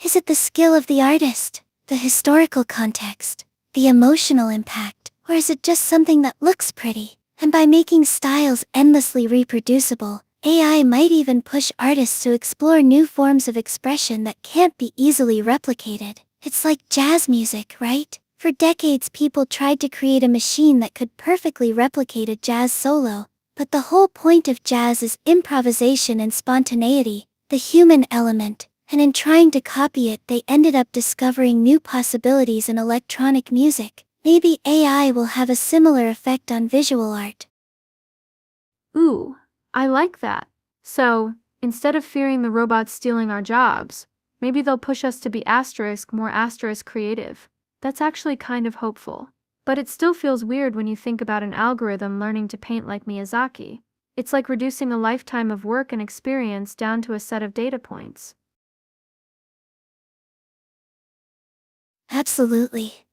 Is it the skill of the artist, the historical context, the emotional impact, or is it just something that looks pretty? And by making styles endlessly reproducible, AI might even push artists to explore new forms of expression that can't be easily replicated. It's like jazz music, right? For decades people tried to create a machine that could perfectly replicate a jazz solo. But the whole point of jazz is improvisation and spontaneity, the human element, and in trying to copy it they ended up discovering new possibilities in electronic music. Maybe AI will have a similar effect on visual art. Ooh, I like that. So, instead of fearing the robots stealing our jobs, maybe they'll push us to be more creative. That's actually kind of hopeful. But it still feels weird when you think about an algorithm learning to paint like Miyazaki. It's like reducing a lifetime of work and experience down to a set of data points. Absolutely.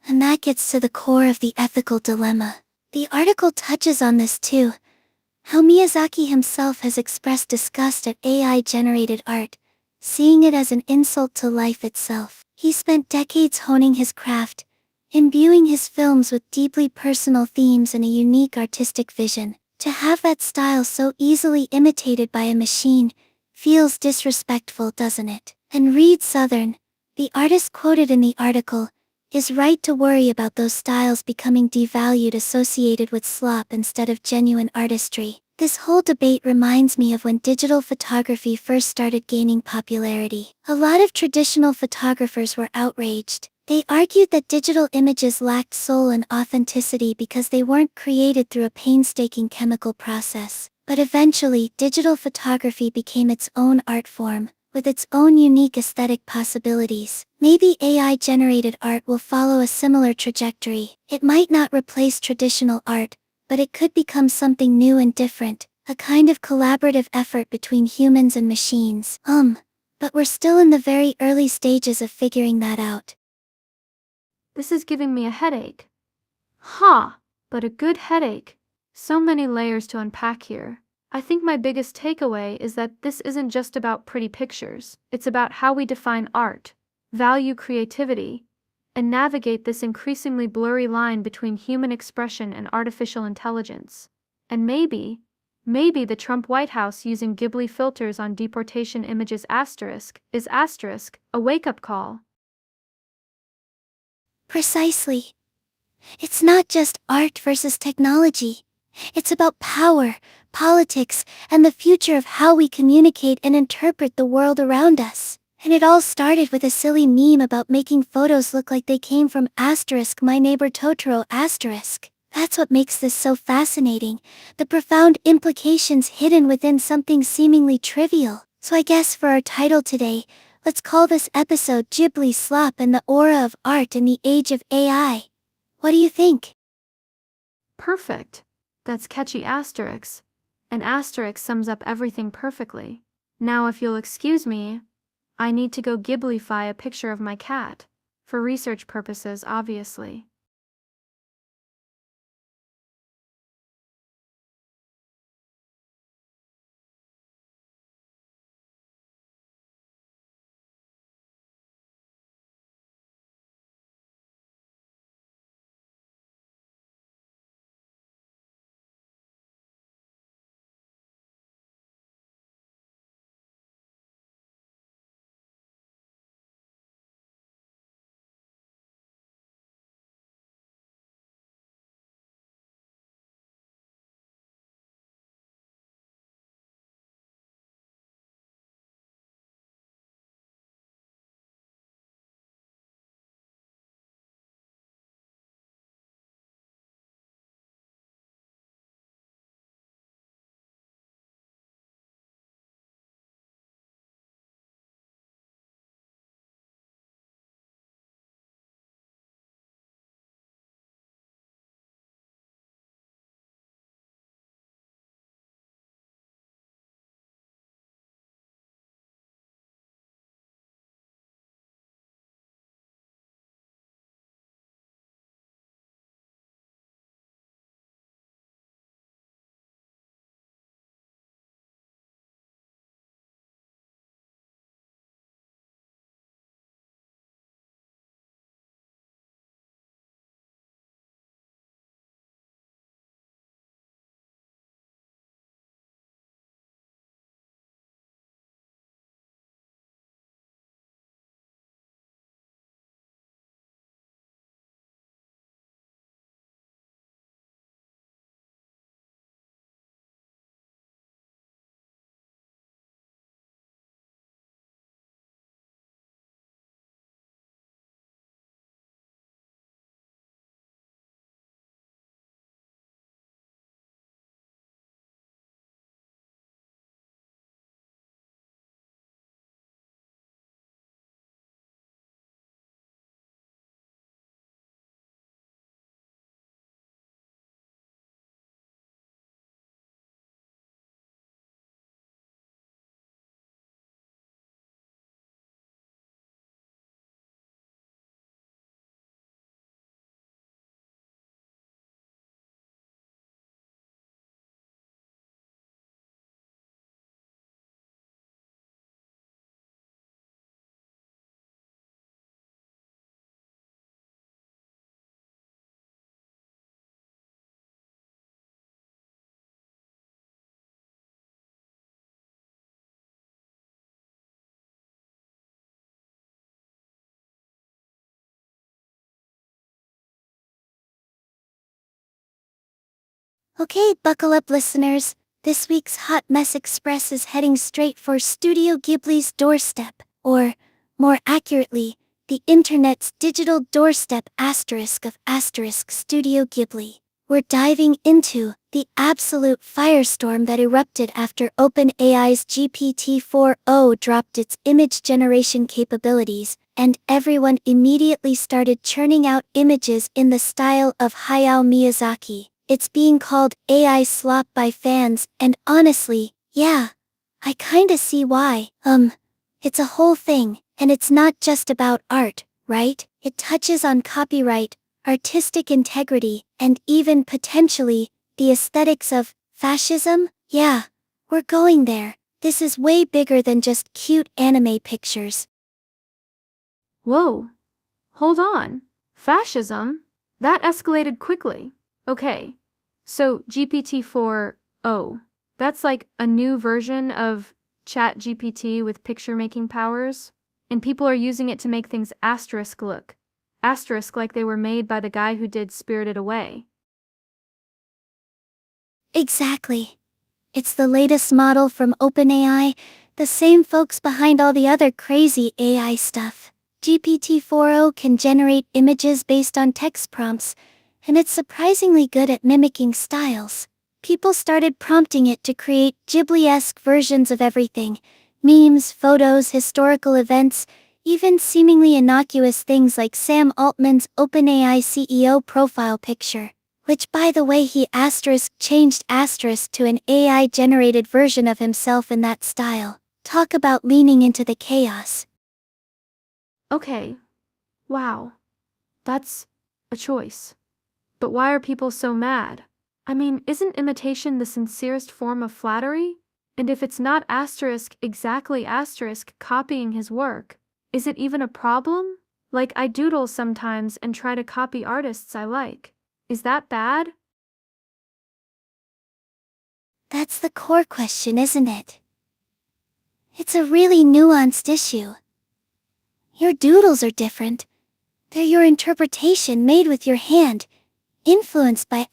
And that gets to the core of the ethical dilemma. The article touches on this too, how Miyazaki himself has expressed disgust at AI-generated art, seeing it as an insult to life itself. He spent decades honing his craft, imbuing his films with deeply personal themes and a unique artistic vision. To have that style so easily imitated by a machine feels disrespectful, doesn't it? And Reed Southern, the artist quoted in the article, is right to worry about those styles becoming devalued, associated with slop instead of genuine artistry. This whole debate reminds me of when digital photography first started gaining popularity. A lot of traditional photographers were outraged. They argued that digital images lacked soul and authenticity because they weren't created through a painstaking chemical process. But eventually, digital photography became its own art form, with its own unique aesthetic possibilities. Maybe AI-generated art will follow a similar trajectory. It might not replace traditional art, but it could become something new and different, a kind of collaborative effort between humans and machines. But we're still in the very early stages of figuring that out. This is giving me a headache. Huh, but a good headache. So many layers to unpack here. I think my biggest takeaway is that this isn't just about pretty pictures. It's about how we define art, value creativity, and navigate this increasingly blurry line between human expression and artificial intelligence. And maybe the Trump White House using Ghibli filters on deportation images is a wake-up call. Precisely. It's not just art versus technology. It's about power, politics, and the future of how we communicate and interpret the world around us. And it all started with a silly meme about making photos look like they came from My Neighbor Totoro *. That's what makes this so fascinating, the profound implications hidden within something seemingly trivial. So I guess for our title today, let's call this episode Ghibli Slop and the Aura of Art in the Age of AI. What do you think? Perfect. That's catchy asterisk. An asterisk sums up everything perfectly. Now if you'll excuse me, I need to go Ghiblify a picture of my cat. For research purposes, obviously. Okay, buckle up listeners. This week's Hot Mess Express is heading straight for Studio Ghibli's doorstep, or, more accurately, the internet's digital doorstep ** Studio Ghibli. We're diving into the absolute firestorm that erupted after OpenAI's GPT-4o dropped its image generation capabilities, and everyone immediately started churning out images in the style of Hayao Miyazaki. It's being called AI slop by fans, and honestly, yeah, I kinda see why. It's a whole thing, and it's not just about art, right? It touches on copyright, artistic integrity, and even potentially, the aesthetics of fascism? Yeah, we're going there. This is way bigger than just cute anime pictures. Whoa. Hold on. Fascism? That escalated quickly. Okay. So GPT-4o. That's like a new version of ChatGPT with picture-making powers? And people are using it to make things asterisk look. Asterisk like they were made by the guy who did Spirited Away. Exactly. It's the latest model from OpenAI, the same folks behind all the other crazy AI stuff. GPT-4o can generate images based on text prompts, and it's surprisingly good at mimicking styles. People started prompting it to create Ghibli-esque versions of everything: memes, photos, historical events, even seemingly innocuous things like Sam Altman's OpenAI CEO profile picture. Which, by the way, he changed to an AI-generated version of himself in that style. Talk about leaning into the chaos. Okay. Wow. That's a choice. But why are people so mad? I mean, isn't imitation the sincerest form of flattery? And if it's not exactly copying his work, is it even a problem? Like, I doodle sometimes and try to copy artists I like. Is that bad? That's the core question, isn't it? It's a really nuanced issue. Your doodles are different. They're your interpretation made with your hand, influenced by ***.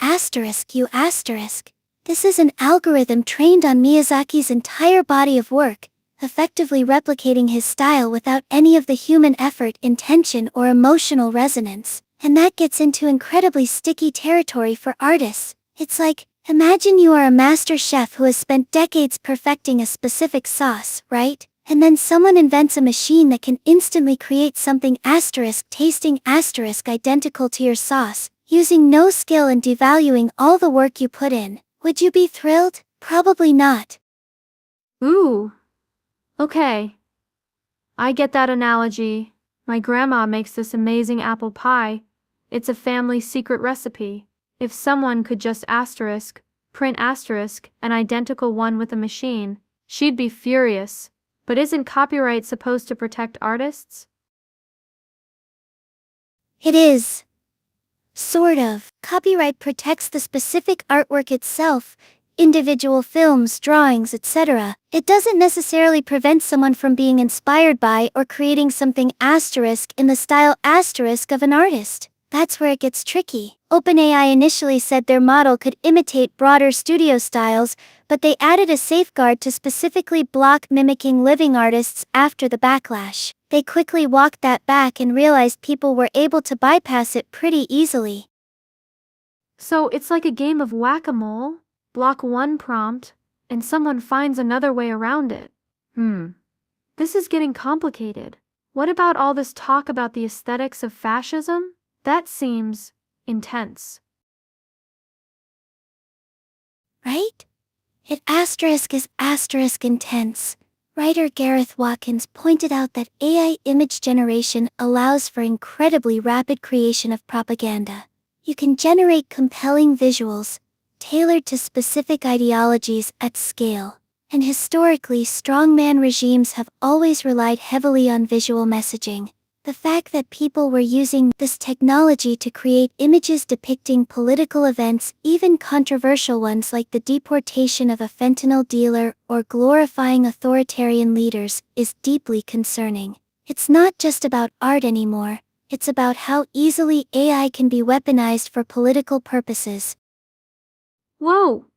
This is an algorithm trained on Miyazaki's entire body of work, effectively replicating his style without any of the human effort, intention, or emotional resonance. And that gets into incredibly sticky territory for artists. It's like, imagine you are a master chef who has spent decades perfecting a specific sauce, right? And then someone invents a machine that can instantly create something tasting identical to your sauce, using no skill and devaluing all the work you put in. Would you be thrilled? Probably not. Ooh. Okay. I get that analogy. My grandma makes this amazing apple pie. It's a family secret recipe. If someone could just print an identical one with a machine, she'd be furious. But isn't copyright supposed to protect artists? It is. Sort of. Copyright protects the specific artwork itself, individual films, drawings, etc. It doesn't necessarily prevent someone from being inspired by or creating something in the style of an artist. That's where it gets tricky. OpenAI initially said their model could imitate broader studio styles, but they added a safeguard to specifically block mimicking living artists after the backlash. They quickly walked that back and realized people were able to bypass it pretty easily. So it's like a game of whack-a-mole? Block one prompt, and someone finds another way around it. This is getting complicated. What about all this talk about the aesthetics of fascism? That seems intense. Right? It is intense. Writer Gareth Watkins pointed out that AI image generation allows for incredibly rapid creation of propaganda. You can generate compelling visuals, tailored to specific ideologies at scale. And historically, strongman regimes have always relied heavily on visual messaging. The fact that people were using this technology to create images depicting political events, even controversial ones like the deportation of a fentanyl dealer or glorifying authoritarian leaders, is deeply concerning. It's not just about art anymore, it's about how easily AI can be weaponized for political purposes. Whoa,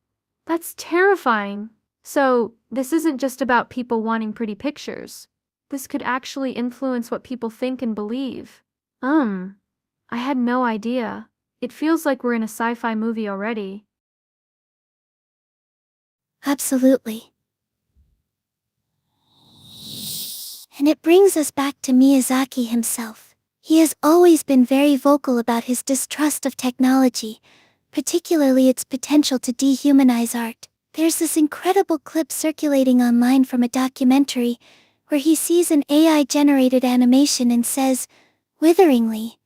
that's terrifying. So, this isn't just about people wanting pretty pictures. This could actually influence what people think and believe. I had no idea. It feels like we're in a sci-fi movie already. Absolutely. And it brings us back to Miyazaki himself. He has always been very vocal about his distrust of technology, particularly its potential to dehumanize art. There's this incredible clip circulating online from a documentary where he sees an AI-generated animation and says, witheringly,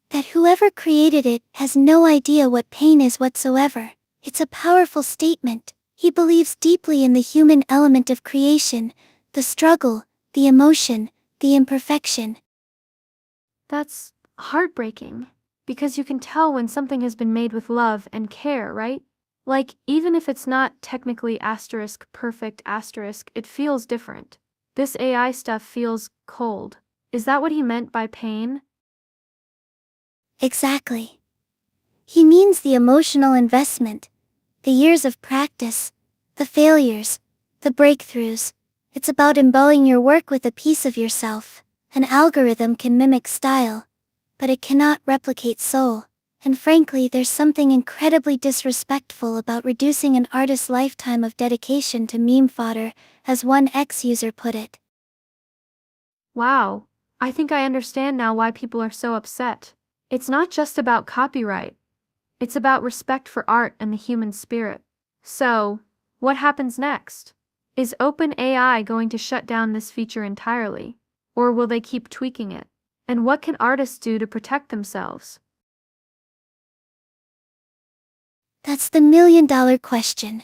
that whoever created it has no idea what pain is whatsoever. It's a powerful statement. He believes deeply in the human element of creation, the struggle, the emotion, the imperfection. That's heartbreaking. Because you can tell when something has been made with love and care, right? Like, even if it's not technically asterisk perfect asterisk, it feels different. This AI stuff feels cold. Is that what he meant by pain? Exactly. He means the emotional investment, the years of practice, the failures, the breakthroughs. It's about imbuing your work with a piece of yourself. An algorithm can mimic style, but it cannot replicate soul. And frankly, there's something incredibly disrespectful about reducing an artist's lifetime of dedication to meme fodder, as one ex-user put it. Wow, I think I understand now why people are so upset. It's not just about copyright. It's about respect for art and the human spirit. So, what happens next? Is OpenAI going to shut down this feature entirely? Or will they keep tweaking it? And what can artists do to protect themselves? That's the million-dollar question.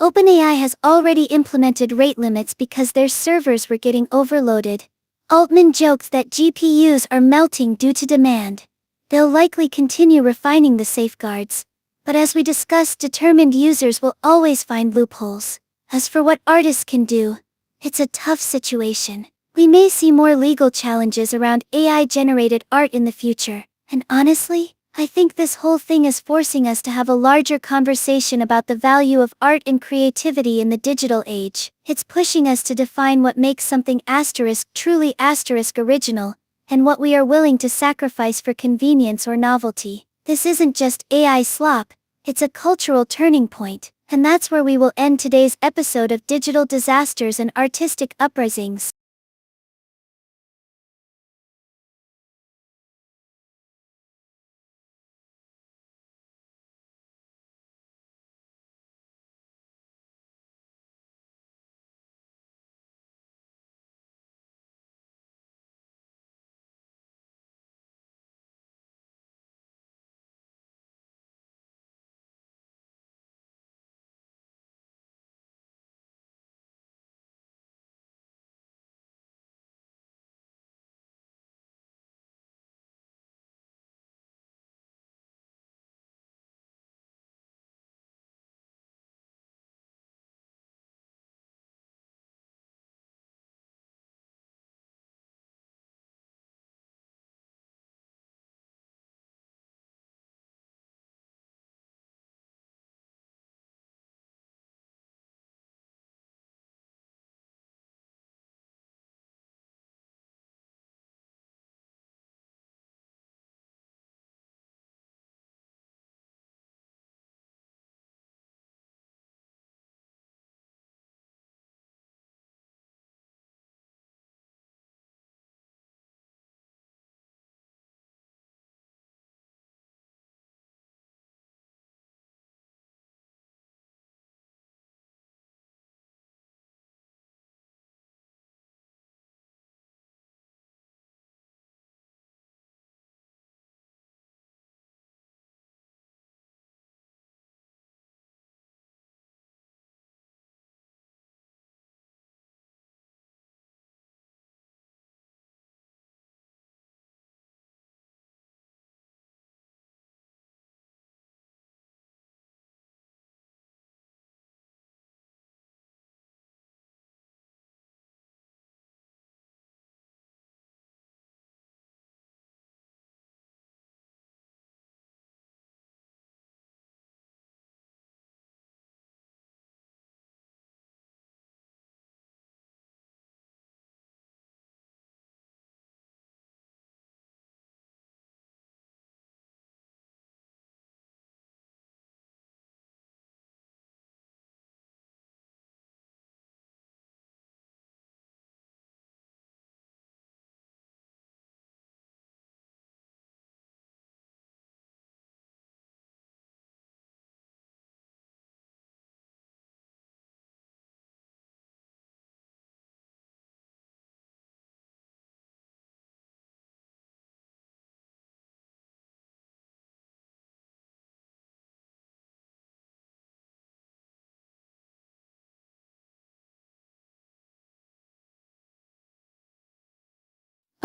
OpenAI has already implemented rate limits because their servers were getting overloaded. Altman joked that GPUs are melting due to demand. They'll likely continue refining the safeguards. But as we discussed, determined users will always find loopholes. As for what artists can do, it's a tough situation. We may see more legal challenges around AI-generated art in the future. And honestly, I think this whole thing is forcing us to have a larger conversation about the value of art and creativity in the digital age. It's pushing us to define what makes something truly original, and what we are willing to sacrifice for convenience or novelty. This isn't just AI slop, it's a cultural turning point. And that's where we will end today's episode of Digital Disasters and Artistic Uprisings.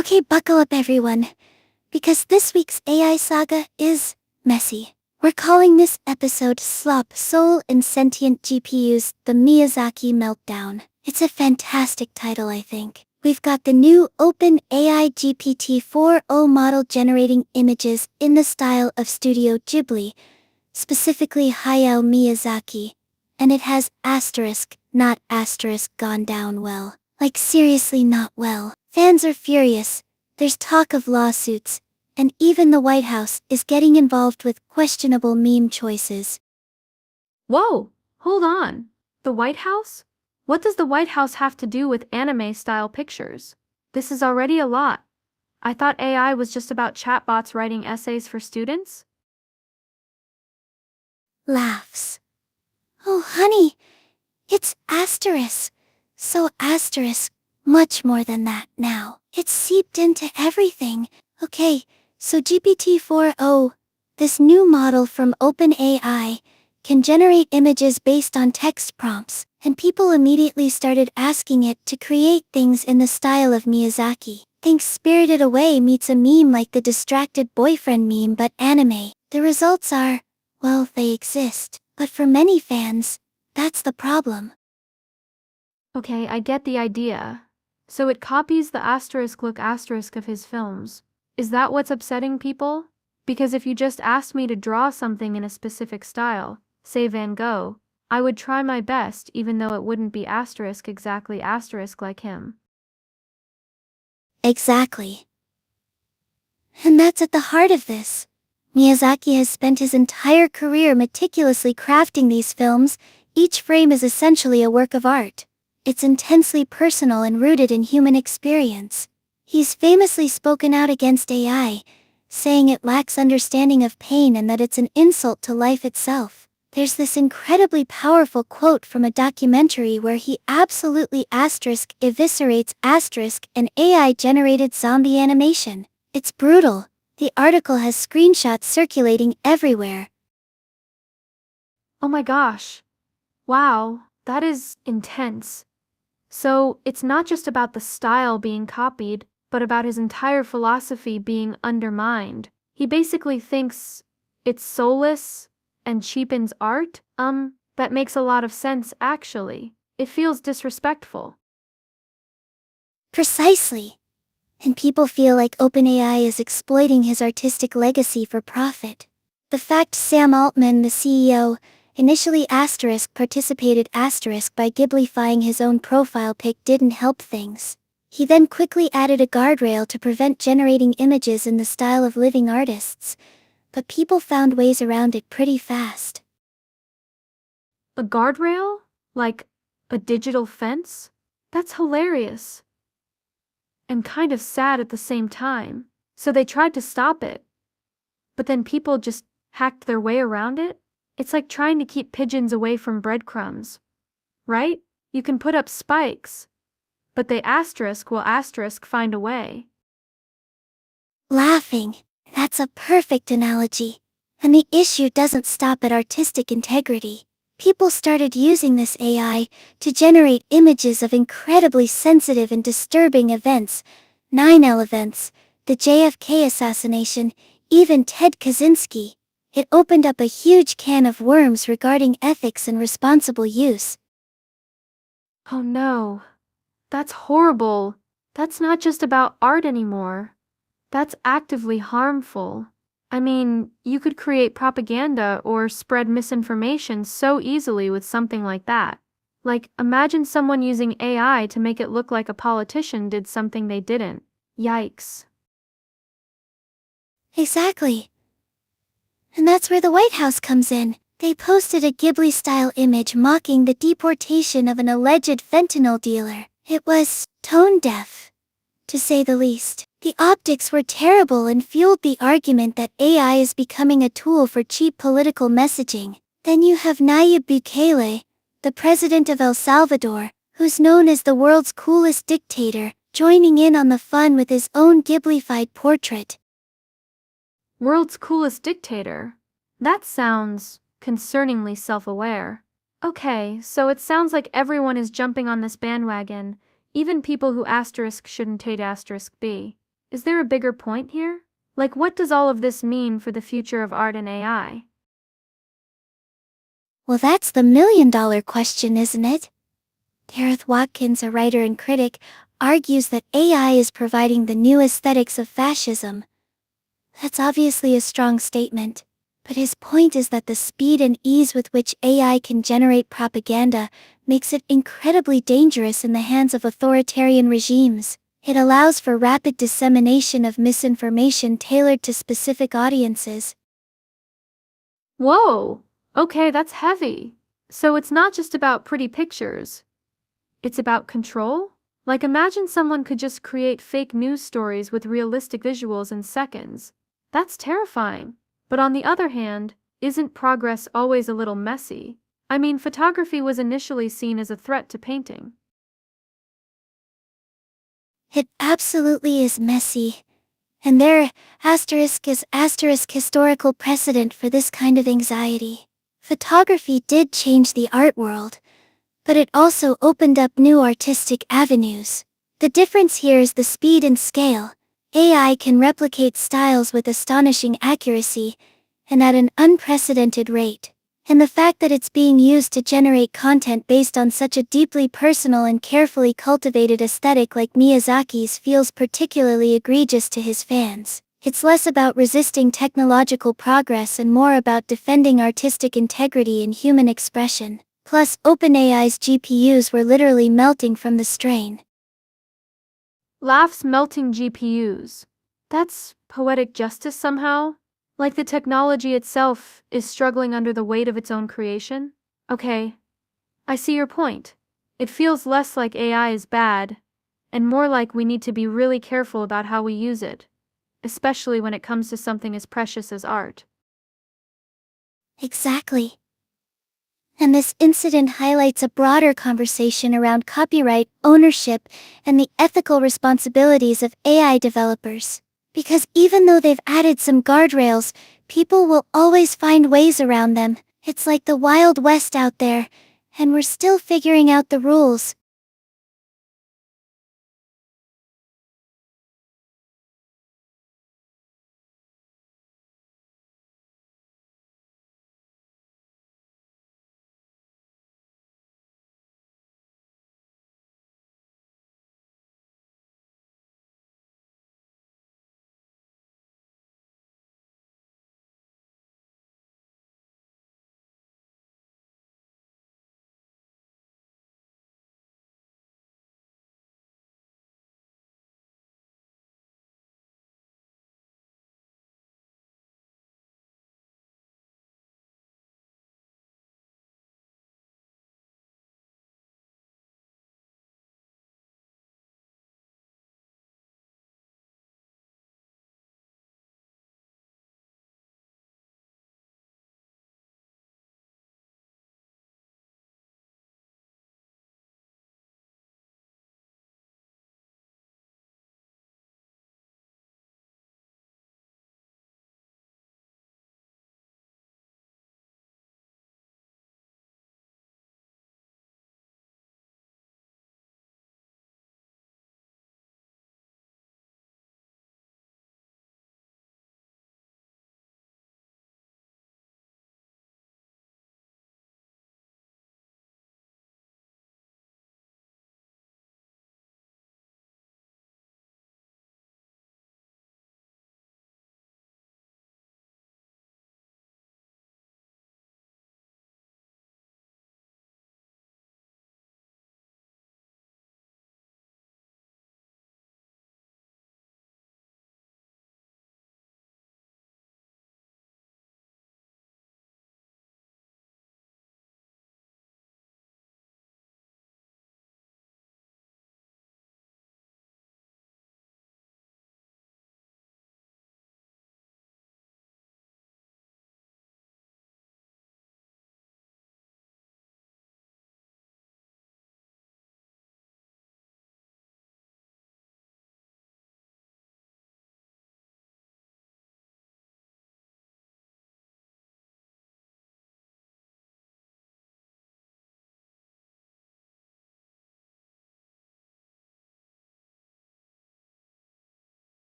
Okay, buckle up everyone, because this week's AI saga is messy. We're calling this episode Slop, Soul, and Sentient GPUs, the Miyazaki Meltdown. It's a fantastic title, I think. We've got the new OpenAI GPT-4o model generating images in the style of Studio Ghibli, specifically Hayao Miyazaki, and it has asterisk, not asterisk, gone down well. Like seriously not well. Fans are furious, there's talk of lawsuits, and even the White House is getting involved with questionable meme choices. Whoa, hold on. The White House? What does the White House have to do with anime-style pictures? This is already a lot. I thought AI was just about chatbots writing essays for students? Laughs. Oh honey, it's asterisk. So asterisk, much more than that now. It's seeped into everything. Okay, so GPT-4o, this new model from OpenAI, can generate images based on text prompts, and people immediately started asking it to create things in the style of Miyazaki. Think Spirited Away meets a meme like the distracted boyfriend meme but anime. The results are, well, they exist, but for many fans, that's the problem. Okay, I get the idea. So it copies the asterisk look asterisk of his films. Is that what's upsetting people? Because if you just asked me to draw something in a specific style, say Van Gogh, I would try my best even though it wouldn't be asterisk exactly asterisk like him. Exactly. And that's at the heart of this. Miyazaki has spent his entire career meticulously crafting these films. Each frame is essentially a work of art. It's intensely personal and rooted in human experience. He's famously spoken out against AI, saying it lacks understanding of pain and that it's an insult to life itself. There's this incredibly powerful quote from a documentary where he absolutely asterisk eviscerates asterisk an AI-generated zombie animation. It's brutal. The article has screenshots circulating everywhere. Oh my gosh. Wow, that is intense. So it's not just about the style being copied, but about his entire philosophy being undermined. He basically thinks it's soulless and cheapens art? That makes a lot of sense actually. It feels disrespectful. Precisely. And people feel like OpenAI is exploiting his artistic legacy for profit. The fact Sam Altman, the CEO, initially participated by Ghiblifying his own profile pic didn't help things. He then quickly added a guardrail to prevent generating images in the style of living artists, but people found ways around it pretty fast. A guardrail? Like a digital fence? That's hilarious. And kind of sad at the same time. So they tried to stop it. But then people just hacked their way around it? It's like trying to keep pigeons away from breadcrumbs. Right? You can put up spikes. But they will find a way. Laughing. That's a perfect analogy. And the issue doesn't stop at artistic integrity. People started using this AI to generate images of incredibly sensitive and disturbing events, 9/11 events, the JFK assassination, even Ted Kaczynski. It opened up a huge can of worms regarding ethics and responsible use. Oh no. That's horrible. That's not just about art anymore. That's actively harmful. I mean, you could create propaganda or spread misinformation so easily with something like that. Like, imagine someone using AI to make it look like a politician did something they didn't. Yikes. Exactly. And that's where the White House comes in. They posted a Ghibli-style image mocking the deportation of an alleged fentanyl dealer. It was tone-deaf, to say the least. The optics were terrible and fueled the argument that AI is becoming a tool for cheap political messaging. Then you have Nayib Bukele, the president of El Salvador, who's known as the world's coolest dictator, joining in on the fun with his own Ghiblified portrait. World's coolest dictator? That sounds concerningly self-aware. Okay, so it sounds like everyone is jumping on this bandwagon, even people who shouldn't take be. Is there a bigger point here? Like, what does all of this mean for the future of art and AI? Well, that's the million-dollar question, isn't it? Gareth Watkins, a writer and critic, argues that AI is providing the new aesthetics of fascism. That's obviously a strong statement. But his point is that the speed and ease with which AI can generate propaganda makes it incredibly dangerous in the hands of authoritarian regimes. It allows for rapid dissemination of misinformation tailored to specific audiences. Whoa! Okay, that's heavy. So it's not just about pretty pictures. It's about control? Like, imagine someone could just create fake news stories with realistic visuals in seconds. That's terrifying. But on the other hand, isn't progress always a little messy? I mean, photography was initially seen as a threat to painting. It absolutely is messy. And there is historical precedent for this kind of anxiety. Photography did change the art world, but it also opened up new artistic avenues. The difference here is the speed and scale. AI can replicate styles with astonishing accuracy, and at an unprecedented rate. And the fact that it's being used to generate content based on such a deeply personal and carefully cultivated aesthetic like Miyazaki's feels particularly egregious to his fans. It's less about resisting technological progress and more about defending artistic integrity and human expression. Plus, OpenAI's GPUs were literally melting from the strain. Laughs melting GPUs. That's poetic justice somehow? Like the technology itself is struggling under the weight of its own creation? Okay, I see your point. It feels less like AI is bad, and more like we need to be really careful about how we use it, especially when it comes to something as precious as art. Exactly. And this incident highlights a broader conversation around copyright, ownership, and the ethical responsibilities of AI developers. Because even though they've added some guardrails, people will always find ways around them. It's like the Wild West out there, and we're still figuring out the rules.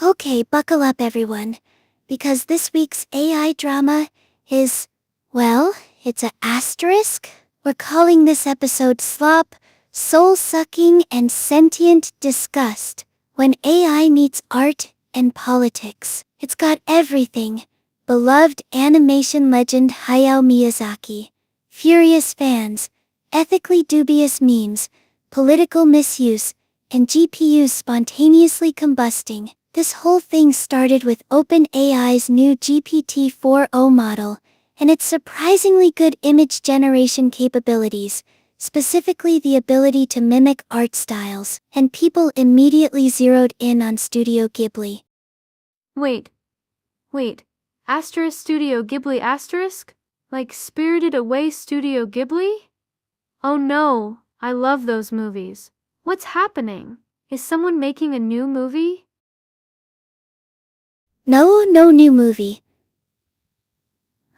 Okay, buckle up everyone, because this week's AI drama is, well, it's a asterisk. We're calling this episode Slop, Soul-Sucking and Sentient Disgust, when AI meets art and politics. It's got everything. Beloved animation legend Hayao Miyazaki, furious fans, ethically dubious memes, political misuse, and GPUs spontaneously combusting. This whole thing started with OpenAI's new GPT-4o model, and its surprisingly good image generation capabilities, specifically the ability to mimic art styles, and people immediately zeroed in on Studio Ghibli. Wait. Asterisk Studio Ghibli asterisk? Like Spirited Away Studio Ghibli? Oh no, I love those movies. What's happening? Is someone making a new movie? No new movie.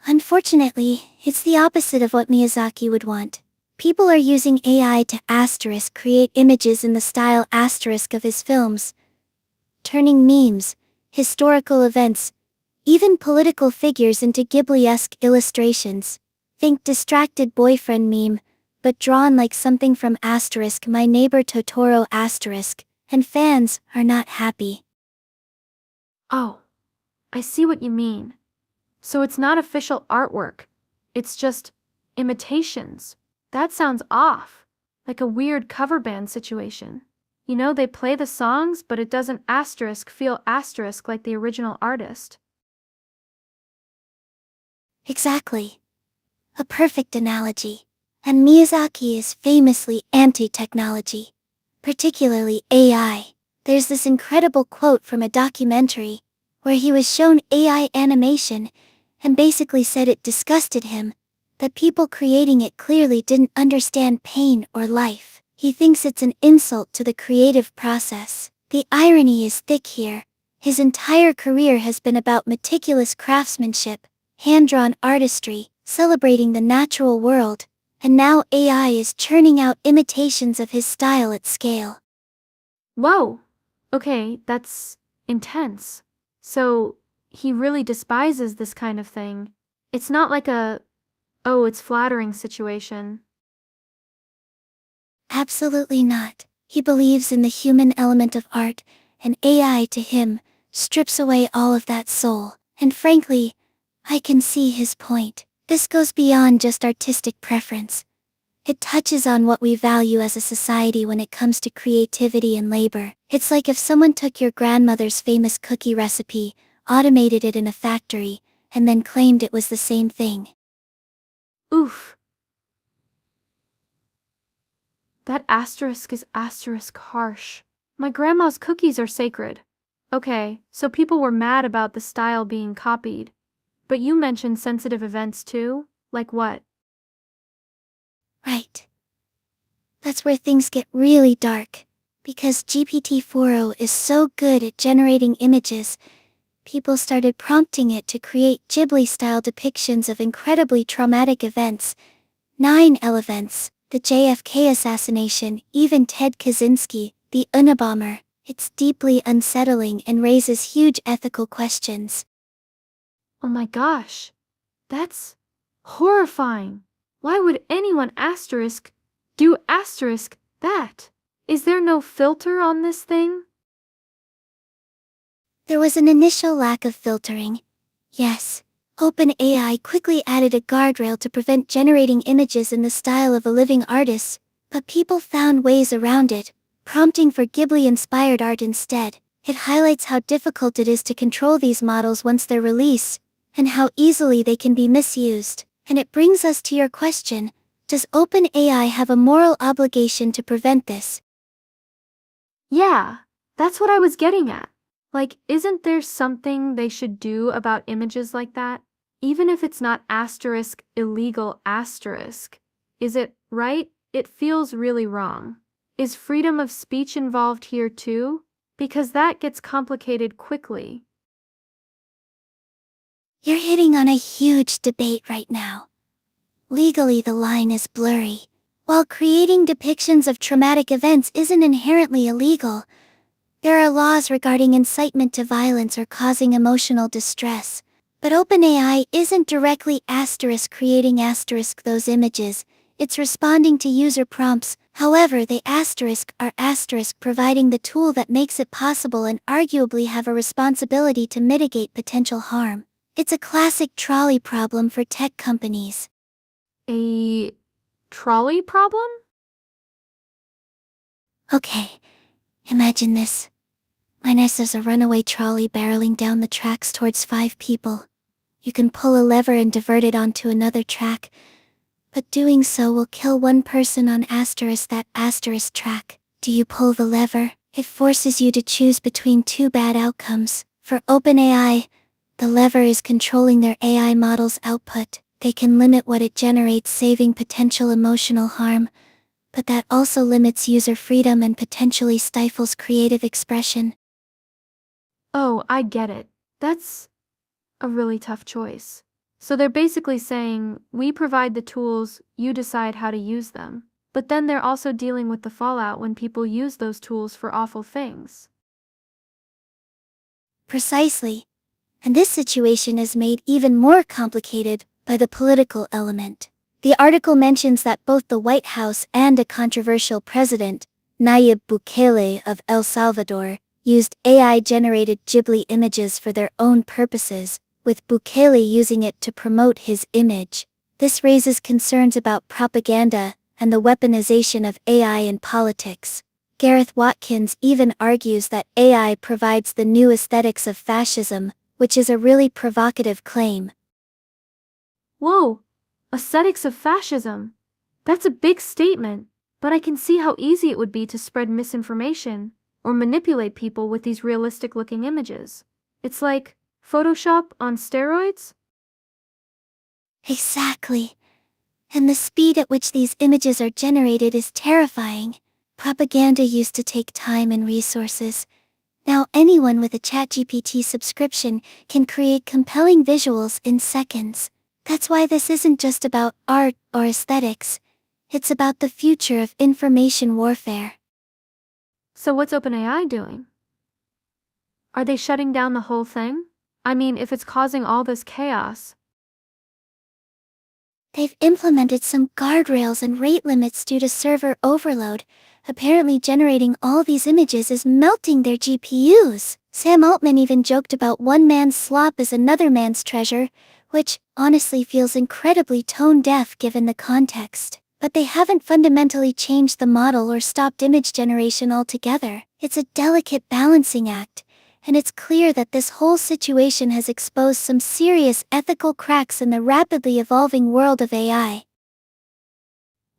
Unfortunately, it's the opposite of what Miyazaki would want. People are using AI to asterisk create images in the style asterisk of his films, turning memes, historical events, even political figures into Ghibli-esque illustrations. Think distracted boyfriend meme, but drawn like something from asterisk My Neighbor Totoro asterisk, and fans are not happy. Oh, I see what you mean. So it's not official artwork. It's just imitations. That sounds off. Like a weird cover band situation. You know, they play the songs, but it doesn't asterisk feel asterisk like the original artist. Exactly. A perfect analogy. And Miyazaki is famously anti-technology, particularly AI. There's this incredible quote from a documentary where he was shown AI animation and basically said it disgusted him, that people creating it clearly didn't understand pain or life. He thinks it's an insult to the creative process. The irony is thick here. His entire career has been about meticulous craftsmanship, hand-drawn artistry, celebrating the natural world, and now AI is churning out imitations of his style at scale. Whoa! Okay, that's intense. So, he really despises this kind of thing. It's not like oh, it's flattering situation. Absolutely not. He believes in the human element of art, and AI to him strips away all of that soul. And frankly, I can see his point. This goes beyond just artistic preference. It touches on what we value as a society when it comes to creativity and labor. It's like if someone took your grandmother's famous cookie recipe, automated it in a factory, and then claimed it was the same thing. Oof. That asterisk is asterisk harsh. My grandma's cookies are sacred. Okay, so people were mad about the style being copied. But you mentioned sensitive events too? Like what? Right. That's where things get really dark. Because GPT-4o is so good at generating images, people started prompting it to create Ghibli-style depictions of incredibly traumatic events. 9/11 events, the JFK assassination, even Ted Kaczynski, the Unabomber. It's deeply unsettling and raises huge ethical questions. Oh my gosh. That's horrifying. Why would anyone do that? Is there no filter on this thing? There was an initial lack of filtering. Yes, OpenAI quickly added a guardrail to prevent generating images in the style of a living artist, but people found ways around it, prompting for Ghibli-inspired art instead. It highlights how difficult it is to control these models once they're released, and how easily they can be misused. And it brings us to your question, does OpenAI have a moral obligation to prevent this? Yeah, that's what I was getting at. Like, isn't there something they should do about images like that? Even if it's not asterisk illegal asterisk. Is it right? It feels really wrong. Is freedom of speech involved here too? Because that gets complicated quickly. You're hitting on a huge debate right now. Legally, the line is blurry. While creating depictions of traumatic events isn't inherently illegal, There are laws regarding incitement to violence or causing emotional distress. But OpenAI isn't directly creating those images, it's responding to user prompts. However, they are providing the tool that makes it possible and arguably have a responsibility to mitigate potential harm. It's a classic trolley problem for tech companies. A trolley problem? Okay, imagine this. There's a runaway trolley barreling down the tracks towards 5 people. You can pull a lever and divert it onto another track, but doing so will kill one person on that track. Do you pull the lever? It forces you to choose between 2 bad outcomes. For OpenAI, the lever is controlling their AI model's output. They can limit what it generates, saving potential emotional harm, but that also limits user freedom and potentially stifles creative expression. Oh, I get it. That's a really tough choice. So they're basically saying, we provide the tools, you decide how to use them. But then they're also dealing with the fallout when people use those tools for awful things. Precisely. And this situation is made even more complicated by the political element. The article mentions that both the White House and a controversial president, Nayib Bukele of El Salvador, used AI-generated Ghibli images for their own purposes, with Bukele using it to promote his image. This raises concerns about propaganda and the weaponization of AI in politics. Gareth Watkins even argues that AI provides the new aesthetics of fascism, which is a really provocative claim. Whoa! Aesthetics of fascism. That's a big statement, but I can see how easy it would be to spread misinformation or manipulate people with these realistic-looking images. It's like Photoshop on steroids? Exactly. And the speed at which these images are generated is terrifying. Propaganda used to take time and resources. Now anyone with a ChatGPT subscription can create compelling visuals in seconds. That's why this isn't just about art or aesthetics. It's about the future of information warfare. So what's OpenAI doing? Are they shutting down the whole thing? I mean, if it's causing all this chaos. They've implemented some guardrails and rate limits due to server overload. Apparently generating all these images is melting their GPUs. Sam Altman even joked about one man's slop is another man's treasure, which honestly feels incredibly tone-deaf given the context. But they haven't fundamentally changed the model or stopped image generation altogether. It's a delicate balancing act, and it's clear that this whole situation has exposed some serious ethical cracks in the rapidly evolving world of AI.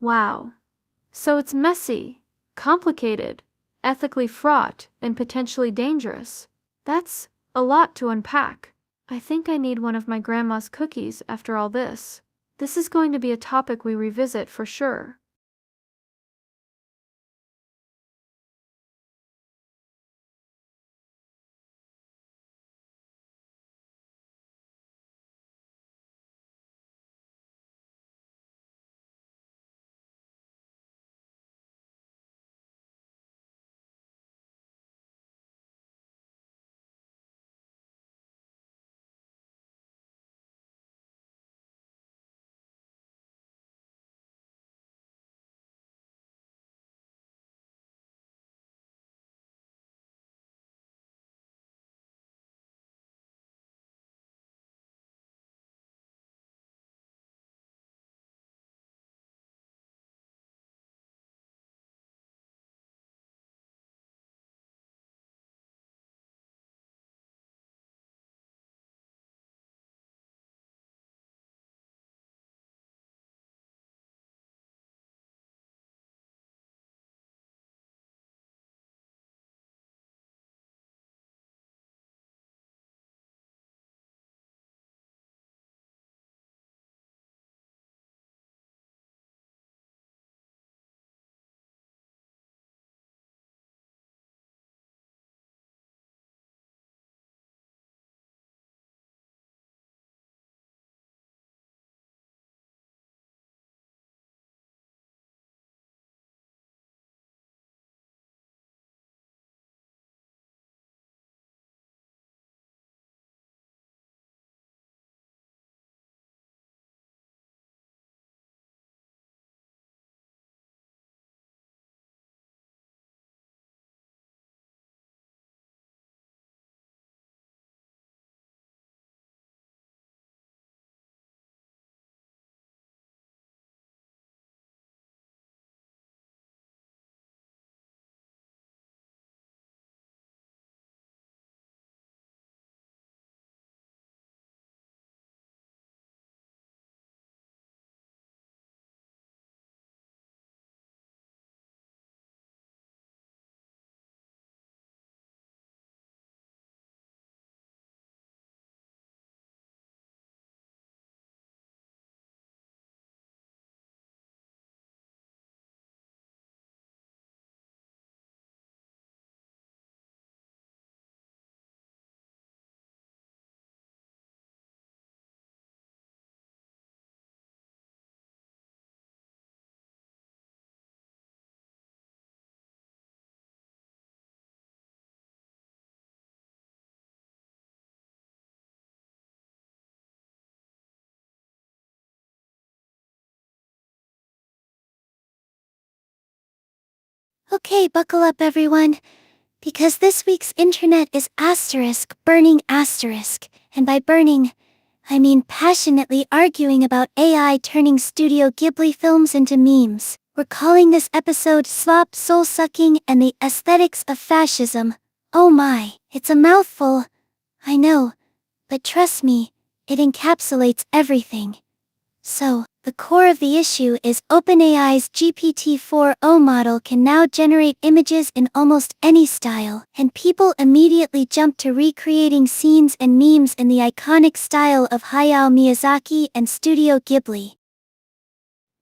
Wow. So it's messy, complicated, ethically fraught, and potentially dangerous. That's a lot to unpack. I think I need one of my grandma's cookies after all this. This is going to be a topic we revisit for sure. Okay, buckle up everyone, because this week's internet is asterisk burning asterisk, and by burning, I mean passionately arguing about AI turning Studio Ghibli films into memes. We're calling this episode Slop Soul Sucking and the Aesthetics of Fascism. Oh my, it's a mouthful. I know, but trust me, it encapsulates everything. So, the core of the issue is OpenAI's GPT-4o model can now generate images in almost any style, and people immediately jump to recreating scenes and memes in the iconic style of Hayao Miyazaki and Studio Ghibli.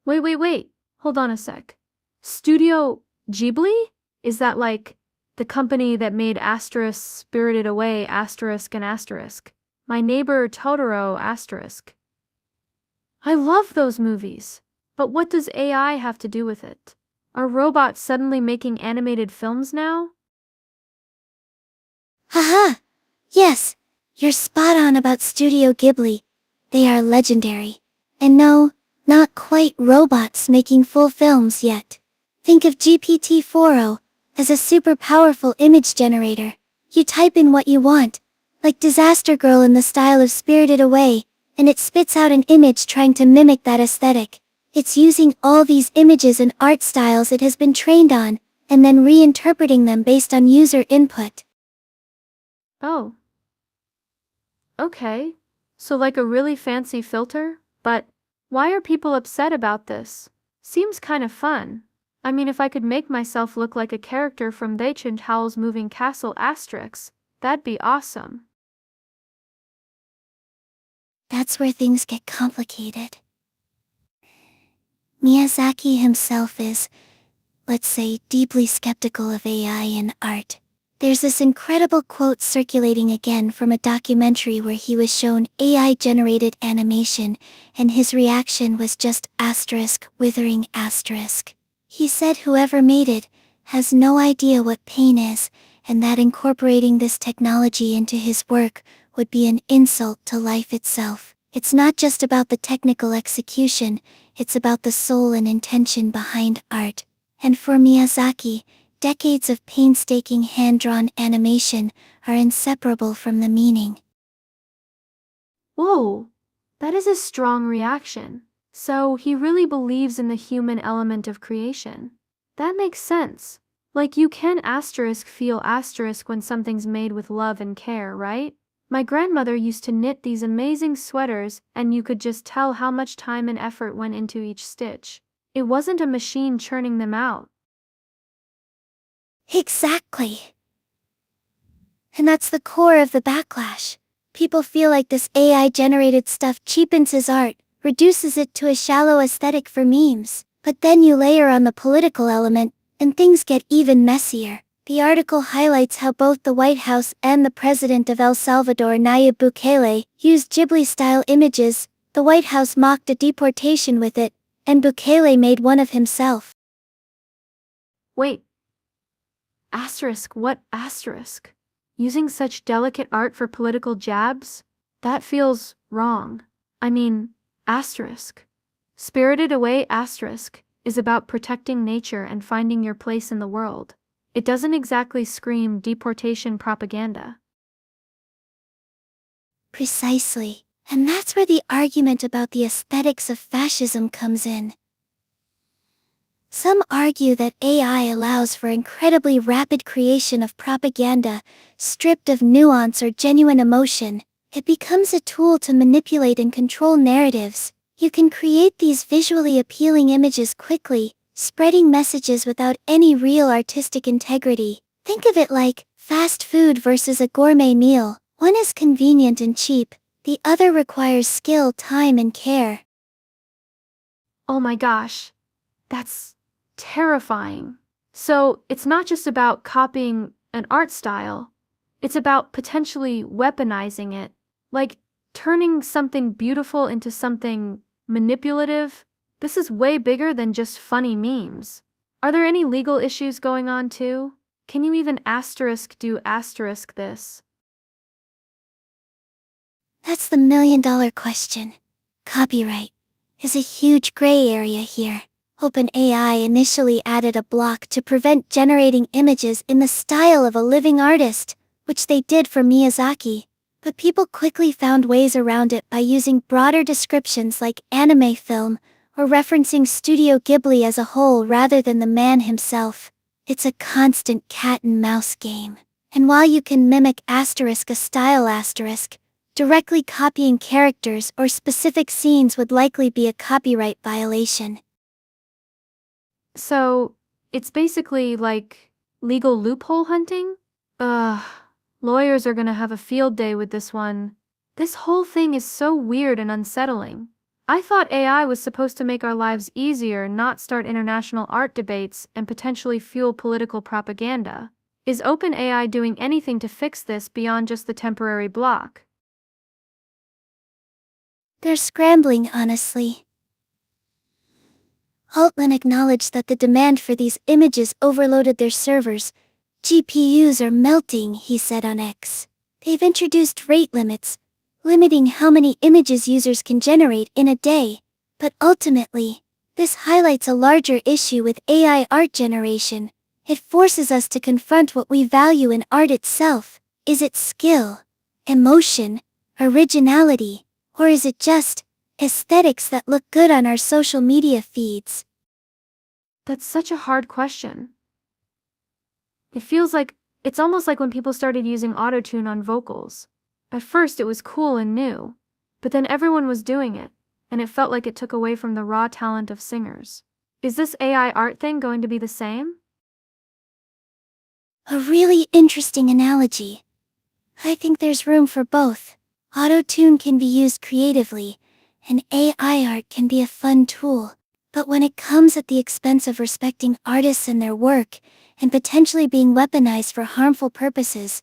Wait. Hold on a sec. Studio Ghibli? Is that like the company that made Asterisk, Spirited Away, Asterisk, and Asterisk? My Neighbor Totoro, Asterisk. I love those movies. But what does AI have to do with it? Are robots suddenly making animated films now? Haha! Yes, you're spot on about Studio Ghibli. They are legendary. And no, not quite robots making full films yet. Think of GPT-4o as a super powerful image generator. You type in what you want, like Disaster Girl in the style of Spirited Away, and it spits out an image trying to mimic that aesthetic. It's using all these images and art styles it has been trained on, and then reinterpreting them based on user input. Oh. Okay. So like a really fancy filter? But why are people upset about this? Seems kind of fun. I mean, if I could make myself look like a character from Ancient Howl's Moving Castle Asterix, that'd be awesome. That's where things get complicated. Miyazaki himself is, let's say, deeply skeptical of AI in art. There's this incredible quote circulating again from a documentary where he was shown AI-generated animation, and his reaction was just asterisk, withering asterisk. He said whoever made it has no idea what pain is, and that incorporating this technology into his work would be an insult to life itself. It's not just about the technical execution, it's about the soul and intention behind art. And for Miyazaki, decades of painstaking hand-drawn animation are inseparable from the meaning. Whoa, that is a strong reaction. So he really believes in the human element of creation. That makes sense. Like you can asterisk feel asterisk when something's made with love and care, right? My grandmother used to knit these amazing sweaters, and you could just tell how much time and effort went into each stitch. It wasn't a machine churning them out. Exactly. And that's the core of the backlash. People feel like this AI-generated stuff cheapens his art, reduces it to a shallow aesthetic for memes. But then you layer on the political element, and things get even messier. The article highlights how both the White House and the president of El Salvador, Nayib Bukele, used Ghibli-style images. The White House mocked a deportation with it, and Bukele made one of himself. Wait. Asterisk, what asterisk? Using such delicate art for political jabs? That feels wrong. I mean, asterisk. Spirited Away asterisk is about protecting nature and finding your place in the world. It doesn't exactly scream deportation propaganda. Precisely. And that's where the argument about the aesthetics of fascism comes in. Some argue that AI allows for incredibly rapid creation of propaganda, stripped of nuance or genuine emotion. It becomes a tool to manipulate and control narratives. You can create these visually appealing images quickly, spreading messages without any real artistic integrity. Think of it like fast food versus a gourmet meal. One is convenient and cheap, the other requires skill, time, and care. Oh my gosh, that's terrifying. So it's not just about copying an art style, it's about potentially weaponizing it, like turning something beautiful into something manipulative. This is way bigger than just funny memes. Are there any legal issues going on too? Can you even asterisk do asterisk this? That's the million-dollar question. Copyright is a huge gray area here. OpenAI initially added a block to prevent generating images in the style of a living artist, which they did for Miyazaki, but people quickly found ways around it by using broader descriptions like anime film, or referencing Studio Ghibli as a whole rather than the man himself. It's a constant cat-and-mouse game. And while you can mimic a style directly copying characters or specific scenes would likely be a copyright violation. So, it's basically like legal loophole hunting? Ugh, lawyers are gonna have a field day with this one. This whole thing is so weird and unsettling. I thought AI was supposed to make our lives easier, not start international art debates and potentially fuel political propaganda. Is OpenAI doing anything to fix this beyond just the temporary block? They're scrambling, honestly. Altman acknowledged that the demand for these images overloaded their servers. GPUs are melting, he said on X. They've introduced rate limits, limiting how many images users can generate in a day. But ultimately, this highlights a larger issue with AI art generation. It forces us to confront what we value in art itself. Is it skill, emotion, originality, or is it just aesthetics that look good on our social media feeds? That's such a hard question. It feels like it's almost like when people started using autotune on vocals. At first it was cool and new, but then everyone was doing it, and it felt like it took away from the raw talent of singers. Is this AI art thing going to be the same? A really interesting analogy. I think there's room for both. Autotune can be used creatively, and AI art can be a fun tool. But when it comes at the expense of respecting artists and their work, and potentially being weaponized for harmful purposes,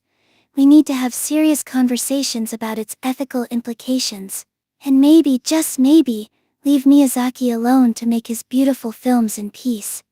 we need to have serious conversations about its ethical implications. And maybe, just maybe, leave Miyazaki alone to make his beautiful films in peace.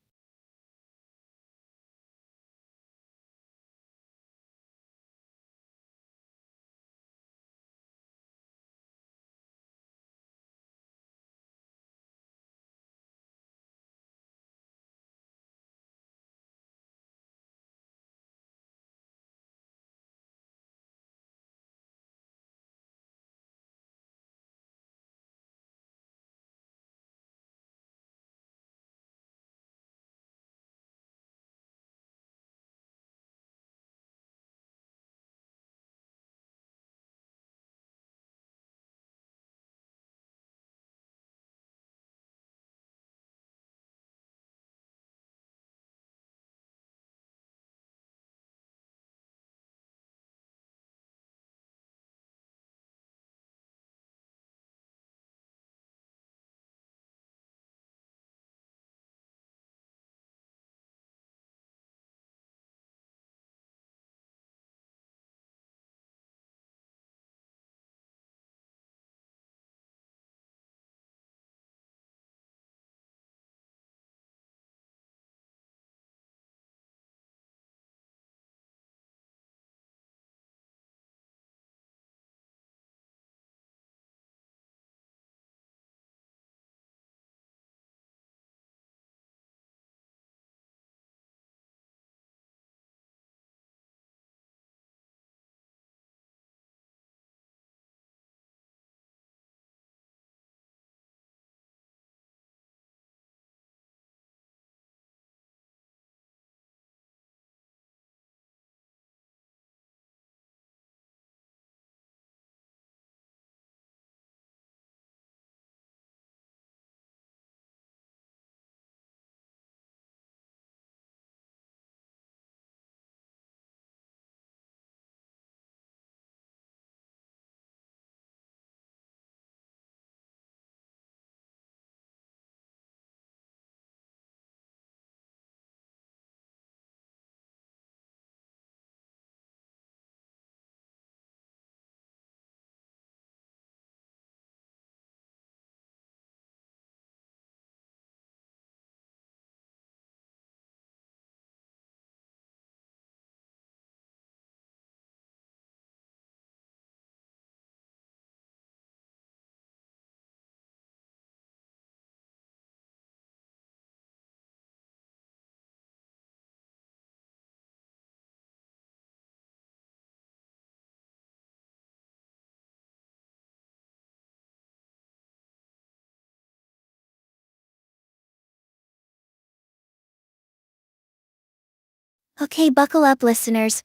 Okay, buckle up, listeners,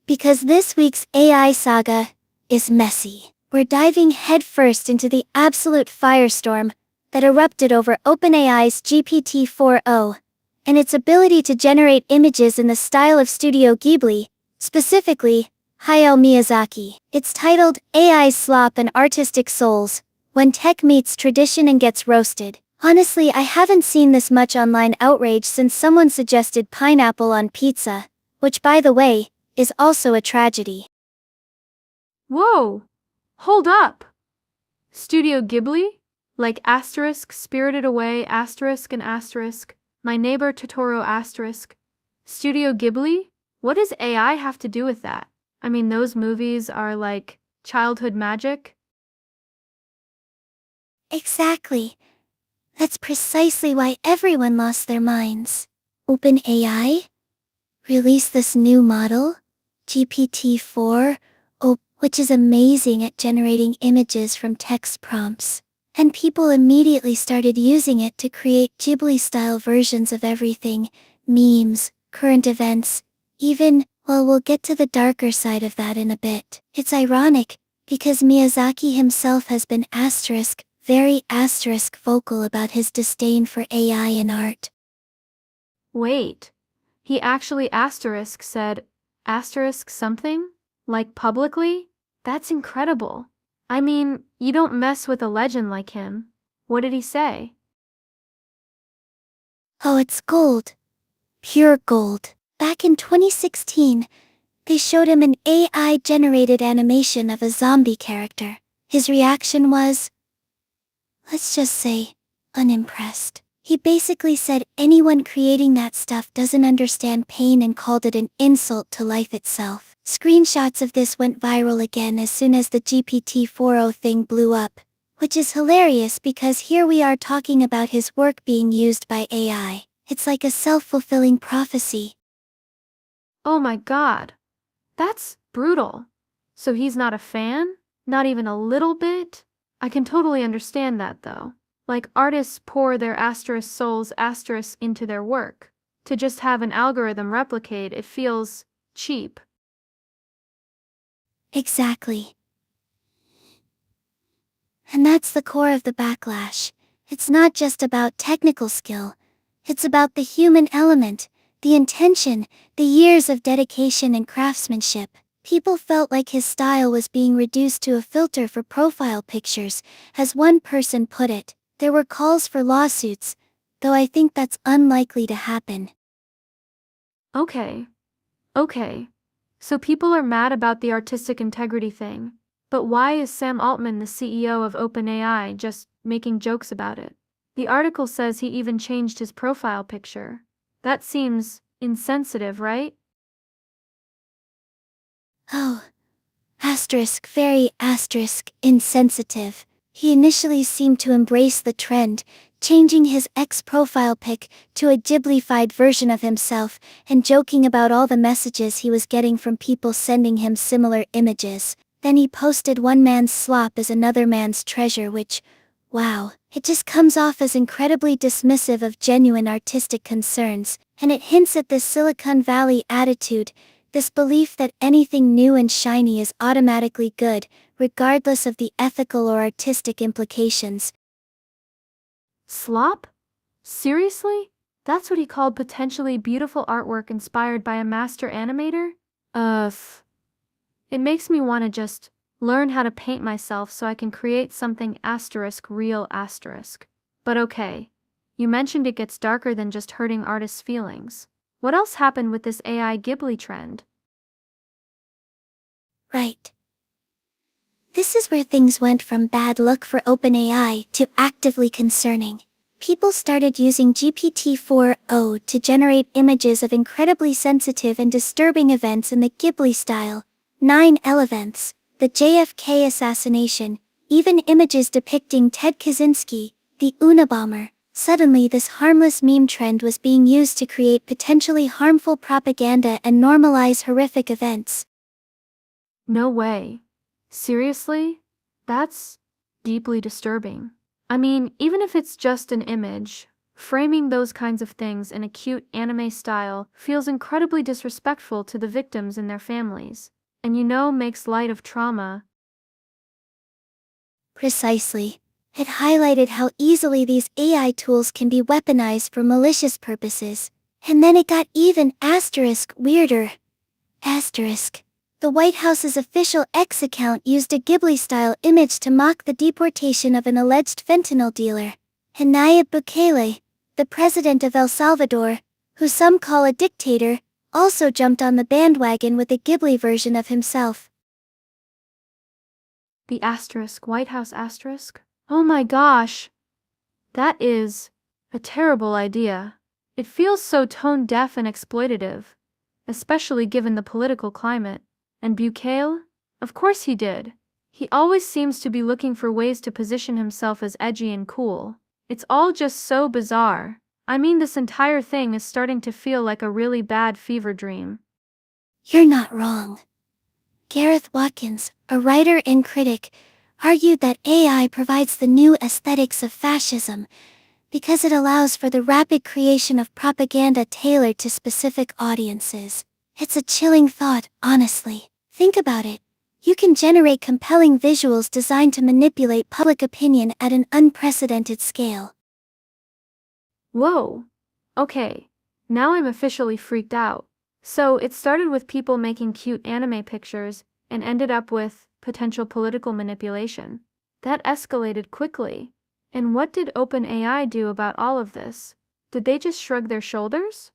because this week's AI saga is messy. We're diving headfirst into the absolute firestorm that erupted over OpenAI's GPT-4o and its ability to generate images in the style of Studio Ghibli, specifically Hayao Miyazaki. It's titled AI Slop and Artistic Souls, When Tech Meets Tradition and Gets Roasted. Honestly, I haven't seen this much online outrage since someone suggested pineapple on pizza, which, by the way, is also a tragedy. Whoa! Hold up! Studio Ghibli? Like asterisk, Spirited Away, asterisk and asterisk, My Neighbor Totoro asterisk. Studio Ghibli? What does AI have to do with that? I mean, those movies are like childhood magic. Exactly. That's precisely why everyone lost their minds. OpenAI released this new model, GPT-4, which is amazing at generating images from text prompts. And people immediately started using it to create Ghibli-style versions of everything, memes, current events, even, well, we'll get to the darker side of that in a bit. It's ironic, because Miyazaki himself has been very vocal about his disdain for AI in art. Wait, he actually asterisk said asterisk something? Like publicly? That's incredible. I mean, you don't mess with a legend like him. What did he say? Oh, it's gold. Pure gold. Back in 2016, they showed him an AI-generated animation of a zombie character. His reaction was, let's just say, unimpressed. He basically said anyone creating that stuff doesn't understand pain and called it an insult to life itself. Screenshots of this went viral again as soon as the GPT-4o thing blew up, which is hilarious because here we are talking about his work being used by AI. It's like a self-fulfilling prophecy. Oh my god. That's brutal. So he's not a fan? Not even a little bit? I can totally understand that though. Like artists pour their asterisk souls asterisk into their work. To just have an algorithm replicate it feels cheap. Exactly. And that's the core of the backlash. It's not just about technical skill. It's about the human element, the intention, the years of dedication and craftsmanship. People felt like his style was being reduced to a filter for profile pictures, as one person put it. There were calls for lawsuits, though I think that's unlikely to happen. Okay. So people are mad about the artistic integrity thing. But why is Sam Altman, the CEO of OpenAI, just making jokes about it? The article says he even changed his profile picture. That seems insensitive, right? Oh, very insensitive. He initially seemed to embrace the trend, changing his ex-profile pic to a Ghibli-fied version of himself and joking about all the messages he was getting from people sending him similar images. Then he posted one man's slop as another man's treasure, which, wow, it just comes off as incredibly dismissive of genuine artistic concerns, and it hints at this Silicon Valley attitude, this belief that anything new and shiny is automatically good, regardless of the ethical or artistic implications. Slop? Seriously? That's what he called potentially beautiful artwork inspired by a master animator? It makes me want to just learn how to paint myself so I can create something asterisk real asterisk. But okay, you mentioned it gets darker than just hurting artists' feelings. What else happened with this AI Ghibli trend? Right. This is where things went from bad luck for OpenAI to actively concerning. People started using GPT-4o to generate images of incredibly sensitive and disturbing events in the Ghibli style. 9/11 events, the JFK assassination, even images depicting Ted Kaczynski, the Unabomber. Suddenly this harmless meme trend was being used to create potentially harmful propaganda and normalize horrific events. No way. Seriously? That's deeply disturbing. I mean, even if it's just an image, Framing those kinds of things in a cute anime style feels incredibly disrespectful to the victims and their families, and makes light of trauma. Precisely. It highlighted how easily these AI tools can be weaponized for malicious purposes. And then it got even weirder. Asterisk. The White House's official X account used a Ghibli-style image to mock the deportation of an alleged fentanyl dealer, and Nayib Bukele, the president of El Salvador, who some call a dictator, also jumped on the bandwagon with a Ghibli version of himself. The White House asterisk? Oh my gosh! That is a terrible idea. It feels so tone-deaf and exploitative, especially given the political climate. And Bukele? Of course he did. He always seems to be looking for ways to position himself as edgy and cool. It's all just so bizarre. I mean, this entire thing is starting to feel like a really bad fever dream. You're not wrong. Gareth Watkins, a writer and critic, argued that AI provides the new aesthetics of fascism because it allows for the rapid creation of propaganda tailored to specific audiences. It's a chilling thought, honestly. Think about it. You can generate compelling visuals designed to manipulate public opinion at an unprecedented scale. Whoa. Okay. Now I'm officially freaked out. So it started with people making cute anime pictures and ended up with potential political manipulation. That escalated quickly. And what did OpenAI do about all of this? Did they just shrug their shoulders?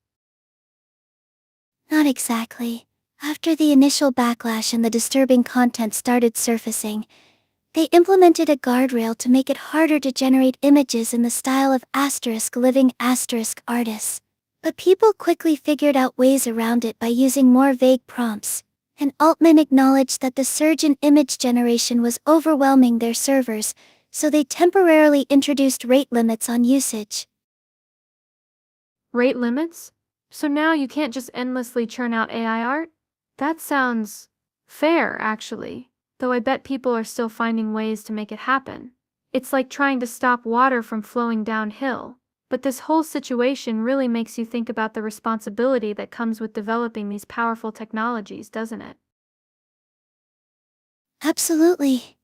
Not exactly. After the initial backlash and the disturbing content started surfacing, they implemented a guardrail to make it harder to generate images in the style of living artists. But people quickly figured out ways around it by using more vague prompts, and Altman acknowledged that the surge in image generation was overwhelming their servers, so they temporarily introduced rate limits on usage. Rate limits? So now you can't just endlessly churn out AI art? That sounds fair, actually. Though I bet people are still finding ways to make it happen. It's like trying to stop water from flowing downhill. But this whole situation really makes you think about the responsibility that comes with developing these powerful technologies, doesn't it? Absolutely.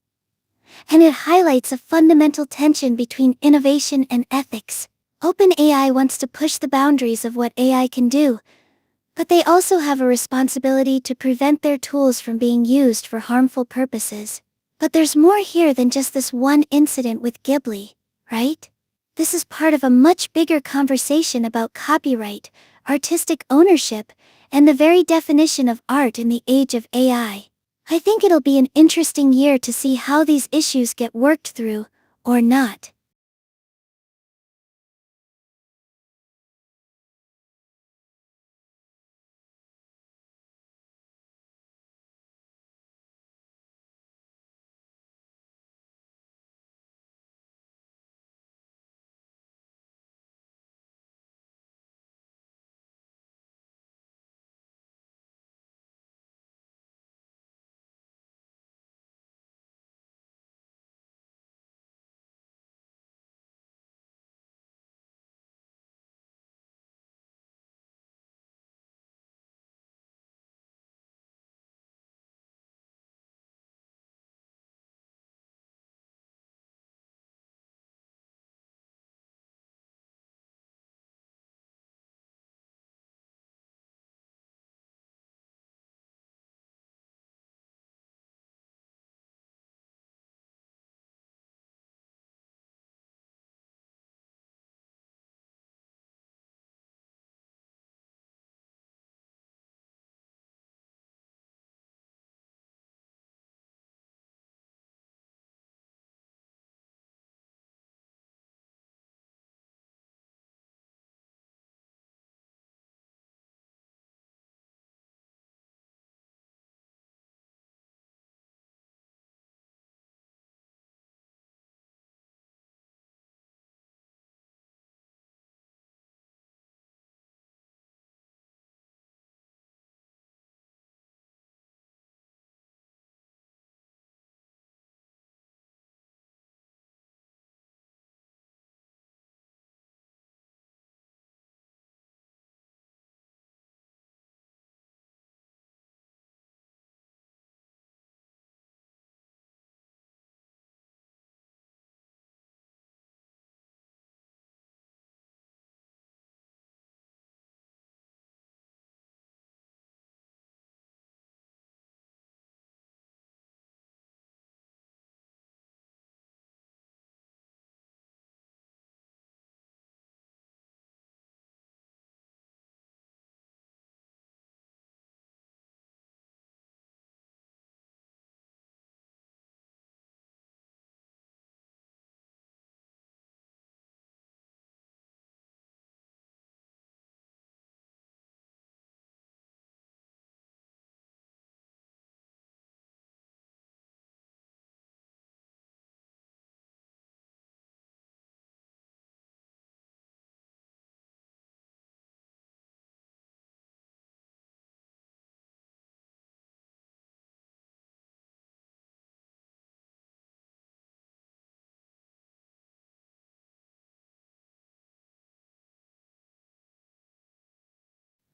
And it highlights a fundamental tension between innovation and ethics. OpenAI wants to push the boundaries of what AI can do, but they also have a responsibility to prevent their tools from being used for harmful purposes. But there's more here than just this one incident with Ghibli, right? This is part of a much bigger conversation about copyright, artistic ownership, and the very definition of art in the age of AI. I think it'll be an interesting year to see how these issues get worked through, or not.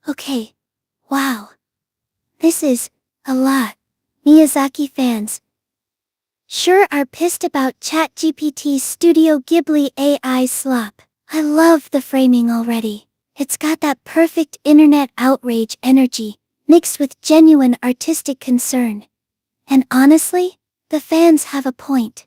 Okay. Wow. This is a lot. Miyazaki fans sure are pissed about ChatGPT's Studio Ghibli AI slop. I love the framing already. It's got that perfect internet outrage energy, mixed with genuine artistic concern. And honestly, the fans have a point.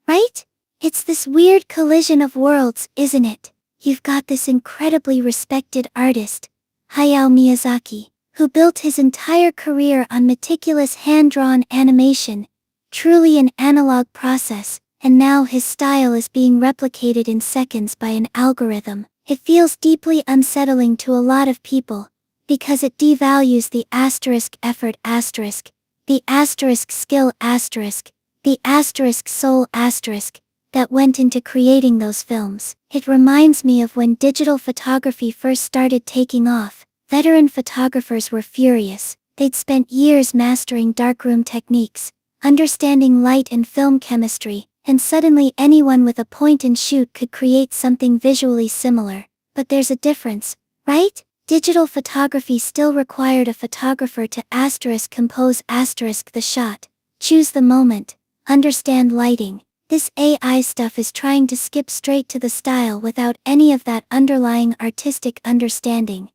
Right? It's this weird collision of worlds, isn't it? You've got this incredibly respected artist, Hayao Miyazaki, who built his entire career on meticulous hand-drawn animation, truly an analog process, and now his style is being replicated in seconds by an algorithm. It feels deeply unsettling to a lot of people, because it devalues the asterisk effort asterisk, the asterisk skill asterisk, the asterisk soul asterisk, that went into creating those films. It reminds me of when digital photography first started taking off. Veteran photographers were furious. They'd spent years mastering darkroom techniques, understanding light and film chemistry, and suddenly anyone with a point-and-shoot could create something visually similar. But there's a difference, right? Digital photography still required a photographer to asterisk compose asterisk the shot, choose the moment, understand lighting. This AI stuff is trying to skip straight to the style without any of that underlying artistic understanding.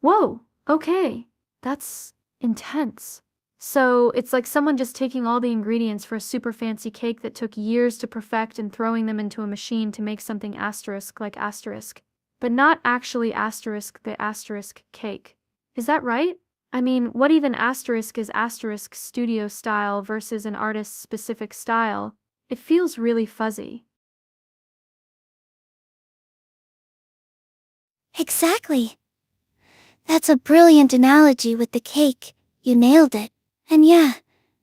Whoa, okay. That's intense. So it's like someone just taking all the ingredients for a super fancy cake that took years to perfect and throwing them into a machine to make something asterisk like asterisk, but not actually asterisk the asterisk cake. Is that right? I mean, what even asterisk is asterisk studio style versus an artist's specific style? It feels really fuzzy. Exactly. That's a brilliant analogy with the cake. You nailed it. And yeah,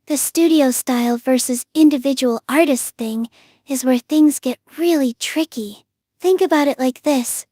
the studio style versus individual artist thing is where things get really tricky. Think about it like this.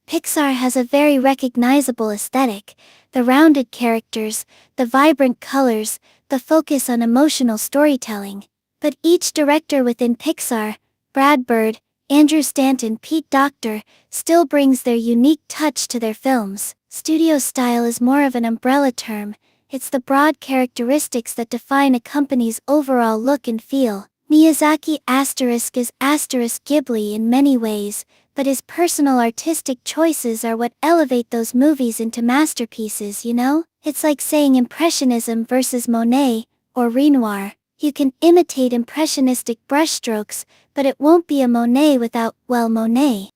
Pixar has a very recognizable aesthetic, the rounded characters, the vibrant colors, the focus on emotional storytelling. But each director within Pixar, Brad Bird, Andrew Stanton, Pete Docter, still brings their unique touch to their films. Studio style is more of an umbrella term. It's the broad characteristics that define a company's overall look and feel. Miyazaki asterisk is asterisk Ghibli in many ways, but his personal artistic choices are what elevate those movies into masterpieces, you know? It's like saying Impressionism versus Monet, or Renoir. You can imitate impressionistic brushstrokes, but it won't be a Monet without, well, Monet.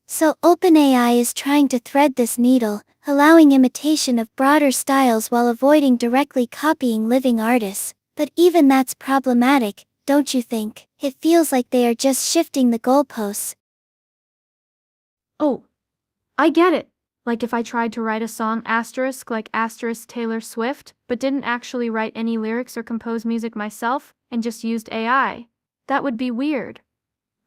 So OpenAI is trying to thread this needle, allowing imitation of broader styles while avoiding directly copying living artists. But even that's problematic, don't you think? It feels like they are just shifting the goalposts. Oh, I get it. Like if I tried to write a song asterisk like asterisk Taylor Swift, but didn't actually write any lyrics or compose music myself, and just used AI. That would be weird.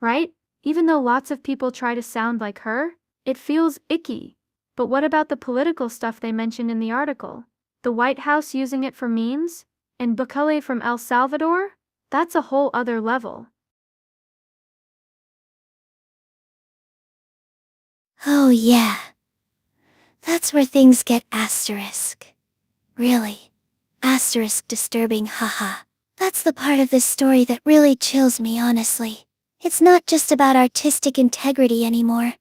Right? Even though lots of people try to sound like her, it feels icky. But what about the political stuff they mentioned in the article? The White House using it for memes? And Bukele from El Salvador? That's a whole other level. Oh yeah. That's where things get asterisk. Really. Asterisk disturbing, haha. That's the part of this story that really chills me, honestly. It's not just about artistic integrity anymore.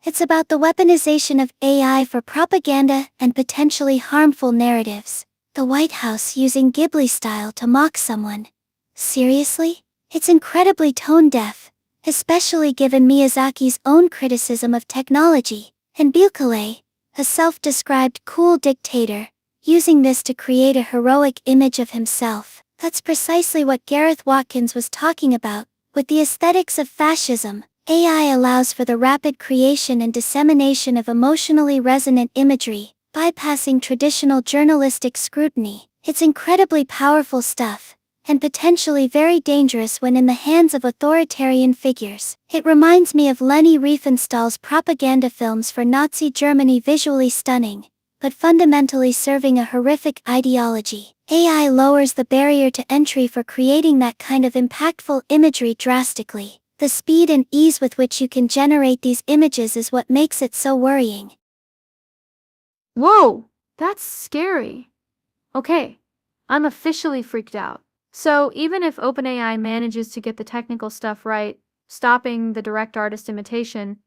It's about the weaponization of AI for propaganda and potentially harmful narratives. The White House using Ghibli style to mock someone. Seriously? It's incredibly tone-deaf, especially given Miyazaki's own criticism of technology. And Bukele, a self-described cool dictator, using this to create a heroic image of himself. That's precisely what Gareth Watkins was talking about. With the aesthetics of fascism, AI allows for the rapid creation and dissemination of emotionally resonant imagery, bypassing traditional journalistic scrutiny. It's incredibly powerful stuff, and potentially very dangerous when in the hands of authoritarian figures. It reminds me of Leni Riefenstahl's propaganda films for Nazi Germany, visually stunning, but fundamentally serving a horrific ideology. AI lowers the barrier to entry for creating that kind of impactful imagery drastically. the speed and ease with which you can generate these images is what makes it so worrying. Whoa, that's scary. Okay, I'm officially freaked out. So even if OpenAI manages to get the technical stuff right, stopping the direct artist imitation,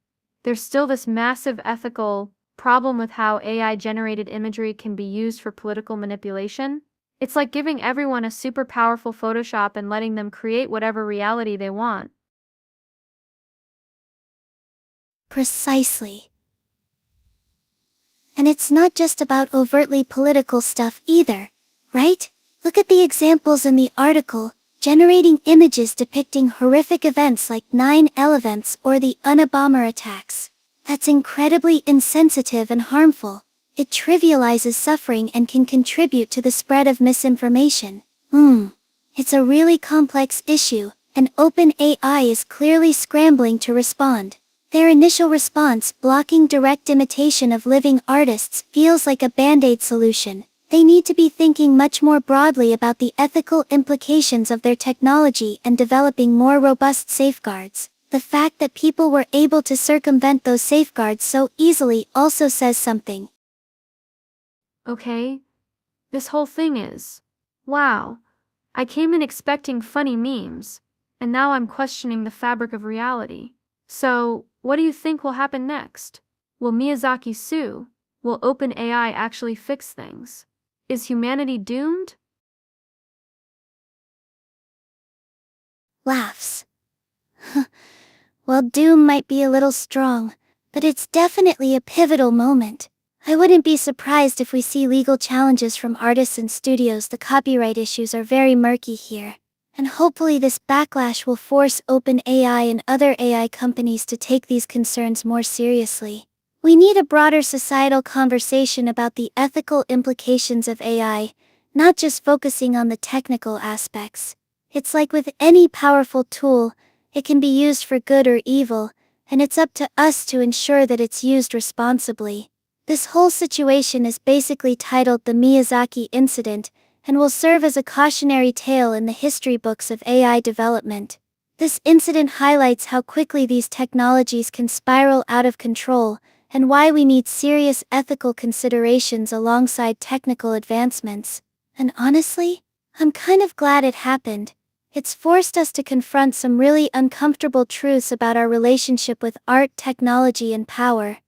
there's still this massive ethical problem with how AI-generated imagery can be used for political manipulation. It's like giving everyone a super powerful Photoshop and letting them create whatever reality they want. Precisely. And it's not just about overtly political stuff either, right? Look at the examples in the article, generating images depicting horrific events like 9/11 or the Unabomber attacks. That's incredibly insensitive and harmful. It trivializes suffering and can contribute to the spread of misinformation. It's a really complex issue, and OpenAI is clearly scrambling to respond. Their initial response, blocking direct imitation of living artists, feels like a band-aid solution. They need to be thinking much more broadly about the ethical implications of their technology and developing more robust safeguards. The fact that people were able to circumvent those safeguards so easily also says something. Okay, this whole thing is, wow, I came in expecting funny memes, and now I'm questioning the fabric of reality. So, what do you think will happen next? Will Miyazaki sue? Will OpenAI actually fix things? Is humanity doomed? Laughs. Well, doom might be a little strong, but it's definitely a pivotal moment. I wouldn't be surprised if we see legal challenges from artists and studios. The copyright issues are very murky here. And hopefully this backlash will force OpenAI and other AI companies to take these concerns more seriously. We need a broader societal conversation about the ethical implications of AI, not just focusing on the technical aspects. It's like with any powerful tool, it can be used for good or evil, and it's up to us to ensure that it's used responsibly. This whole situation is basically titled the Miyazaki Incident, and will serve as a cautionary tale in the history books of AI development. This incident highlights how quickly these technologies can spiral out of control, and why we need serious ethical considerations alongside technical advancements. And honestly, I'm kind of glad it happened. It's forced us to confront some really uncomfortable truths about our relationship with art, technology, and power.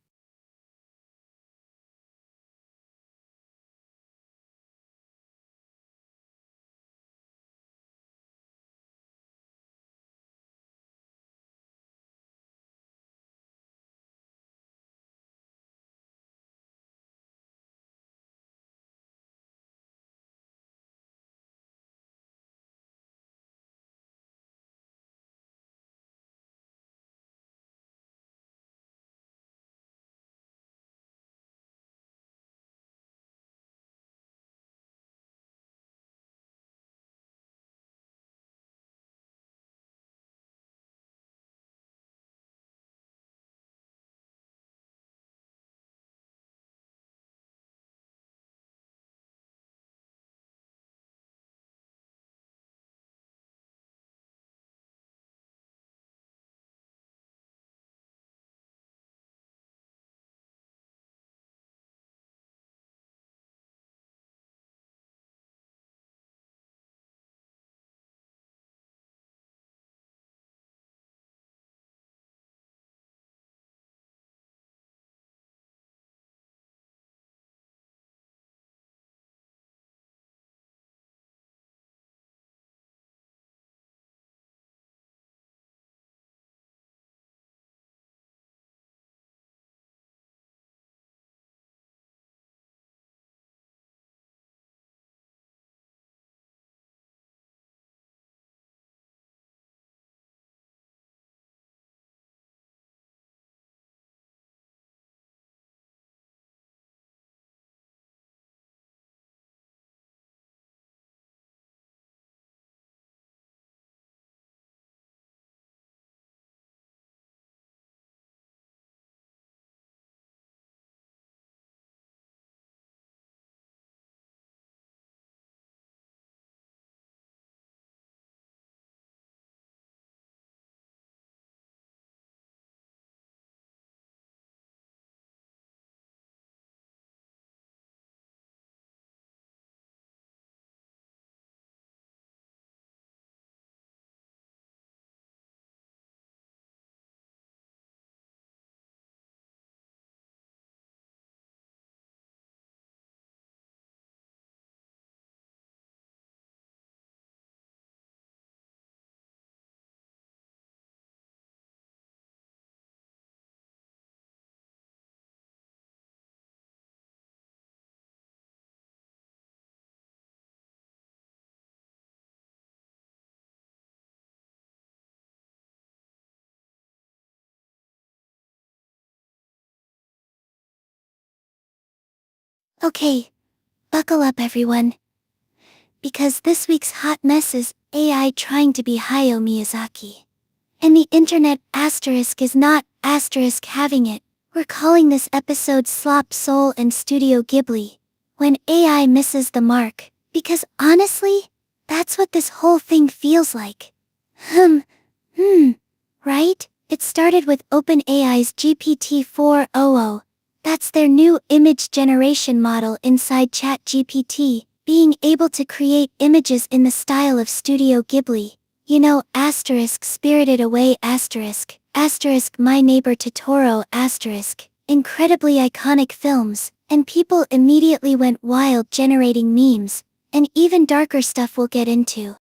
Okay, buckle up everyone. Because this week's hot mess is AI trying to be Hayao Miyazaki. And the internet asterisk is not asterisk having it. We're calling this episode Slop Soul and Studio Ghibli. When AI misses the mark. Because honestly, that's what this whole thing feels like. Right? It started with OpenAI's GPT-4o. That's their new image generation model inside ChatGPT, being able to create images in the style of Studio Ghibli. You know, asterisk Spirited Away asterisk My Neighbor Totoro asterisk, incredibly iconic films, and people immediately went wild generating memes, and even darker stuff we'll get into.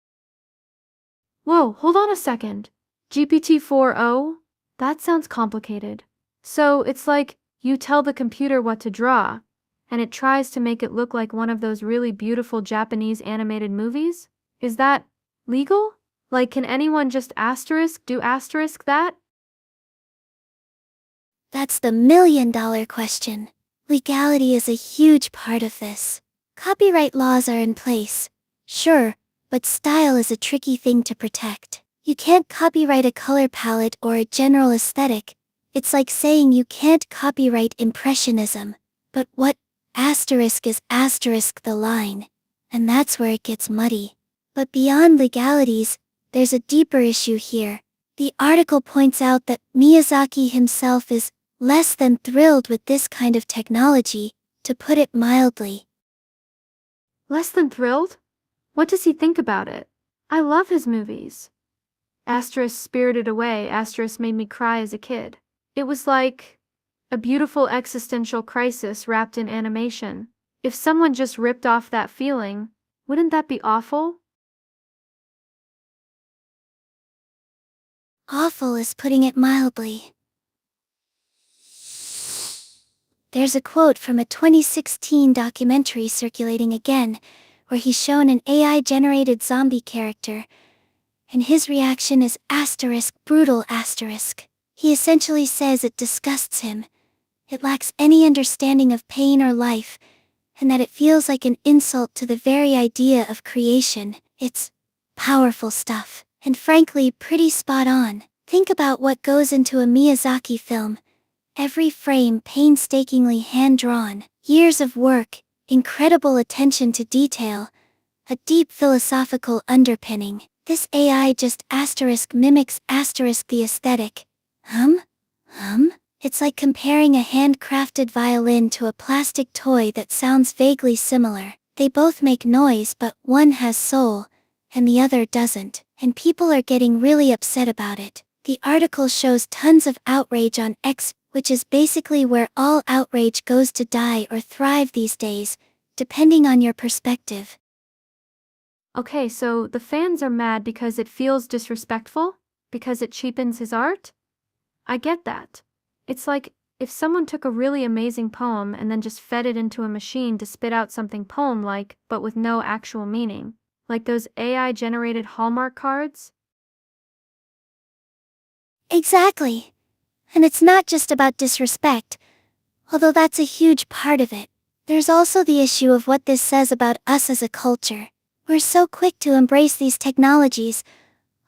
Whoa, hold on a second. GPT-4o? That sounds complicated. So it's like you tell the computer what to draw, and it tries to make it look like one of those really beautiful Japanese animated movies? Is that legal? Like, can anyone just do asterisk that? That's the million-dollar question. Legality is a huge part of this. Copyright laws are in place, sure, but style is a tricky thing to protect. You can't copyright a color palette or a general aesthetic. It's like saying you can't copyright Impressionism. But what asterisk is asterisk the line? And that's where it gets muddy. But beyond legalities, there's a deeper issue here. The article points out that Miyazaki himself is less than thrilled with this kind of technology, to put it mildly. Less than thrilled? What does he think about it? I love his movies. Asterisk Spirited Away asterisk made me cry as a kid. It was like a beautiful existential crisis wrapped in animation. If someone just ripped off that feeling, wouldn't that be awful? Awful is putting it mildly. There's a quote from a 2016 documentary circulating again, where he's shown an AI-generated zombie character, and his reaction is asterisk brutal asterisk. He essentially says it disgusts him. It lacks any understanding of pain or life, and that it feels like an insult to the very idea of creation. It's powerful stuff, and frankly pretty spot on. Think about what goes into a Miyazaki film. Every frame painstakingly hand-drawn, years of work, incredible attention to detail, a deep philosophical underpinning. This AI just asterisk mimics asterisk the aesthetic. It's like comparing a handcrafted violin to a plastic toy that sounds vaguely similar. They both make noise, but one has soul, and the other doesn't, and people are getting really upset about it. The article shows tons of outrage on X, which is basically where all outrage goes to die or thrive these days, depending on your perspective. Okay, so the fans are mad because it feels disrespectful? Because it cheapens his art? I get that. It's like if someone took a really amazing poem and then just fed it into a machine to spit out something poem-like, but with no actual meaning. Like those AI-generated Hallmark cards? Exactly. And it's not just about disrespect, although that's a huge part of it. There's also the issue of what this says about us as a culture. We're so quick to embrace these technologies,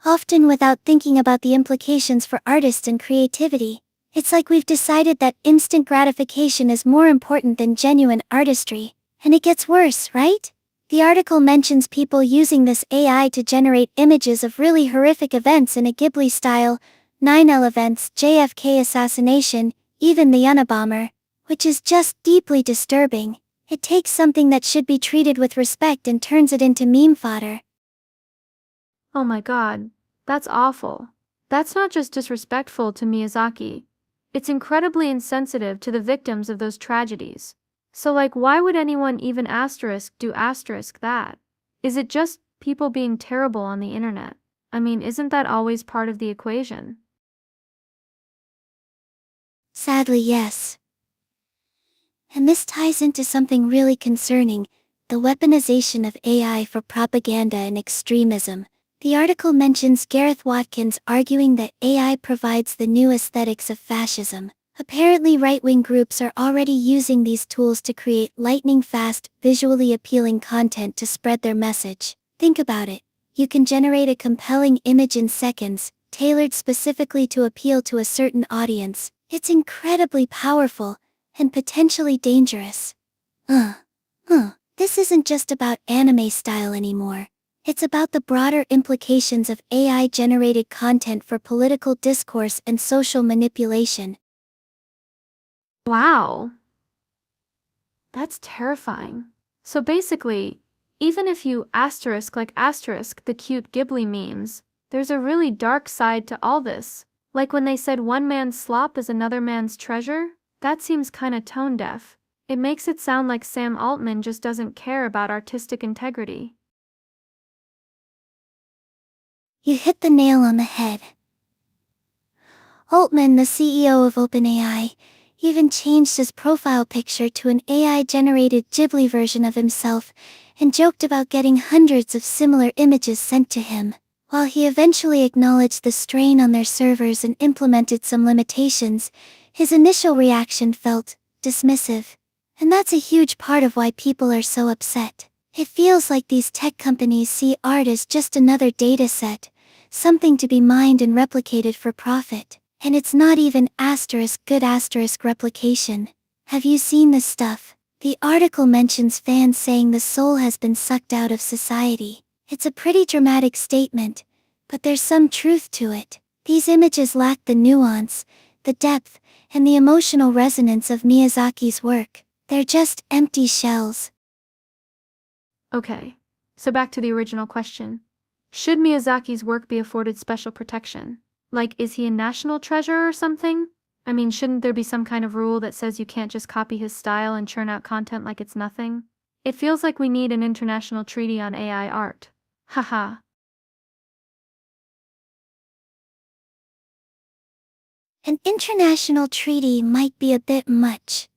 often without thinking about the implications for artists and creativity. It's like we've decided that instant gratification is more important than genuine artistry. And it gets worse, right? The article mentions people using this AI to generate images of really horrific events in a Ghibli style, 9/11 events, JFK assassination, even the Unabomber, which is just deeply disturbing. It takes something that should be treated with respect and turns it into meme fodder. Oh my god, that's awful. That's not just disrespectful to Miyazaki. It's incredibly insensitive to the victims of those tragedies. So like, why would anyone even do asterisk that? Is it just people being terrible on the internet? I mean, isn't that always part of the equation? Sadly, yes. And this ties into something really concerning, the weaponization of AI for propaganda and extremism. The article mentions Gareth Watkins arguing that AI provides the new aesthetics of fascism, Apparently, right-wing groups are already using these tools to create lightning-fast, visually appealing content to spread their message. Think about it. You can generate a compelling image in seconds, tailored specifically to appeal to a certain audience. It's incredibly powerful and potentially dangerous. Uh, This isn't just about anime style anymore. It's about the broader implications of AI-generated content for political discourse and social manipulation. Wow, that's terrifying. So basically, even if you asterisk the cute Ghibli memes, there's a really dark side to all this. Like when they said one man's slop is another man's treasure? That seems kinda tone deaf. It makes it sound like Sam Altman just doesn't care about artistic integrity. You hit the nail on the head. Altman, the CEO of OpenAI, even changed his profile picture to an AI-generated Ghibli version of himself and joked about getting hundreds of similar images sent to him. While he eventually acknowledged the strain on their servers and implemented some limitations, his initial reaction felt dismissive. And that's a huge part of why people are so upset. It feels like these tech companies see art as just another data set, something to be mined and replicated for profit. And it's not even good replication. Have you seen this stuff? The article mentions fans saying the soul has been sucked out of society. It's a pretty dramatic statement, but there's some truth to it. These images lack the nuance, the depth, and the emotional resonance of Miyazaki's work. They're just empty shells. Okay, so back to the original question. Should Miyazaki's work be afforded special protection? Like, is he a national treasure or something? I mean, shouldn't there be some kind of rule that says you can't just copy his style and churn out content like it's nothing? It feels like we need an international treaty on AI art. Haha. An international treaty might be a bit much.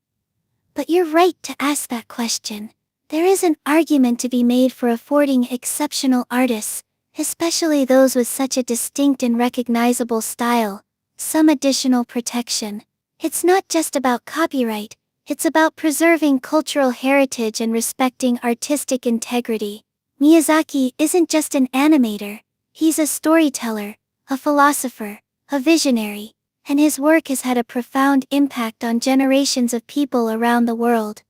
But you're right to ask that question. There is an argument to be made for affording exceptional artists, especially those with such a distinct and recognizable style, some additional protection. It's not just about copyright, it's about preserving cultural heritage and respecting artistic integrity. Miyazaki isn't just an animator, he's a storyteller, a philosopher, a visionary, and his work has had a profound impact on generations of people around the world.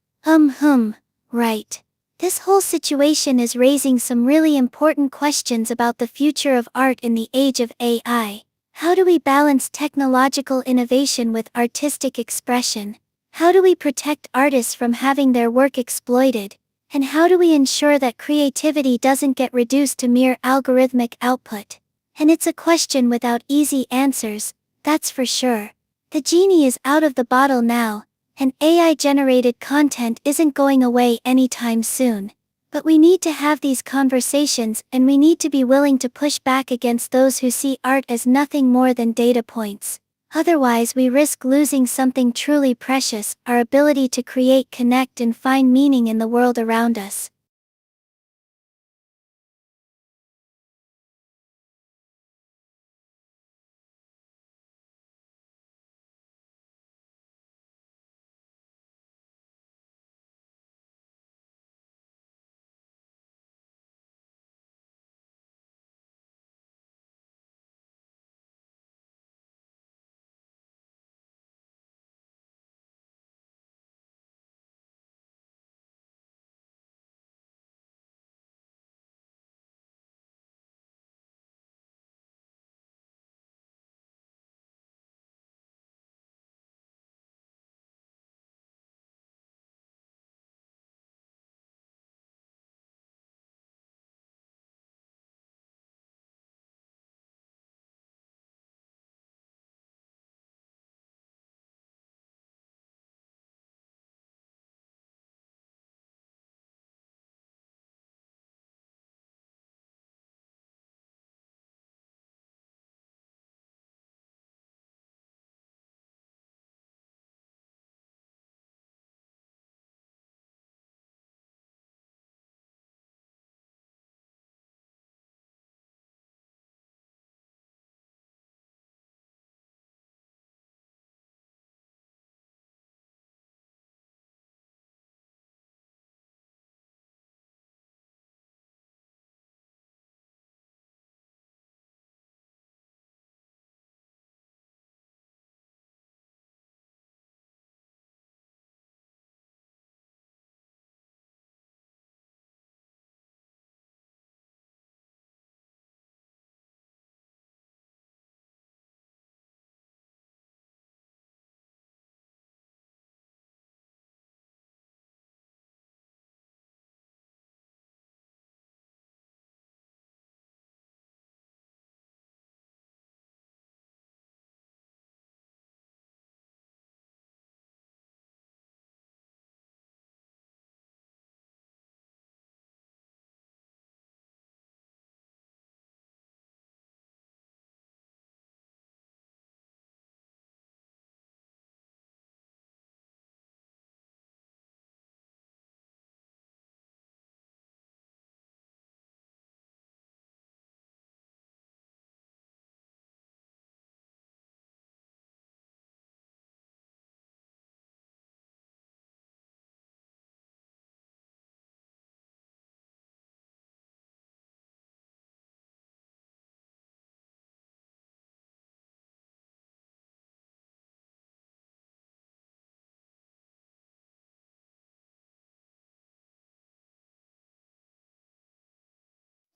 Right. This whole situation is raising some really important questions about the future of art in the age of AI. How do we balance technological innovation with artistic expression? How do we protect artists from having their work exploited? And how do we ensure that creativity doesn't get reduced to mere algorithmic output? And it's a question without easy answers, that's for sure. The genie is out of the bottle now, and AI-generated content isn't going away anytime soon. But we need to have these conversations, and we need to be willing to push back against those who see art as nothing more than data points. Otherwise, we risk losing something truly precious, our ability to create, connect, and find meaning in the world around us.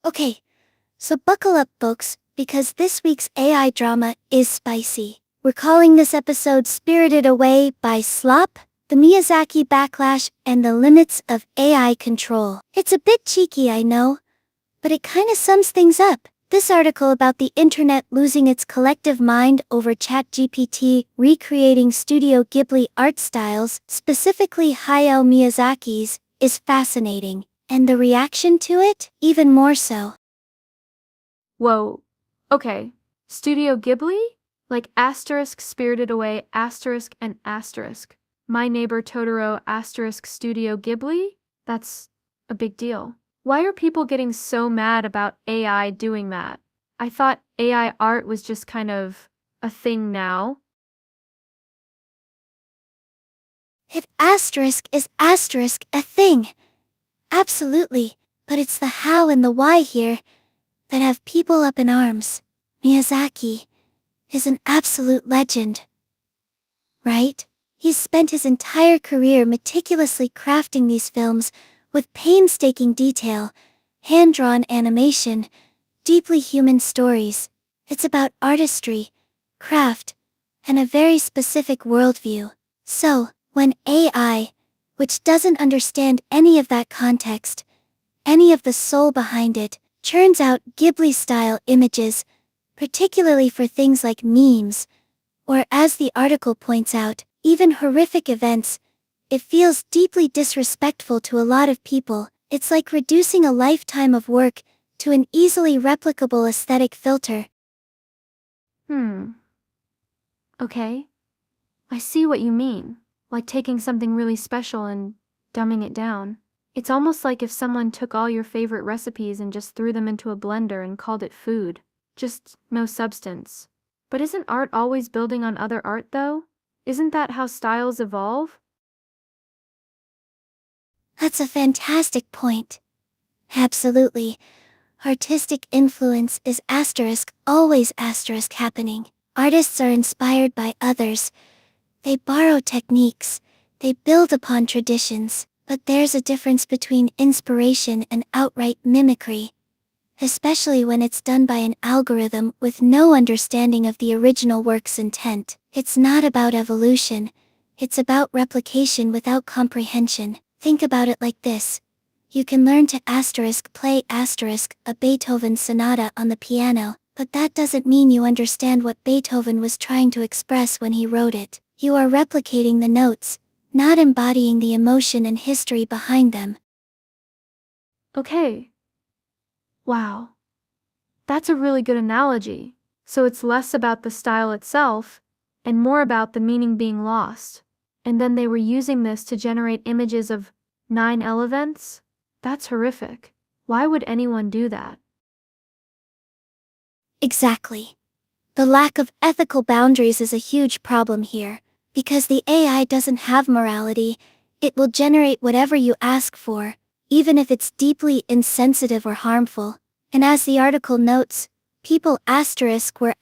Okay, so buckle up, folks, because this week's AI drama is spicy. We're calling this episode Spirited Away by Slop, the Miyazaki Backlash, and the Limits of AI Control. It's a bit cheeky, I know, but it kinda sums things up. This article about the internet losing its collective mind over ChatGPT recreating Studio Ghibli art styles, specifically Hayao Miyazaki's, is fascinating, and the reaction to it, even more so. Whoa. Okay. Studio Ghibli? Like asterisk Spirited Away asterisk and asterisk. My Neighbor Totoro asterisk Studio Ghibli? That's a big deal. Why are people getting so mad about AI doing that? I thought AI art was just kind of a thing now. If asterisk is asterisk a thing. Absolutely, but it's the how and the why here that have people up in arms. Miyazaki is an absolute legend, right? He's spent his entire career meticulously crafting these films with painstaking detail, hand-drawn animation, deeply human stories. It's about artistry, craft, and a very specific worldview. So, when AI, which doesn't understand any of that context, any of the soul behind it, churns out Ghibli-style images, particularly for things like memes, or as the article points out, even horrific events, it feels deeply disrespectful to a lot of people. It's like reducing a lifetime of work to an easily replicable aesthetic filter. Okay. I see what you mean. Like taking something really special and dumbing it down. It's almost like if someone took all your favorite recipes and just threw them into a blender and called it food. Just no substance. But isn't art always building on other art though? Isn't that how styles evolve? That's a fantastic point. Absolutely. Artistic influence is asterisk, always asterisk happening. Artists are inspired by others. They borrow techniques. They build upon traditions. But there's a difference between inspiration and outright mimicry. Especially when it's done by an algorithm with no understanding of the original work's intent. It's not about evolution. It's about replication without comprehension. Think about it like this. You can learn to asterisk play asterisk a Beethoven sonata on the piano, but that doesn't mean you understand what Beethoven was trying to express when he wrote it. You are replicating the notes, not embodying the emotion and history behind them. Okay. Wow. That's a really good analogy. So it's less about the style itself, and more about the meaning being lost. And then they were using this to generate images of 9 elephants? That's horrific. Why would anyone do that? Exactly. The lack of ethical boundaries is a huge problem here. Because the AI doesn't have morality, it will generate whatever you ask for, even if it's deeply insensitive or harmful. And as the article notes, people were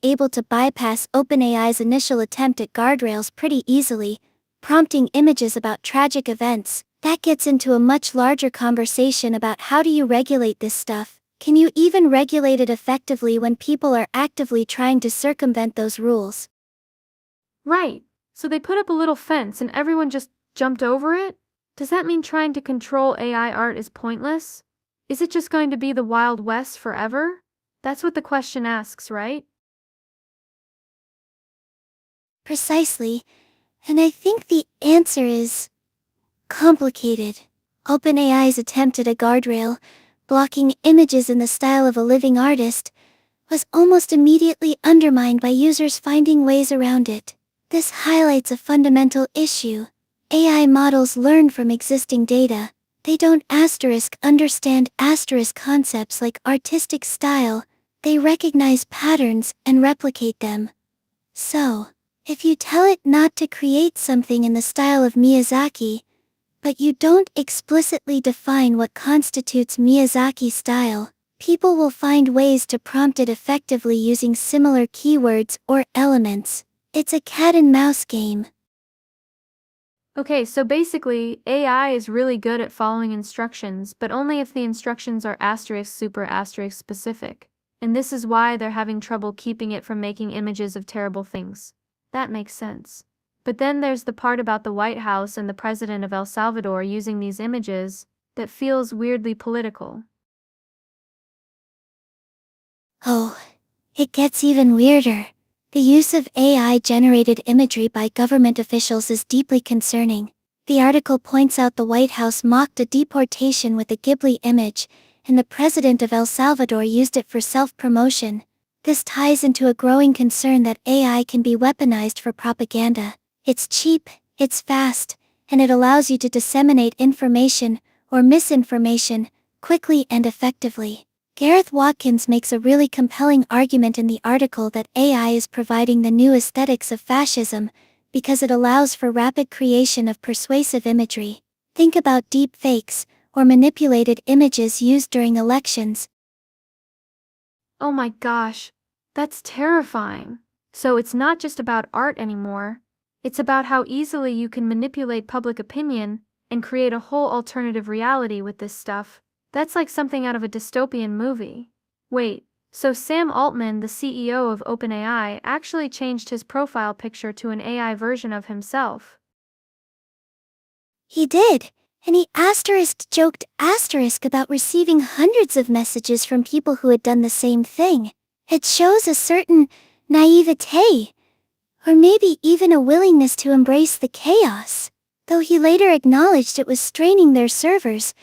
able to bypass OpenAI's initial attempt at guardrails pretty easily, prompting images about tragic events. That gets into a much larger conversation about how do you regulate this stuff. Can you even regulate it effectively when people are actively trying to circumvent those rules? Right. So they put up a little fence and everyone just jumped over it? Does that mean trying to control AI art is pointless? Is it just going to be the Wild West forever? That's what the question asks, right? Precisely, and I think the answer is complicated. OpenAI's attempt at a guardrail, blocking images in the style of a living artist, was almost immediately undermined by users finding ways around it. This highlights a fundamental issue. AI models learn from existing data. They don't understand concepts like artistic style. They recognize patterns and replicate them. So, if you tell it not to create something in the style of Miyazaki, but you don't explicitly define what constitutes Miyazaki style, people will find ways to prompt it effectively using similar keywords or elements. It's a cat and mouse game. Okay, so basically, AI is really good at following instructions, but only if the instructions are asterisk super asterisk specific. And this is why they're having trouble keeping it from making images of terrible things. That makes sense. But then there's the part about the White House and the president of El Salvador using these images that feels weirdly political. Oh, it gets even weirder. The use of AI-generated imagery by government officials is deeply concerning. The article points out the White House mocked a deportation with a Ghibli image, and the president of El Salvador used it for self-promotion. This ties into a growing concern that AI can be weaponized for propaganda. It's cheap, it's fast, and it allows you to disseminate information, or misinformation, quickly and effectively. Gareth Watkins makes a really compelling argument in the article that AI is providing the new aesthetics of fascism, because it allows for rapid creation of persuasive imagery. Think about deep fakes, or manipulated images used during elections. Oh my gosh, that's terrifying. So it's not just about art anymore. It's about how easily you can manipulate public opinion and create a whole alternative reality with this stuff. That's like something out of a dystopian movie. Wait, so Sam Altman, the CEO of OpenAI, actually changed his profile picture to an AI version of himself. He did, and he joked about receiving hundreds of messages from people who had done the same thing. It shows a certain naivete, or maybe even a willingness to embrace the chaos, though he later acknowledged it was straining their servers,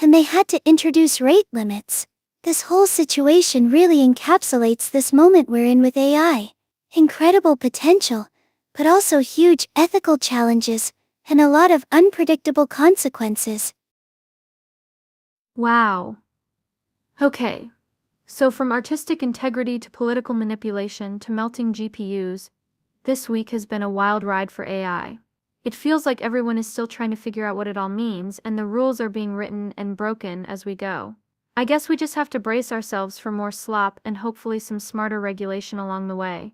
and they had to introduce rate limits. This whole situation really encapsulates this moment we're in with AI. Incredible potential, but also huge ethical challenges, and a lot of unpredictable consequences. Wow. Okay. So from artistic integrity to political manipulation to melting GPUs, this week has been a wild ride for AI. It feels like everyone is still trying to figure out what it all means, and the rules are being written and broken as we go. I guess we just have to brace ourselves for more slop and hopefully some smarter regulation along the way.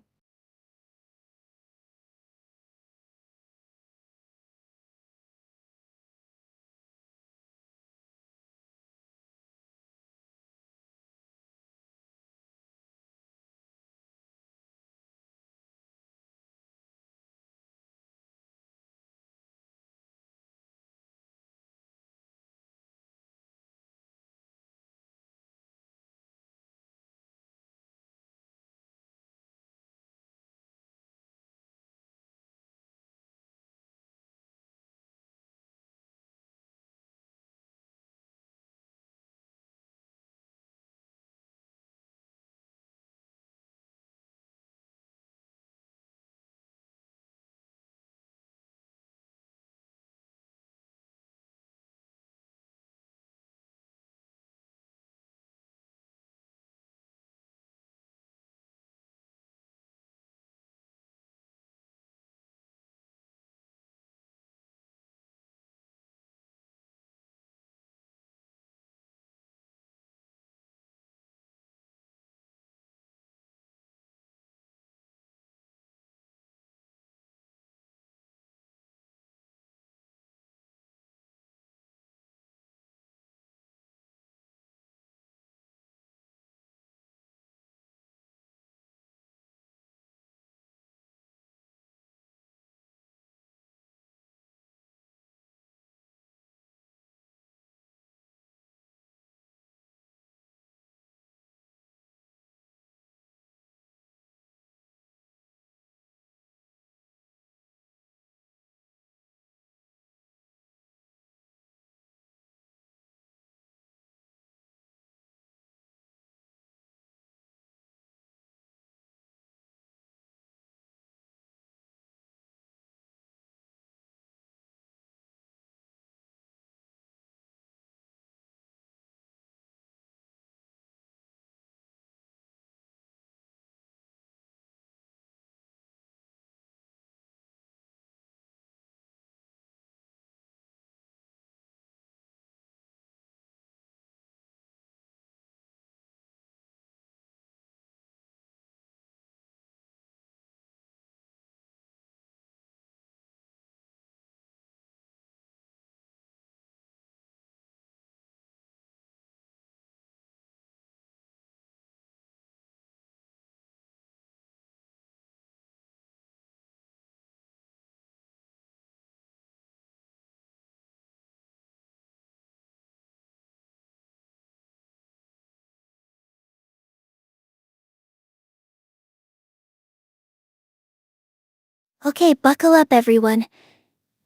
Okay, buckle up everyone,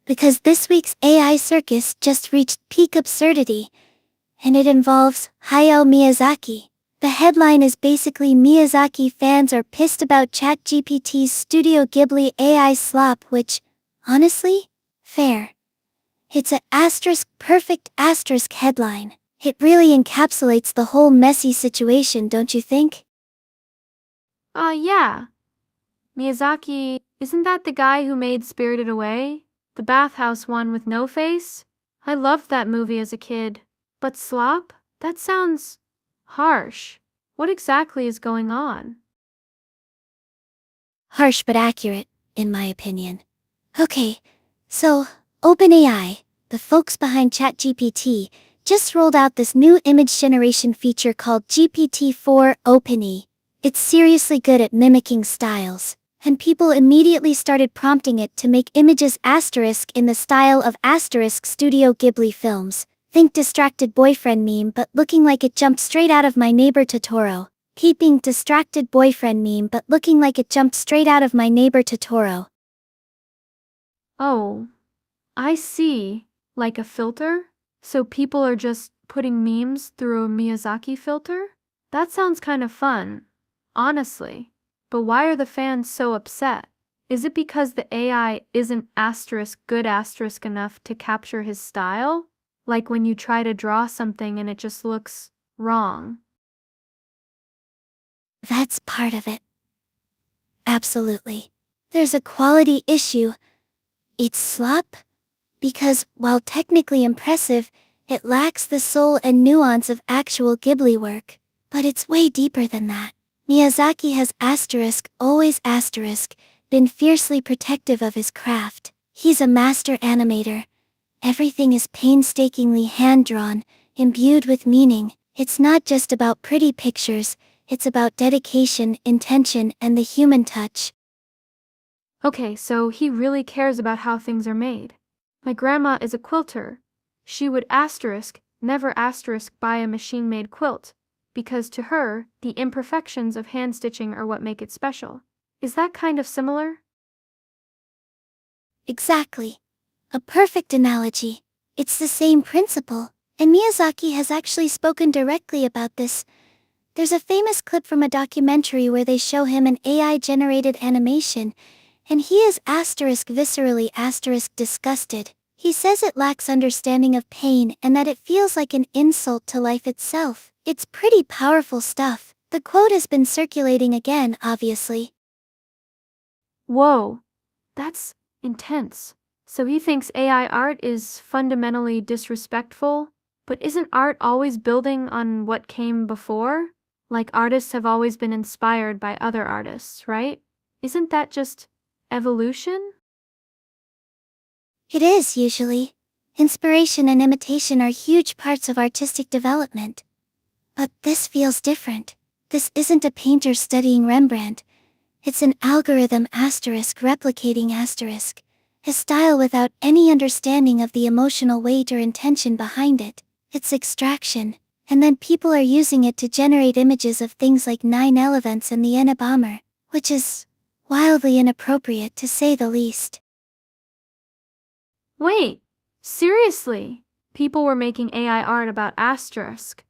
because this week's AI circus just reached peak absurdity, and it involves Hayao Miyazaki. The headline is basically Miyazaki fans are pissed about ChatGPT's Studio Ghibli AI slop, which, honestly, fair. It's a perfect asterisk headline. It really encapsulates the whole messy situation, don't you think? Yeah. Miyazaki, isn't that the guy who made Spirited Away? The bathhouse one with no face? I loved that movie as a kid. But slop? That sounds harsh. What exactly is going on? Harsh but accurate, in my opinion. Okay, so, OpenAI, the folks behind ChatGPT, just rolled out this new image generation feature called GPT-4 OpenAI. It's seriously good at mimicking styles, and people immediately started prompting it to make images asterisk in the style of asterisk Studio Ghibli films. Think distracted boyfriend meme but looking like it jumped straight out of My Neighbor Totoro. Keeping distracted boyfriend meme but looking like it jumped straight out of My Neighbor Totoro. Oh, I see. Like a filter? So people are just putting memes through a Miyazaki filter? That sounds kind of fun, honestly. But why are the fans so upset? Is it because the AI isn't asterisk good asterisk enough to capture his style? Like when you try to draw something and it just looks wrong. That's part of it. Absolutely. There's a quality issue. It's slop, because, while technically impressive, it lacks the soul and nuance of actual Ghibli work. But it's way deeper than that. Miyazaki has always been fiercely protective of his craft. He's a master animator. Everything is painstakingly hand-drawn, imbued with meaning. It's not just about pretty pictures, it's about dedication, intention, and the human touch. Okay, so he really cares about how things are made. My grandma is a quilter. She would never buy a machine-made quilt, because to her, the imperfections of hand stitching are what make it special. Is that kind of similar? Exactly. A perfect analogy. It's the same principle, and Miyazaki has actually spoken directly about this. There's a famous clip from a documentary where they show him an AI-generated animation, and he is viscerally disgusted. He says it lacks understanding of pain and that it feels like an insult to life itself. It's pretty powerful stuff. The quote has been circulating again, obviously. Whoa, that's intense. So he thinks AI art is fundamentally disrespectful, but isn't art always building on what came before? Like artists have always been inspired by other artists, right? Isn't that just evolution? It is, usually. Inspiration and imitation are huge parts of artistic development. But this feels different. This isn't a painter studying Rembrandt. It's an algorithm replicating his style without any understanding of the emotional weight or intention behind it. It's extraction, and then people are using it to generate images of things like 9/11 and the Enna bomber, which is wildly inappropriate to say the least. Wait, seriously? People were making AI art about asterisk.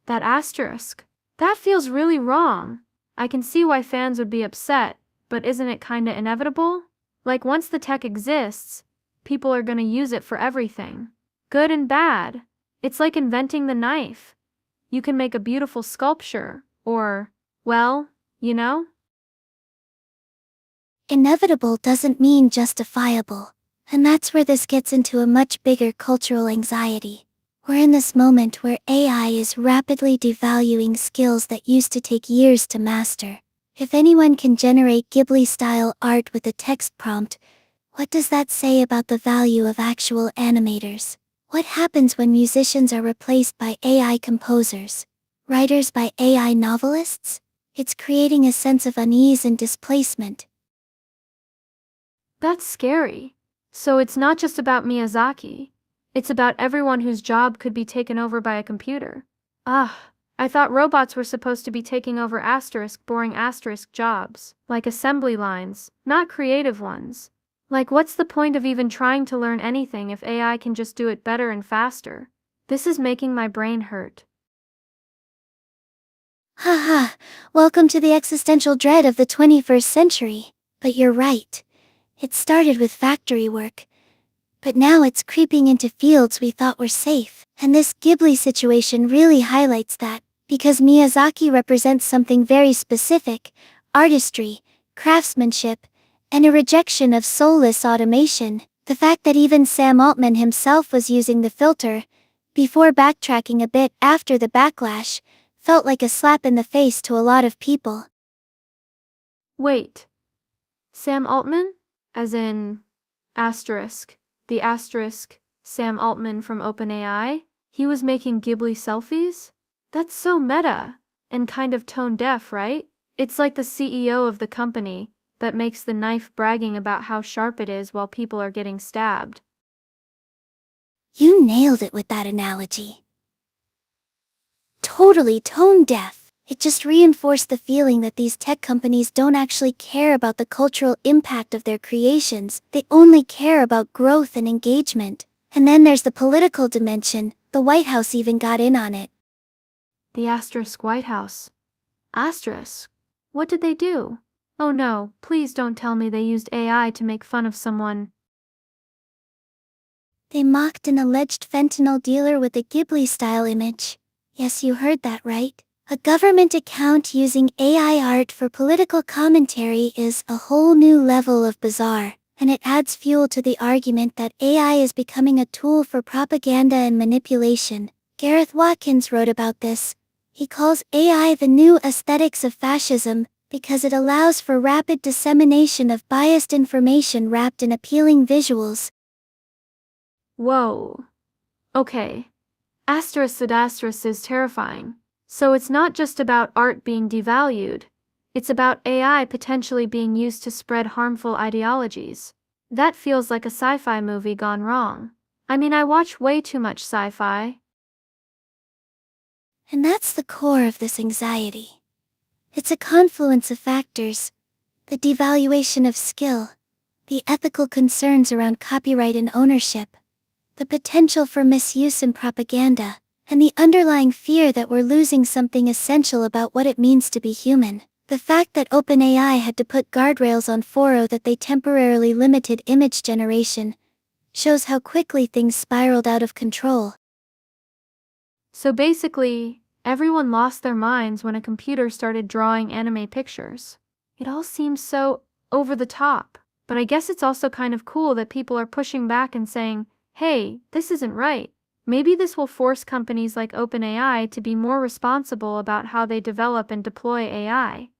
That asterisk. That feels really wrong. I can see why fans would be upset, but isn't it kinda inevitable? Like once the tech exists, people are gonna use it for everything. Good and bad. It's like inventing the knife. You can make a beautiful sculpture, or, well, you know? Inevitable doesn't mean justifiable. And that's where this gets into a much bigger cultural anxiety. We're in this moment where AI is rapidly devaluing skills that used to take years to master. If anyone can generate Ghibli-style art with a text prompt, what does that say about the value of actual animators? What happens when musicians are replaced by AI composers? Writers by AI novelists? It's creating a sense of unease and displacement. That's scary. So it's not just about Miyazaki. It's about everyone whose job could be taken over by a computer. Ah, I thought robots were supposed to be taking over boring jobs, like assembly lines, not creative ones. Like, what's the point of even trying to learn anything if AI can just do it better and faster? This is making my brain hurt. Haha, welcome to the existential dread of the 21st century. But you're right. It started with factory work. But now it's creeping into fields we thought were safe. And this Ghibli situation really highlights that, because Miyazaki represents something very specific: artistry, craftsmanship, and a rejection of soulless automation. The fact that even Sam Altman himself was using the filter, before backtracking a bit after the backlash, felt like a slap in the face to a lot of people. Wait. Sam Altman? As in, asterisk, the asterisk, Sam Altman from OpenAI? He was making Ghibli selfies? That's so meta, and kind of tone deaf, right? It's like the CEO of the company that makes the knife bragging about how sharp it is while people are getting stabbed. You nailed it with that analogy. Totally tone deaf. It just reinforced the feeling that these tech companies don't actually care about the cultural impact of their creations, they only care about growth and engagement. And then there's the political dimension. The White House even got in on it. The asterisk White House. Asterisk? What did they do? Oh no, please don't tell me they used AI to make fun of someone. They mocked an alleged fentanyl dealer with a Ghibli-style image. Yes, you heard that right. A government account using AI art for political commentary is a whole new level of bizarre, and it adds fuel to the argument that AI is becoming a tool for propaganda and manipulation. Gareth Watkins wrote about this. He calls AI the new aesthetics of fascism, because it allows for rapid dissemination of biased information wrapped in appealing visuals. Whoa. Okay. Asterisk is terrifying. So it's not just about art being devalued. It's about AI potentially being used to spread harmful ideologies. That feels like a sci-fi movie gone wrong. I mean, I watch way too much sci-fi. And that's the core of this anxiety. It's a confluence of factors: the devaluation of skill, the ethical concerns around copyright and ownership, the potential for misuse and propaganda, and the underlying fear that we're losing something essential about what it means to be human. The fact that OpenAI had to put guardrails on Foro that they temporarily limited image generation shows how quickly things spiraled out of control. So basically, everyone lost their minds when a computer started drawing anime pictures. It all seems so over the top. But I guess it's also kind of cool that people are pushing back and saying, hey, this isn't right. Maybe this will force companies like OpenAI to be more responsible about how they develop and deploy AI.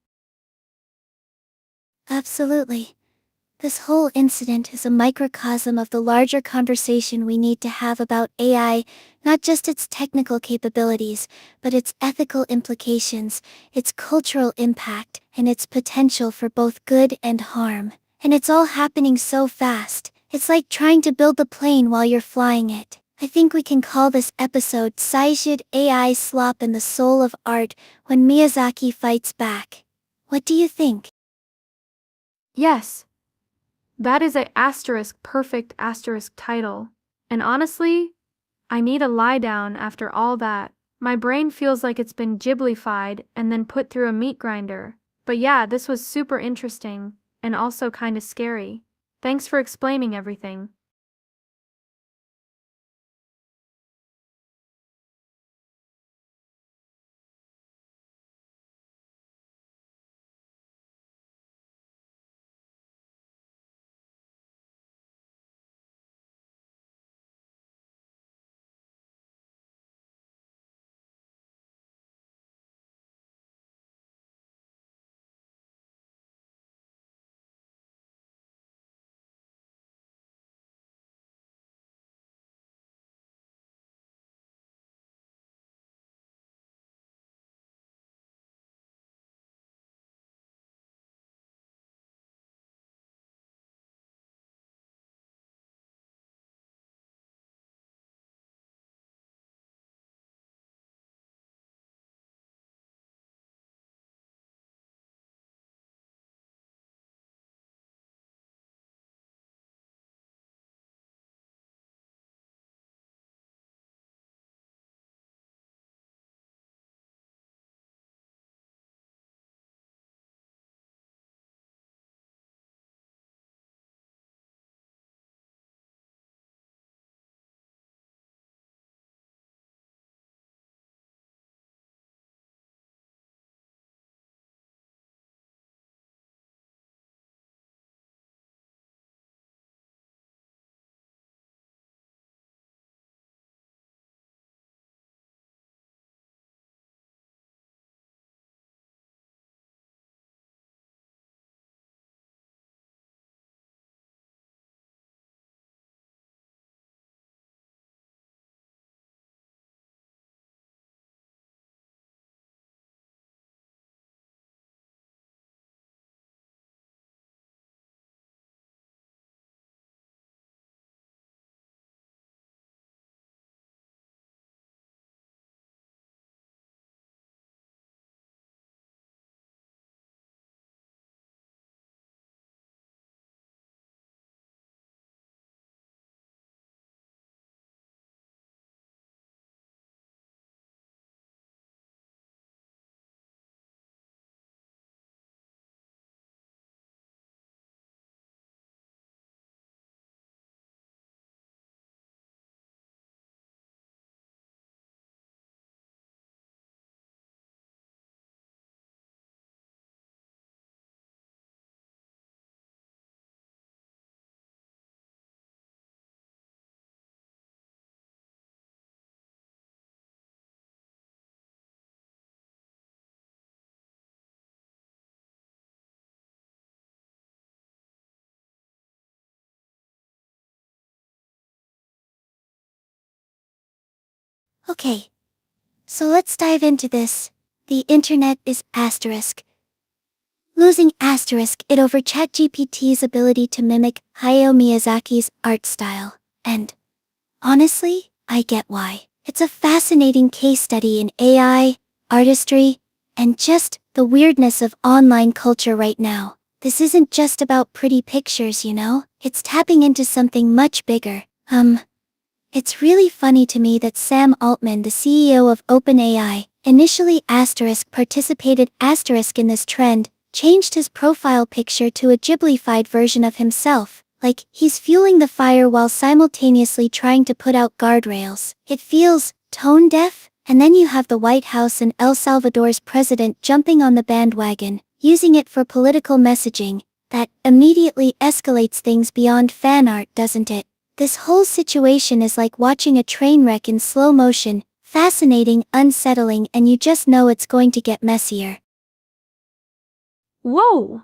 Absolutely. This whole incident is a microcosm of the larger conversation we need to have about AI, not just its technical capabilities, but its ethical implications, its cultural impact, and its potential for both good and harm. And it's all happening so fast. It's like trying to build the plane while you're flying it. I think we can call this episode Saishid AI Slop and the Soul of Art, when Miyazaki fights back. What do you think? Yes, that is a perfect asterisk title. And honestly, I need a lie down after all that. My brain feels like it's been Ghiblified and then put through a meat grinder. But yeah, this was super interesting, and also kinda scary. Thanks for explaining everything. Okay, so let's dive into this. The internet is asterisk. Losing asterisk it over ChatGPT's ability to mimic Hayao Miyazaki's art style. And honestly, I get why. It's a fascinating case study in AI, artistry, and just the weirdness of online culture right now. This isn't just about pretty pictures, you know? It's tapping into something much bigger. It's really funny to me that Sam Altman, the CEO of OpenAI, initially asterisk participated asterisk in this trend, changed his profile picture to a Ghibli-fied version of himself, like he's fueling the fire while simultaneously trying to put out guardrails. It feels tone deaf, and then you have the White House and El Salvador's president jumping on the bandwagon, using it for political messaging. That immediately escalates things beyond fan art, doesn't it? This whole situation is like watching a train wreck in slow motion, fascinating, unsettling, and you just know it's going to get messier. Whoa!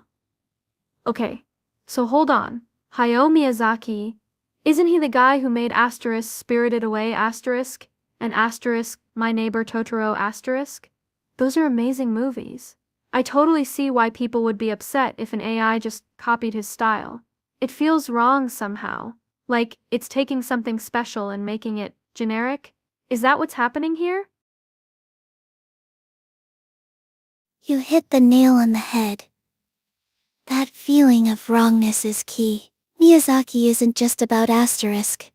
Okay, so hold on. Hayao Miyazaki, isn't he the guy who made asterisk Spirited Away asterisk and asterisk My Neighbor Totoro asterisk? Those are amazing movies. I totally see why people would be upset if an AI just copied his style. It feels wrong somehow. Like, it's taking something special and making it generic? Is that what's happening here? You hit the nail on the head. That feeling of wrongness is key. Miyazaki isn't just about asterisk.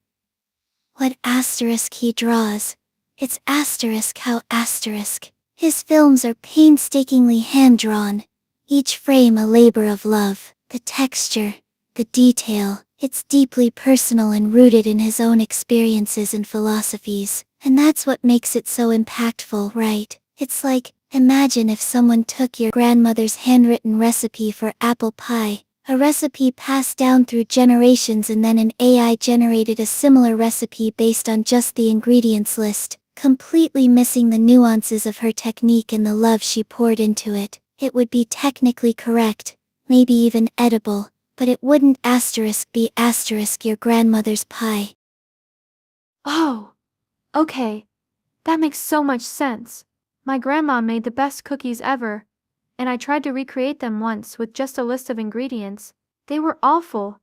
What asterisk he draws, it's asterisk how asterisk. His films are painstakingly hand-drawn, each frame a labor of love. The texture, the detail, it's deeply personal and rooted in his own experiences and philosophies. And that's what makes it so impactful, right? It's like, imagine if someone took your grandmother's handwritten recipe for apple pie, a recipe passed down through generations, and then an AI generated a similar recipe based on just the ingredients list, completely missing the nuances of her technique and the love she poured into it. It would be technically correct, maybe even edible, but it wouldn't asterisk be asterisk your grandmother's pie. Oh, okay. That makes so much sense. My grandma made the best cookies ever, and I tried to recreate them once with just a list of ingredients. They were awful.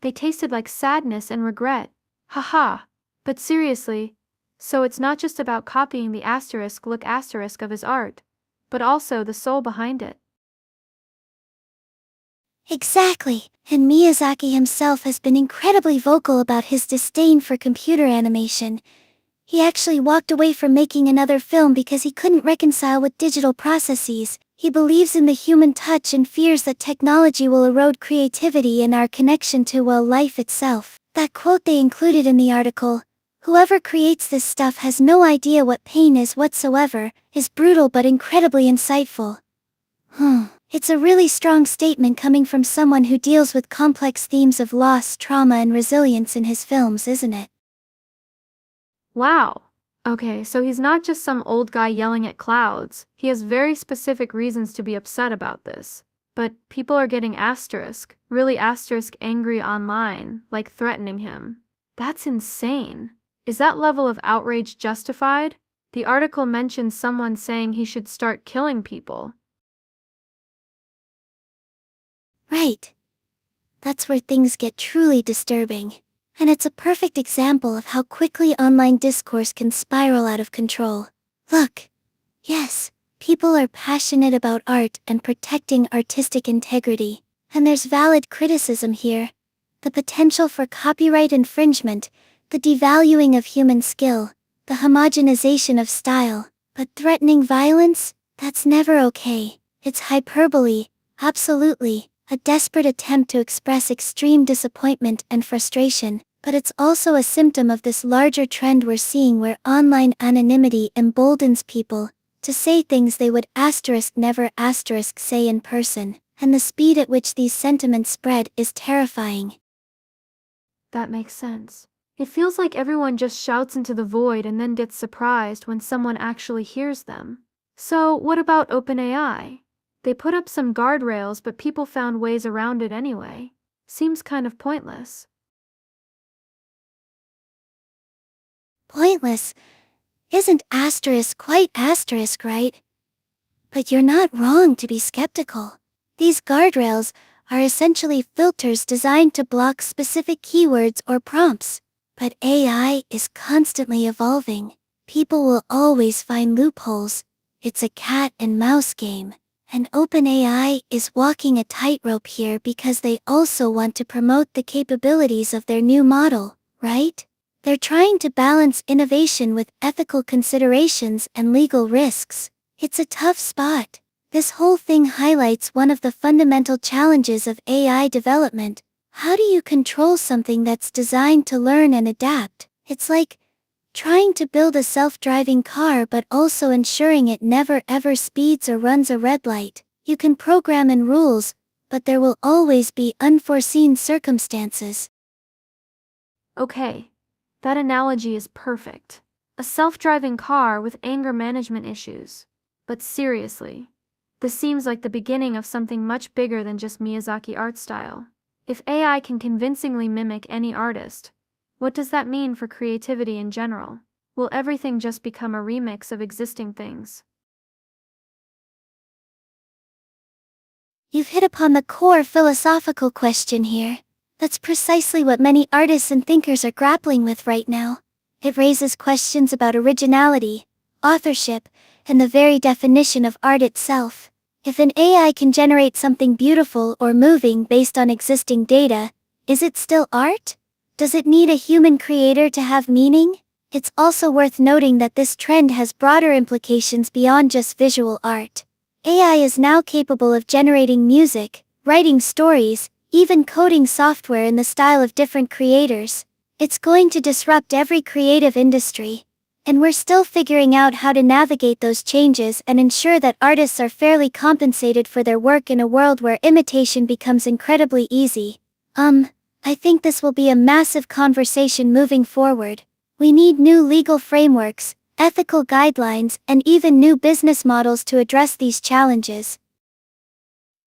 They tasted like sadness and regret. Haha. But seriously, so it's not just about copying the asterisk look asterisk of his art, but also the soul behind it. Exactly, and Miyazaki himself has been incredibly vocal about his disdain for computer animation. He actually walked away from making another film because he couldn't reconcile with digital processes. He believes in the human touch and fears that technology will erode creativity and our connection to, well, life itself. That quote they included in the article, "Whoever creates this stuff has no idea what pain is whatsoever," is brutal but incredibly insightful. It's a really strong statement coming from someone who deals with complex themes of loss, trauma, and resilience in his films, isn't it? Wow. Okay, so he's not just some old guy yelling at clouds. He has very specific reasons to be upset about this. But people are getting asterisk, really asterisk angry online, like threatening him. That's insane. Is that level of outrage justified? The article mentions someone saying he should start killing people. Right. That's where things get truly disturbing. And it's a perfect example of how quickly online discourse can spiral out of control. Look. Yes, people are passionate about art and protecting artistic integrity. And there's valid criticism here. The potential for copyright infringement, the devaluing of human skill, the homogenization of style. But threatening violence? That's never okay. It's hyperbole, absolutely, a desperate attempt to express extreme disappointment and frustration. But it's also a symptom of this larger trend we're seeing where online anonymity emboldens people to say things they would never say in person, and the speed at which these sentiments spread is terrifying. That makes sense. It feels like everyone just shouts into the void and then gets surprised when someone actually hears them. So, what about OpenAI? They put up some guardrails, but people found ways around it anyway. Seems kind of pointless. Pointless? Isn't asterisk quite asterisk, right? But you're not wrong to be skeptical. These guardrails are essentially filters designed to block specific keywords or prompts. But AI is constantly evolving. People will always find loopholes. It's a cat and mouse game. And OpenAI is walking a tightrope here because they also want to promote the capabilities of their new model, right? They're trying to balance innovation with ethical considerations and legal risks. It's a tough spot. This whole thing highlights one of the fundamental challenges of AI development. How do you control something that's designed to learn and adapt? It's like trying to build a self-driving car but also ensuring it never ever speeds or runs a red light. You can program in rules, but there will always be unforeseen circumstances. Okay, that analogy is perfect. A self-driving car with anger management issues. But seriously, this seems like the beginning of something much bigger than just Miyazaki art style. If AI can convincingly mimic any artist, what does that mean for creativity in general? Will everything just become a remix of existing things? You've hit upon the core philosophical question here. That's precisely what many artists and thinkers are grappling with right now. It raises questions about originality, authorship, and the very definition of art itself. If an AI can generate something beautiful or moving based on existing data, is it still art? Does it need a human creator to have meaning? It's also worth noting that this trend has broader implications beyond just visual art. AI is now capable of generating music, writing stories, even coding software in the style of different creators. It's going to disrupt every creative industry. And we're still figuring out how to navigate those changes and ensure that artists are fairly compensated for their work in a world where imitation becomes incredibly easy. I think this will be a massive conversation moving forward. We need new legal frameworks, ethical guidelines, and even new business models to address these challenges.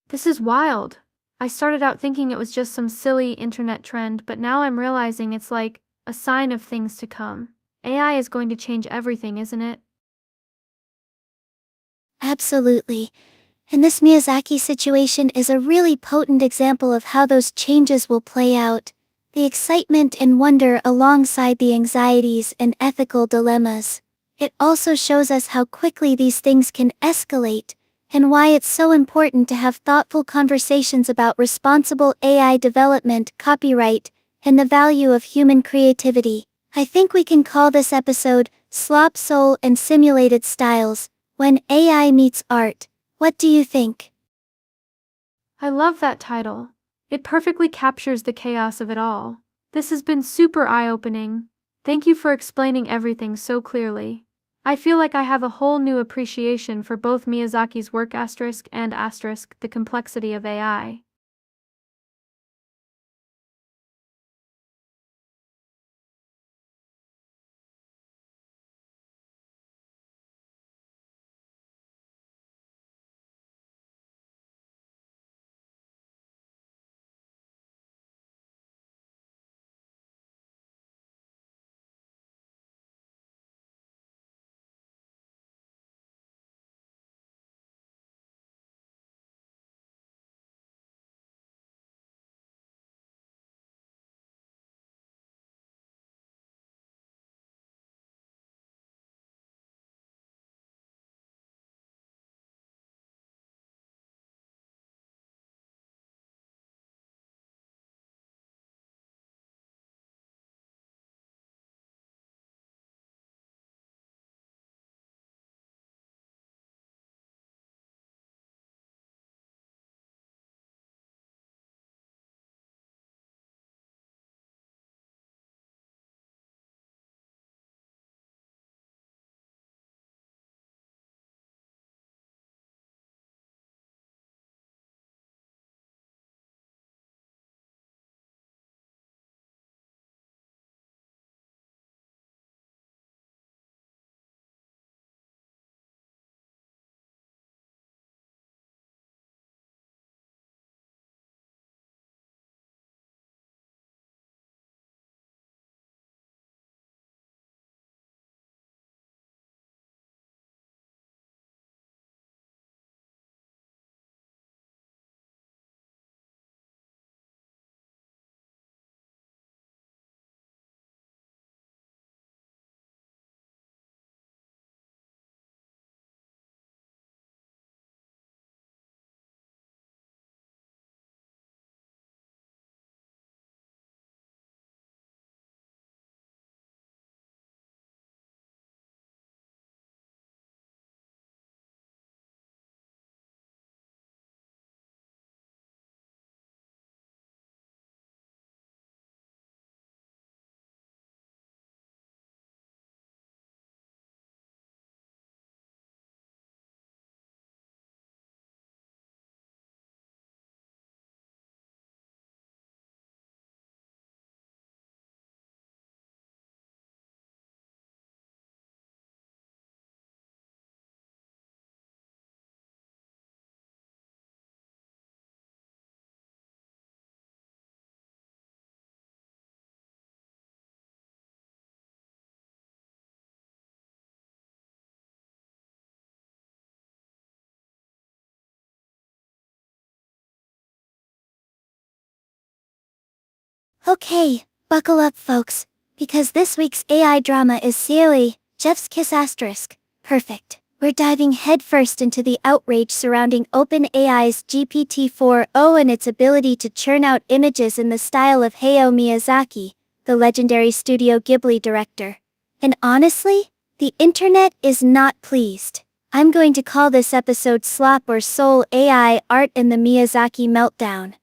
This is wild. I started out thinking it was just some silly internet trend, but now I'm realizing it's like a sign of things to come. AI is going to change everything, isn't it? Absolutely. And this Miyazaki situation is a really potent example of how those changes will play out. The excitement and wonder alongside the anxieties and ethical dilemmas. It also shows us how quickly these things can escalate, and why it's so important to have thoughtful conversations about responsible AI development, copyright, and the value of human creativity. I think we can call this episode Slop Soul and Simulated Styles, when AI meets art. What do you think? I love that title. It perfectly captures the chaos of it all. This has been super eye-opening. Thank you for explaining everything so clearly. I feel like I have a whole new appreciation for both Miyazaki's work and the complexity of AI. Okay, buckle up folks, because this week's AI drama is silly, Jeff's Kiss asterisk. Perfect. We're diving headfirst into the outrage surrounding OpenAI's GPT-4o and its ability to churn out images in the style of Hayao Miyazaki, the legendary Studio Ghibli director. And honestly, the internet is not pleased. I'm going to call this episode Slop or Soul AI Art in the Miyazaki Meltdown.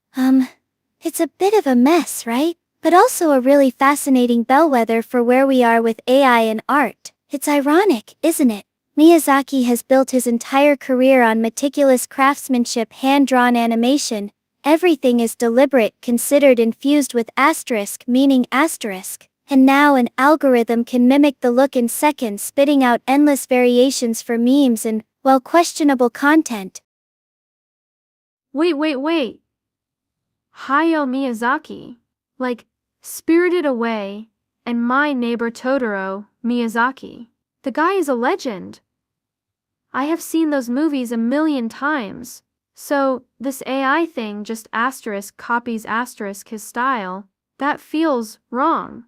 It's a bit of a mess, right? But also a really fascinating bellwether for where we are with AI and art. It's ironic, isn't it? Miyazaki has built his entire career on meticulous craftsmanship, hand-drawn animation. Everything is deliberate, considered, infused with asterisk, meaning asterisk. And now an algorithm can mimic the look in seconds, spitting out endless variations for memes and, well, questionable content. Wait. Hayao Miyazaki. Like, Spirited Away and My Neighbor Totoro, Miyazaki. The guy is a legend. I have seen those movies a million times. So, this AI thing just asterisk copies asterisk his style. That feels wrong.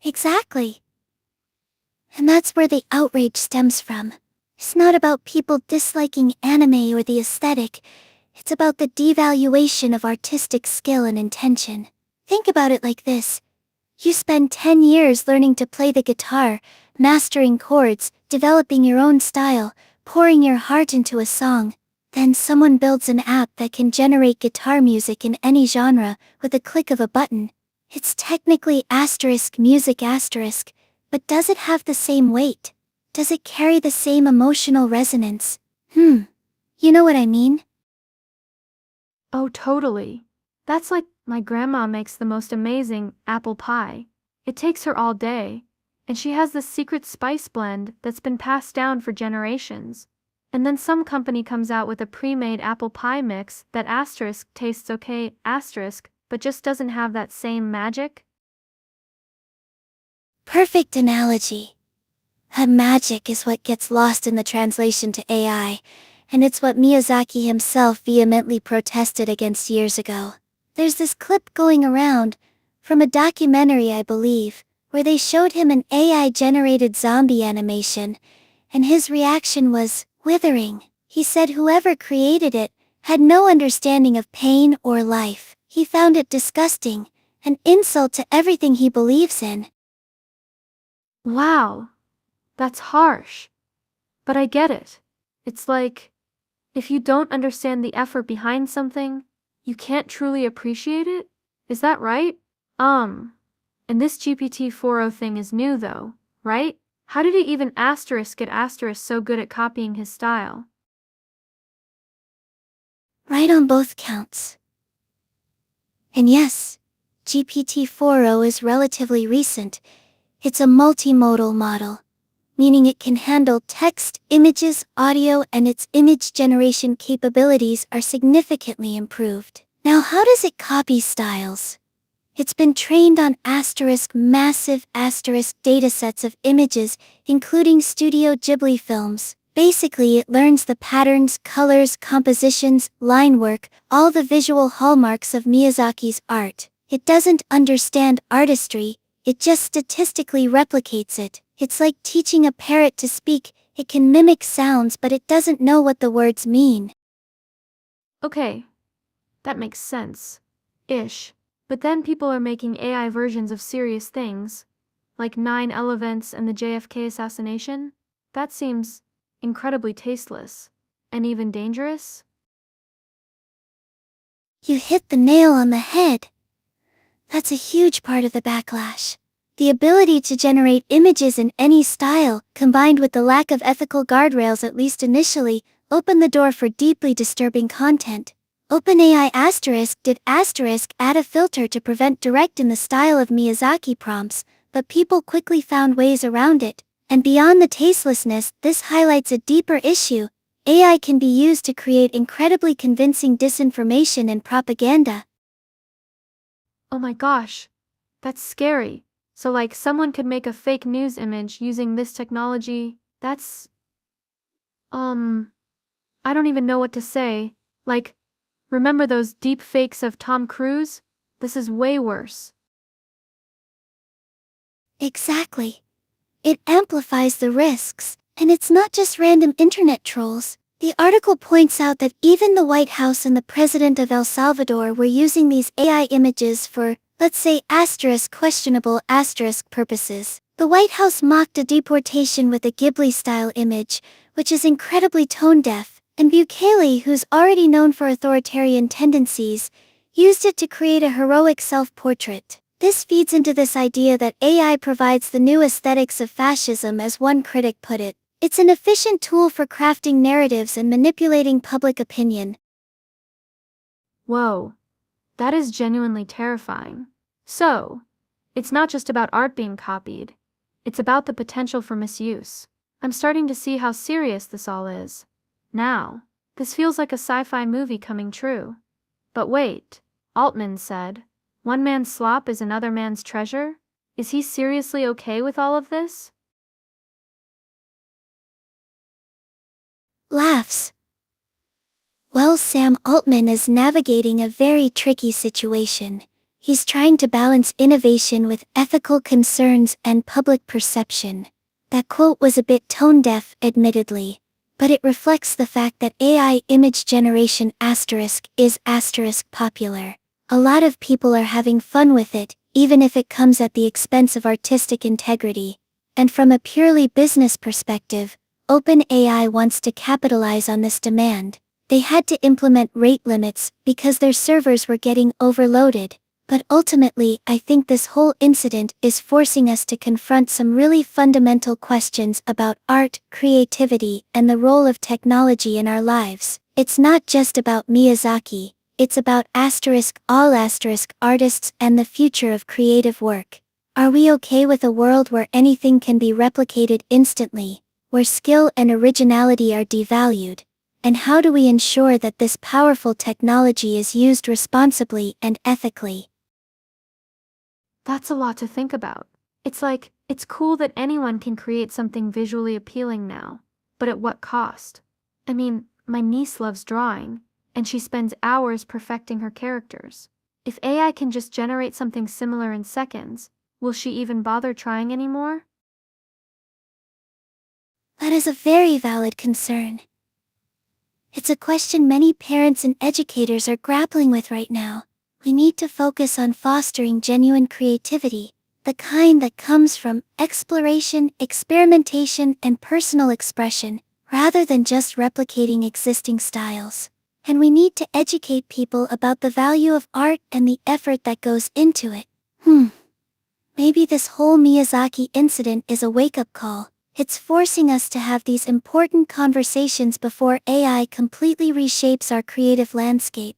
Exactly. And that's where the outrage stems from. It's not about people disliking anime or the aesthetic. It's about the devaluation of artistic skill and intention. Think about it like this. You spend 10 years learning to play the guitar, mastering chords, developing your own style, pouring your heart into a song. Then someone builds an app that can generate guitar music in any genre with a click of a button. It's technically asterisk music asterisk, but does it have the same weight? Does it carry the same emotional resonance? You know what I mean? Oh, totally. That's like my grandma makes the most amazing apple pie. It takes her all day, and she has this secret spice blend that's been passed down for generations. And then some company comes out with a pre-made apple pie mix that asterisk tastes okay asterisk, but just doesn't have that same magic. Perfect analogy. That magic is what gets lost in the translation to AI, and it's what Miyazaki himself vehemently protested against years ago. There's this clip going around, from a documentary I believe, where they showed him an AI-generated zombie animation, and his reaction was withering. He said whoever created it had no understanding of pain or life. He found it disgusting, an insult to everything he believes in. Wow, that's harsh. But I get it. It's like, if you don't understand the effort behind something, you can't truly appreciate it? Is that right? And this GPT-4o thing is new though, right? How did he even asterisk get asterisk so good at copying his style? Right on both counts. And yes, GPT-4o is relatively recent. It's a multimodal model, meaning it can handle text, images, audio, and its image generation capabilities are significantly improved. Now, how does it copy styles? It's been trained on massive datasets of images, including Studio Ghibli films. Basically, it learns the patterns, colors, compositions, line work, all the visual hallmarks of Miyazaki's art. It doesn't understand artistry, it just statistically replicates it. It's like teaching a parrot to speak. It can mimic sounds, but it doesn't know what the words mean. Okay, that makes sense. Ish. But then people are making AI versions of serious things, like 9/11 and the JFK assassination. That seems incredibly tasteless, and even dangerous. You hit the nail on the head. That's a huge part of the backlash. The ability to generate images in any style, combined with the lack of ethical guardrails at least initially, opened the door for deeply disturbing content. OpenAI did add a filter to prevent direct in the style of Miyazaki prompts, but people quickly found ways around it. And beyond the tastelessness, this highlights a deeper issue. AI can be used to create incredibly convincing disinformation and propaganda. Oh my gosh, that's scary. So like someone could make a fake news image using this technology. That's I don't even know what to say. Like, remember those deep fakes of Tom Cruise? This is way worse. Exactly. It amplifies the risks, and it's not just random internet trolls. The article points out that even the White House and the President of El Salvador were using these AI images for, let's say, questionable purposes. The White House mocked a deportation with a Ghibli-style image, which is incredibly tone-deaf, and Bukele, who's already known for authoritarian tendencies, used it to create a heroic self-portrait. This feeds into this idea that AI provides the new aesthetics of fascism, as one critic put it. It's an efficient tool for crafting narratives and manipulating public opinion. Whoa, that is genuinely terrifying. So, it's not just about art being copied, it's about the potential for misuse. I'm starting to see how serious this all is. Now, this feels like a sci-fi movie coming true. But wait, Altman said, one man's slop is another man's treasure? Is he seriously okay with all of this? Laughs. Well, Sam Altman is navigating a very tricky situation. He's trying to balance innovation with ethical concerns and public perception. That quote was a bit tone-deaf, admittedly, but it reflects the fact that AI image generation is popular. A lot of people are having fun with it, even if it comes at the expense of artistic integrity. And from a purely business perspective, OpenAI wants to capitalize on this demand. They had to implement rate limits because their servers were getting overloaded. But ultimately, I think this whole incident is forcing us to confront some really fundamental questions about art, creativity, and the role of technology in our lives. It's not just about Miyazaki, it's about all artists and the future of creative work. Are we okay with a world where anything can be replicated instantly, where skill and originality are devalued? And how do we ensure that this powerful technology is used responsibly and ethically? That's a lot to think about. It's like, it's cool that anyone can create something visually appealing now, but at what cost? I mean, my niece loves drawing, and she spends hours perfecting her characters. If AI can just generate something similar in seconds, will she even bother trying anymore? That is a very valid concern. It's a question many parents and educators are grappling with right now. We need to focus on fostering genuine creativity, the kind that comes from exploration, experimentation, and personal expression, rather than just replicating existing styles. And we need to educate people about the value of art and the effort that goes into it. Maybe this whole Miyazaki incident is a wake-up call. It's forcing us to have these important conversations before AI completely reshapes our creative landscape.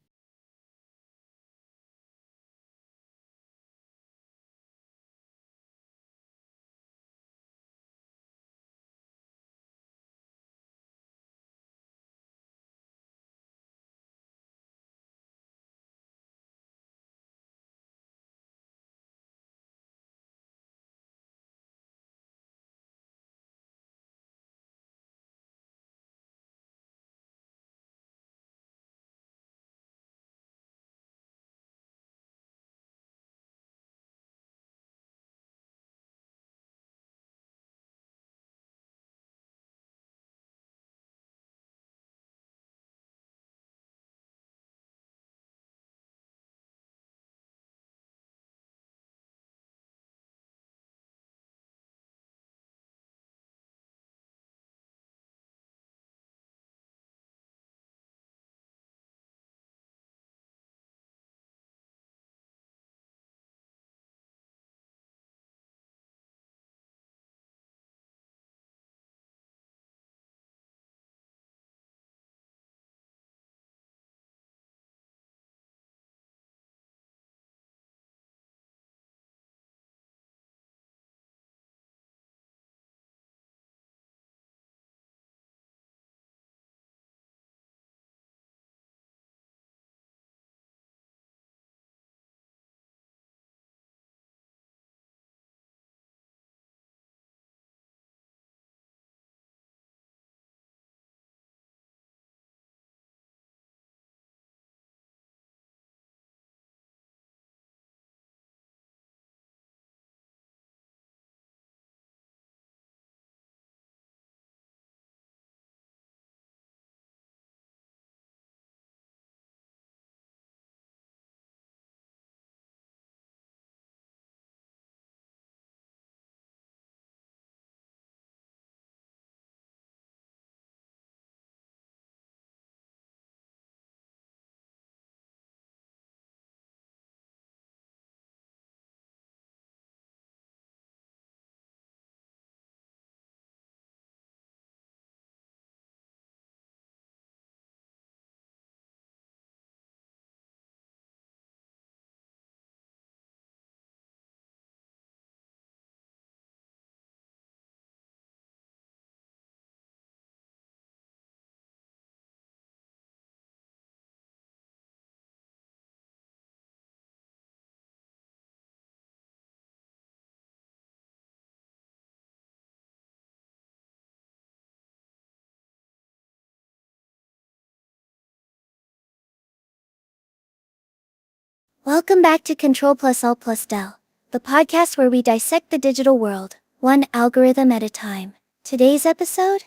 Welcome back to Control Plus Alt Plus Del, the podcast where we dissect the digital world, one algorithm at a time. Today's episode?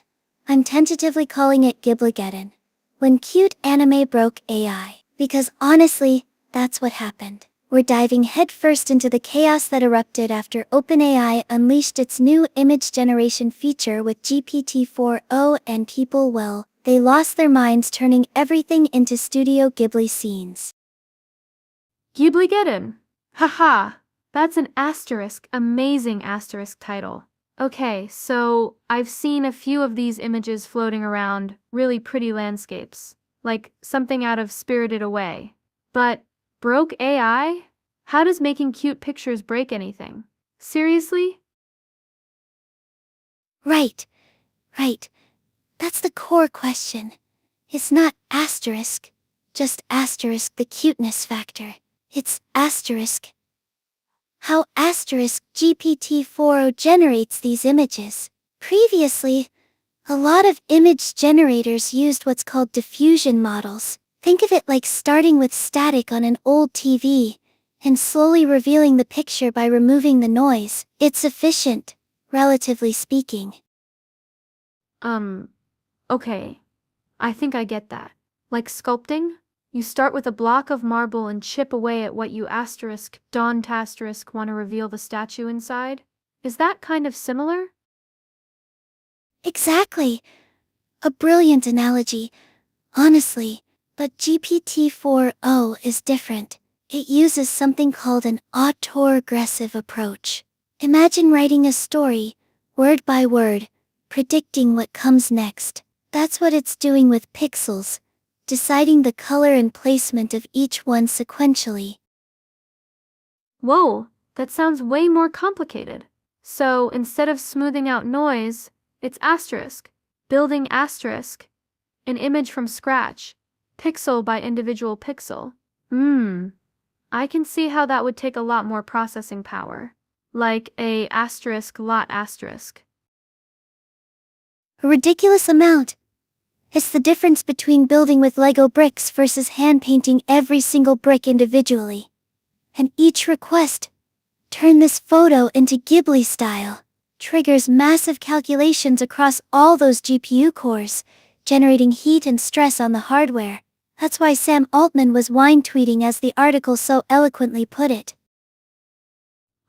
I'm tentatively calling it Ghibligeddon. When cute anime broke AI. Because honestly, that's what happened. We're diving headfirst into the chaos that erupted after OpenAI unleashed its new image generation feature with GPT-4o, and people, well, they lost their minds, turning everything into Studio Ghibli scenes. Ghibligeddon! Haha! That's an amazing asterisk title. Okay, so I've seen a few of these images floating around, really pretty landscapes, like something out of Spirited Away. But broke AI? How does making cute pictures break anything? Seriously? Right. That's the core question. It's not asterisk, just asterisk the cuteness factor. It's asterisk how asterisk GPT-4o generates these images. Previously, a lot of image generators used what's called diffusion models. Think of it like starting with static on an old TV and slowly revealing the picture by removing the noise. It's efficient, relatively speaking. Okay. I think I get that. Like sculpting? You start with a block of marble and chip away at what you don't want to reveal the statue inside? Is that kind of similar? Exactly. A brilliant analogy, honestly, but GPT-4o is different. It uses something called an autoregressive approach. Imagine writing a story, word by word, predicting what comes next. That's what it's doing with pixels, deciding the color and placement of each one sequentially. Whoa, that sounds way more complicated. So instead of smoothing out noise, it's building an image from scratch, pixel by individual pixel. I can see how that would take a lot more processing power. Like a lot asterisk. A ridiculous amount. It's the difference between building with Lego bricks versus hand-painting every single brick individually. And each request, turn this photo into Ghibli style, triggers massive calculations across all those GPU cores, generating heat and stress on the hardware. That's why Sam Altman was wine tweeting, as the article so eloquently put it.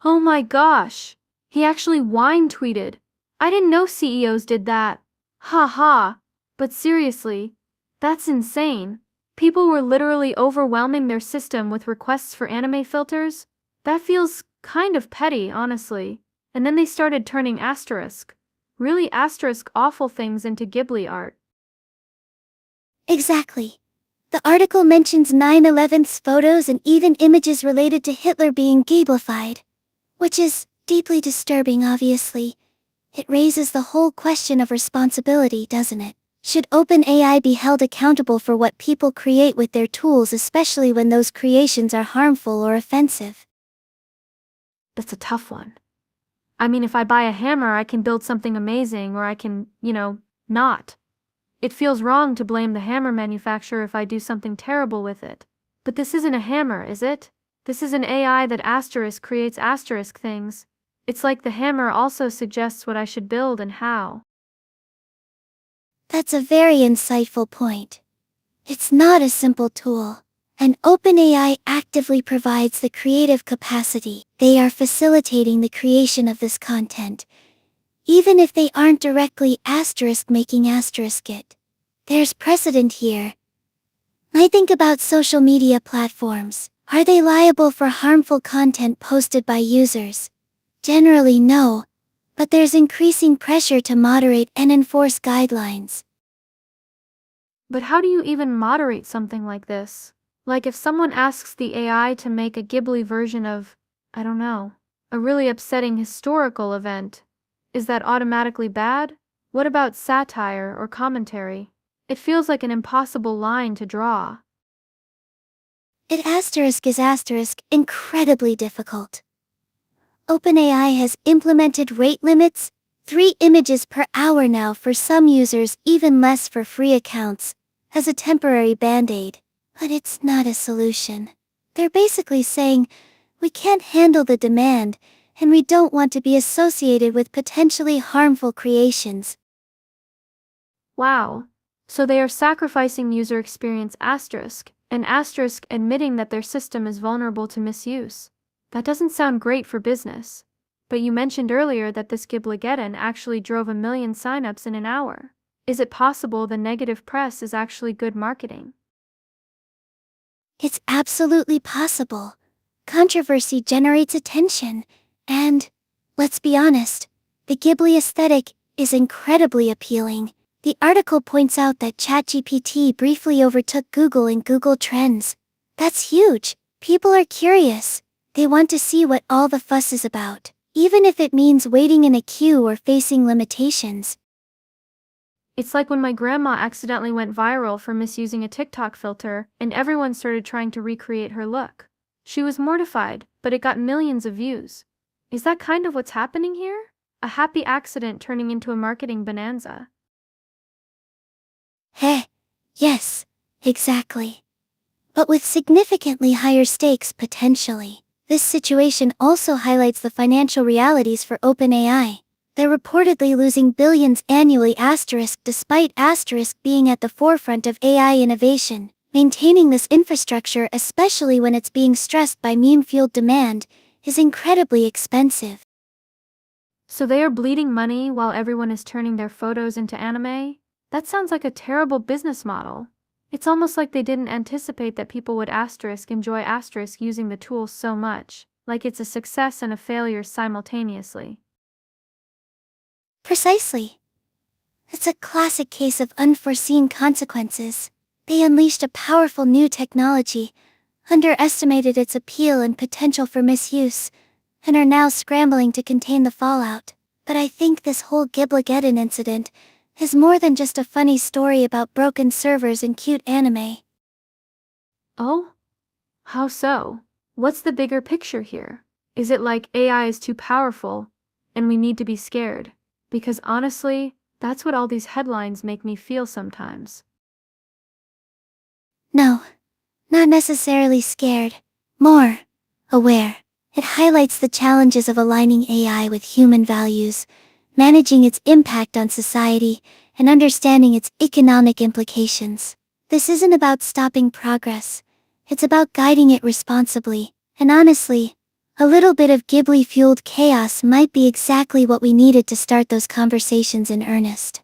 Oh my gosh! He actually wine tweeted. I didn't know CEOs did that. Haha. But seriously, that's insane. People were literally overwhelming their system with requests for anime filters? That feels kind of petty, honestly. And then they started turning really awful things into Ghibli art. Exactly. The article mentions 9/11's photos and even images related to Hitler being Ghiblified. Which is deeply disturbing, obviously. It raises the whole question of responsibility, doesn't it? Should OpenAI be held accountable for what people create with their tools, especially when those creations are harmful or offensive? That's a tough one. I mean, if I buy a hammer, I can build something amazing, or I can, not. It feels wrong to blame the hammer manufacturer if I do something terrible with it. But this isn't a hammer, is it? This is an AI that creates things. It's like the hammer also suggests what I should build and how. That's a very insightful point. It's not a simple tool. And OpenAI actively provides the creative capacity. They are facilitating the creation of this content, even if they aren't directly making it. There's precedent here. I think about social media platforms. Are they liable for harmful content posted by users? Generally no, but there's increasing pressure to moderate and enforce guidelines. But how do you even moderate something like this? Like if someone asks the AI to make a Ghibli version of, I don't know, a really upsetting historical event, is that automatically bad? What about satire or commentary? It feels like an impossible line to draw. It is incredibly difficult. OpenAI has implemented rate limits, 3 images per hour now for some users, even less for free accounts, as a temporary band-aid. But it's not a solution. They're basically saying, we can't handle the demand, and we don't want to be associated with potentially harmful creations. Wow. So they are sacrificing user experience asterisk, and asterisk admitting that their system is vulnerable to misuse. That doesn't sound great for business. But you mentioned earlier that this Giblageddon actually drove 1 million signups in an hour. Is it possible the negative press is actually good marketing? It's absolutely possible. Controversy generates attention, and, let's be honest, the Ghibli aesthetic is incredibly appealing. The article points out that ChatGPT briefly overtook Google in Google Trends. That's huge. People are curious. They want to see what all the fuss is about, even if it means waiting in a queue or facing limitations. It's like when my grandma accidentally went viral for misusing a TikTok filter, and everyone started trying to recreate her look. She was mortified, but it got millions of views. Is that kind of what's happening here? A happy accident turning into a marketing bonanza. Heh, yes, exactly. But with significantly higher stakes potentially. This situation also highlights the financial realities for OpenAI. They're reportedly losing billions annually despite being at the forefront of AI innovation. Maintaining this infrastructure, especially when it's being stressed by meme-fueled demand, is incredibly expensive. So they are bleeding money while everyone is turning their photos into anime? That sounds like a terrible business model. It's almost like they didn't anticipate that people would enjoy using the tools so much, like it's a success and a failure simultaneously. Precisely. It's a classic case of unforeseen consequences. They unleashed a powerful new technology, underestimated its appeal and potential for misuse, and are now scrambling to contain the fallout. But I think this whole Giblageddon incident is more than just a funny story about broken servers and cute anime. Oh? How so? What's the bigger picture here? Is it like AI is too powerful, and we need to be scared? Because honestly, that's what all these headlines make me feel sometimes. No, not necessarily scared, more aware. It highlights the challenges of aligning AI with human values, managing its impact on society, and understanding its economic implications. This isn't about stopping progress. It's about guiding it responsibly. And honestly, a little bit of Ghibli-fueled chaos might be exactly what we needed to start those conversations in earnest.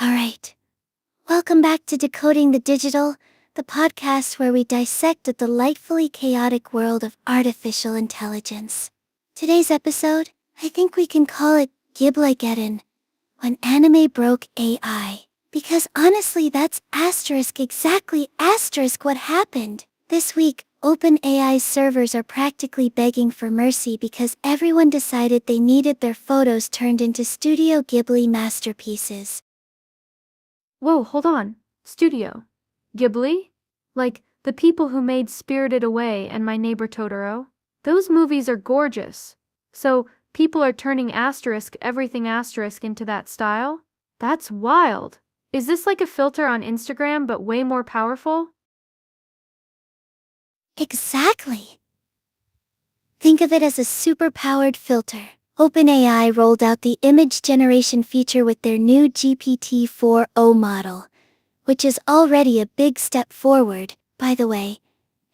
Alright. Welcome back to Decoding the Digital, the podcast where we dissect the delightfully chaotic world of artificial intelligence. Today's episode, I think we can call it Ghibli-geddon, when anime broke AI. Because honestly, that's exactly what happened. This week, OpenAI's servers are practically begging for mercy because everyone decided they needed their photos turned into Studio Ghibli masterpieces. Whoa, hold on. Studio Ghibli? Like, the people who made Spirited Away and My Neighbor Totoro? Those movies are gorgeous. So, people are turning everything into that style? That's wild. Is this like a filter on Instagram but way more powerful? Exactly. Think of it as a super-powered filter. OpenAI rolled out the image generation feature with their new GPT-4o model, which is already a big step forward, by the way,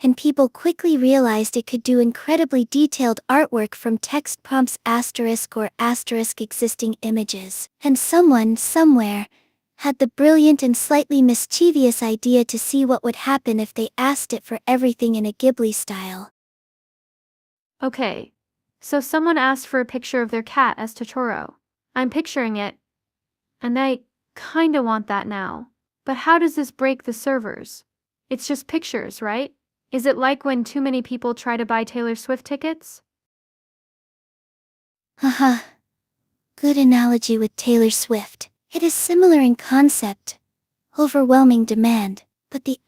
and people quickly realized it could do incredibly detailed artwork from text prompts or existing images. And someone, somewhere, had the brilliant and slightly mischievous idea to see what would happen if they asked it for everything in a Ghibli style. Okay, so someone asked for a picture of their cat as Totoro. I'm picturing it, and I kinda want that now. But how does this break the servers? It's just pictures, right? Is it like when too many people try to buy Taylor Swift tickets? Haha. Good analogy with Taylor Swift. It is similar in concept. Overwhelming demand, but the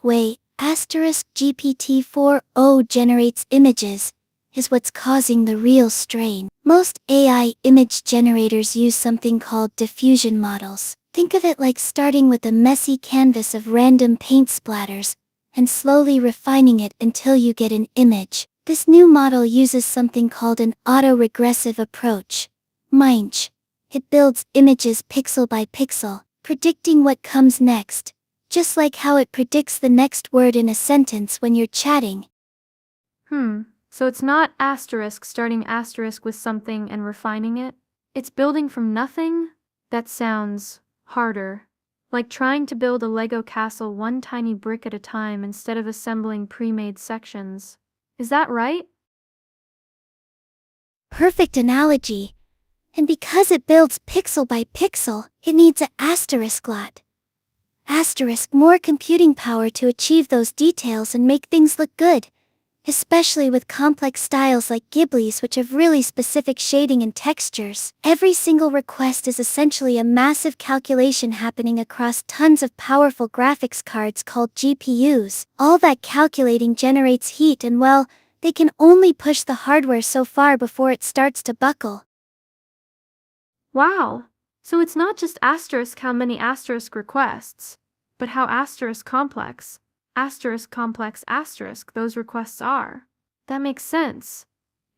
way GPT-4o generates images is what's causing the real strain. Most AI image generators use something called diffusion models. Think of it like starting with a messy canvas of random paint splatters and slowly refining it until you get an image. This new model uses something called an autoregressive approach, MINCH. It builds images pixel by pixel, predicting what comes next, just like how it predicts the next word in a sentence when you're chatting. So it's not starting with something and refining it? It's building from nothing? That sounds harder. Like trying to build a Lego castle one tiny brick at a time instead of assembling pre-made sections. Is that right? Perfect analogy. And because it builds pixel by pixel, it needs a asterisk lot. More computing power to achieve those details and make things look good. Especially with complex styles like Ghibli's, which have really specific shading and textures. Every single request is essentially a massive calculation happening across tons of powerful graphics cards called GPUs. All that calculating generates heat and well, they can only push the hardware so far before it starts to buckle. Wow. So it's not just how many requests, but how complex those requests are. That makes sense.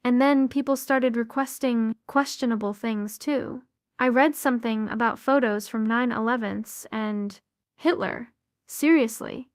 And then people started requesting questionable things too. I read something about photos from 9/11s and Hitler. Seriously.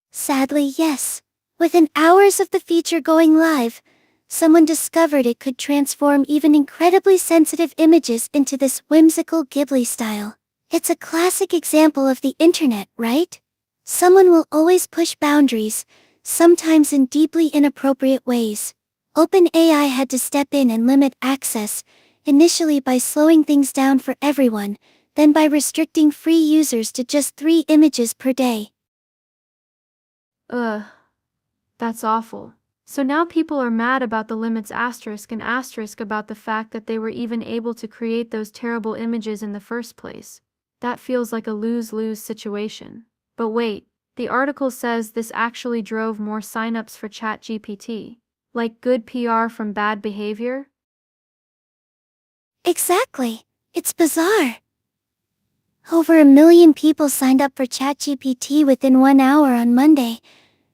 Sadly, yes. Within hours of the feature going live, someone discovered it could transform even incredibly sensitive images into this whimsical Ghibli style. It's a classic example of the internet, right? Someone will always push boundaries, sometimes in deeply inappropriate ways. OpenAI had to step in and limit access, initially by slowing things down for everyone, then by restricting free users to just 3 images per day. Ugh. That's awful. So now people are mad about the limits about the fact that they were even able to create those terrible images in the first place. That feels like a lose-lose situation. But wait, the article says this actually drove more signups for ChatGPT. Like good PR from bad behavior? Exactly. It's bizarre. Over 1 million people signed up for ChatGPT within 1 hour on Monday,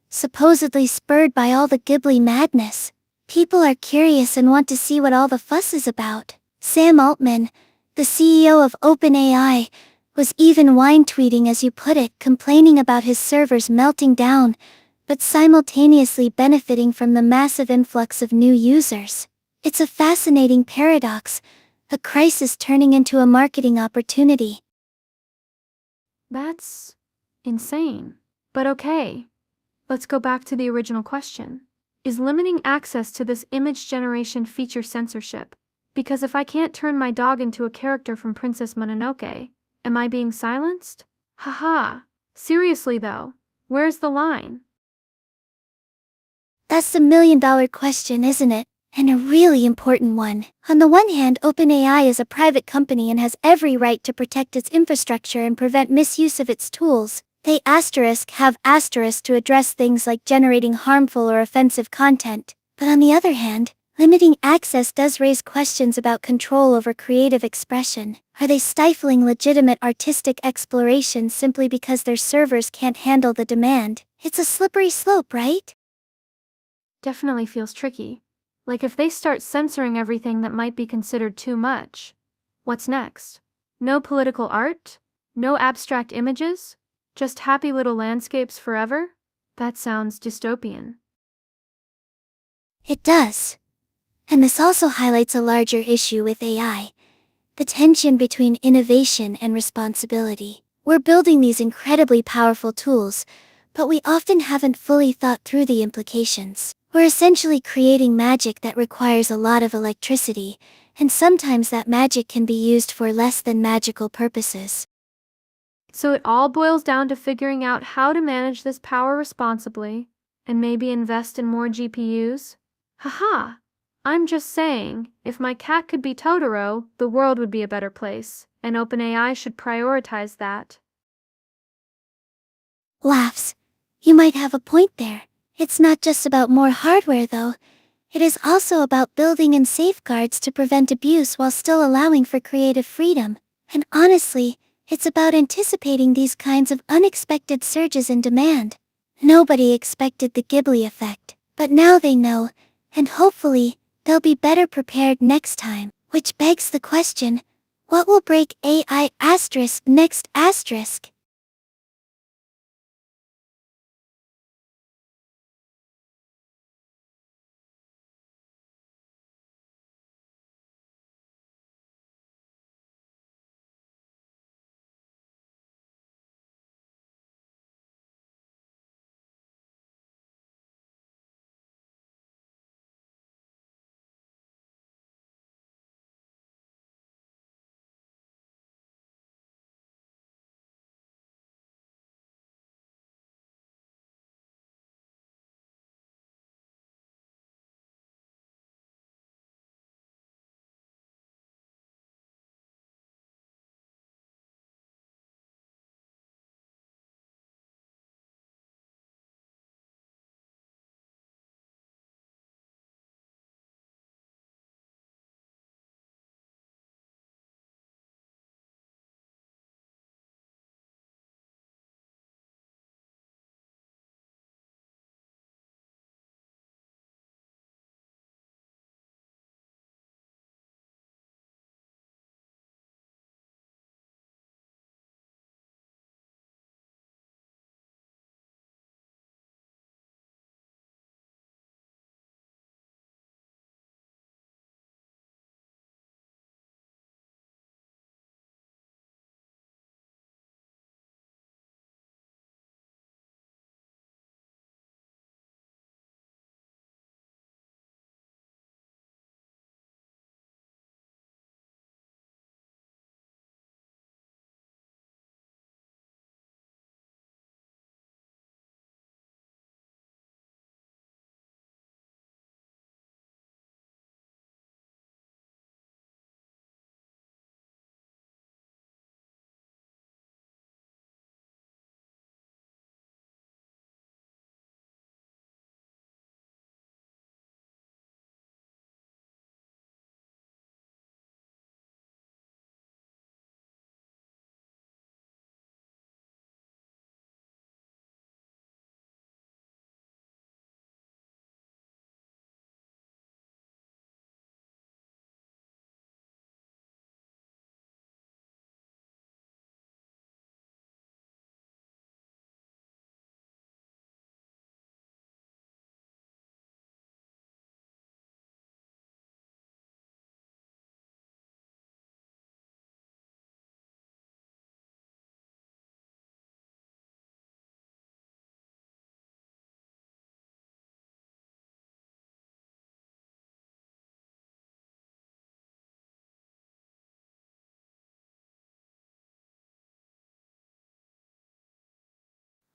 supposedly spurred by all the Ghibli madness. People are curious and want to see what all the fuss is about. Sam Altman, the CEO of OpenAI, was even wine-tweeting, as you put it, complaining about his servers melting down, but simultaneously benefiting from the massive influx of new users. It's a fascinating paradox. A crisis turning into a marketing opportunity. That's insane. But okay, let's go back to the original question. Is limiting access to this image generation feature censorship? Because if I can't turn my dog into a character from Princess Mononoke, am I being silenced? Haha. Seriously though, where's the line? That's the million-dollar question, isn't it? And a really important one. On the one hand, OpenAI is a private company and has every right to protect its infrastructure and prevent misuse of its tools. They have asterisk to address things like generating harmful or offensive content. But on the other hand, limiting access does raise questions about control over creative expression. Are they stifling legitimate artistic exploration simply because their servers can't handle the demand? It's a slippery slope, right? Definitely feels tricky. Like if they start censoring everything that might be considered too much, what's next? No political art? No abstract images? Just happy little landscapes forever? That sounds dystopian. It does. And this also highlights a larger issue with AI. The tension between innovation and responsibility. We're building these incredibly powerful tools, but we often haven't fully thought through the implications. We're essentially creating magic that requires a lot of electricity, and sometimes that magic can be used for less than magical purposes. So it all boils down to figuring out how to manage this power responsibly, and maybe invest in more GPUs? Haha! I'm just saying, if my cat could be Totoro, the world would be a better place, and OpenAI should prioritize that. Laughs. You might have a point there. It's not just about more hardware though. It is also about building in safeguards to prevent abuse while still allowing for creative freedom. And honestly, it's about anticipating these kinds of unexpected surges in demand. Nobody expected the Ghibli effect, but now they know, and hopefully, they'll be better prepared next time. Which begs the question, what will break AI asterisk next asterisk?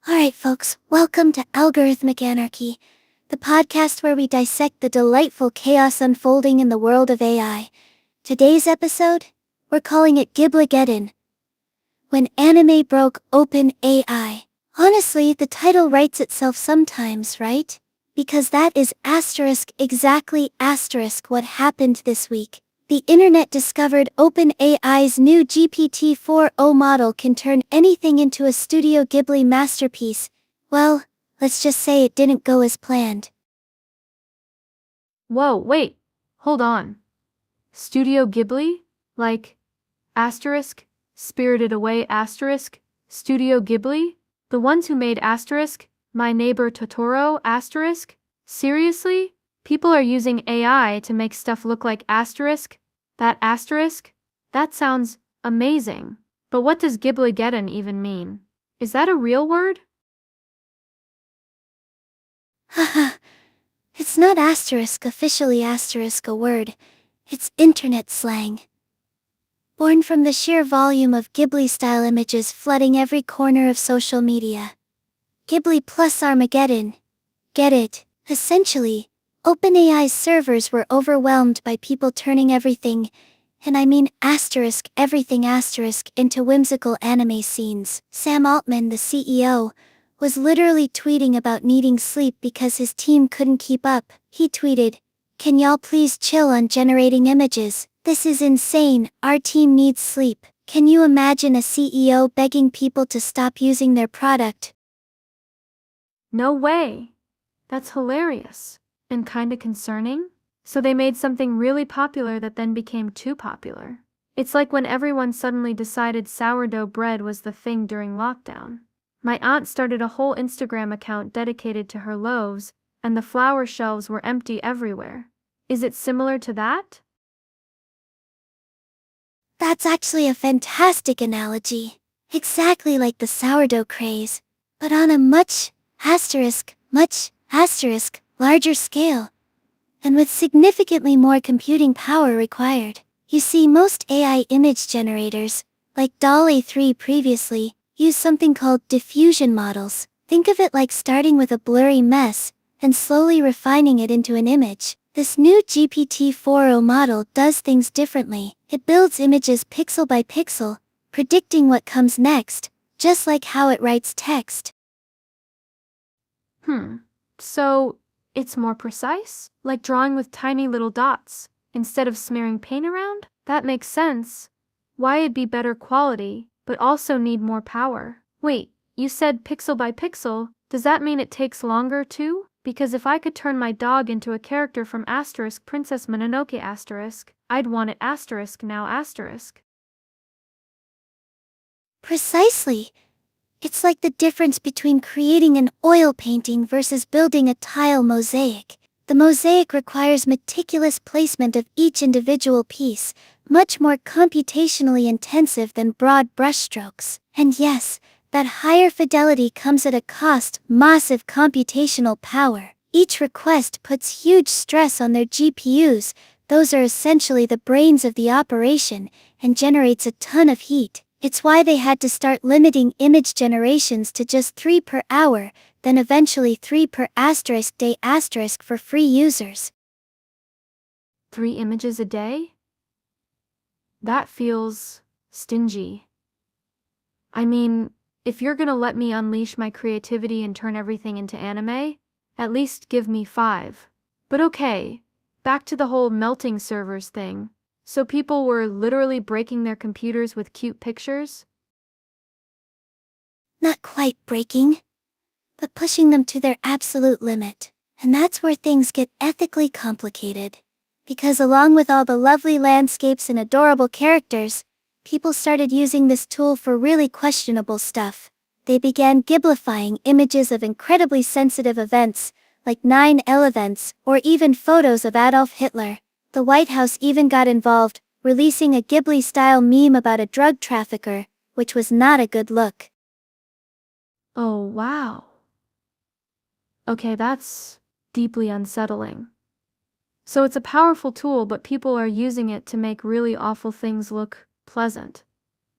Alright, folks, welcome to Algorithmic Anarchy, the podcast where we dissect the delightful chaos unfolding in the world of AI. Today's episode? We're calling it Gibligeddon. When anime broke open AI. Honestly, the title writes itself sometimes, right? Because that is exactly what happened this week. The internet discovered OpenAI's new GPT-4o model can turn anything into a Studio Ghibli masterpiece. Well, let's just say it didn't go as planned. Whoa, wait, hold on. Studio Ghibli? Like, asterisk, Spirited Away asterisk, Studio Ghibli? The ones who made asterisk, My Neighbor Totoro asterisk? Seriously? People are using AI to make stuff look like asterisk? That asterisk? That sounds amazing. But what does Gibligeddon even mean? Is that a real word? Haha. It's not officially a word. It's internet slang. Born from the sheer volume of Ghibli-style images flooding every corner of social media. Ghibli plus Armageddon. Get it? Essentially, OpenAI's servers were overwhelmed by people turning everything, and I mean everything into whimsical anime scenes. Sam Altman, the CEO, was literally tweeting about needing sleep because his team couldn't keep up. He tweeted, "Can y'all please chill on generating images? This is insane, our team needs sleep." Can you imagine a CEO begging people to stop using their product? No way. That's hilarious. And kinda concerning. So they made something really popular that then became too popular. It's like when everyone suddenly decided sourdough bread was the thing during lockdown. My aunt started a whole Instagram account dedicated to her loaves, and the flour shelves were empty everywhere. Is it similar to that? That's actually a fantastic analogy. Exactly like the sourdough craze, but on a much larger scale, and with significantly more computing power required. You see, most AI image generators, like DALL-E 3 previously, use something called diffusion models. Think of it like starting with a blurry mess, and slowly refining it into an image. This new GPT-4o model does things differently. It builds images pixel by pixel, predicting what comes next, just like how it writes text. So, it's more precise? Like drawing with tiny little dots, instead of smearing paint around? That makes sense. Why it'd be better quality, but also need more power. Wait, you said pixel by pixel, does that mean it takes longer too? Because if I could turn my dog into a character from asterisk Princess Mononoke asterisk, I'd want it asterisk now asterisk. Precisely. It's like the difference between creating an oil painting versus building a tile mosaic. The mosaic requires meticulous placement of each individual piece, much more computationally intensive than broad brushstrokes. And yes, that higher fidelity comes at a cost, massive computational power. Each request puts huge stress on their GPUs, those are essentially the brains of the operation, and generates a ton of heat. It's why they had to start limiting image generations to just 3 per hour, then eventually 3 per day for free users. 3 images a day? That feels stingy. I mean, if you're gonna let me unleash my creativity and turn everything into anime, at least give me 5. But okay, back to the whole melting servers thing. So people were literally breaking their computers with cute pictures? Not quite breaking, but pushing them to their absolute limit. And that's where things get ethically complicated. Because along with all the lovely landscapes and adorable characters, people started using this tool for really questionable stuff. They began giblifying images of incredibly sensitive events, like 9/11 events, or even photos of Adolf Hitler. The White House even got involved, releasing a Ghibli-style meme about a drug trafficker, which was not a good look. Oh, wow. Okay, that's deeply unsettling. So it's a powerful tool, but people are using it to make really awful things look pleasant.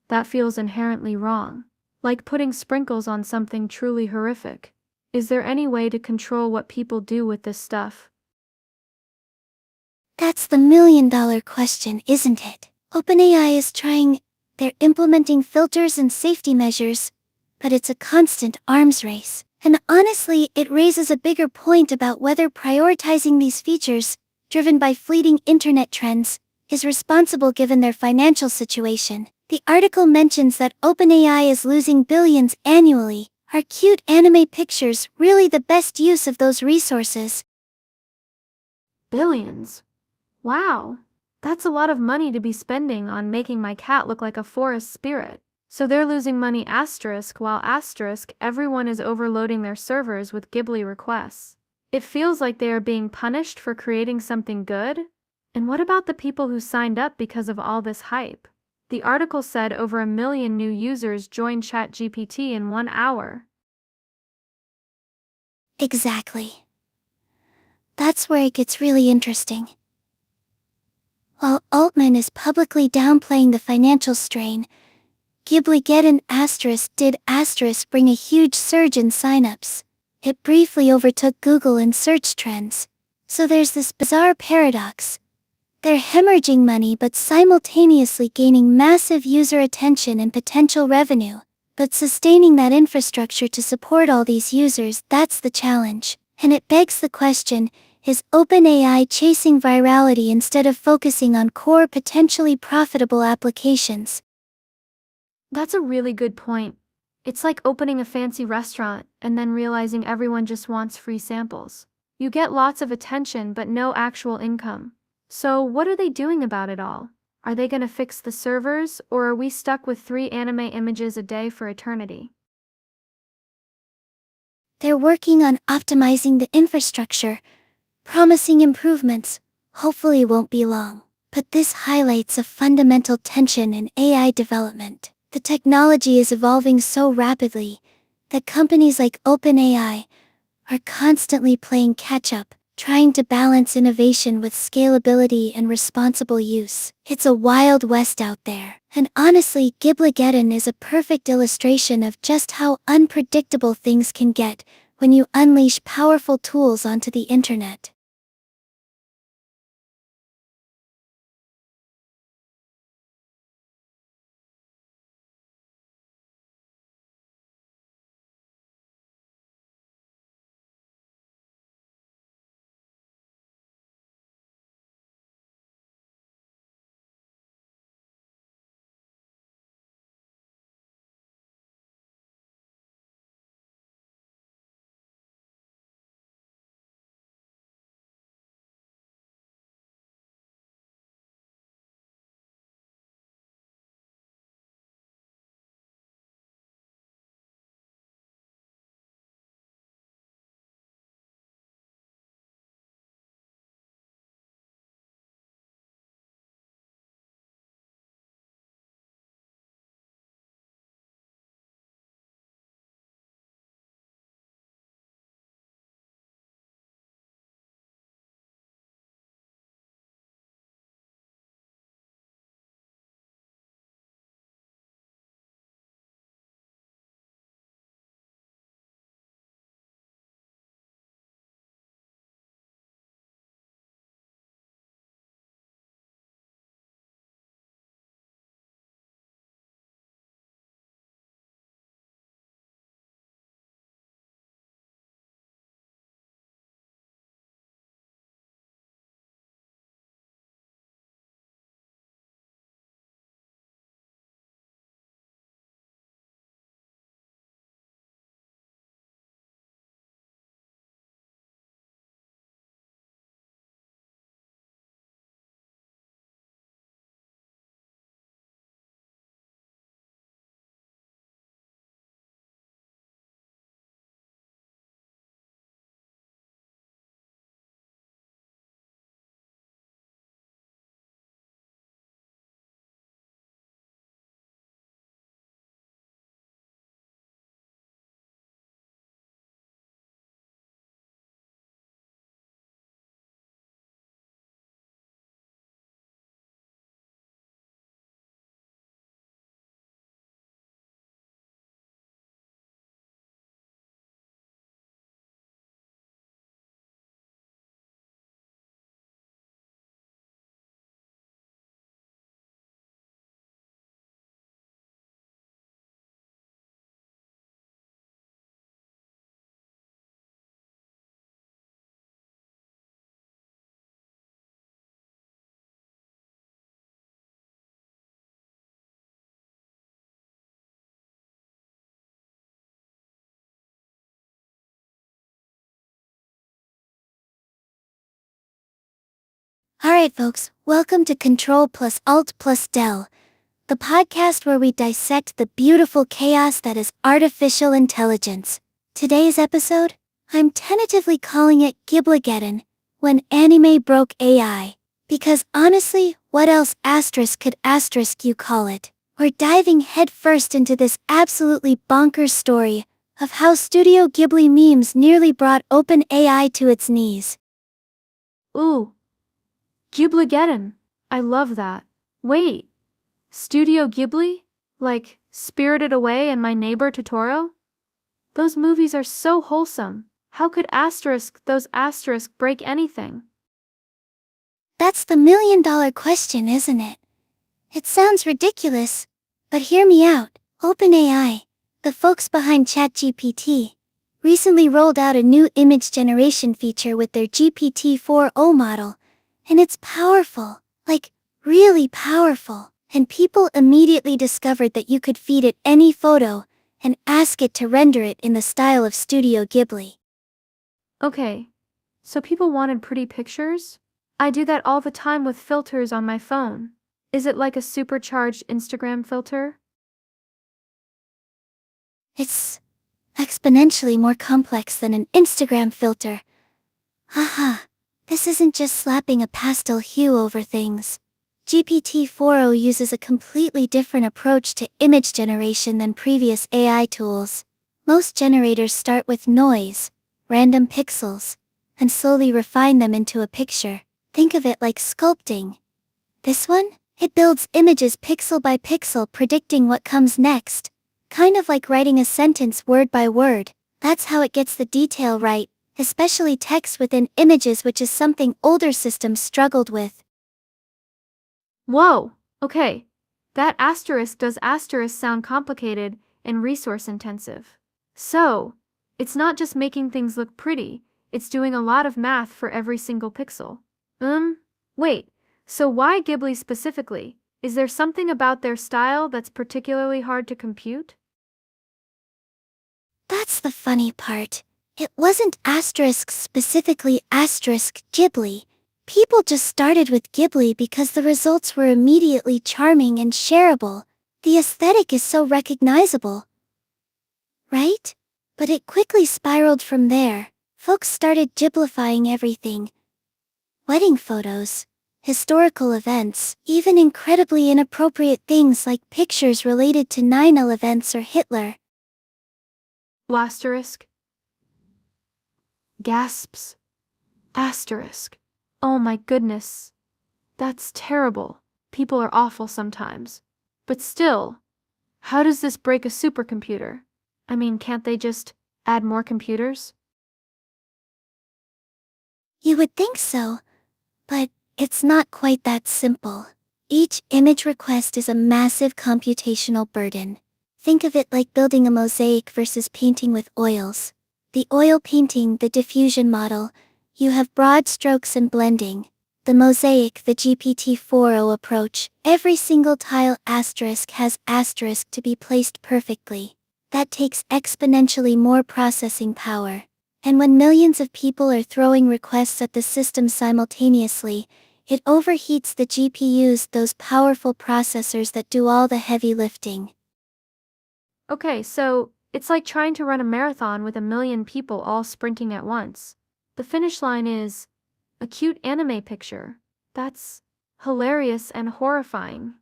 That feels inherently wrong. like putting sprinkles on something truly horrific. Is there any way to control what people do with this stuff? That's the million-dollar question, isn't it? OpenAI is trying, they're implementing filters and safety measures, but it's a constant arms race. And honestly, it raises a bigger point about whether prioritizing these features, driven by fleeting internet trends, is responsible given their financial situation. The article mentions that OpenAI is losing billions annually. Are cute anime pictures really the best use of those resources? Billions. Wow. That's a lot of money to be spending on making my cat look like a forest spirit. So they're losing money asterisk while asterisk everyone is overloading their servers with Ghibli requests. It feels like they are being punished for creating something good. And what about the people who signed up because of all this hype? The article said over 1 million new users joined ChatGPT in 1 hour. Exactly. That's where it gets really interesting. While Altman is publicly downplaying the financial strain, Ghibli did bring a huge surge in signups. It briefly overtook Google in search trends. So there's this bizarre paradox. They're hemorrhaging money but simultaneously gaining massive user attention and potential revenue. But sustaining that infrastructure to support all these users, that's the challenge. And it begs the question, is OpenAI chasing virality instead of focusing on core potentially profitable applications? That's a really good point. It's like opening a fancy restaurant and then realizing everyone just wants free samples. You get lots of attention but no actual income. So what are they doing about it all? Are they gonna fix the servers, or are we stuck with 3 anime images a day for eternity? They're working on optimizing the infrastructure, promising improvements. Hopefully it won't be long. But this highlights a fundamental tension in AI development. The technology is evolving so rapidly that companies like OpenAI are constantly playing catch-up, trying to balance innovation with scalability and responsible use. It's a wild west out there. And honestly, Gibligeddon is a perfect illustration of just how unpredictable things can get when you unleash powerful tools onto the internet. Alright folks, welcome to Control plus Alt plus Del, the podcast where we dissect the beautiful chaos that is artificial intelligence. Today's episode? I'm tentatively calling it Ghibligeddon, when anime broke AI. Because honestly, what else could you call it? We're diving headfirst into this absolutely bonkers story of how Studio Ghibli memes nearly brought OpenAI to its knees. Ooh, Ghibligeddon. I love that. Wait, Studio Ghibli? Like Spirited Away and My Neighbor Totoro? Those movies are so wholesome. How could those asterisk break anything? That's the million-dollar question, isn't it? It sounds ridiculous, but hear me out. OpenAI, the folks behind ChatGPT, recently rolled out a new image generation feature with their GPT-4o model, and it's powerful, like really powerful. And people immediately discovered that you could feed it any photo and ask it to render it in the style of Studio Ghibli. Okay, so people wanted pretty pictures? I do that all the time with filters on my phone. Is it like a supercharged Instagram filter? It's exponentially more complex than an Instagram filter. Haha, this isn't just slapping a pastel hue over things. GPT-4o uses a completely different approach to image generation than previous AI tools. Most generators start with noise, random pixels, and slowly refine them into a picture. Think of it like sculpting. This one? It builds images pixel by pixel, predicting what comes next. Kind of like writing a sentence word by word. That's how it gets the detail right, especially text within images, which is something older systems struggled with. Whoa, okay. That does sound complicated and resource intensive. So, it's not just making things look pretty, it's doing a lot of math for every single pixel. Wait, so why Ghibli specifically? Is there something about their style that's particularly hard to compute? That's the funny part. It wasn't specifically Ghibli. People just started with Ghibli because the results were immediately charming and shareable. The aesthetic is so recognizable. Right? But it quickly spiraled from there. Folks started Ghiblifying everything. Wedding photos, historical events, even incredibly inappropriate things like pictures related to 9/11 events or Hitler. Asterisk. Gasps. Asterisk. Oh my goodness. That's terrible. People are awful sometimes. But still, how does this break a supercomputer? I mean, can't they just add more computers? You would think so, but it's not quite that simple. Each image request is a massive computational burden. Think of it like building a mosaic versus painting with oils. The oil painting, the diffusion model, you have broad strokes and blending. The mosaic, the GPT-4o approach, every single tile has to be placed perfectly. That takes exponentially more processing power. And when millions of people are throwing requests at the system simultaneously, it overheats the GPUs, those powerful processors that do all the heavy lifting. Okay, so it's like trying to run a marathon with 1,000,000 people all sprinting at once. The finish line is a cute anime picture. That's hilarious and horrifying.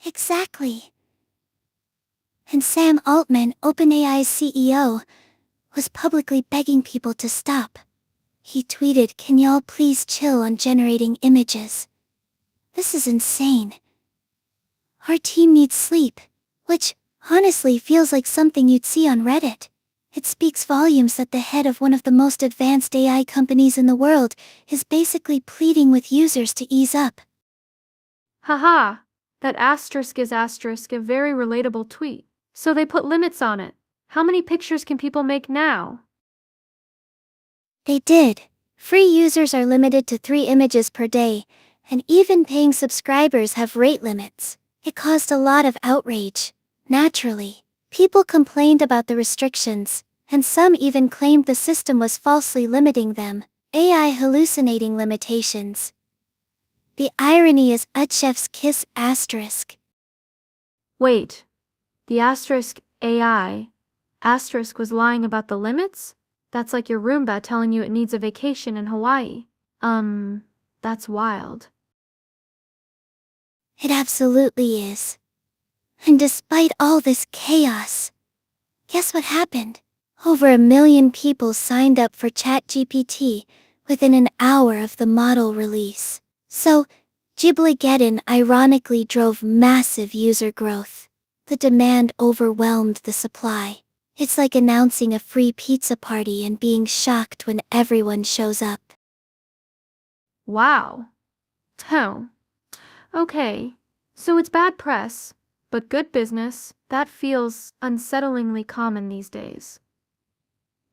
Exactly. And Sam Altman, OpenAI's CEO, was publicly begging people to stop. He tweeted, "Can y'all please chill on generating images? This is insane. Our team needs sleep," which, honestly, feels like something you'd see on Reddit. It speaks volumes that the head of one of the most advanced AI companies in the world is basically pleading with users to ease up. Haha, that asterisk is a very relatable tweet. So they put limits on it. How many pictures can people make now? They did. Free users are limited to 3 images per day, and even paying subscribers have rate limits. It caused a lot of outrage. Naturally, people complained about the restrictions, and some even claimed the system was falsely limiting them. AI hallucinating limitations. The irony is chef's kiss asterisk. Wait, the asterisk AI asterisk was lying about the limits? That's like your Roomba telling you it needs a vacation in Hawaii. That's wild. It absolutely is. And despite all this chaos, guess what happened? Over 1 million people signed up for ChatGPT within an hour of the model release. So, Ghibli ironically drove massive user growth. The demand overwhelmed the supply. It's like announcing a free pizza party and being shocked when everyone shows up. Wow. Oh. Okay. So it's bad press, but good business. That feels unsettlingly common these days.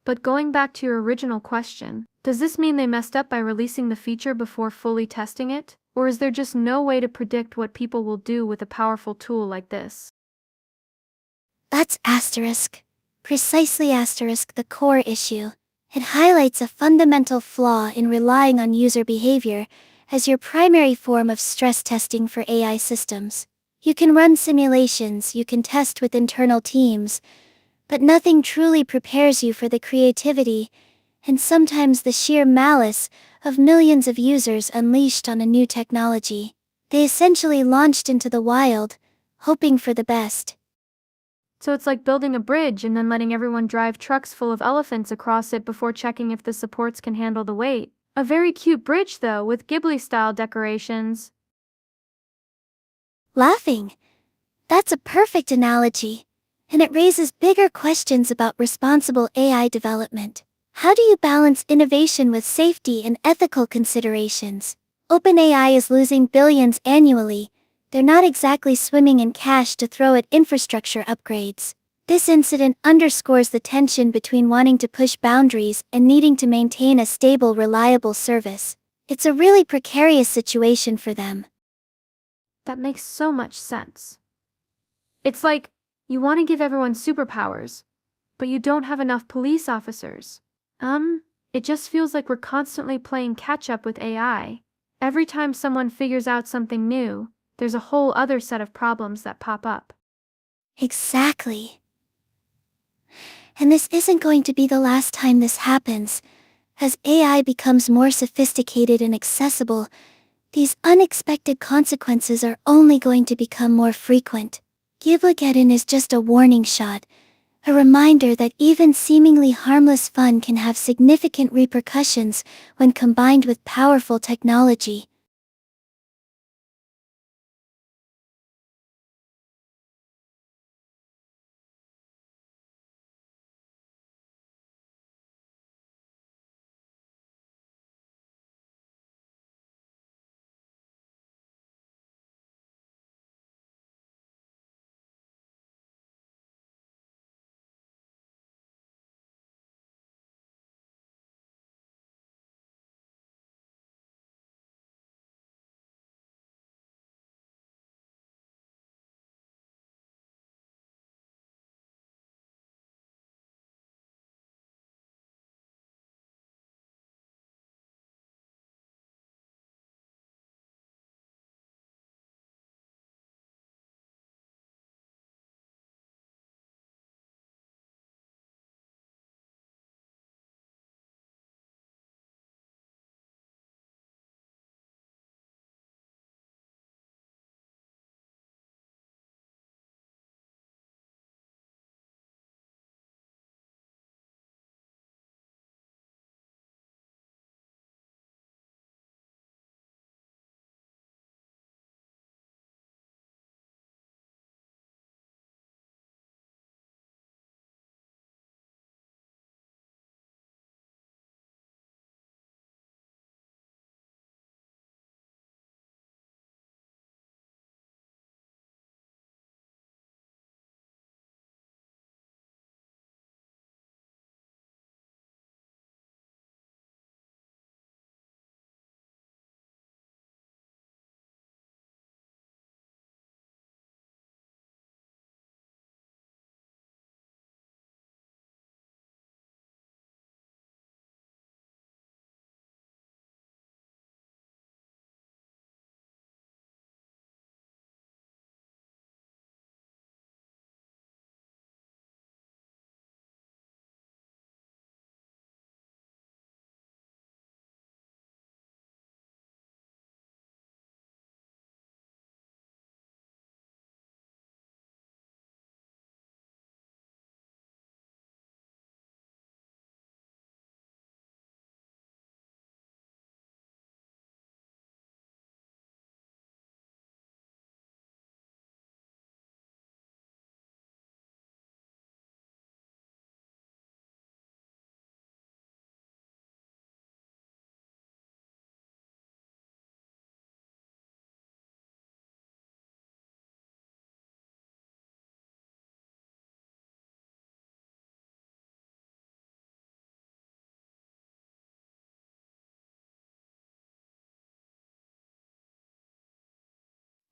But going back to your original question, does this mean they messed up by releasing the feature before fully testing it? Or is there just no way to predict what people will do with a powerful tool like this? That's asterisk. Precisely asterisk the core issue. It highlights a fundamental flaw in relying on user behavior as your primary form of stress testing for AI systems. You can run simulations, you can test with internal teams, but nothing truly prepares you for the creativity, and sometimes the sheer malice, of millions of users unleashed on a new technology. They essentially launched into the wild, hoping for the best. So it's like building a bridge and then letting everyone drive trucks full of elephants across it before checking if the supports can handle the weight. A very cute bridge though, with Ghibli-style decorations. Laughing. That's a perfect analogy. And it raises bigger questions about responsible AI development. How do you balance innovation with safety and ethical considerations? OpenAI is losing billions annually. They're not exactly swimming in cash to throw at infrastructure upgrades. This incident underscores the tension between wanting to push boundaries and needing to maintain a stable, reliable service. It's a really precarious situation for them. That makes so much sense. It's like, you want to give everyone superpowers, but you don't have enough police officers. It just feels like we're constantly playing catch-up with AI. Every time someone figures out something new, there's a whole other set of problems that pop up. Exactly. And this isn't going to be the last time this happens. As AI becomes more sophisticated and accessible, these unexpected consequences are only going to become more frequent. Ghibligeddon is just a warning shot, a reminder that even seemingly harmless fun can have significant repercussions when combined with powerful technology.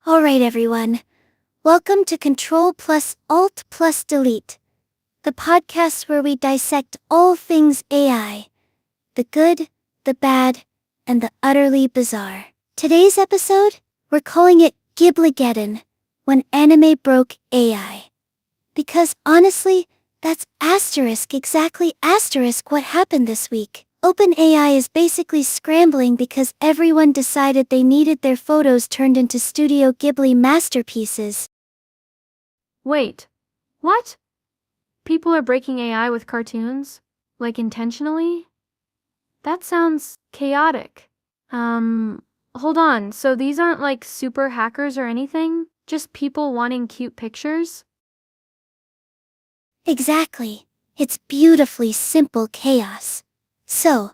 Alright everyone, welcome to Control plus Alt plus Delete, the podcast where we dissect all things AI, the good, the bad, and the utterly bizarre. Today's episode, we're calling it Ghibligeddon, when anime broke AI. Because honestly, that's exactly what happened this week. OpenAI is basically scrambling because everyone decided they needed their photos turned into Studio Ghibli masterpieces. Wait, what? People are breaking AI with cartoons? Like intentionally? That sounds chaotic. Hold on, so these aren't like super hackers or anything? Just people wanting cute pictures? Exactly. It's beautifully simple chaos. So,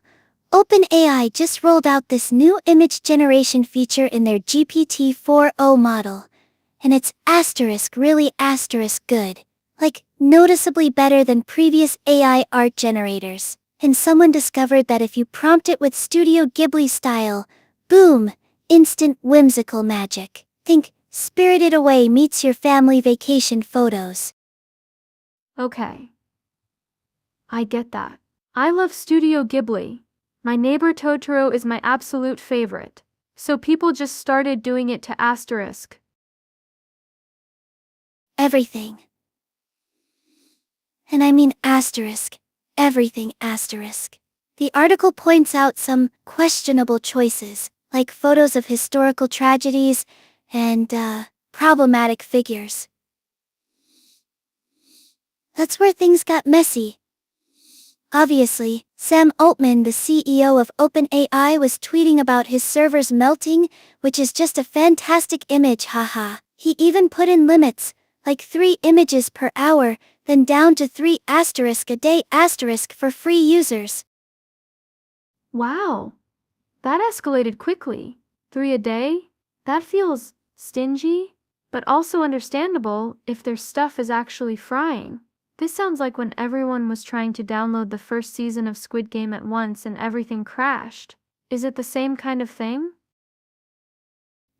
OpenAI just rolled out this new image generation feature in their GPT-4o model. And it's really good. Like, noticeably better than previous AI art generators. And someone discovered that if you prompt it with Studio Ghibli style, boom, instant whimsical magic. Think Spirited Away meets your family vacation photos. Okay. I get that. I love Studio Ghibli. My Neighbor Totoro is my absolute favorite. So people just started doing it to asterisk. Everything. And I mean asterisk. Everything asterisk. The article points out some questionable choices, like photos of historical tragedies and, problematic figures. That's where things got messy. Obviously, Sam Altman, the CEO of OpenAI, was tweeting about his servers melting, which is just a fantastic image, haha. He even put in limits, like 3 images per hour, then down to 3 asterisk a day asterisk for free users. Wow. That escalated quickly. 3 a day? That feels stingy, but also understandable if their stuff is actually frying. This sounds like when everyone was trying to download the first season of Squid Game at once and everything crashed. Is it the same kind of thing?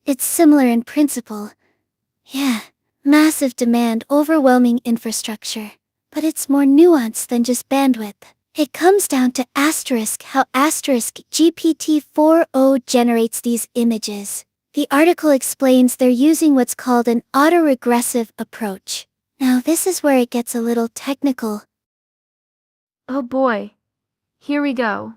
It's similar in principle. Yeah, massive demand, overwhelming infrastructure. But it's more nuanced than just bandwidth. It comes down to how GPT-4o generates these images. The article explains they're using what's called an autoregressive approach. Now this is where it gets a little technical. Oh boy. Here we go.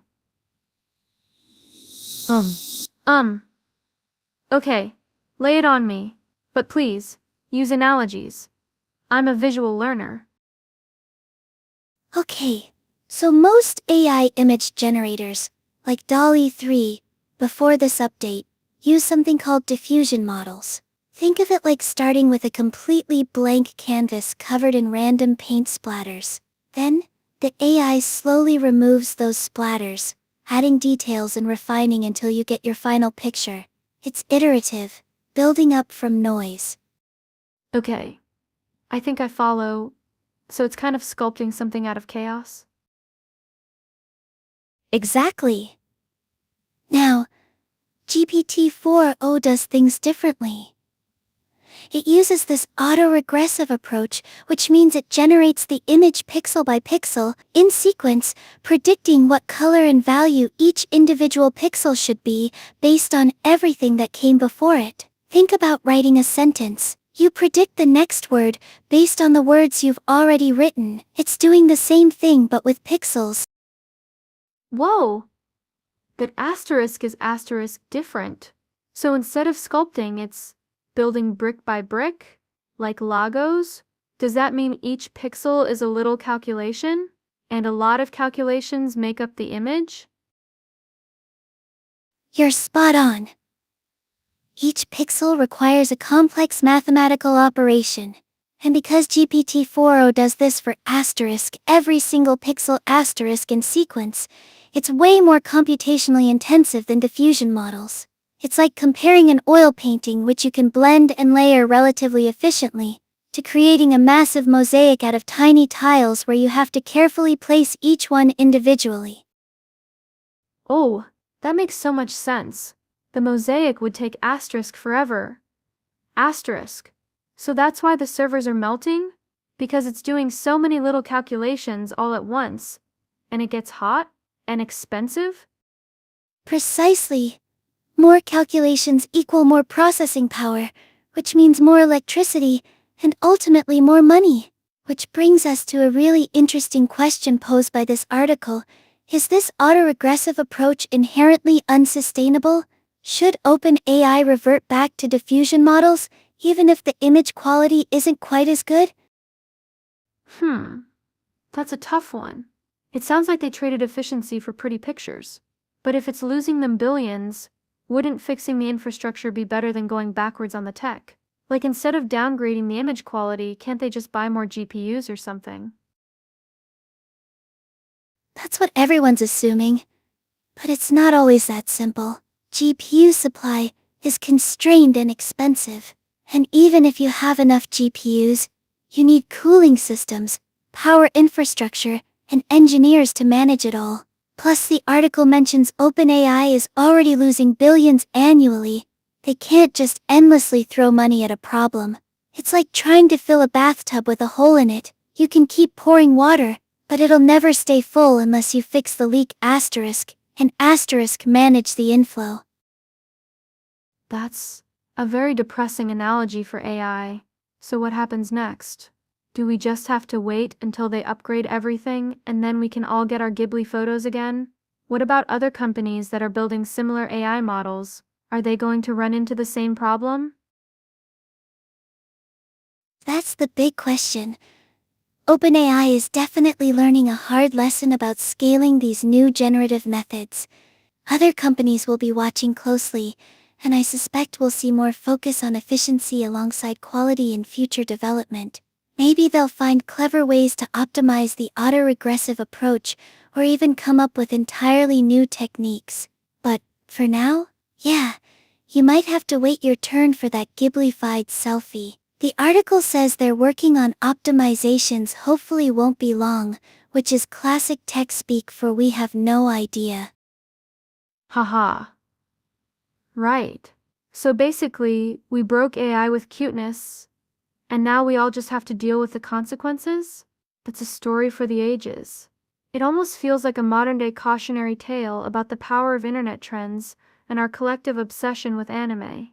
Okay, lay it on me. But please, use analogies. I'm a visual learner. Okay, so most AI image generators, like DALL-E 3, before this update, use something called diffusion models. Think of it like starting with a completely blank canvas covered in random paint splatters. Then, the AI slowly removes those splatters, adding details and refining until you get your final picture. It's iterative, building up from noise. Okay, I think I follow. So it's kind of sculpting something out of chaos? Exactly. Now, GPT-4o does things differently. It uses this autoregressive approach, which means it generates the image pixel by pixel, in sequence, predicting what color and value each individual pixel should be, based on everything that came before it. Think about writing a sentence. You predict the next word, based on the words you've already written. It's doing the same thing but with pixels. Whoa! But asterisk is asterisk different. So instead of sculpting, it's building brick by brick? Like Legos? Does that mean each pixel is a little calculation? And a lot of calculations make up the image? You're spot on. Each pixel requires a complex mathematical operation. And because GPT-4o does this for every single pixel in sequence, it's way more computationally intensive than diffusion models. It's like comparing an oil painting, which you can blend and layer relatively efficiently, to creating a massive mosaic out of tiny tiles where you have to carefully place each one individually. Oh, that makes so much sense. The mosaic would take asterisk forever. Asterisk. So that's why the servers are melting? Because it's doing so many little calculations all at once, and it gets hot and expensive? Precisely. More calculations equal more processing power, which means more electricity, and ultimately more money. Which brings us to a really interesting question posed by this article. Is this autoregressive approach inherently unsustainable? Should OpenAI revert back to diffusion models, even if the image quality isn't quite as good? That's a tough one. It sounds like they traded efficiency for pretty pictures. But if it's losing them billions, wouldn't fixing the infrastructure be better than going backwards on the tech? Like instead of downgrading the image quality, can't they just buy more GPUs or something? That's what everyone's assuming. But it's not always that simple. GPU supply is constrained and expensive. And even if you have enough GPUs, you need cooling systems, power infrastructure, and engineers to manage it all. Plus, the article mentions OpenAI is already losing billions annually. They can't just endlessly throw money at a problem. It's like trying to fill a bathtub with a hole in it. You can keep pouring water, but it'll never stay full unless you fix the leak asterisk, and asterisk manage the inflow. That's a very depressing analogy for AI. So what happens next? Do we just have to wait until they upgrade everything and then we can all get our Ghibli photos again? What about other companies that are building similar AI models? Are they going to run into the same problem? That's the big question. OpenAI is definitely learning a hard lesson about scaling these new generative methods. Other companies will be watching closely, and I suspect we'll see more focus on efficiency alongside quality in future development. Maybe they'll find clever ways to optimize the autoregressive approach, or even come up with entirely new techniques. But, for now, yeah, you might have to wait your turn for that Ghibli-fied selfie. The article says they're working on optimizations hopefully won't be long, which is classic tech speak for we have no idea. Haha. Right. So basically, we broke AI with cuteness, and now we all just have to deal with the consequences? That's a story for the ages. It almost feels like a modern-day cautionary tale about the power of internet trends and our collective obsession with anime.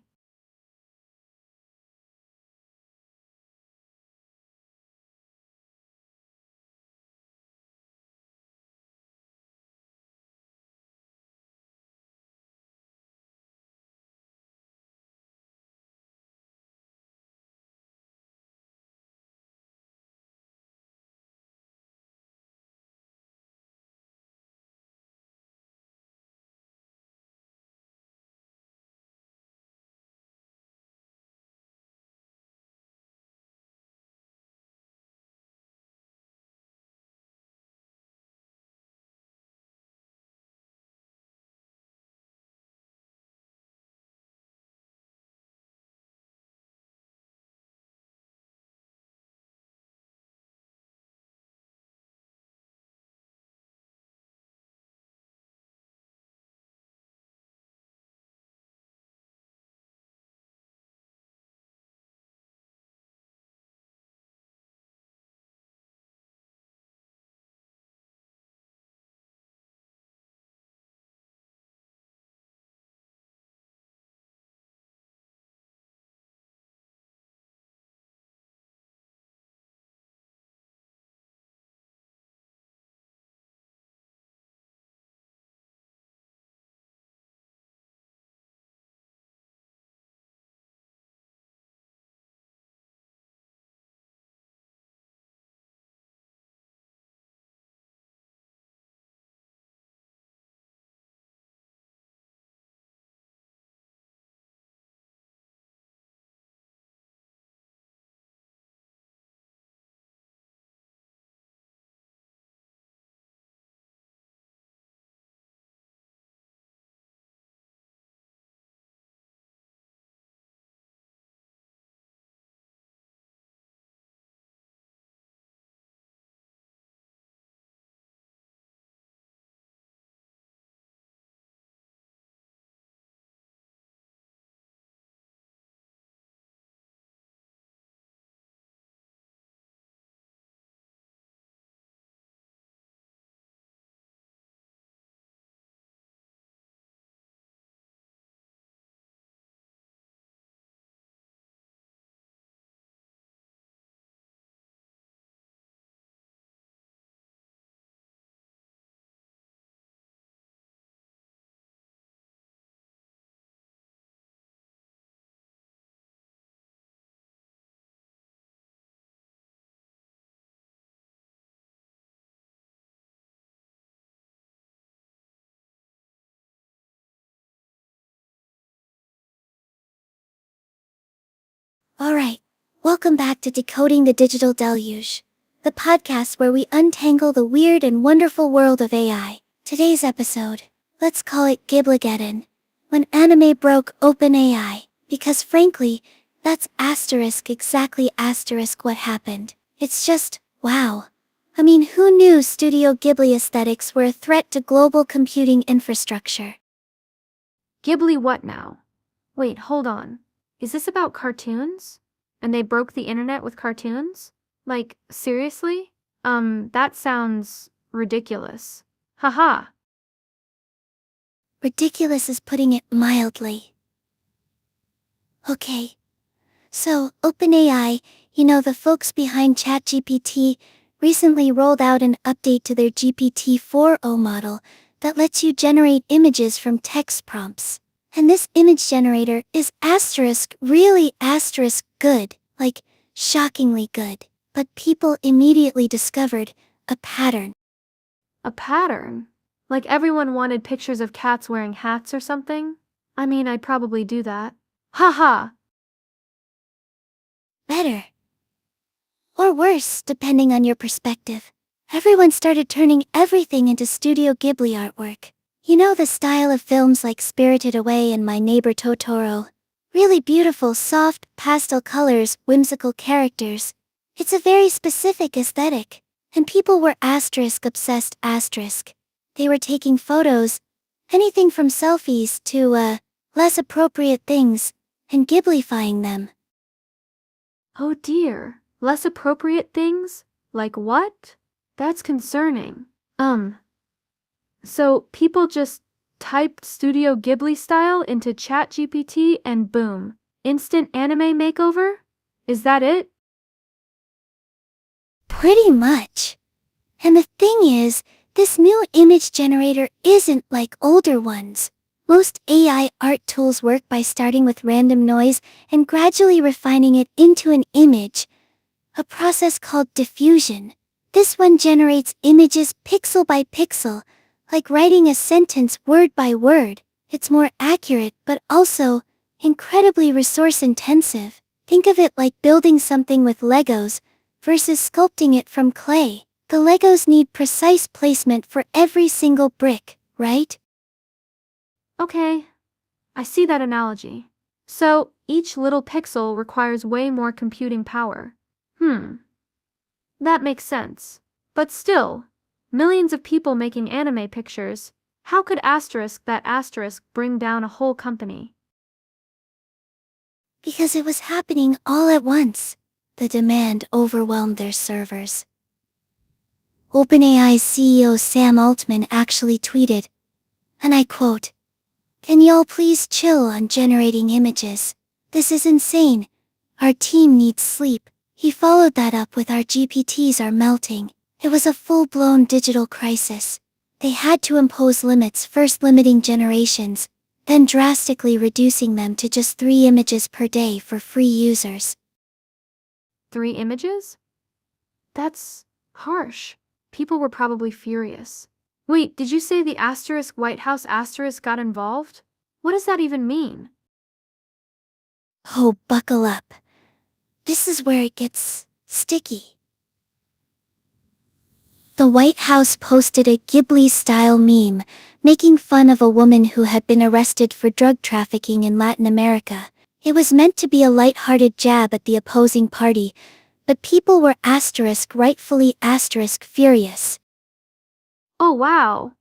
Alright, welcome back to Decoding the Digital Deluge, the podcast where we untangle the weird and wonderful world of AI. Today's episode, let's call it Gibligeddon, when anime broke OpenAI, because frankly, that's exactly what happened. It's just, wow. I mean, who knew Studio Ghibli aesthetics were a threat to global computing infrastructure? Ghibli what now? Wait, hold on. Is this about cartoons? And they broke the internet with cartoons? Like, seriously? That sounds ridiculous. Haha. Ridiculous is putting it mildly. Okay. So, OpenAI, the folks behind ChatGPT, recently rolled out an update to their GPT-4o model that lets you generate images from text prompts. And this image generator is really good, like shockingly good. But people immediately discovered a pattern. A pattern? Like everyone wanted pictures of cats wearing hats or something? I mean, I'd probably do that. Haha. Better. Or worse, depending on your perspective. Everyone started turning everything into Studio Ghibli artwork. You know the style of films like Spirited Away and My Neighbor Totoro? Really beautiful, soft, pastel colors, whimsical characters. It's a very specific aesthetic. And people were obsessed. They were taking photos, anything from selfies to, less appropriate things, and Ghiblifying them. Oh dear. Less appropriate things? Like what? That's concerning. So people just typed Studio Ghibli style into ChatGPT and boom, instant anime makeover? Is that it? Pretty much. And the thing is, this new image generator isn't like older ones. Most AI art tools work by starting with random noise and gradually refining it into an image, a process called diffusion. This one generates images pixel by pixel, like writing a sentence word by word. It's more accurate but also incredibly resource intensive. Think of it like building something with Legos versus sculpting it from clay. The Legos need precise placement for every single brick, right? Okay, I see that analogy. So each little pixel requires way more computing power. That makes sense. But still, millions of people making anime pictures, how could asterisk bring down a whole company? Because it was happening all at once. The demand overwhelmed their servers. OpenAI's CEO Sam Altman actually tweeted, and I quote, "Can y'all please chill on generating images? This is insane. Our team needs sleep." He followed that up with "Our GPTs are melting." It was a full-blown digital crisis. They had to impose limits, first limiting generations, then drastically reducing them to just 3 images per day for free users. 3 images? That's harsh. People were probably furious. Wait, did you say the White House got involved? What does that even mean? Oh, buckle up. This is where it gets sticky. The White House posted a Ghibli-style meme, making fun of a woman who had been arrested for drug trafficking in Latin America. It was meant to be a light-hearted jab at the opposing party, but people were rightfully furious. Oh wow.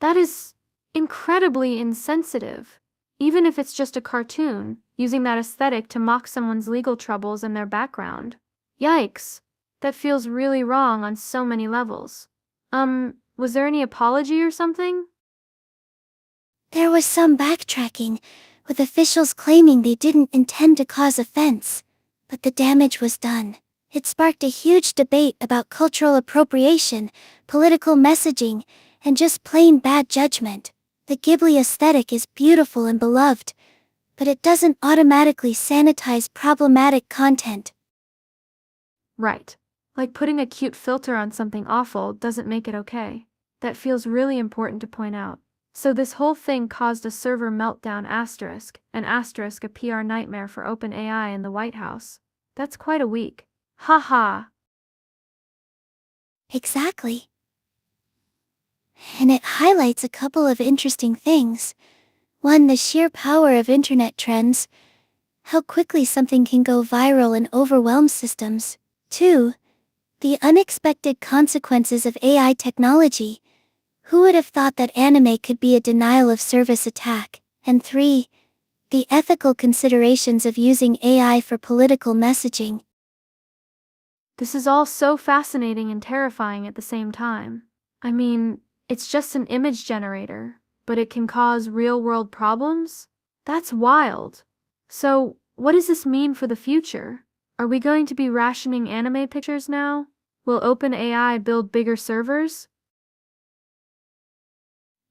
That is incredibly insensitive. Even if it's just a cartoon, using that aesthetic to mock someone's legal troubles and their background. Yikes. That feels really wrong on so many levels. Was there any apology or something? There was some backtracking, with officials claiming they didn't intend to cause offense, but the damage was done. It sparked a huge debate about cultural appropriation, political messaging, and just plain bad judgment. The Ghibli aesthetic is beautiful and beloved, but it doesn't automatically sanitize problematic content. Right. Like putting a cute filter on something awful doesn't make it okay. That feels really important to point out. So this whole thing caused a server meltdown and asterisk a PR nightmare for OpenAI in the White House. That's quite a week. Haha. Exactly. And it highlights a couple of interesting things. One, the sheer power of internet trends, how quickly something can go viral and overwhelm systems. 2, the unexpected consequences of AI technology. Who would have thought that anime could be a denial of service attack? And 3, the ethical considerations of using AI for political messaging. This is all so fascinating and terrifying at the same time. I mean, it's just an image generator, but it can cause real-world problems? That's wild. So, what does this mean for the future? Are we going to be rationing anime pictures now? Will OpenAI build bigger servers?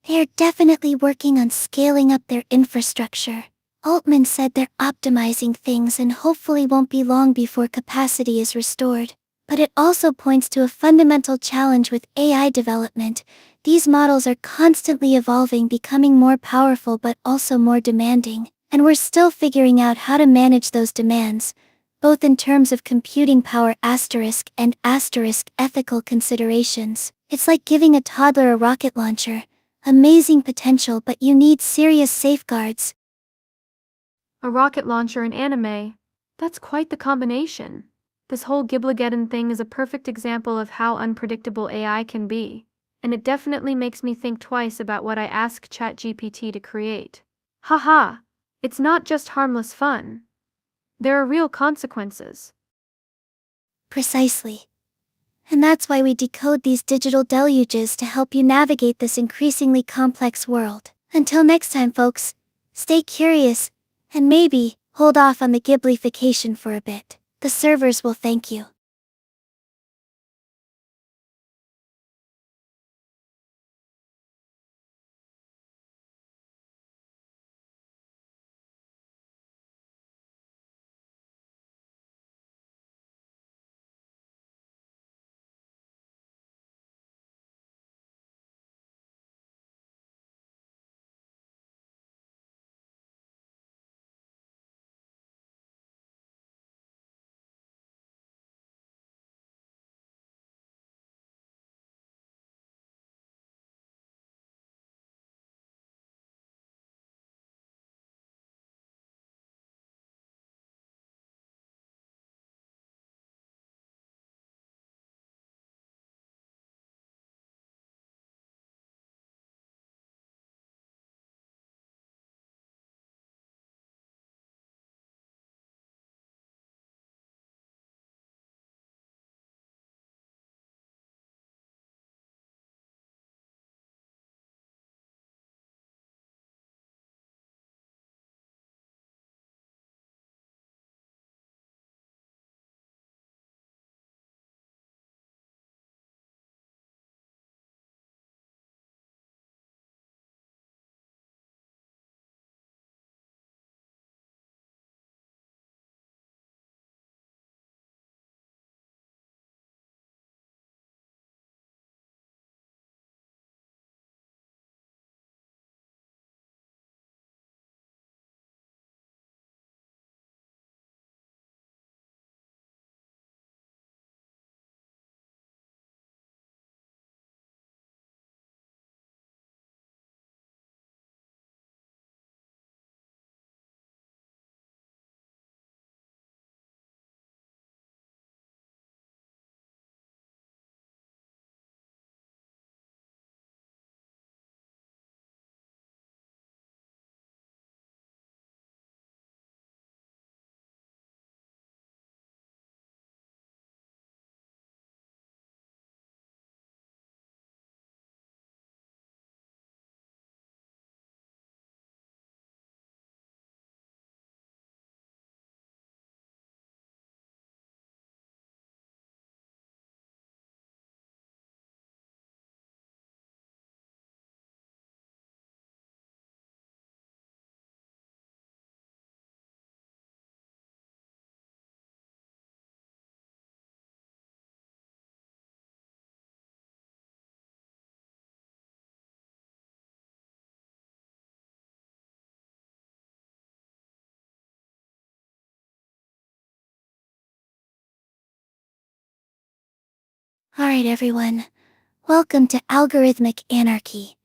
They're definitely working on scaling up their infrastructure. Altman said they're optimizing things and hopefully won't be long before capacity is restored. But it also points to a fundamental challenge with AI development. These models are constantly evolving, becoming more powerful but also more demanding. And we're still figuring out how to manage those demands, both in terms of computing power and ethical considerations. It's like giving a toddler a rocket launcher. Amazing potential, but you need serious safeguards. A rocket launcher in anime? That's quite the combination. This whole Giblageddon thing is a perfect example of how unpredictable AI can be, and it definitely makes me think twice about what I ask ChatGPT to create. Haha, it's not just harmless fun. There are real consequences. Precisely. And that's why we decode these digital deluges to help you navigate this increasingly complex world. Until next time, folks, stay curious, and maybe hold off on the Ghiblification for a bit. The servers will thank you. Alright, everyone. Welcome to Algorithmic Anarchy,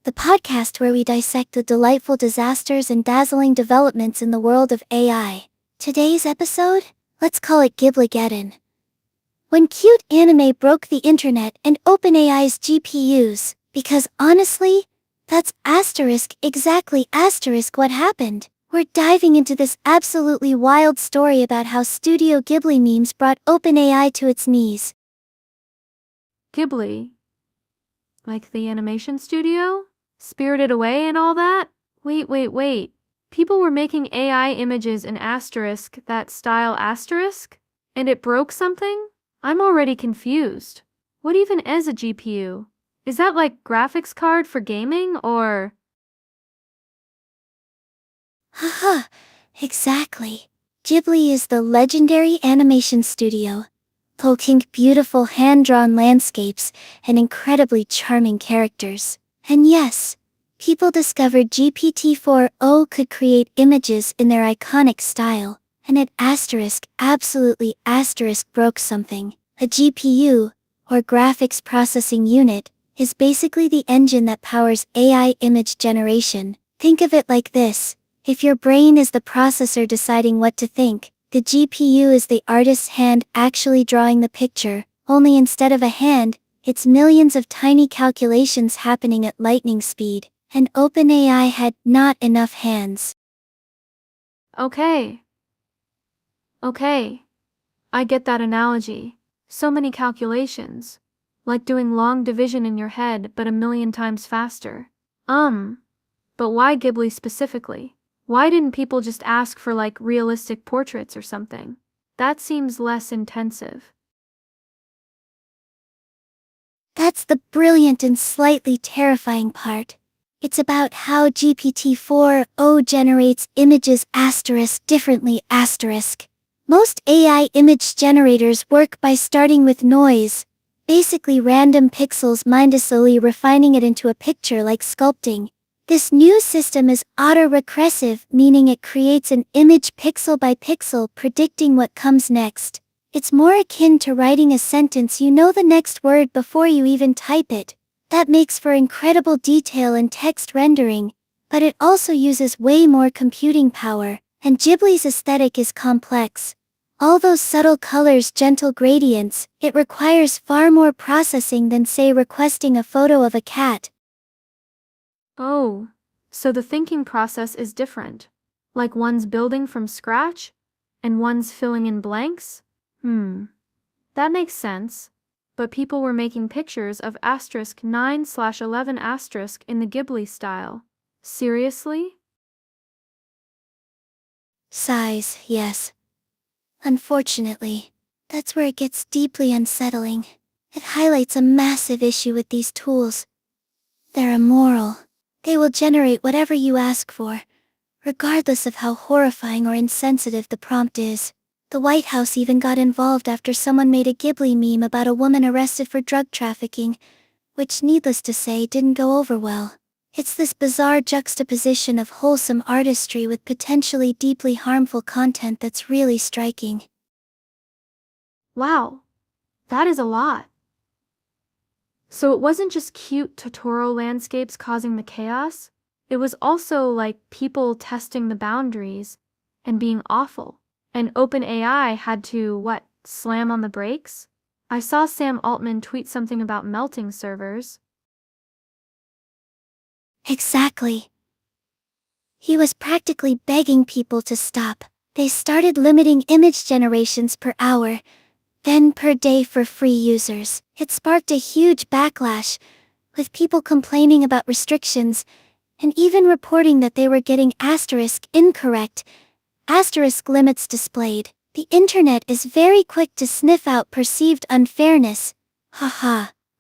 the podcast where we dissect the delightful disasters and dazzling developments in the world of AI. Today's episode? Let's call it Ghibligeddon. When cute anime broke the internet and OpenAI's GPUs, because honestly, that's exactly what happened. We're diving into this absolutely wild story about how Studio Ghibli memes brought OpenAI to its knees. Ghibli? Like the animation studio? Spirited Away and all that? Wait. People were making AI images in asterisk, that style asterisk? And it broke something? I'm already confused. What even is a GPU? Is that like graphics card for gaming, or? Haha, exactly. Ghibli is the legendary animation studio, poking beautiful hand-drawn landscapes and incredibly charming characters. And yes, people discovered GPT-4o could create images in their iconic style, and it absolutely broke something. A GPU, or graphics processing unit, is basically the engine that powers AI image generation. Think of it like this. If your brain is the processor deciding what to think, the GPU is the artist's hand actually drawing the picture, only instead of a hand, it's millions of tiny calculations happening at lightning speed, and OpenAI had not enough hands. Okay, I get that analogy. So many calculations. Like doing long division in your head, but a million times faster. But why Ghibli specifically? Why didn't people just ask for like realistic portraits or something? That seems less intensive. That's the brilliant and slightly terrifying part. It's about how GPT-4o generates images differently Most AI image generators work by starting with noise, basically random pixels mindlessly refining it into a picture like sculpting. This new system is autoregressive, meaning it creates an image pixel by pixel predicting what comes next. It's more akin to writing a sentence you know the next word before you even type it. That makes for incredible detail in text rendering, but it also uses way more computing power, and Ghibli's aesthetic is complex. All those subtle colors, gentle gradients, it requires far more processing than say requesting a photo of a cat. Oh, so the thinking process is different. Like one's building from scratch, and one's filling in blanks? That makes sense. But people were making pictures of asterisk 9/11 asterisk in the Ghibli style. Seriously? Size, yes. Unfortunately, that's where it gets deeply unsettling. It highlights a massive issue with these tools. They're immoral. They will generate whatever you ask for, regardless of how horrifying or insensitive the prompt is. The White House even got involved after someone made a Ghibli meme about a woman arrested for drug trafficking, which needless to say didn't go over well. It's this bizarre juxtaposition of wholesome artistry with potentially deeply harmful content that's really striking. Wow, that is a lot. So it wasn't just cute Totoro landscapes causing the chaos, it was also like people testing the boundaries and being awful. And OpenAI had to, slam on the brakes? I saw Sam Altman tweet something about melting servers. Exactly. He was practically begging people to stop. They started limiting image generations per hour, then per day for free users. It sparked a huge backlash, with people complaining about restrictions, and even reporting that they were getting incorrect limits displayed. The internet is very quick to sniff out perceived unfairness,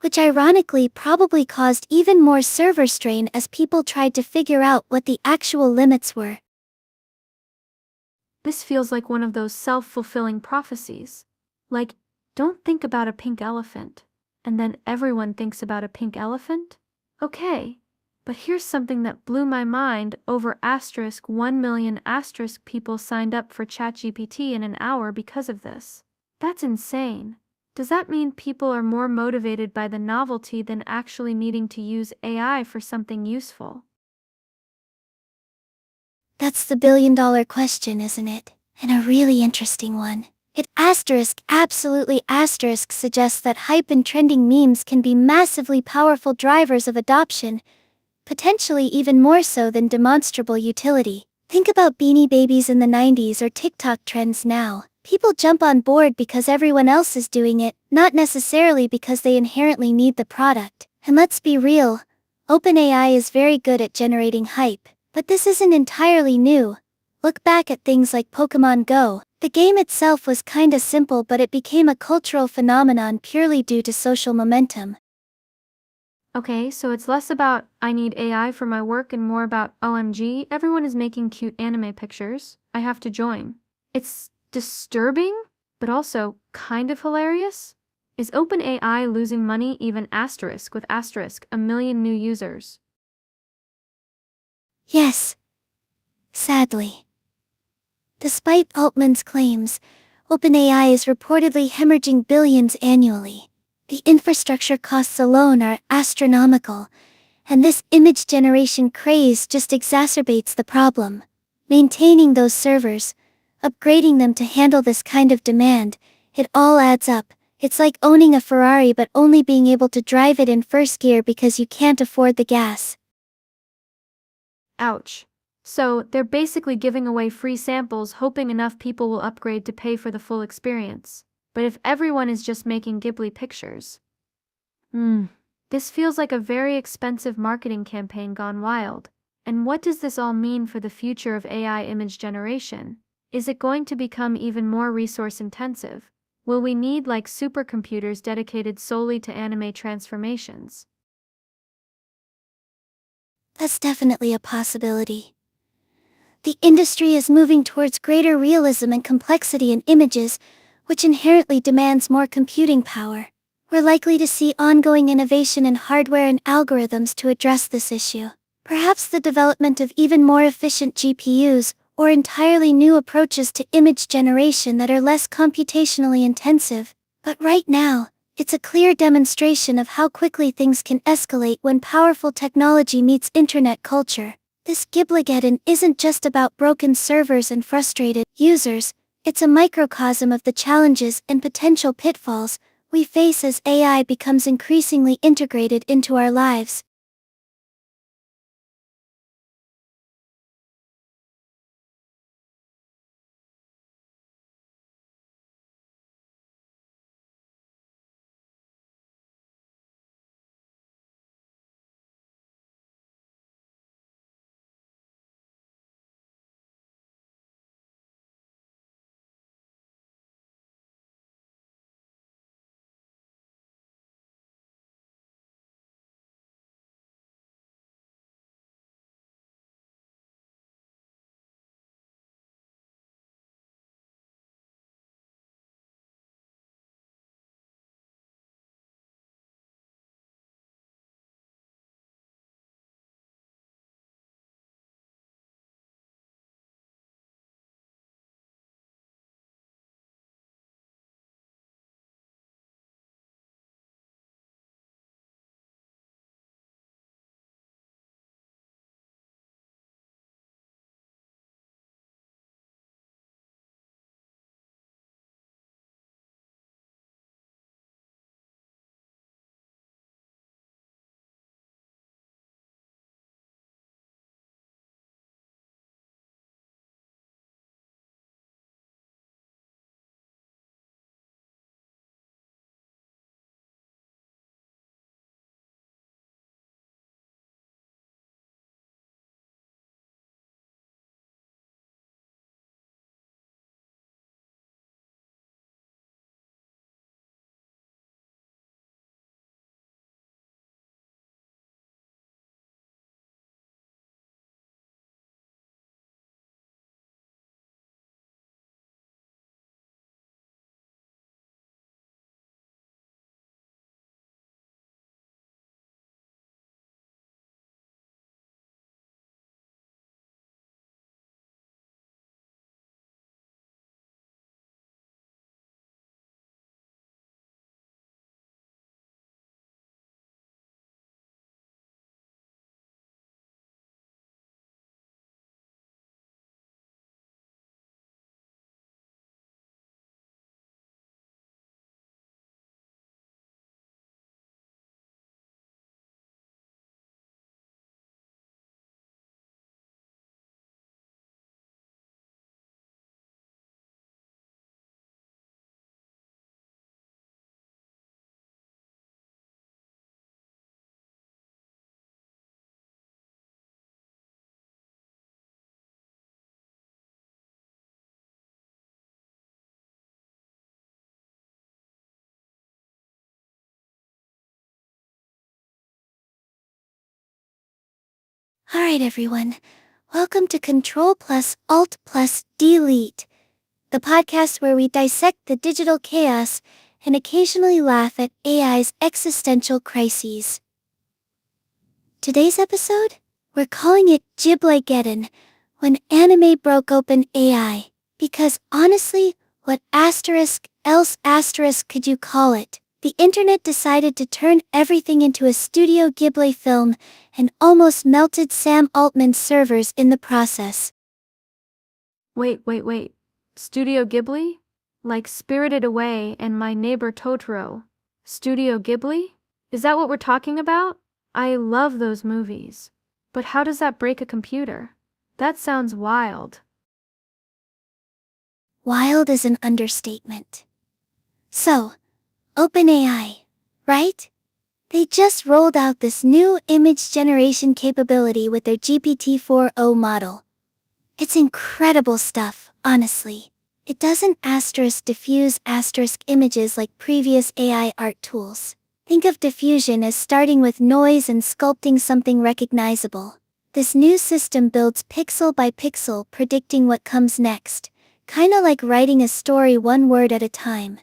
which ironically probably caused even more server strain as people tried to figure out what the actual limits were. This feels like one of those self-fulfilling prophecies. Like, don't think about a pink elephant, and then everyone thinks about a pink elephant? Okay, but here's something that blew my mind. Over 1 million people signed up for ChatGPT in an hour because of this. That's insane. Does that mean people are more motivated by the novelty than actually needing to use AI for something useful? That's the billion-dollar question, isn't it? And a really interesting one. It absolutely suggests that hype and trending memes can be massively powerful drivers of adoption, potentially even more so than demonstrable utility. Think about Beanie Babies in the 90s or TikTok trends now. People jump on board because everyone else is doing it, not necessarily because they inherently need the product. And let's be real, OpenAI is very good at generating hype. But this isn't entirely new. Look back at things like Pokémon Go. The game itself was kinda simple, but it became a cultural phenomenon purely due to social momentum. Okay, so it's less about I need AI for my work and more about OMG, everyone is making cute anime pictures. I have to join. It's disturbing, but also kind of hilarious. Is OpenAI losing money even asterisk with asterisk a million new users? Yes, sadly. Despite Altman's claims, OpenAI is reportedly hemorrhaging billions annually. The infrastructure costs alone are astronomical, and this image generation craze just exacerbates the problem. Maintaining those servers, upgrading them to handle this kind of demand, it all adds up. It's like owning a Ferrari but only being able to drive it in first gear because you can't afford the gas. Ouch. So they're basically giving away free samples hoping enough people will upgrade to pay for the full experience. But if everyone is just making Ghibli pictures, this feels like a very expensive marketing campaign gone wild. And what does this all mean for the future of AI image generation? Is it going to become even more resource intensive? Will we need like supercomputers dedicated solely to anime transformations? That's definitely a possibility. The industry is moving towards greater realism and complexity in images, which inherently demands more computing power. We're likely to see ongoing innovation in hardware and algorithms to address this issue. Perhaps the development of even more efficient GPUs, or entirely new approaches to image generation that are less computationally intensive. But right now, it's a clear demonstration of how quickly things can escalate when powerful technology meets internet culture. This Gibligeddon isn't just about broken servers and frustrated users, it's a microcosm of the challenges and potential pitfalls we face as AI becomes increasingly integrated into our lives. Alright everyone, welcome to Control plus Alt plus Delete, the podcast where we dissect the digital chaos and occasionally laugh at AI's existential crises. Today's episode? We're calling it Ghibli-geddon, when anime broke open AI. Because honestly, what else could you call it? The internet decided to turn everything into a Studio Ghibli film and almost melted Sam Altman's servers in the process. Wait. Studio Ghibli? Like Spirited Away and My Neighbor Totoro. Studio Ghibli? Is that what we're talking about? I love those movies. But how does that break a computer? That sounds wild. Wild is an understatement. So, OpenAI, right? They just rolled out this new image generation capability with their GPT-4o model. It's incredible stuff, honestly. It doesn't diffuse images like previous AI art tools. Think of diffusion as starting with noise and sculpting something recognizable. This new system builds pixel by pixel, predicting what comes next, kinda like writing a story one word at a time.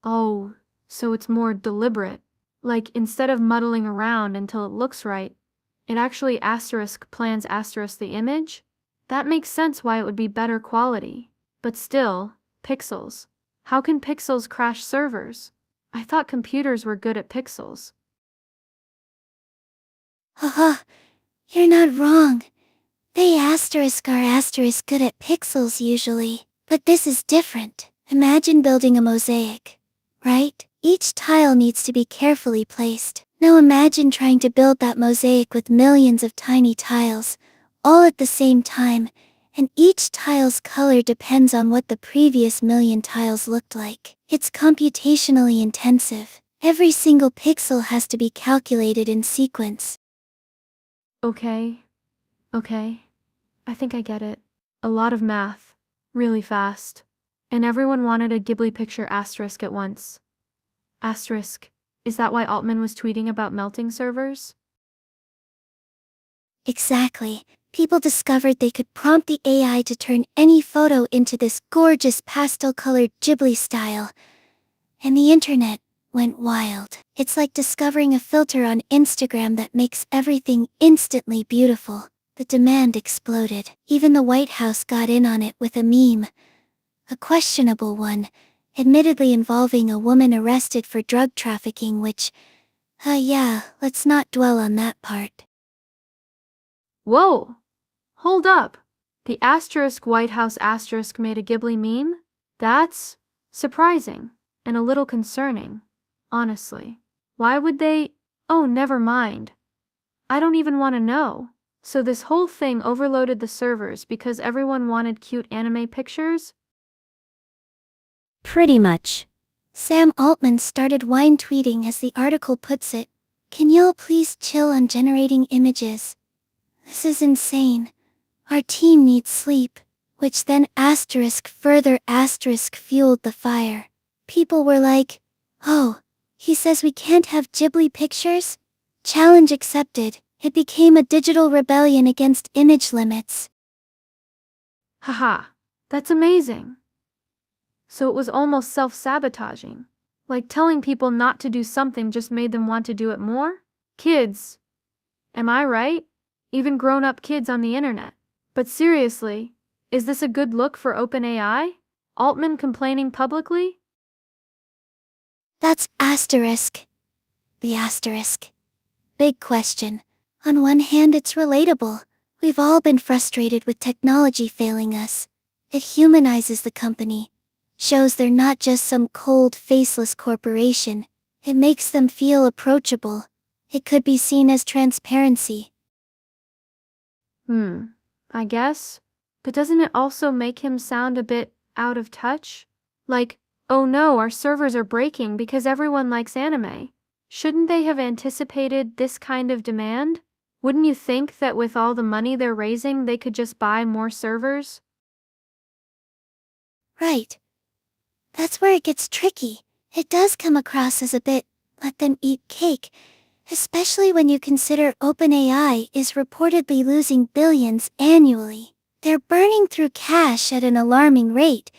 Oh, so it's more deliberate. Like instead of muddling around until it looks right, it actually plans the image? That makes sense why it would be better quality. But still, pixels. How can pixels crash servers? I thought computers were good at pixels. Haha, you're not wrong. They are good at pixels usually. But this is different. Imagine building a mosaic, right? Each tile needs to be carefully placed. Now imagine trying to build that mosaic with millions of tiny tiles, all at the same time, and each tile's color depends on what the previous million tiles looked like. It's computationally intensive. Every single pixel has to be calculated in sequence. Okay. I think I get it. A lot of math. Really fast. And everyone wanted a Ghibli picture asterisk at once. Asterisk. Is that why Altman was tweeting about melting servers? Exactly. People discovered they could prompt the AI to turn any photo into this gorgeous pastel-colored Ghibli style. And the internet went wild. It's like discovering a filter on Instagram that makes everything instantly beautiful. The demand exploded. Even the White House got in on it with a meme. A questionable one, admittedly involving a woman arrested for drug trafficking, which, let's not dwell on that part. Whoa! Hold up! The White House made a Ghibli meme? That's surprising and a little concerning, honestly. Why would they? Oh, never mind. I don't even want to know. So this whole thing overloaded the servers because everyone wanted cute anime pictures? Pretty much. Sam Altman started whine tweeting as the article puts it. Can y'all please chill on generating images? This is insane. Our team needs sleep. Which then further fueled the fire. People were like, oh, he says we can't have Ghibli pictures? Challenge accepted. It became a digital rebellion against image limits. Haha, that's amazing. So it was almost self-sabotaging. Like telling people not to do something just made them want to do it more? Kids. Am I right? Even grown-up kids on the internet. But seriously, is this a good look for OpenAI? Altman complaining publicly? That's the asterisk. Big question. On one hand, it's relatable. We've all been frustrated with technology failing us. It humanizes the company. Shows they're not just some cold, faceless corporation. It makes them feel approachable. It could be seen as transparency. I guess. But doesn't it also make him sound a bit out of touch? Like, oh no, our servers are breaking because everyone likes anime. Shouldn't they have anticipated this kind of demand? Wouldn't you think that with all the money they're raising, they could just buy more servers? Right. That's where it gets tricky. It does come across as a bit, let them eat cake, especially when you consider OpenAI is reportedly losing billions annually. They're burning through cash at an alarming rate,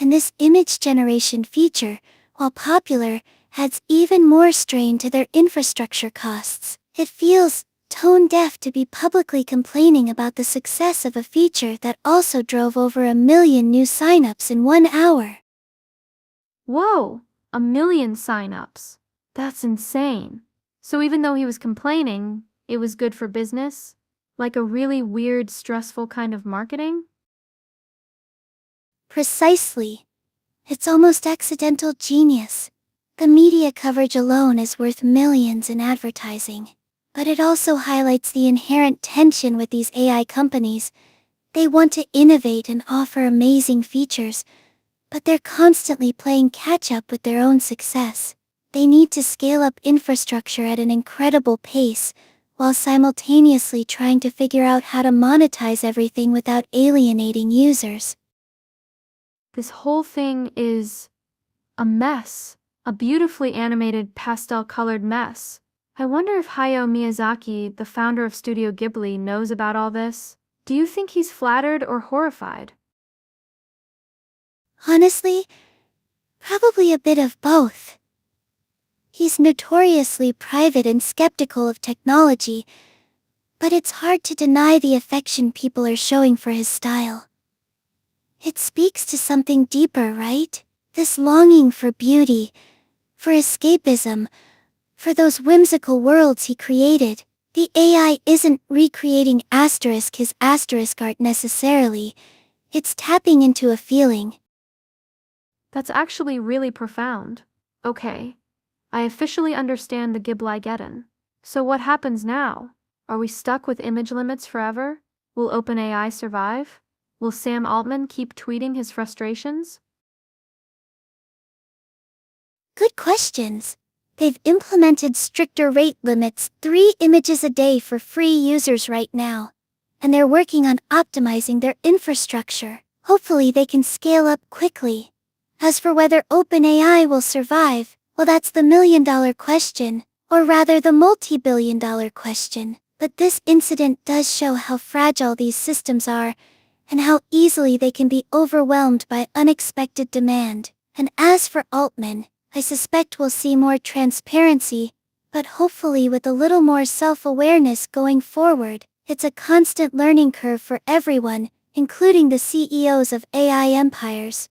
and this image generation feature, while popular, adds even more strain to their infrastructure costs. It feels tone deaf to be publicly complaining about the success of a feature that also drove over 1 million new signups in 1 hour. Whoa, 1 million signups. That's insane. So even though he was complaining, it was good for business? Like a really weird, stressful kind of marketing? Precisely. It's almost accidental genius. The media coverage alone is worth millions in advertising. But it also highlights the inherent tension with these AI companies. They want to innovate and offer amazing features, but they're constantly playing catch-up with their own success. They need to scale up infrastructure at an incredible pace, while simultaneously trying to figure out how to monetize everything without alienating users. This whole thing is a mess. A beautifully animated pastel-colored mess. I wonder if Hayao Miyazaki, the founder of Studio Ghibli, knows about all this. Do you think he's flattered or horrified? Honestly, probably a bit of both. He's notoriously private and skeptical of technology, but it's hard to deny the affection people are showing for his style. It speaks to something deeper, right? This longing for beauty, for escapism, for those whimsical worlds he created. The AI isn't recreating his asterisk art necessarily, it's tapping into a feeling. That's actually really profound. Okay, I officially understand the Ghibli-geddon. So what happens now? Are we stuck with image limits forever? Will OpenAI survive? Will Sam Altman keep tweeting his frustrations? Good questions. They've implemented stricter rate limits, 3 images a day for free users right now. And they're working on optimizing their infrastructure. Hopefully they can scale up quickly. As for whether OpenAI will survive, well, that's the million-dollar question, or rather the multi-billion-dollar question. But this incident does show how fragile these systems are, and how easily they can be overwhelmed by unexpected demand. And as for Altman, I suspect we'll see more transparency, but hopefully with a little more self-awareness going forward. It's a constant learning curve for everyone, including the CEOs of AI empires.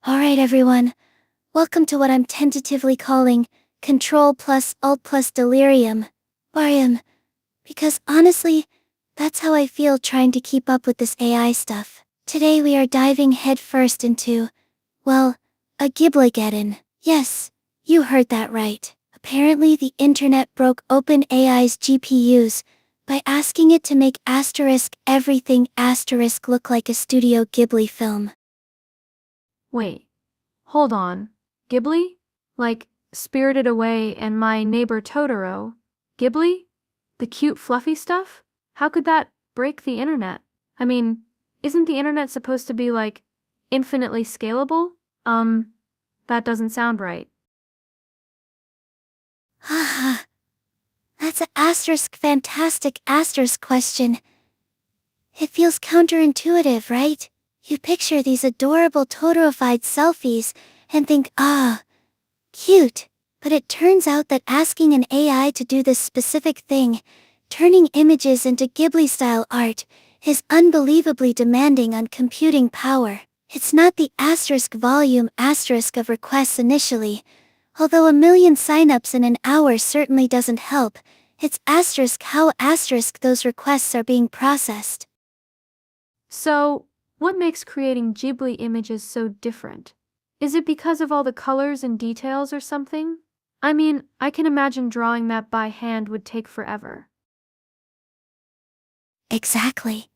Alright everyone, welcome to what I'm tentatively calling Control plus Alt plus Delirium. Barium. Because honestly, that's how I feel trying to keep up with this AI stuff. Today we are diving headfirst into, well, a Ghibli-geddon. Yes, you heard that right. Apparently the internet broke OpenAI's GPUs by asking it to make everything look like a Studio Ghibli film. Wait, hold on. Ghibli? Like Spirited Away and My Neighbor Totoro? Ghibli? The cute fluffy stuff? How could that break the internet? I mean, isn't the internet supposed to be like infinitely scalable? That doesn't sound right. Haha. That's a fantastic question. It feels counterintuitive, right? You picture these adorable Totorofied selfies and think, cute. But it turns out that asking an AI to do this specific thing, turning images into Ghibli-style art, is unbelievably demanding on computing power. It's not the volume of requests initially, although 1,000,000 signups in an hour certainly doesn't help. It's how those requests are being processed. So, what makes creating Ghibli images so different? Is it because of all the colors and details or something? I mean, I can imagine drawing that by hand would take forever. Exactly.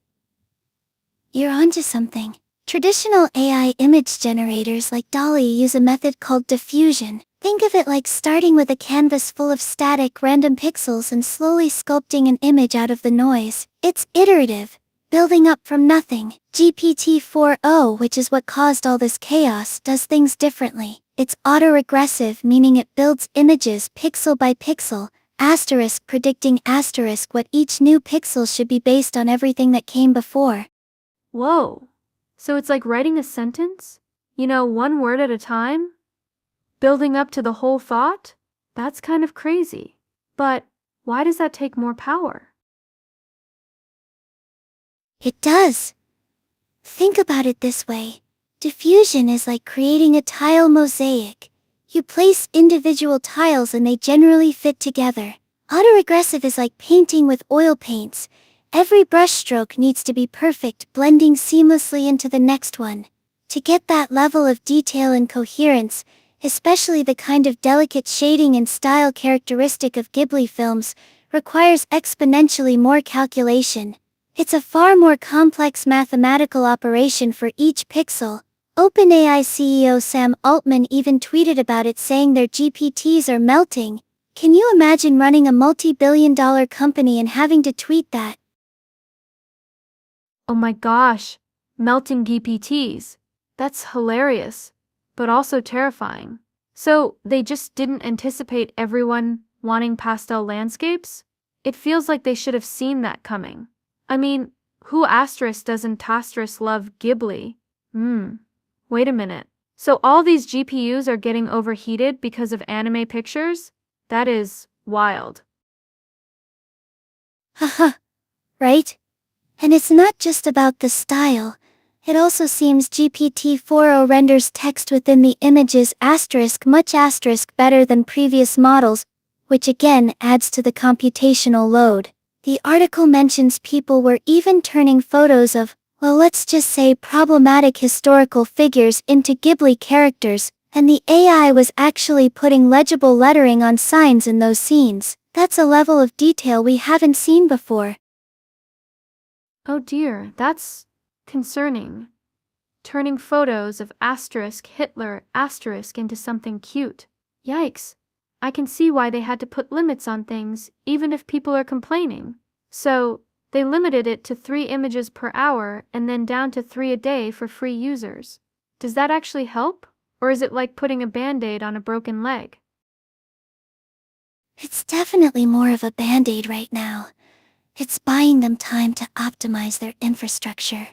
You're onto something. Traditional AI image generators like DALL-E use a method called diffusion. Think of it like starting with a canvas full of static, random pixels and slowly sculpting an image out of the noise. It's iterative, building up from nothing. GPT-4o, which is what caused all this chaos, does things differently. It's autoregressive, meaning it builds images pixel by pixel, predicting what each new pixel should be based on everything that came before. Whoa! So it's like writing a sentence? You know, one word at a time? Building up to the whole thought? That's kind of crazy. But why does that take more power? It does. Think about it this way. Diffusion is like creating a tile mosaic. You place individual tiles and they generally fit together. Autoregressive is like painting with oil paints. Every brushstroke needs to be perfect, blending seamlessly into the next one. To get that level of detail and coherence, especially the kind of delicate shading and style characteristic of Ghibli films, requires exponentially more calculation. It's a far more complex mathematical operation for each pixel. OpenAI CEO Sam Altman even tweeted about it, saying their GPTs are melting. Can you imagine running a multi-billion-dollar company and having to tweet that? Oh my gosh, melting GPTs. That's hilarious, but also terrifying. So they just didn't anticipate everyone wanting pastel landscapes? It feels like they should have seen that coming. I mean, who doesn't love Ghibli? Wait a minute. So all these GPUs are getting overheated because of anime pictures? That is wild. Haha. Right? And it's not just about the style. It also seems GPT-4o renders text within the images much better than previous models, which again adds to the computational load. The article mentions people were even turning photos of, well, let's just say problematic historical figures into Ghibli characters, and the AI was actually putting legible lettering on signs in those scenes. That's a level of detail we haven't seen before. Oh dear, that's concerning. Turning photos of Hitler into something cute. Yikes. I can see why they had to put limits on things, even if people are complaining. So, they limited it to 3 images per hour and then down to 3 a day for free users. Does that actually help? Or is it like putting a band-aid on a broken leg? It's definitely more of a band-aid right now. It's buying them time to optimize their infrastructure.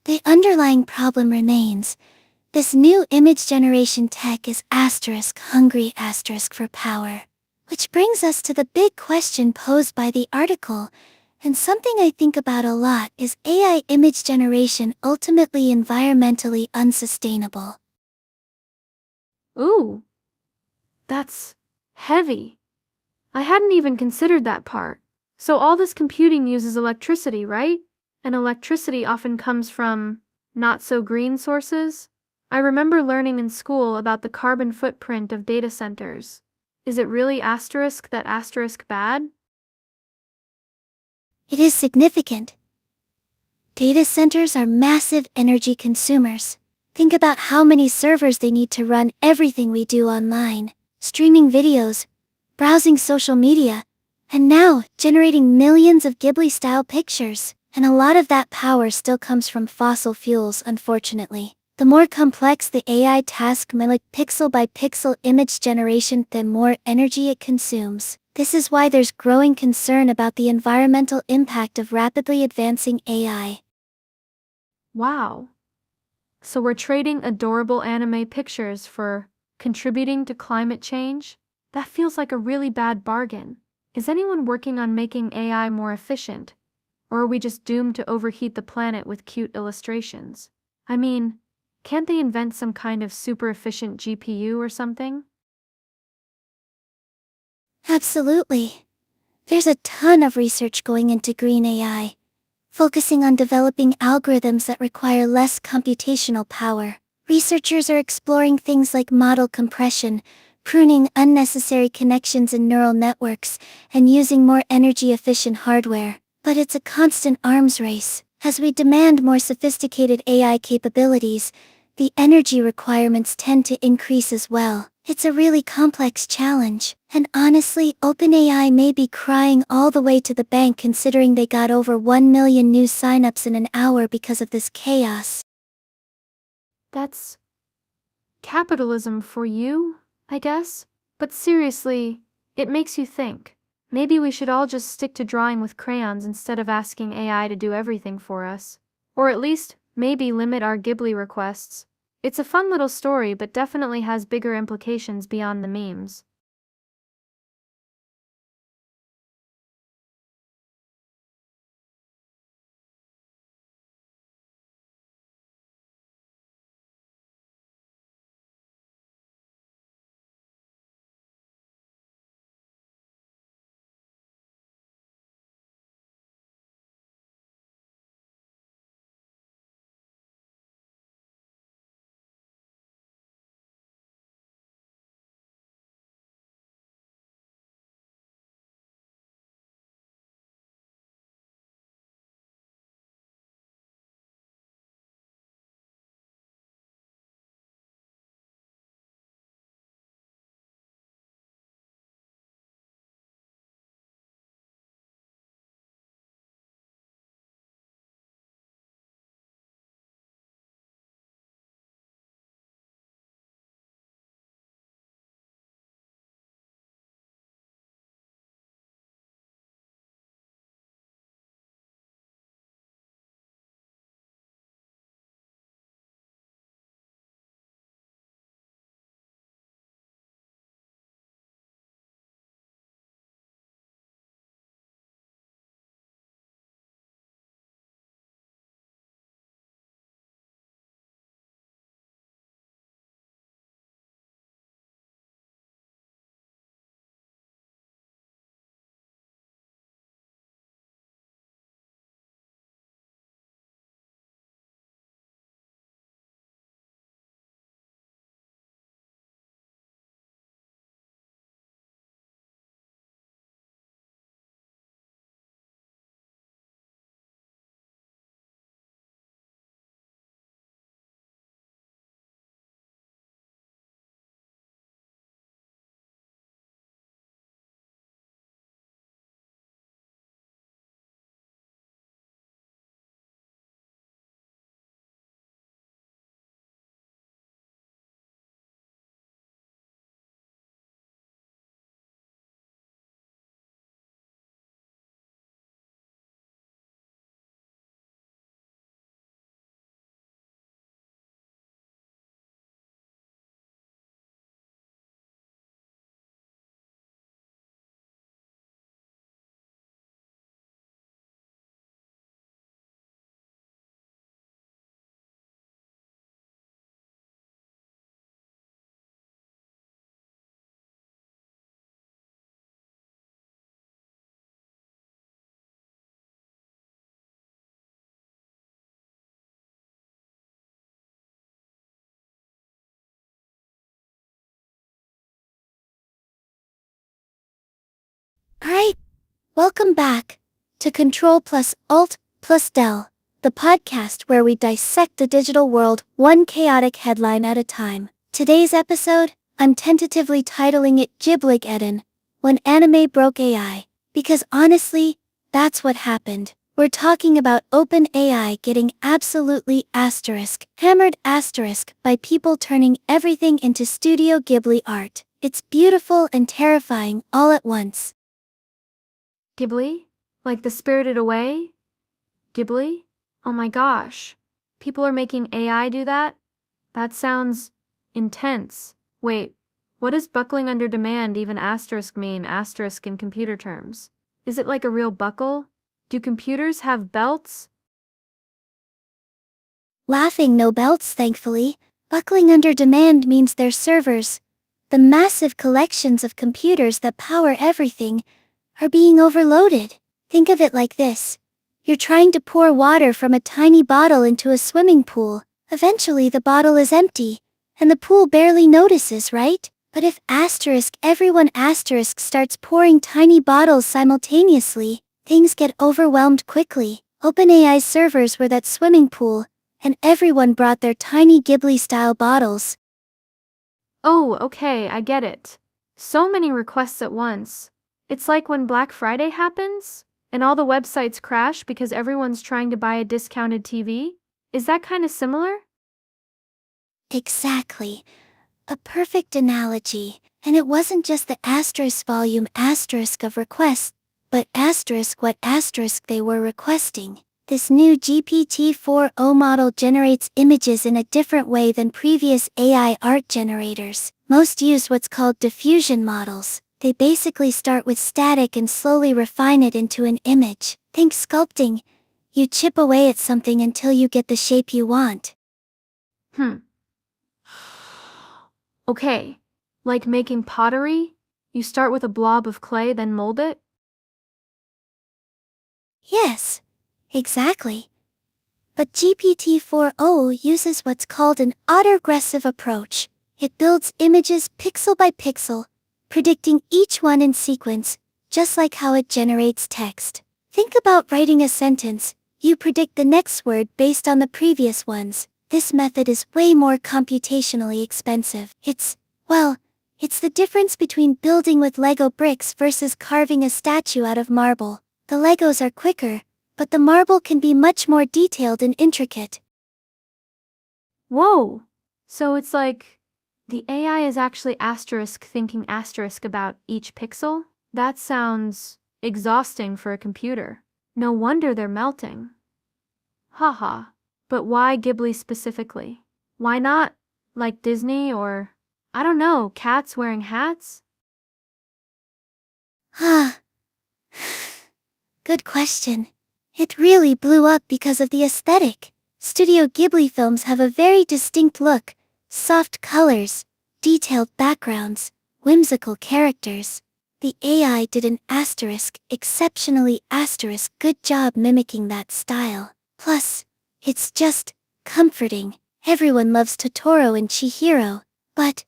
The underlying problem remains. This new image generation tech is hungry for power. Which brings us to the big question posed by the article. And something I think about a lot is AI image generation ultimately environmentally unsustainable. Ooh, that's heavy. I hadn't even considered that part. So all this computing uses electricity, right? And electricity often comes from not so green sources. I remember learning in school about the carbon footprint of data centers. Is it really asterisk that asterisk bad? It is significant. Data centers are massive energy consumers. Think about how many servers they need to run everything we do online, streaming videos, browsing social media, and now generating millions of Ghibli-style pictures. And a lot of that power still comes from fossil fuels, unfortunately. The more complex the AI task, like pixel by pixel image generation, the more energy it consumes. This is why there's growing concern about the environmental impact of rapidly advancing AI. Wow. So we're trading adorable anime pictures for contributing to climate change? That feels like a really bad bargain. Is anyone working on making AI more efficient? Or are we just doomed to overheat the planet with cute illustrations? I mean, can't they invent some kind of super efficient GPU or something? Absolutely. There's a ton of research going into green AI, focusing on developing algorithms that require less computational power. Researchers are exploring things like model compression, pruning unnecessary connections in neural networks, and using more energy-efficient hardware. But it's a constant arms race. As we demand more sophisticated AI capabilities, the energy requirements tend to increase as well. It's a really complex challenge, and honestly, OpenAI may be crying all the way to the bank considering they got over 1 million new signups in an hour because of this chaos. That's capitalism for you, I guess? But seriously, it makes you think. Maybe we should all just stick to drawing with crayons instead of asking AI to do everything for us. Or at least, maybe limit our Ghibli requests. It's a fun little story, but definitely has bigger implications beyond the memes. Alright, welcome back to Control plus Alt plus Del, the podcast where we dissect the digital world one chaotic headline at a time. Today's episode, I'm tentatively titling it Ghibli-geddon, when anime broke AI. Because honestly, that's what happened. We're talking about OpenAI getting absolutely hammered by people turning everything into Studio Ghibli art. It's beautiful and terrifying all at once. Ghibli? Like the Spirited Away? Ghibli? Oh my gosh. People are making AI do that? That sounds intense. Wait, what does buckling under demand even asterisk mean asterisk in computer terms? Is it like a real buckle? Do computers have belts? Laughing, no belts, thankfully. Buckling under demand means their servers, the massive collections of computers that power everything, are being overloaded. Think of it like this. You're trying to pour water from a tiny bottle into a swimming pool. Eventually the bottle is empty, and the pool barely notices, right? But if everyone starts pouring tiny bottles simultaneously, things get overwhelmed quickly. OpenAI's servers were that swimming pool, and everyone brought their tiny Ghibli-style bottles. Oh, okay, I get it. So many requests at once. It's like when Black Friday happens, and all the websites crash because everyone's trying to buy a discounted TV? Is that kind of similar? Exactly. A perfect analogy. And it wasn't just the volume of requests, but what they were requesting. This new GPT-4o model generates images in a different way than previous AI art generators. Most use what's called diffusion models. They basically start with static and slowly refine it into an image. Think sculpting. You chip away at something until you get the shape you want. Okay, like making pottery? You start with a blob of clay, then mold it? Yes, exactly. But GPT-4o uses what's called an autoregressive approach. It builds images pixel by pixel, predicting each one in sequence, just like how it generates text. Think about writing a sentence. You predict the next word based on the previous ones. This method is way more computationally expensive. It's the difference between building with Lego bricks versus carving a statue out of marble. The Legos are quicker, but the marble can be much more detailed and intricate. Whoa! So it's like the AI is actually thinking about each pixel? That sounds exhausting for a computer. No wonder they're melting. Haha. But why Ghibli specifically? Why not like Disney or, I don't know, cats wearing hats? Good question. It really blew up because of the aesthetic. Studio Ghibli films have a very distinct look, soft colors, detailed backgrounds, whimsical characters. The AI did an exceptionally good job mimicking that style. Plus, it's just comforting. Everyone loves Totoro and Chihiro. But,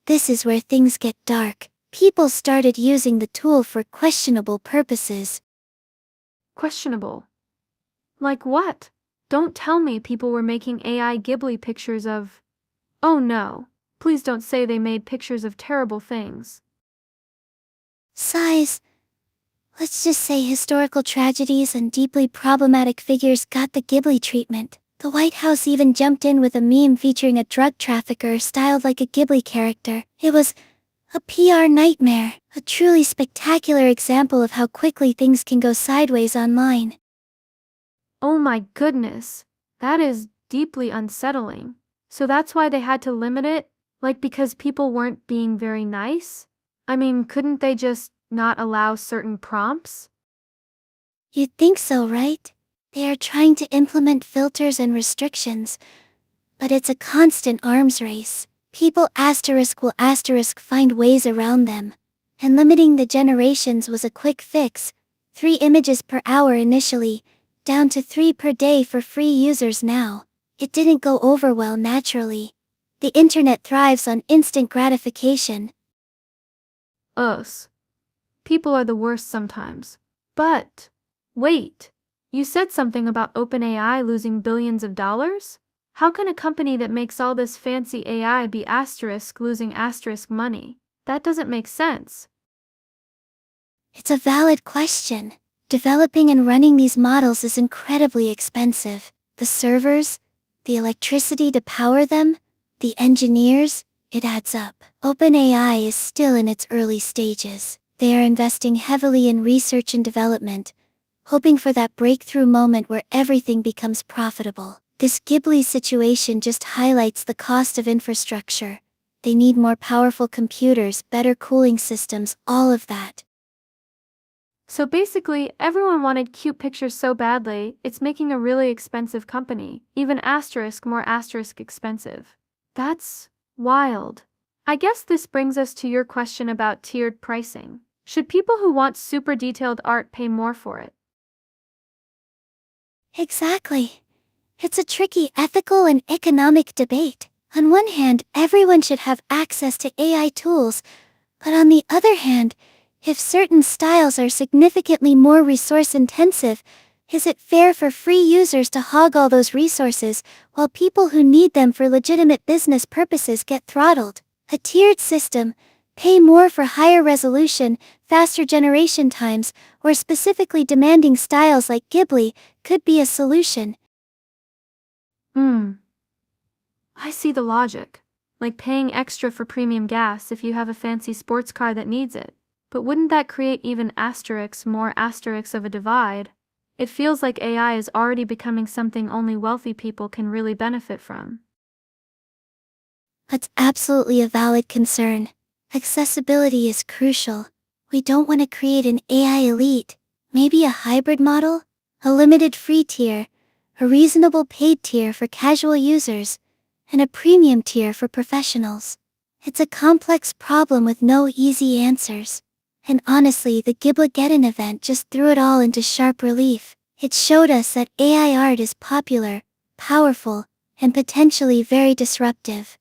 this is where things get dark. People started using the tool for questionable purposes. Questionable. Like what? Don't tell me people were making AI Ghibli pictures of... Oh no, please don't say they made pictures of terrible things. Size. Let's just say historical tragedies and deeply problematic figures got the Ghibli treatment. The White House even jumped in with a meme featuring a drug trafficker styled like a Ghibli character. It was a PR nightmare, a truly spectacular example of how quickly things can go sideways online. Oh my goodness, that is deeply unsettling. So that's why they had to limit it? Like because people weren't being very nice? I mean, couldn't they just not allow certain prompts? You'd think so, right? They are trying to implement filters and restrictions, but it's a constant arms race. People will find ways around them. And limiting the generations was a quick fix. 3 images per hour initially, down to 3 per day for free users now. It didn't go over well naturally. The internet thrives on instant gratification. Us. People are the worst sometimes. But, wait, you said something about OpenAI losing billions of dollars? How can a company that makes all this fancy AI be losing money? That doesn't make sense. It's a valid question. Developing and running these models is incredibly expensive. The servers, the electricity to power them, the engineers, it adds up. OpenAI is still in its early stages. They are investing heavily in research and development, hoping for that breakthrough moment where everything becomes profitable. This Ghibli situation just highlights the cost of infrastructure. They need more powerful computers, better cooling systems, all of that. So basically, everyone wanted cute pictures so badly, it's making a really expensive company, even more expensive. That's wild. I guess this brings us to your question about tiered pricing. Should people who want super detailed art pay more for it? Exactly. It's a tricky ethical and economic debate. On one hand, everyone should have access to AI tools, but on the other hand, if certain styles are significantly more resource-intensive, is it fair for free users to hog all those resources, while people who need them for legitimate business purposes get throttled? A tiered system, pay more for higher resolution, faster generation times, or specifically demanding styles like Ghibli, could be a solution. I see the logic. Like paying extra for premium gas if you have a fancy sports car that needs it. But wouldn't that create even more asterisks of a divide? It feels like AI is already becoming something only wealthy people can really benefit from. That's absolutely a valid concern. Accessibility is crucial. We don't want to create an AI elite, maybe a hybrid model, a limited free tier, a reasonable paid tier for casual users, and a premium tier for professionals. It's a complex problem with no easy answers. And honestly, the Giblageddon event just threw it all into sharp relief. It showed us that AI art is popular, powerful, and potentially very disruptive.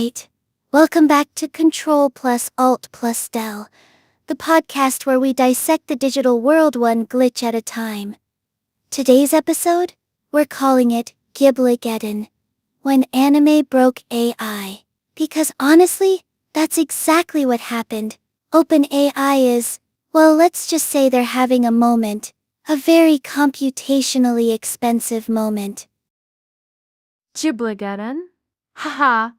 Alright. Welcome back to Control plus Alt plus Del, the podcast where we dissect the digital world one glitch at a time. Today's episode? We're calling it Gibligeddon, when anime broke AI. Because honestly, that's exactly what happened. OpenAI is, well, let's just say they're having a moment. A very computationally expensive moment. Gibligeddon? Haha,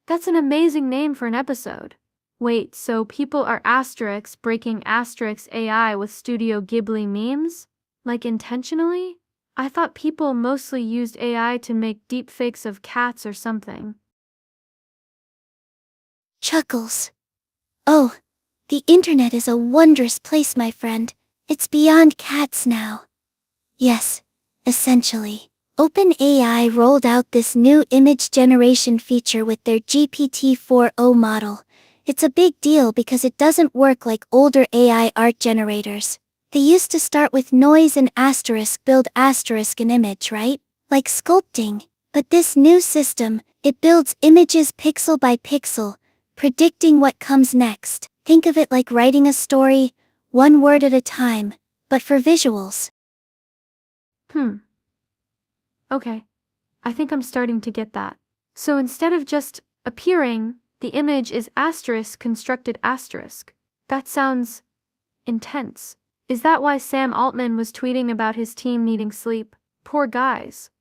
that's an amazing name for an episode. Wait, so people are Asterix breaking Asterix AI with Studio Ghibli memes? Like intentionally? I thought people mostly used AI to make deepfakes of cats or something. Chuckles. Oh, the internet is a wondrous place, my friend. It's beyond cats now. Yes, essentially. OpenAI rolled out this new image generation feature with their GPT-4o model. It's a big deal because it doesn't work like older AI art generators. They used to start with noise and build an image, right? Like sculpting. But this new system, it builds images pixel by pixel, predicting what comes next. Think of it like writing a story, one word at a time, but for visuals. Okay, I think I'm starting to get that. So instead of just appearing, the image is constructed asterisk. That sounds intense. Is that why Sam Altman was tweeting about his team needing sleep? Poor guys.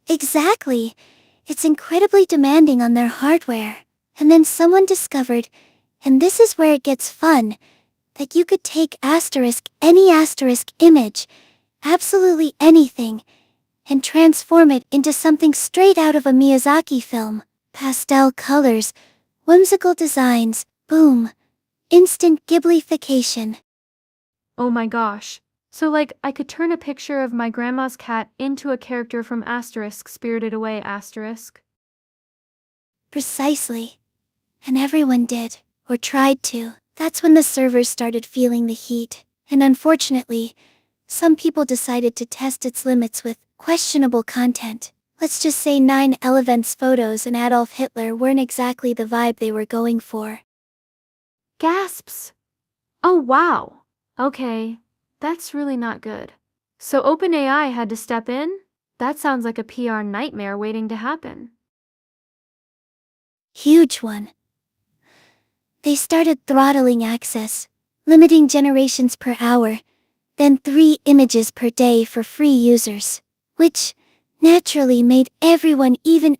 Exactly. It's incredibly demanding on their hardware. And then someone discovered, and this is where it gets fun, that you could take any image, absolutely anything, and transform it into something straight out of a Miyazaki film. Pastel colors, whimsical designs, boom. Instant Ghiblification. Oh my gosh. So like I could turn a picture of my grandma's cat into a character from Spirited Away asterisk. Precisely. And everyone did, or tried to. That's when the servers started feeling the heat. And unfortunately, some people decided to test its limits with questionable content. Let's just say 9/11's photos and Adolf Hitler weren't exactly the vibe they were going for. Gasps! Oh wow! Okay, that's really not good. So OpenAI had to step in? That sounds like a PR nightmare waiting to happen. Huge one. They started throttling access, limiting generations per hour, then 3 images per day for free users, which naturally made everyone even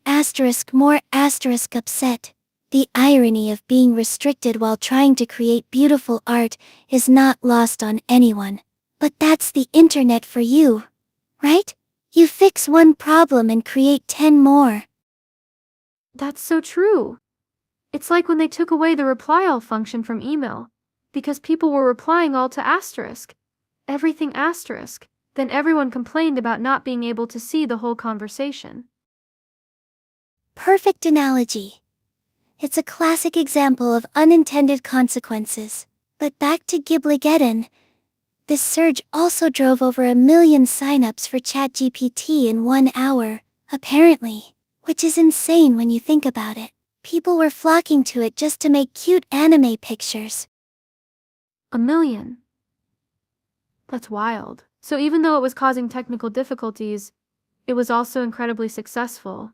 more upset. The irony of being restricted while trying to create beautiful art is not lost on anyone. But that's the internet for you, right? You fix one problem and create 10 more. That's so true. It's like when they took away the reply all function from email, because people were replying all to asterisk. Everything asterisk. Then everyone complained about not being able to see the whole conversation. Perfect analogy. It's a classic example of unintended consequences. But back to Gibligeddon. This surge also drove over 1 million signups for ChatGPT in 1 hour, apparently. Which is insane when you think about it. People were flocking to it just to make cute anime pictures. 1 million. That's wild. So even though it was causing technical difficulties, it was also incredibly successful.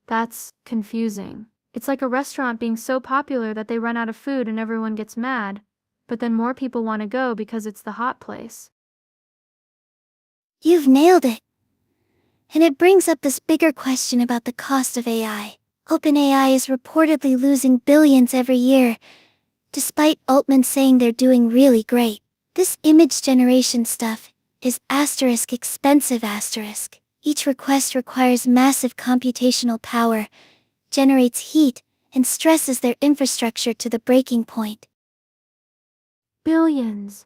That's confusing. It's like a restaurant being so popular that they run out of food and everyone gets mad, but then more people want to go because it's the hot place. You've nailed it. And it brings up this bigger question about the cost of AI. OpenAI is reportedly losing billions every year, despite Altman saying they're doing really great. This image generation stuff is expensive. Each request requires massive computational power, generates heat, and stresses their infrastructure to the breaking point. Billions.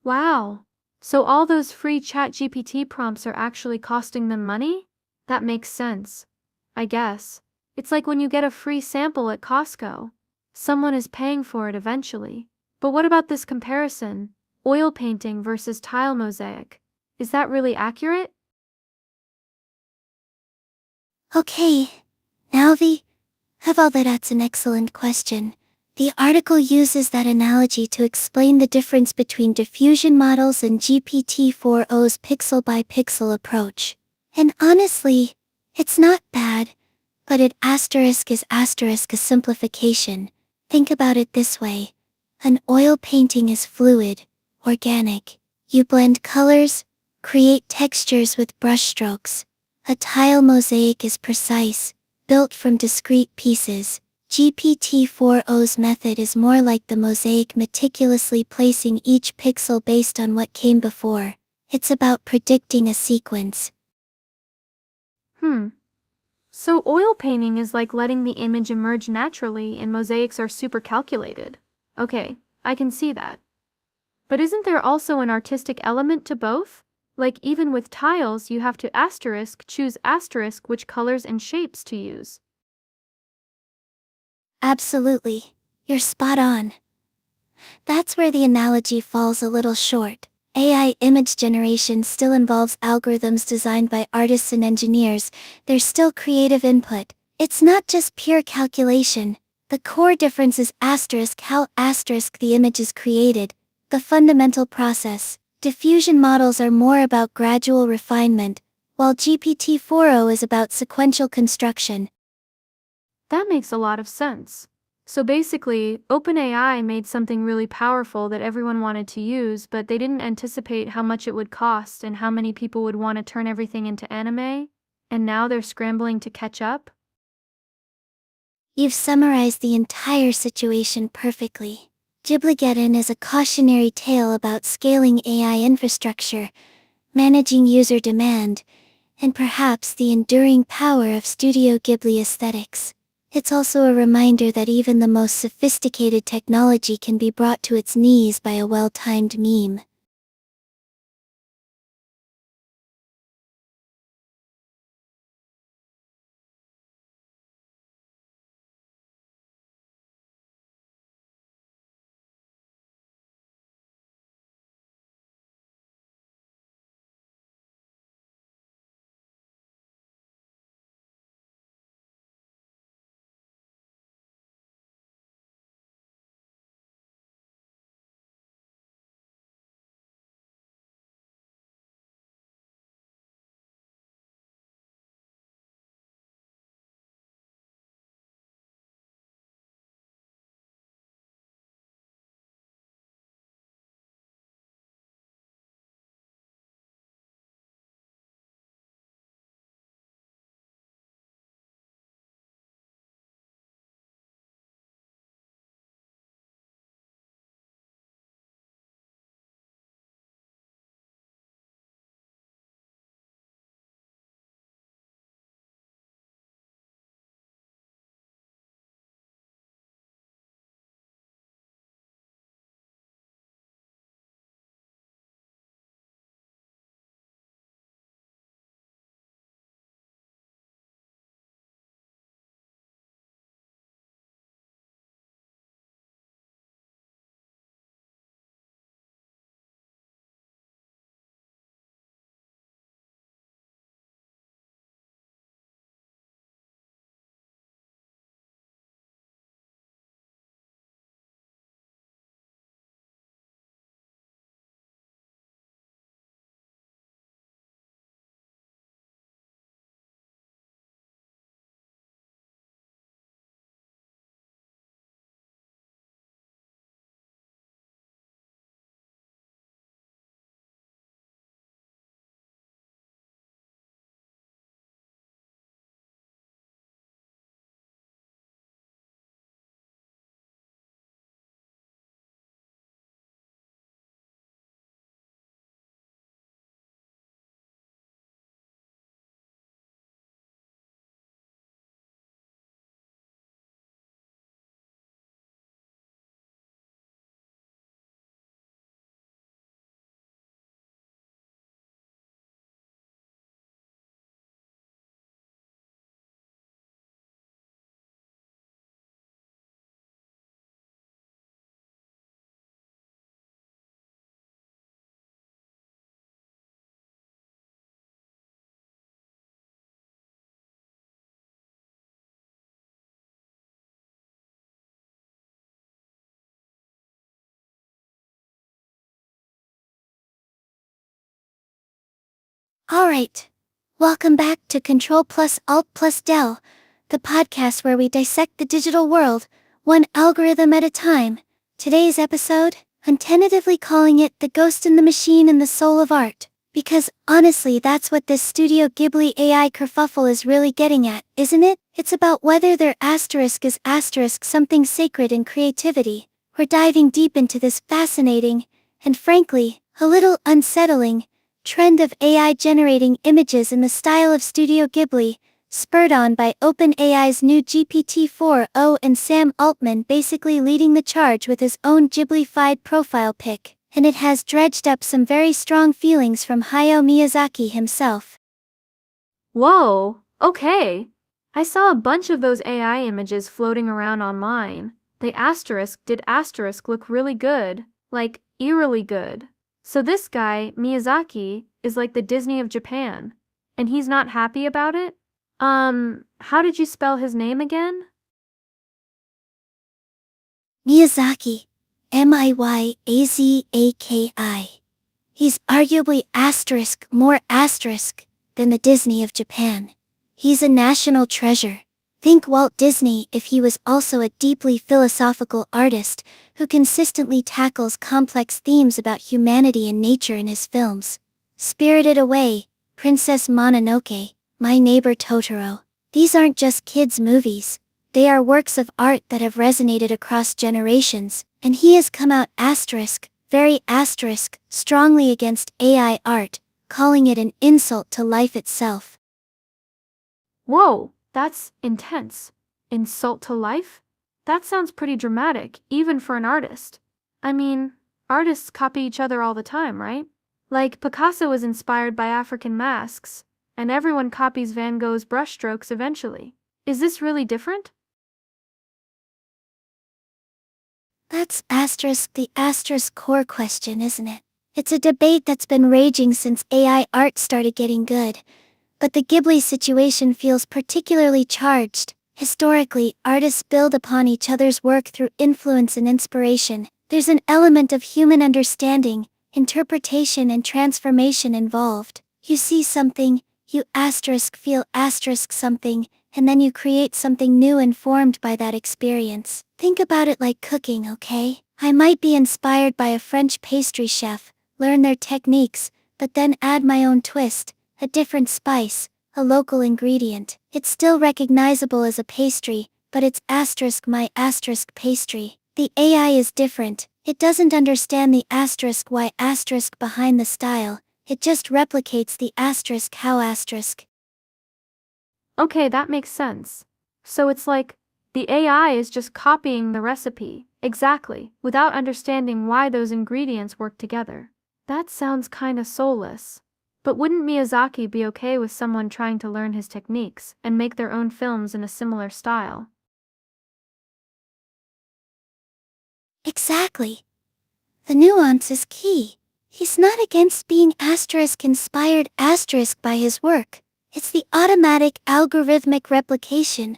Wow. So all those free ChatGPT prompts are actually costing them money? That makes sense. I guess. It's like when you get a free sample at Costco. Someone is paying for it eventually. But what about this comparison? Oil painting versus tile mosaic. Is that really accurate? Okay, now the That's an excellent question. The article uses that analogy to explain the difference between diffusion models and GPT-4o's pixel-by-pixel approach. And honestly, it's not bad, but it is a simplification. Think about it this way. An oil painting is fluid, organic. You blend colors, create textures with brushstrokes. A tile mosaic is precise, built from discrete pieces. GPT-4o's method is more like the mosaic, meticulously placing each pixel based on what came before. It's about predicting a sequence. So oil painting is like letting the image emerge naturally, and mosaics are super calculated. Okay, I can see that. But isn't there also an artistic element to both? Like even with tiles, you have to choose which colors and shapes to use. Absolutely. You're spot on. That's where the analogy falls a little short. AI image generation still involves algorithms designed by artists and engineers. There's still creative input. It's not just pure calculation. The core difference is how the image is created, the fundamental process. Diffusion models are more about gradual refinement, while GPT-4o is about sequential construction. That makes a lot of sense. So basically, OpenAI made something really powerful that everyone wanted to use, but they didn't anticipate how much it would cost and how many people would want to turn everything into anime, and now they're scrambling to catch up? You've summarized the entire situation perfectly. Ghibligeddon is a cautionary tale about scaling AI infrastructure, managing user demand, and perhaps the enduring power of Studio Ghibli aesthetics. It's also a reminder that even the most sophisticated technology can be brought to its knees by a well-timed meme. Alright. Welcome back to Control plus Alt plus Del, the podcast where we dissect the digital world, one algorithm at a time. Today's episode, I'm tentatively calling it The Ghost in the Machine and the Soul of Art. Because, honestly, that's what this Studio Ghibli AI kerfuffle is really getting at, isn't it? It's about whether their asterisk is asterisk something sacred in creativity. We're diving deep into this fascinating, and frankly, a little unsettling, trend of AI generating images in the style of Studio Ghibli, spurred on by OpenAI's new GPT-4o and Sam Altman basically leading the charge with his own Ghibli-fied profile pic. And it has dredged up some very strong feelings from Hayao Miyazaki himself. Whoa, okay. I saw a bunch of those AI images floating around online. They did asterisk look really good, like eerily good. So this guy, Miyazaki, is like the Disney of Japan, and he's not happy about it? How did you spell his name again? Miyazaki. Miyazaki. He's arguably more asterisk, than the Disney of Japan. He's a national treasure. Think Walt Disney if he was also a deeply philosophical artist, who consistently tackles complex themes about humanity and nature in his films. Spirited Away, Princess Mononoke, My Neighbor Totoro. These aren't just kids' movies. They are works of art that have resonated across generations, and he has come out very asterisk, strongly against AI art, calling it an insult to life itself. Whoa, that's intense. Insult to life? That sounds pretty dramatic, even for an artist. I mean, artists copy each other all the time, right? Like Picasso was inspired by African masks, and everyone copies Van Gogh's brushstrokes eventually. Is this really different? That's the asterisk core question, isn't it? It's a debate that's been raging since AI art started getting good. But the Ghibli situation feels particularly charged. Historically, artists build upon each other's work through influence and inspiration. There's an element of human understanding, interpretation and transformation involved. You see something, you feel something, and then you create something new informed by that experience. Think about it like cooking, okay? I might be inspired by a French pastry chef, learn their techniques, but then add my own twist, a different spice, a local ingredient. It's still recognizable as a pastry, but it's my pastry. The AI is different. It doesn't understand the y behind the style. It just replicates the how . Okay, that makes sense. So it's like, the AI is just copying the recipe, exactly, without understanding why those ingredients work together. That sounds kinda soulless. But wouldn't Miyazaki be okay with someone trying to learn his techniques and make their own films in a similar style? Exactly. The nuance is key. He's not against being inspired by his work. It's the automatic algorithmic replication,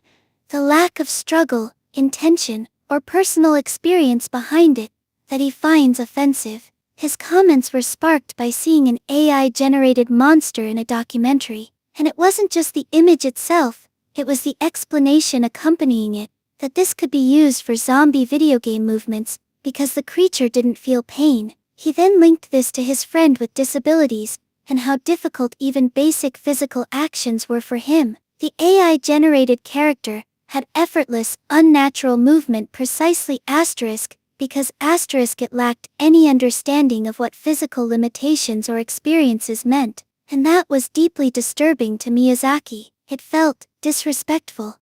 the lack of struggle, intention, or personal experience behind it, that he finds offensive. His comments were sparked by seeing an AI-generated monster in a documentary, and it wasn't just the image itself, it was the explanation accompanying it, that this could be used for zombie video game movements, because the creature didn't feel pain. He then linked this to his friend with disabilities, and how difficult even basic physical actions were for him. The AI-generated character had effortless, unnatural movement precisely because it lacked any understanding of what physical limitations or experiences meant, and that was deeply disturbing to Miyazaki. It felt disrespectful.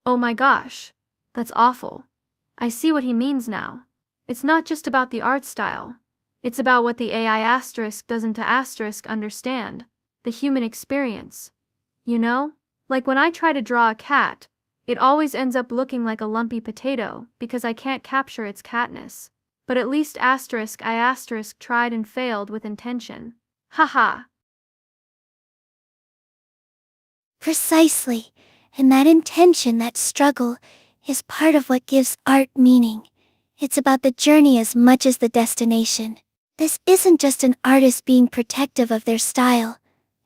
Oh my gosh, that's awful. I see what he means now. It's not just about the art style. It's about what the AI doesn't understand, the human experience. You know? Like when I try to draw a cat, it always ends up looking like a lumpy potato because I can't capture its catness. But at least I tried and failed with intention. Haha. Precisely, and that intention, that struggle, is part of what gives art meaning. It's about the journey as much as the destination. This isn't just an artist being protective of their style.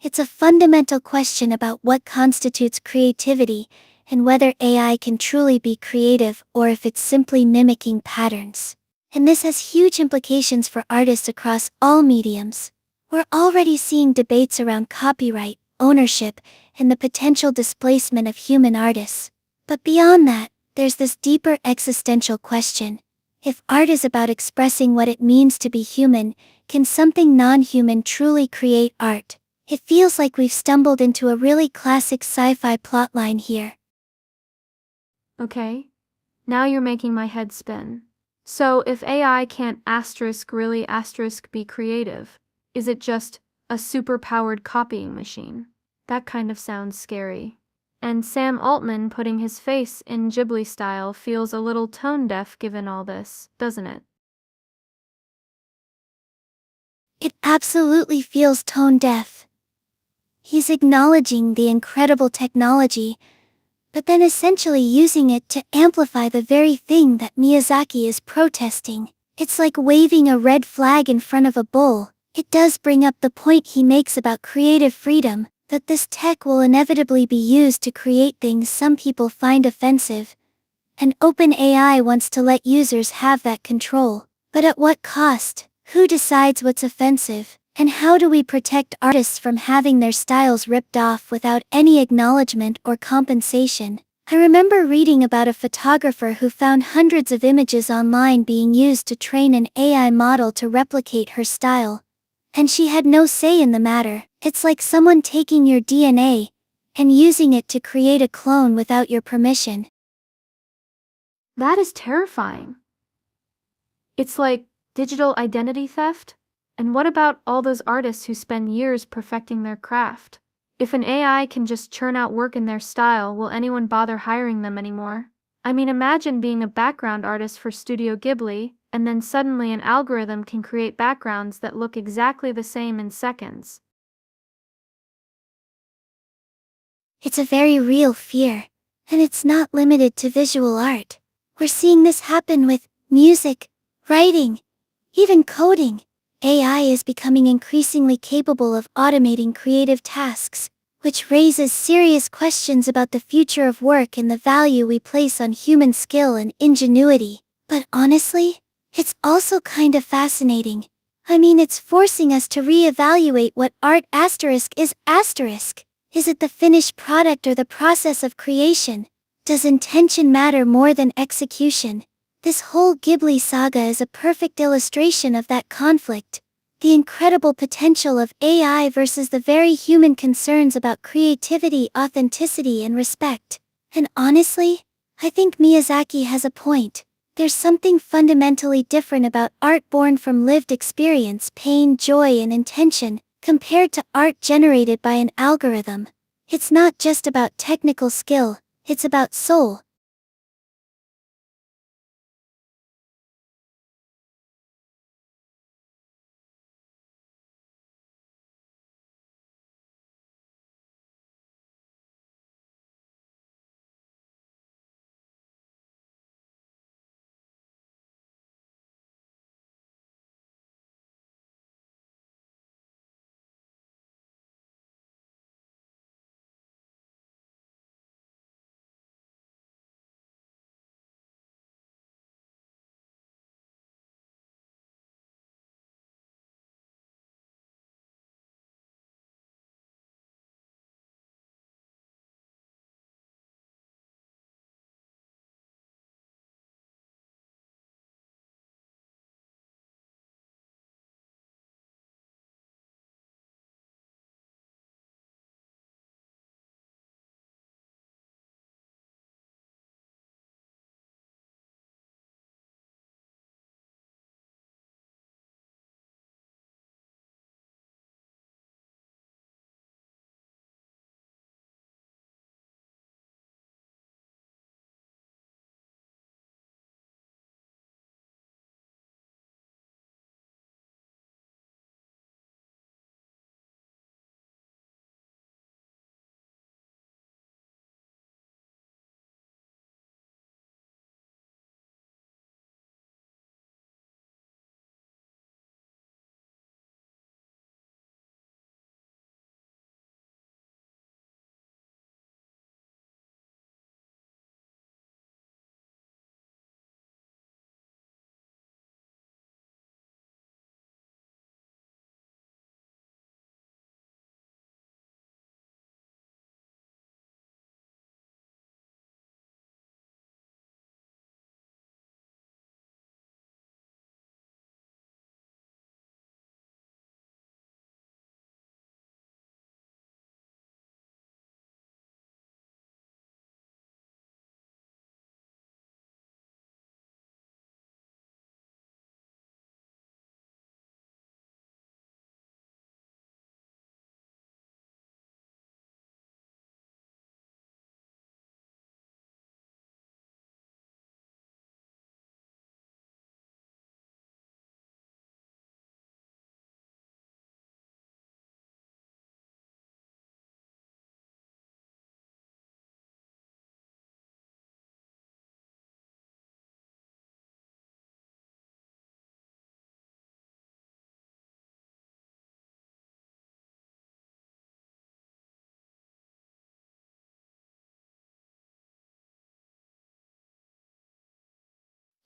It's a fundamental question about what constitutes creativity, and whether AI can truly be creative or if it's simply mimicking patterns. And this has huge implications for artists across all mediums. We're already seeing debates around copyright, ownership, and the potential displacement of human artists. But beyond that, there's this deeper existential question. If art is about expressing what it means to be human, can something non-human truly create art? It feels like we've stumbled into a really classic sci-fi plotline here. Okay, now you're making my head spin. So if AI can't really be creative, is it just a super-powered copying machine? That kind of sounds scary. And Sam Altman putting his face in Ghibli style feels a little tone-deaf given all this, doesn't it? It absolutely feels tone-deaf. He's acknowledging the incredible technology, but then essentially using it to amplify the very thing that Miyazaki is protesting. It's like waving a red flag in front of a bull. It does bring up the point he makes about creative freedom, that this tech will inevitably be used to create things some people find offensive. And OpenAI wants to let users have that control. But at what cost? Who decides what's offensive? And how do we protect artists from having their styles ripped off without any acknowledgement or compensation? I remember reading about a photographer who found hundreds of images online being used to train an AI model to replicate her style. And she had no say in the matter. It's like someone taking your DNA and using it to create a clone without your permission. That is terrifying. It's like digital identity theft? And what about all those artists who spend years perfecting their craft? If an AI can just churn out work in their style, will anyone bother hiring them anymore? I mean, imagine being a background artist for Studio Ghibli, and then suddenly an algorithm can create backgrounds that look exactly the same in seconds. It's a very real fear, and it's not limited to visual art. We're seeing this happen with music, writing, even coding. AI is becoming increasingly capable of automating creative tasks, which raises serious questions about the future of work and the value we place on human skill and ingenuity. But honestly, it's also kind of fascinating. I mean, it's forcing us to reevaluate what art is asterisk. Is it the finished product or the process of creation? Does intention matter more than execution? This whole Ghibli saga is a perfect illustration of that conflict. The incredible potential of AI versus the very human concerns about creativity, authenticity, and respect. And honestly, I think Miyazaki has a point. There's something fundamentally different about art born from lived experience, pain, joy, and intention, compared to art generated by an algorithm. It's not just about technical skill, it's about soul.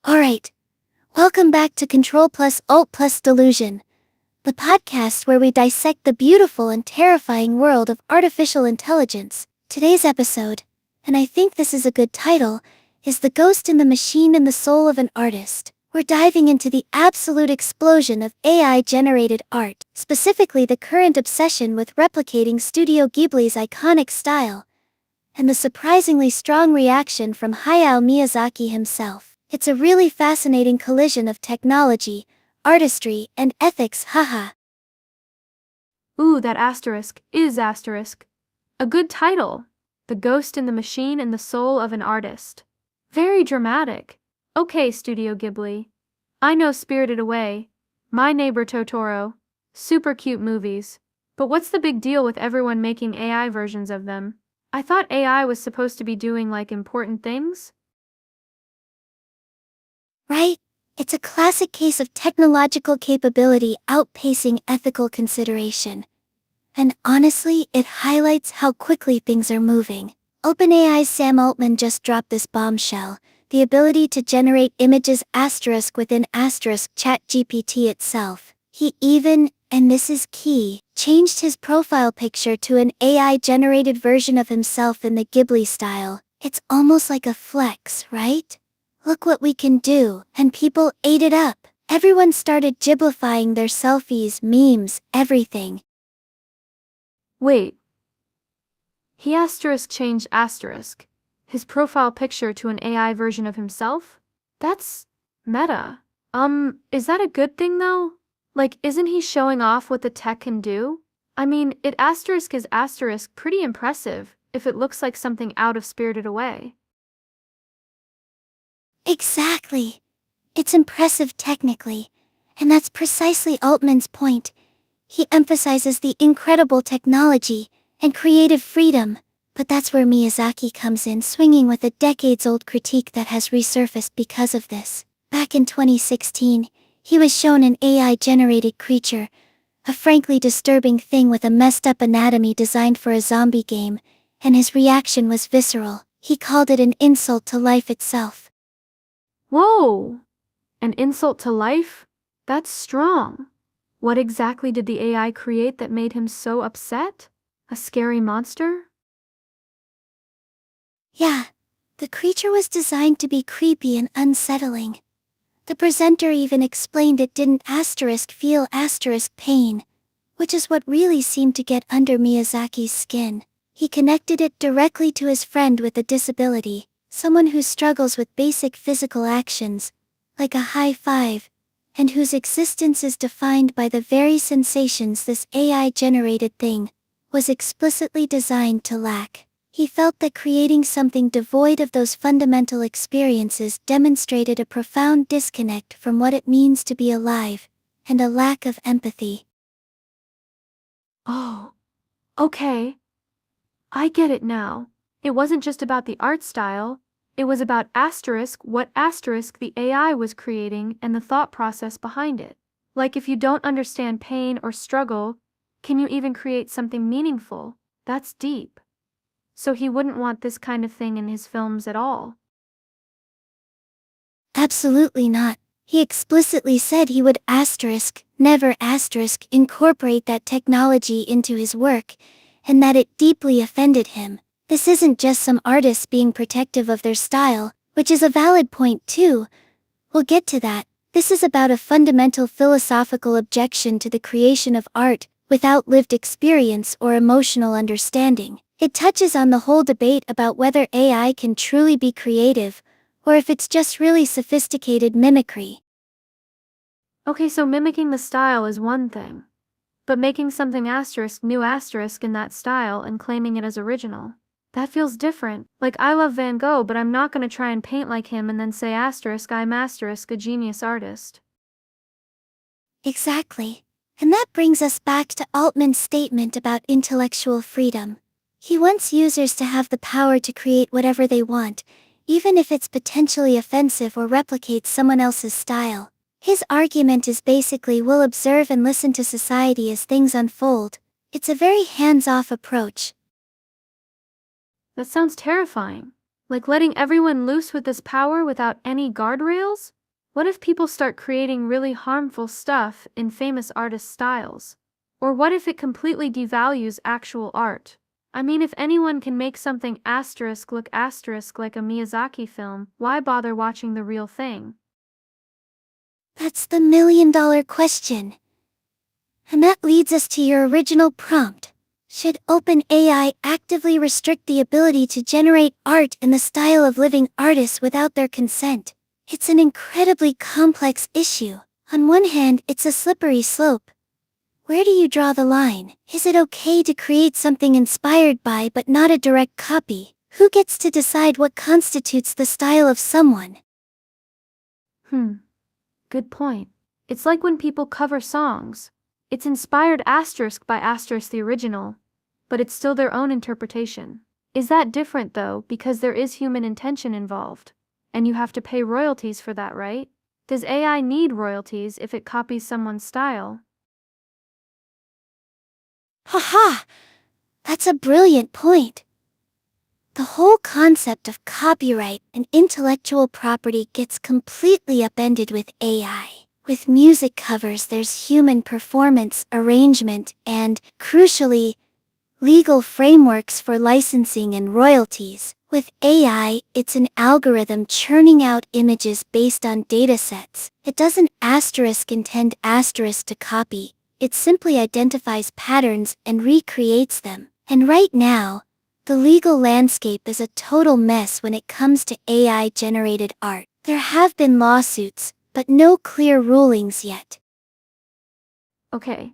Alright, welcome back to Control Plus Alt Plus Delusion, the podcast where we dissect the beautiful and terrifying world of artificial intelligence. Today's episode, and I think this is a good title, is The Ghost in the Machine and the Soul of an Artist. We're diving into the absolute explosion of AI-generated art, specifically the current obsession with replicating Studio Ghibli's iconic style, and the surprisingly strong reaction from Hayao Miyazaki himself. It's a really fascinating collision of technology, artistry, and ethics, haha. Ooh, that asterisk is asterisk. A good title. The Ghost in the Machine and the Soul of an Artist. Very dramatic. Okay, Studio Ghibli. I know Spirited Away, My Neighbor Totoro, super cute movies. But what's the big deal with everyone making AI versions of them? I thought AI was supposed to be doing important things? Right? It's a classic case of technological capability outpacing ethical consideration. And honestly, it highlights how quickly things are moving. OpenAI's Sam Altman just dropped this bombshell: the ability to generate images asterisk within asterisk ChatGPT itself. He even, and this is key, changed his profile picture to an AI-generated version of himself in the Ghibli style. It's almost like a flex, right? Look what we can do, and people ate it up. Everyone started Ghiblifying their selfies, memes, everything. Wait. He changed his profile picture to an AI version of himself? That's meta. Is that a good thing though? Isn't he showing off what the tech can do? I mean, it is pretty impressive if it looks like something out of Spirited Away. Exactly. It's impressive technically, and that's precisely Altman's point. He emphasizes the incredible technology and creative freedom, but that's where Miyazaki comes in, swinging with a decades-old critique that has resurfaced because of this. Back in 2016, he was shown an AI-generated creature, a frankly disturbing thing with a messed-up anatomy designed for a zombie game, and his reaction was visceral. He called it an insult to life itself. Whoa! An insult to life? That's strong. What exactly did the AI create that made him so upset? A scary monster? Yeah, the creature was designed to be creepy and unsettling. The presenter even explained it didn't feel pain, which is what really seemed to get under Miyazaki's skin. He connected it directly to his friend with a disability, someone who struggles with basic physical actions, like a high five, and whose existence is defined by the very sensations this AI-generated thing was explicitly designed to lack. He felt that creating something devoid of those fundamental experiences demonstrated a profound disconnect from what it means to be alive, and a lack of empathy. Oh, okay. I get it now. It wasn't just about the art style, it was about what the AI was creating and the thought process behind it. Like, if you don't understand pain or struggle, can you even create something meaningful? That's deep. So he wouldn't want this kind of thing in his films at all. Absolutely not. He explicitly said he would never incorporate that technology into his work, and that it deeply offended him. This isn't just some artists being protective of their style, which is a valid point too. We'll get to that. This is about a fundamental philosophical objection to the creation of art without lived experience or emotional understanding. It touches on the whole debate about whether AI can truly be creative, or if it's just really sophisticated mimicry. Okay, so mimicking the style is one thing, but making something new in that style and claiming it as original, that feels different. Like, I love Van Gogh, but I'm not gonna try and paint like him and then say I'm a genius artist. Exactly. And that brings us back to Altman's statement about intellectual freedom. He wants users to have the power to create whatever they want, even if it's potentially offensive or replicates someone else's style. His argument is basically, we'll observe and listen to society as things unfold. It's a very hands-off approach. That sounds terrifying. Like letting everyone loose with this power without any guardrails? What if people start creating really harmful stuff in famous artists' styles? Or what if it completely devalues actual art? I mean, if anyone can make something asterisk look asterisk like a Miyazaki film, why bother watching the real thing? That's the million-dollar question. And that leads us to your original prompt. Should OpenAI actively restrict the ability to generate art in the style of living artists without their consent? It's an incredibly complex issue. On one hand, it's a slippery slope. Where do you draw the line? Is it okay to create something inspired by but not a direct copy? Who gets to decide what constitutes the style of someone? Good point. It's like when people cover songs. It's inspired asterisk by asterisk the original, but it's still their own interpretation. Is that different though, because there is human intention involved? And you have to pay royalties for that, right? Does AI need royalties if it copies someone's style? Haha! That's a brilliant point. The whole concept of copyright and intellectual property gets completely upended with AI. With music covers, there's human performance, arrangement, and, crucially, legal frameworks for licensing and royalties. With AI, it's an algorithm churning out images based on datasets. It doesn't intend to copy. It simply identifies patterns and recreates them. And right now, the legal landscape is a total mess when it comes to AI-generated art. There have been lawsuits, but no clear rulings yet. Okay.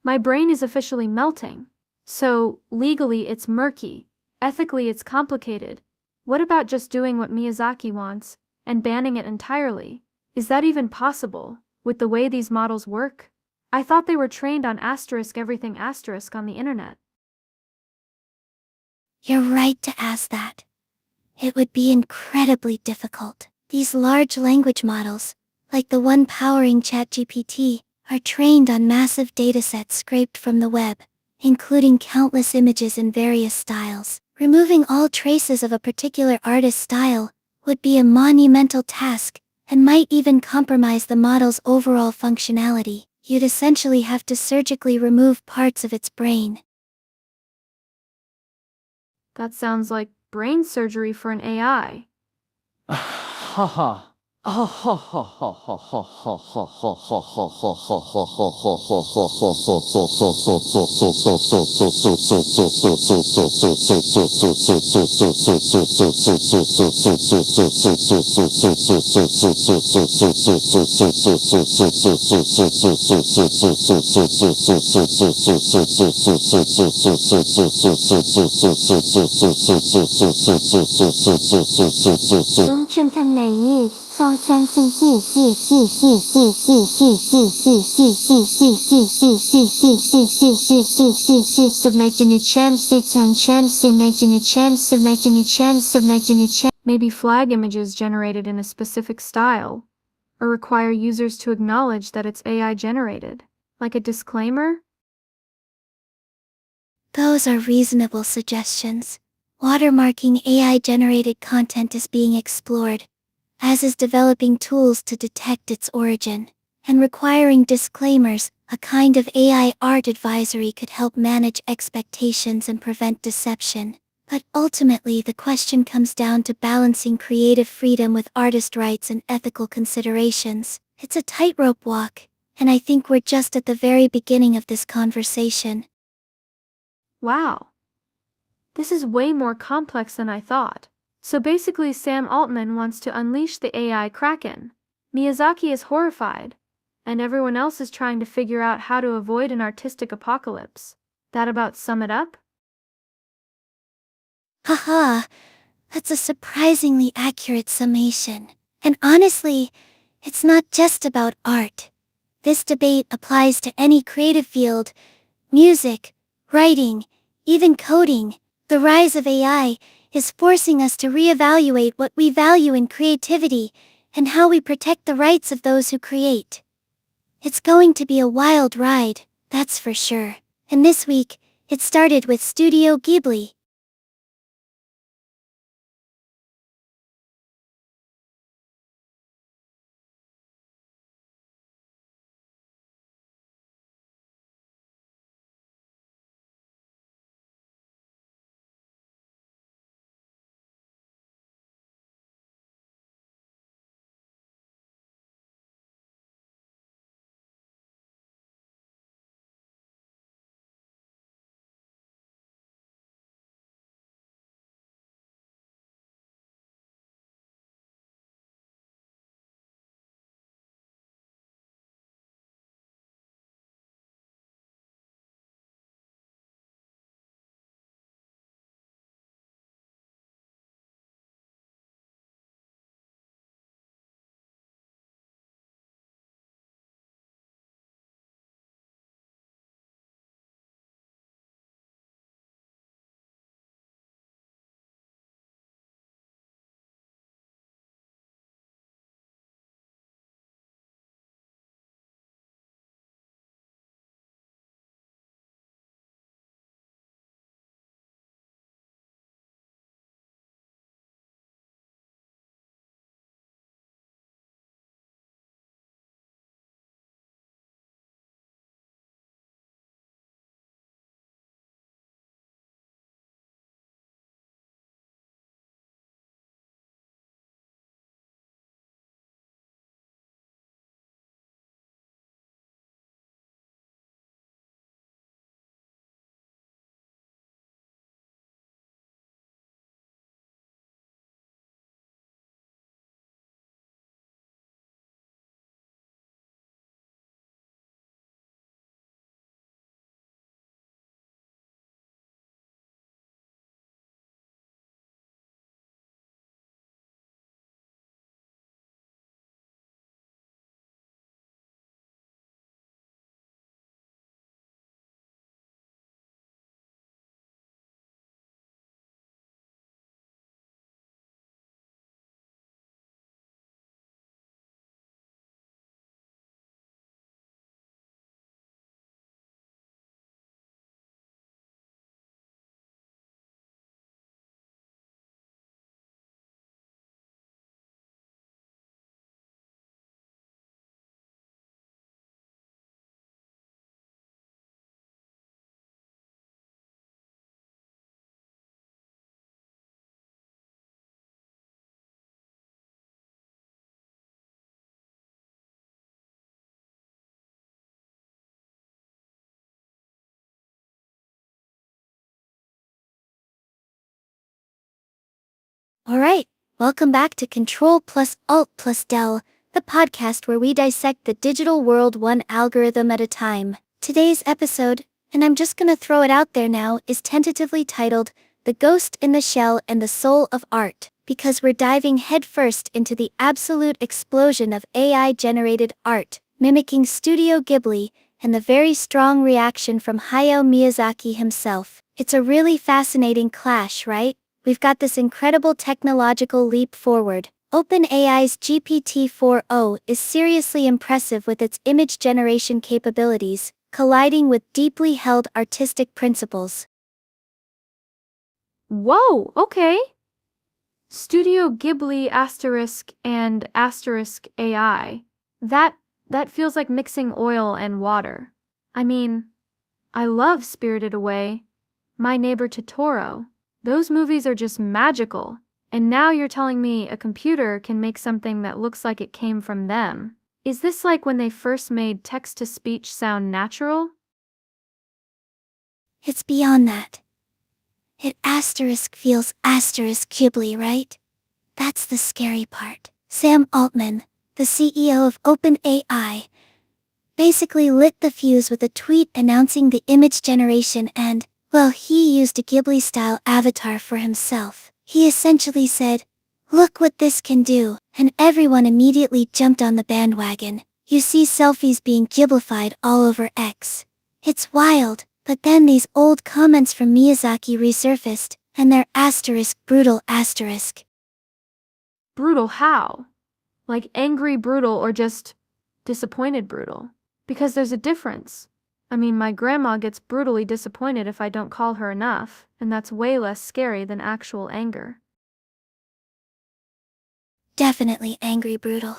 My brain is officially melting. So, legally it's murky. Ethically it's complicated. What about just doing what Miyazaki wants and banning it entirely? Is that even possible with the way these models work? I thought they were trained on asterisk everything asterisk on the internet. You're right to ask that. It would be incredibly difficult. These large language models, like the one powering ChatGPT, are trained on massive datasets scraped from the web, including countless images in various styles. Removing all traces of a particular artist's style would be a monumental task and might even compromise the model's overall functionality. You'd essentially have to surgically remove parts of its brain. That sounds like brain surgery for an AI. Haha. Ứng chương thanh này nhỉ, so sánh sinh making a chance, it's on chance, making a chance, making a chance, making a chance. Maybe flag images generated in a specific style, or require users to acknowledge that it's AI generated, like a disclaimer? Those are reasonable suggestions. Watermarking AI-generated content is being explored, as is developing tools to detect its origin, and requiring disclaimers. A kind of AI art advisory could help manage expectations and prevent deception. But ultimately, the question comes down to balancing creative freedom with artist rights and ethical considerations. It's a tightrope walk, and I think we're just at the very beginning of this conversation. Wow. This is way more complex than I thought. So basically, Sam Altman wants to unleash the AI Kraken. Miyazaki is horrified, and everyone else is trying to figure out how to avoid an artistic apocalypse. That about sum it up? Haha, that's a surprisingly accurate summation. And honestly, it's not just about art. This debate applies to any creative field: music, writing, even coding. The rise of AI is forcing us to reevaluate what we value in creativity and how we protect the rights of those who create. It's going to be a wild ride, that's for sure. And this week, it started with Studio Ghibli. Alright, welcome back to Control plus Alt plus Del, the podcast where we dissect the digital world one algorithm at a time. Today's episode, and I'm just gonna throw it out there now, is tentatively titled The Ghost in the Shell and the Soul of Art, because we're diving headfirst into the absolute explosion of AI-generated art, mimicking Studio Ghibli, and the very strong reaction from Hayao Miyazaki himself. It's a really fascinating clash, right? We've got this incredible technological leap forward. OpenAI's GPT-4o is seriously impressive with its image generation capabilities, colliding with deeply held artistic principles. Whoa, okay. Studio Ghibli and AI. That feels like mixing oil and water. I mean, I love Spirited Away, My Neighbor Totoro. Those movies are just magical. And now you're telling me a computer can make something that looks like it came from them. Is this like when they first made text-to-speech sound natural? It's beyond that. It feels Ghibli, right? That's the scary part. Sam Altman, the CEO of OpenAI, basically lit the fuse with a tweet announcing the image generation and, well, he used a Ghibli-style avatar for himself. He essentially said, "Look what this can do," and everyone immediately jumped on the bandwagon. You see selfies being Ghiblified all over X. It's wild, but then these old comments from Miyazaki resurfaced, and they're brutal asterisk. Brutal how? Like angry brutal or just disappointed brutal? Because there's a difference. I mean, my grandma gets brutally disappointed if I don't call her enough, and that's way less scary than actual anger. Definitely angry brutal.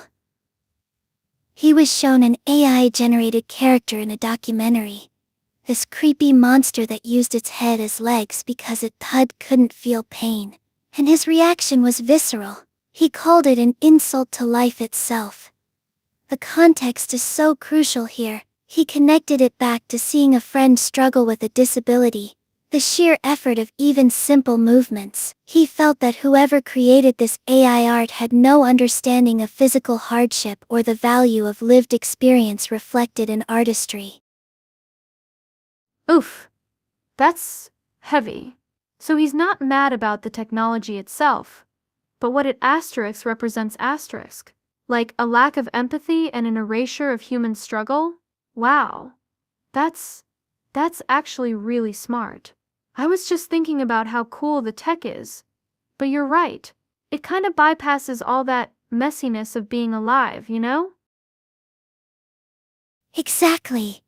He was shown an AI-generated character in a documentary. This creepy monster that used its head as legs because it couldn't feel pain. And his reaction was visceral. He called it an insult to life itself. The context is so crucial here. He connected it back to seeing a friend struggle with a disability. The sheer effort of even simple movements. He felt that whoever created this AI art had no understanding of physical hardship or the value of lived experience reflected in artistry. Oof. That's heavy. So he's not mad about the technology itself, but what it represents asterisk. Like a lack of empathy and an erasure of human struggle? Wow. That's actually really smart. I was just thinking about how cool the tech is. But you're right. It kind of bypasses all that messiness of being alive, you know? Exactly.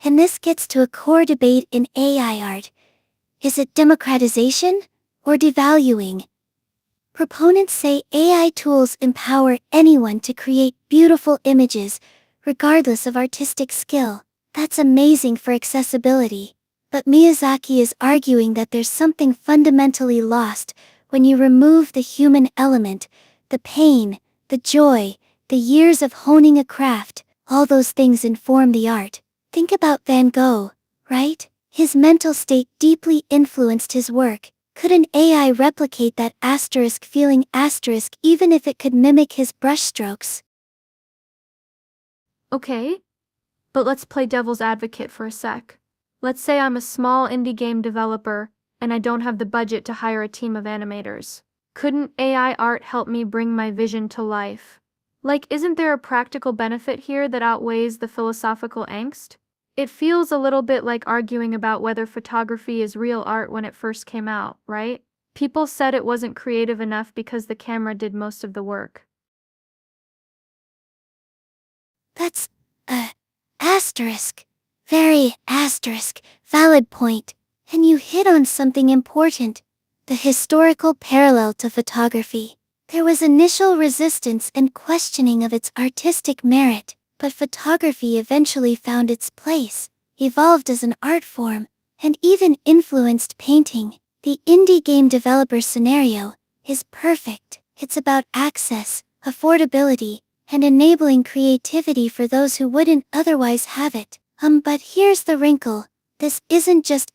And this gets to a core debate in AI art. Is it democratization or devaluing? Proponents say AI tools empower anyone to create beautiful images, regardless of artistic skill. That's amazing for accessibility. But Miyazaki is arguing that there's something fundamentally lost when you remove the human element, the pain, the joy, the years of honing a craft. All those things inform the art. Think about Van Gogh, right? His mental state deeply influenced his work. Could an AI replicate that feeling even if it could mimic his brushstrokes? Okay, but let's play devil's advocate for a sec. Let's say I'm a small indie game developer and I don't have the budget to hire a team of animators. Couldn't AI art help me bring my vision to life? Like, isn't there a practical benefit here that outweighs the philosophical angst? It feels a little bit like arguing about whether photography is real art when it first came out, right? People said it wasn't creative enough because the camera did most of the work. That's very valid point. And you hit on something important. The historical parallel to photography. There was initial resistance and questioning of its artistic merit, but photography eventually found its place, evolved as an art form, and even influenced painting. The indie game developer scenario is perfect. It's about access, affordability, and enabling creativity for those who wouldn't otherwise have it. But here's the wrinkle. This isn't just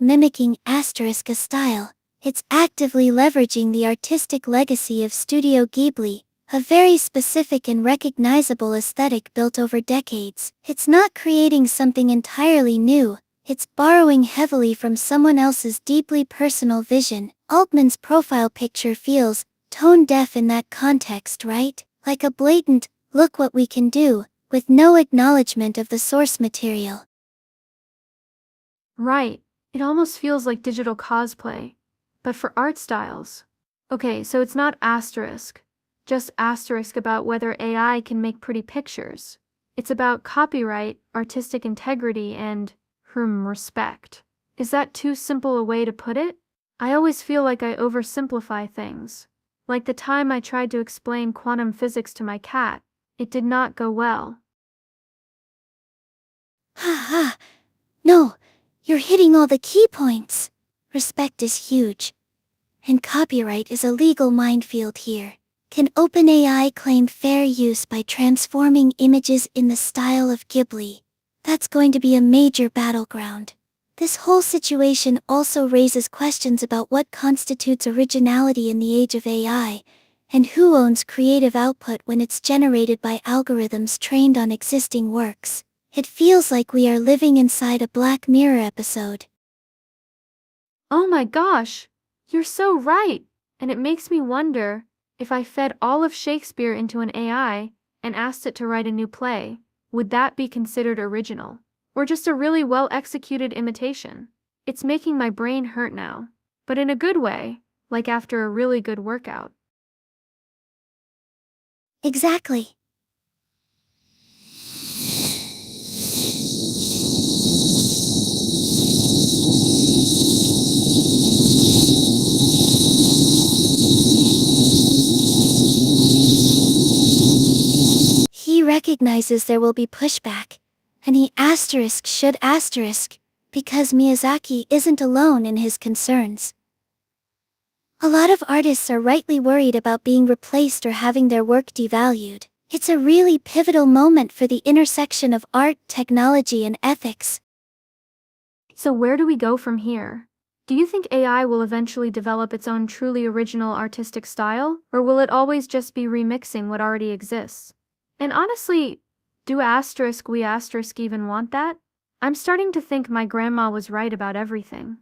mimicking a style. It's actively leveraging the artistic legacy of Studio Ghibli, a very specific and recognizable aesthetic built over decades. It's not creating something entirely new, it's borrowing heavily from someone else's deeply personal vision. Altman's profile picture feels tone-deaf in that context, right? Like a blatant, "look what we can do," with no acknowledgement of the source material. Right. It almost feels like digital cosplay, but for art styles. Okay, so it's not asterisk, just asterisk about whether AI can make pretty pictures. It's about copyright, artistic integrity, and respect. Is that too simple a way to put it? I always feel like I oversimplify things. Like the time I tried to explain quantum physics to my cat, it did not go well. Ha ha. No, you're hitting all the key points. Respect is huge. And copyright is a legal minefield here. Can OpenAI claim fair use by transforming images in the style of Ghibli? That's going to be a major battleground. This whole situation also raises questions about what constitutes originality in the age of AI, and who owns creative output when it's generated by algorithms trained on existing works. It feels like we are living inside a Black Mirror episode. Oh my gosh, you're so right! And it makes me wonder, if I fed all of Shakespeare into an AI and asked it to write a new play, would that be considered original? Or just a really well-executed imitation? It's making my brain hurt now, but in a good way, like after a really good workout. Exactly. He recognizes there will be pushback, and he should because Miyazaki isn't alone in his concerns. A lot of artists are rightly worried about being replaced or having their work devalued. It's a really pivotal moment for the intersection of art, technology, and ethics. So where do we go from here? Do you think AI will eventually develop its own truly original artistic style, or will it always just be remixing what already exists? And honestly, do we asterisk even want that? I'm starting to think my grandma was right about everything.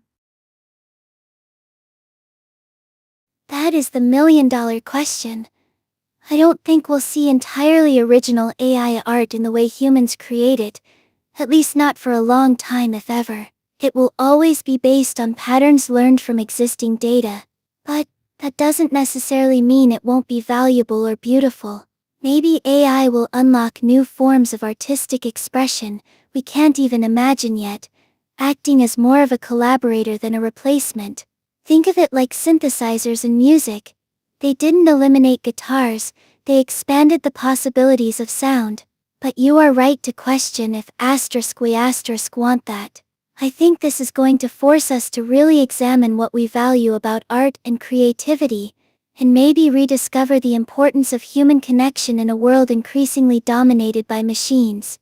That is the million-dollar question. I don't think we'll see entirely original AI art in the way humans create it, at least not for a long time if ever. It will always be based on patterns learned from existing data. But that doesn't necessarily mean it won't be valuable or beautiful. Maybe AI will unlock new forms of artistic expression we can't even imagine yet, acting as more of a collaborator than a replacement. Think of it like synthesizers in music. They didn't eliminate guitars, they expanded the possibilities of sound. But you are right to question if we want that. I think this is going to force us to really examine what we value about art and creativity, and maybe rediscover the importance of human connection in a world increasingly dominated by machines.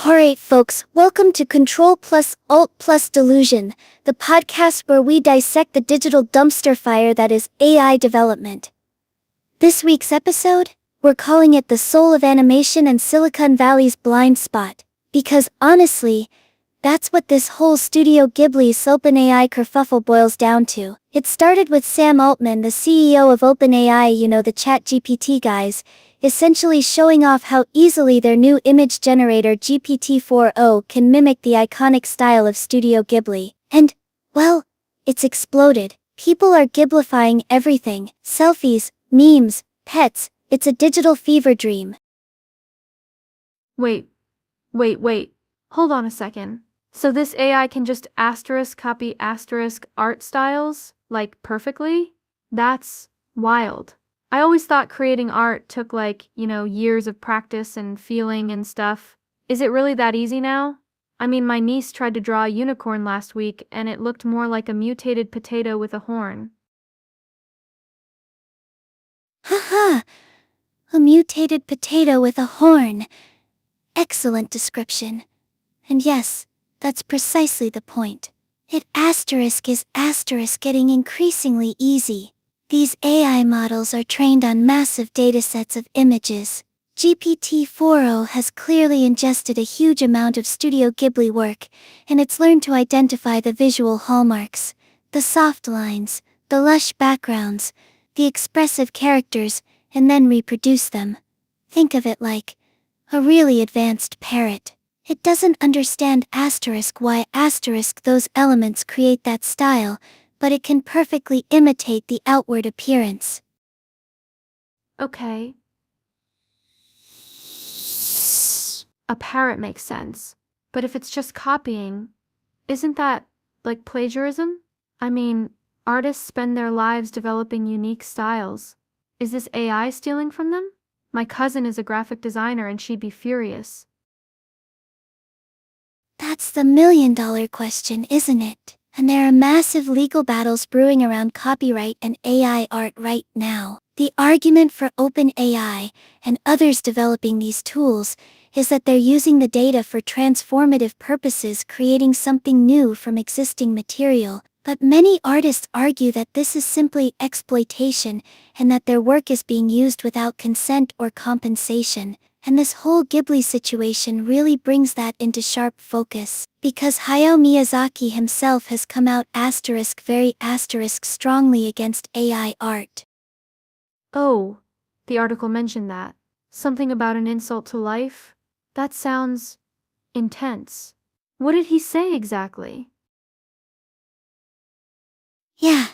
Alright folks, welcome to Control plus Alt plus Delusion, the podcast where we dissect the digital dumpster fire that is AI development. This week's episode, we're calling it the soul of animation and Silicon Valley's blind spot, because honestly, that's what this whole Studio Ghibli's OpenAI kerfuffle boils down to. It started with Sam Altman, the CEO of OpenAI, the ChatGPT guys, essentially showing off how easily their new image generator GPT-4o can mimic the iconic style of Studio Ghibli. And, well, it's exploded. People are Ghiblifying everything. Selfies, memes, pets, it's a digital fever dream. Wait. Hold on a second. So this AI can just copy art styles, like perfectly? That's wild. I always thought creating art took years of practice and feeling and stuff. Is it really that easy now? I mean, my niece tried to draw a unicorn last week and it looked more like a mutated potato with a horn. Haha, a mutated potato with a horn. Excellent description. And yes, that's precisely the point. It is getting increasingly easy. These AI models are trained on massive datasets of images. GPT-4o has clearly ingested a huge amount of Studio Ghibli work, and it's learned to identify the visual hallmarks, the soft lines, the lush backgrounds, the expressive characters, and then reproduce them. Think of it like a really advanced parrot. It doesn't understand why those elements create that style, but it can perfectly imitate the outward appearance. Okay. A parrot makes sense. But if it's just copying, isn't that like plagiarism? I mean, artists spend their lives developing unique styles. Is this AI stealing from them? My cousin is a graphic designer and she'd be furious. That's the million-dollar question, isn't it? And there are massive legal battles brewing around copyright and AI art right now. The argument for OpenAI, and others developing these tools, is that they're using the data for transformative purposes, creating something new from existing material. But many artists argue that this is simply exploitation, and that their work is being used without consent or compensation. And this whole Ghibli situation really brings that into sharp focus, because Hayao Miyazaki himself has come out very strongly against AI art. Oh, the article mentioned that. Something about an insult to life? That sounds intense. What did he say exactly? Yeah,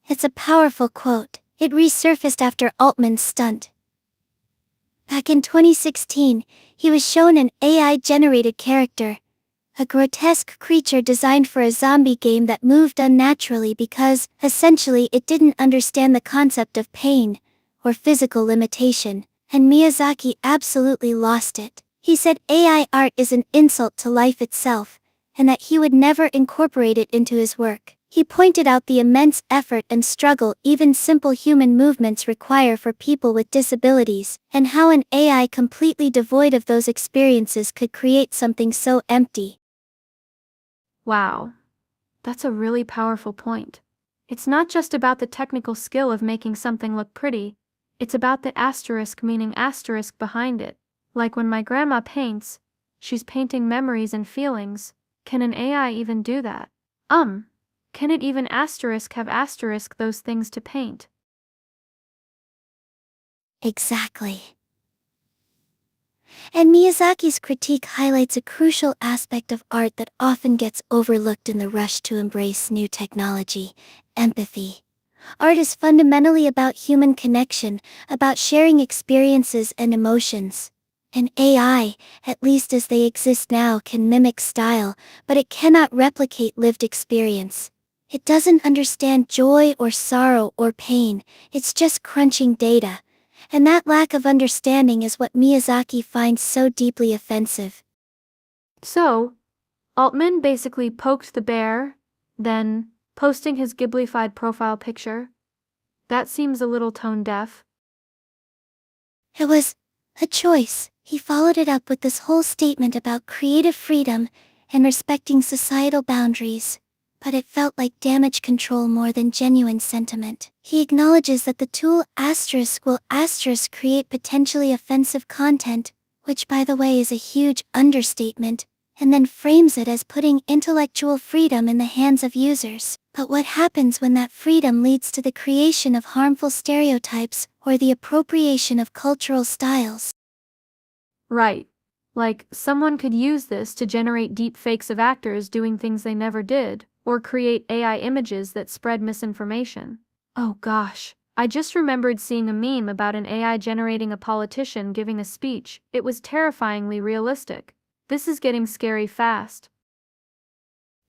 it's a powerful quote. It resurfaced after Altman's stunt. Back in 2016, he was shown an AI-generated character, a grotesque creature designed for a zombie game that moved unnaturally because, essentially, it didn't understand the concept of pain or physical limitation, and Miyazaki absolutely lost it. He said AI art is an insult to life itself, and that he would never incorporate it into his work. He pointed out the immense effort and struggle even simple human movements require for people with disabilities, and how an AI completely devoid of those experiences could create something so empty. Wow. That's a really powerful point. It's not just about the technical skill of making something look pretty, it's about the meaning behind it. Like when my grandma paints, she's painting memories and feelings. Can an AI even do that? Can it even have those things to paint? Exactly. And Miyazaki's critique highlights a crucial aspect of art that often gets overlooked in the rush to embrace new technology: empathy. Art is fundamentally about human connection, about sharing experiences and emotions. An AI, at least as they exist now, can mimic style, but it cannot replicate lived experience. It doesn't understand joy or sorrow or pain, it's just crunching data. And that lack of understanding is what Miyazaki finds so deeply offensive. So, Altman basically poked the bear, then posting his Ghiblified profile picture. That seems a little tone deaf. It was A choice. He followed it up with this whole statement about creative freedom and respecting societal boundaries. But it felt like damage control more than genuine sentiment. He acknowledges that the tool will create potentially offensive content, which by the way is a huge understatement, and then frames it as putting intellectual freedom in the hands of users. But what happens when that freedom leads to the creation of harmful stereotypes or the appropriation of cultural styles? Right. Like, someone could use this to generate deep fakes of actors doing things they never did, or create AI images that spread misinformation. Oh gosh, I just remembered seeing a meme about an AI generating a politician giving a speech. It was terrifyingly realistic. This is getting scary fast.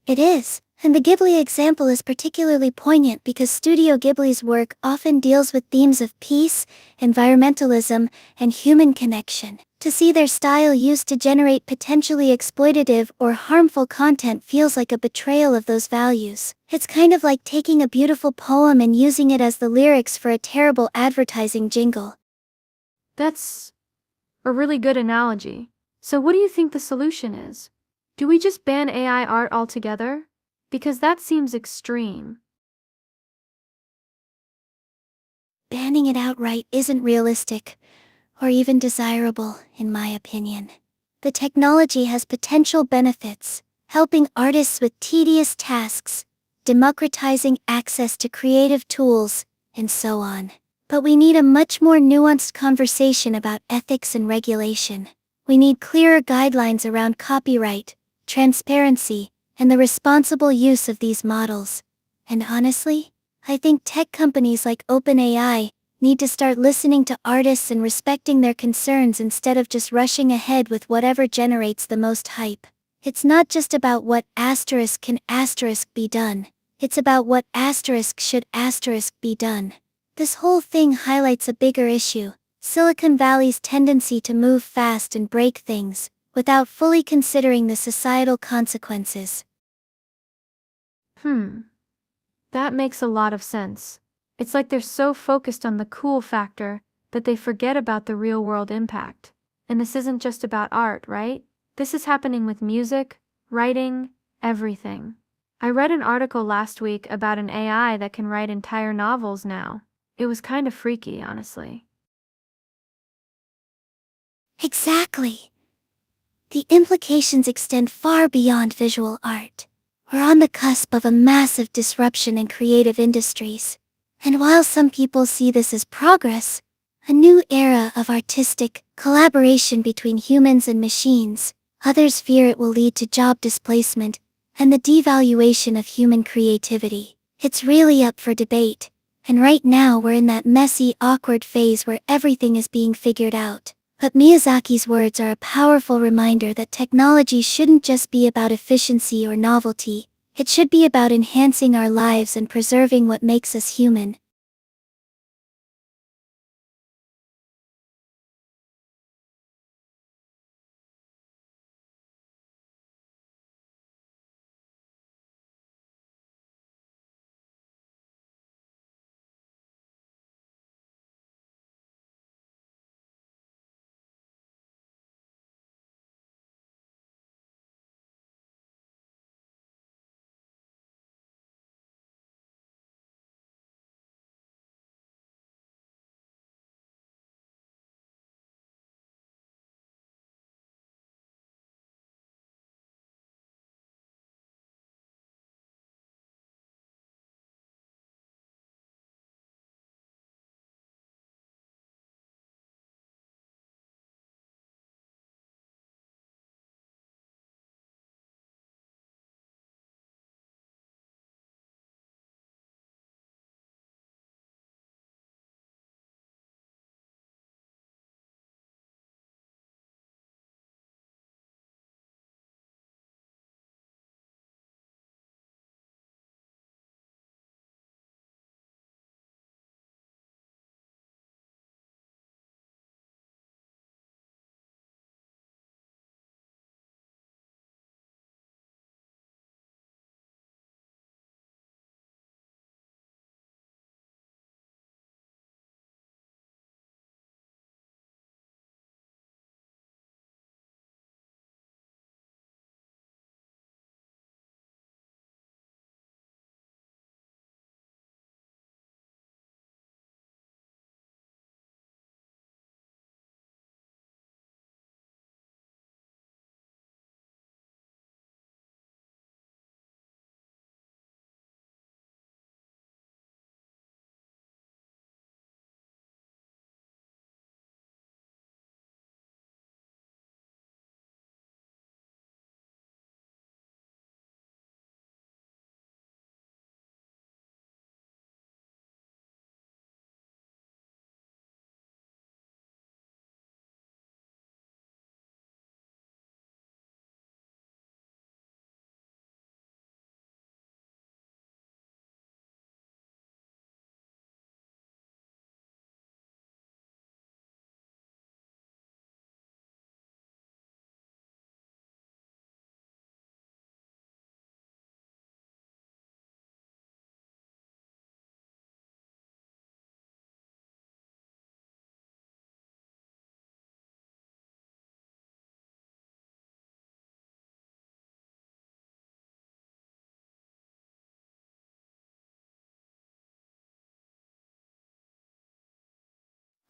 It is, and the Ghibli example is particularly poignant because Studio Ghibli's work often deals with themes of peace, environmentalism, and human connection. To see their style used to generate potentially exploitative or harmful content feels like a betrayal of those values. It's kind of like taking a beautiful poem and using it as the lyrics for a terrible advertising jingle. That's a really good analogy. So what do you think the solution is? Do we just ban AI art altogether? Because that seems extreme. Banning it outright isn't realistic, or even desirable, in my opinion. The technology has potential benefits, helping artists with tedious tasks, democratizing access to creative tools, and so on. But we need a much more nuanced conversation about ethics and regulation. We need clearer guidelines around copyright, transparency, and the responsible use of these models. And honestly, I think tech companies like OpenAI need to start listening to artists and respecting their concerns instead of just rushing ahead with whatever generates the most hype. It's not just about what can be done. It's about what should be done. This whole thing highlights a bigger issue: Silicon Valley's tendency to move fast and break things, without fully considering the societal consequences. That makes a lot of sense. It's like they're so focused on the cool factor that they forget about the real-world impact. And this isn't just about art, right? This is happening with music, writing, everything. I read an article last week about an AI that can write entire novels now. It was kind of freaky, honestly. Exactly. The implications extend far beyond visual art. We're on the cusp of a massive disruption in creative industries. And while some people see this as progress, a new era of artistic collaboration between humans and machines, others fear it will lead to job displacement and the devaluation of human creativity. It's really up for debate. And right now we're in that messy, awkward phase where everything is being figured out. But Miyazaki's words are a powerful reminder that technology shouldn't just be about efficiency or novelty. It should be about enhancing our lives and preserving what makes us human.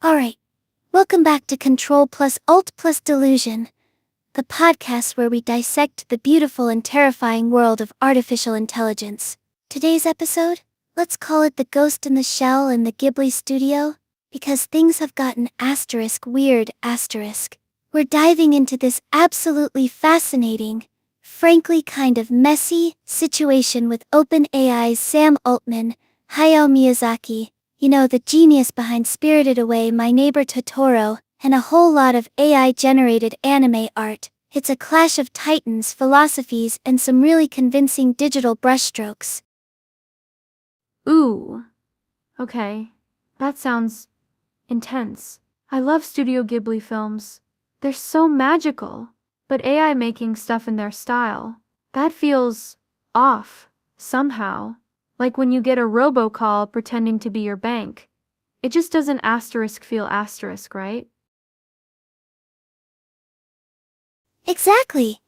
Alright, welcome back to Control plus Alt plus Delusion, the podcast where we dissect the beautiful and terrifying world of artificial intelligence. Today's episode? Let's call it The Ghost in the Shell in the Ghibli Studio, because things have gotten weird. We're diving into this absolutely fascinating, frankly kind of messy, situation with OpenAI's Sam Altman, Hayao Miyazaki, the genius behind Spirited Away, My Neighbor Totoro, and a whole lot of AI-generated anime art. It's a clash of titans, philosophies, and some really convincing digital brushstrokes. Ooh. Okay. That sounds intense. I love Studio Ghibli films. They're so magical. But AI making stuff in their style, that feels off, somehow. Like when you get a robocall pretending to be your bank. It just doesn't feel right? Exactly.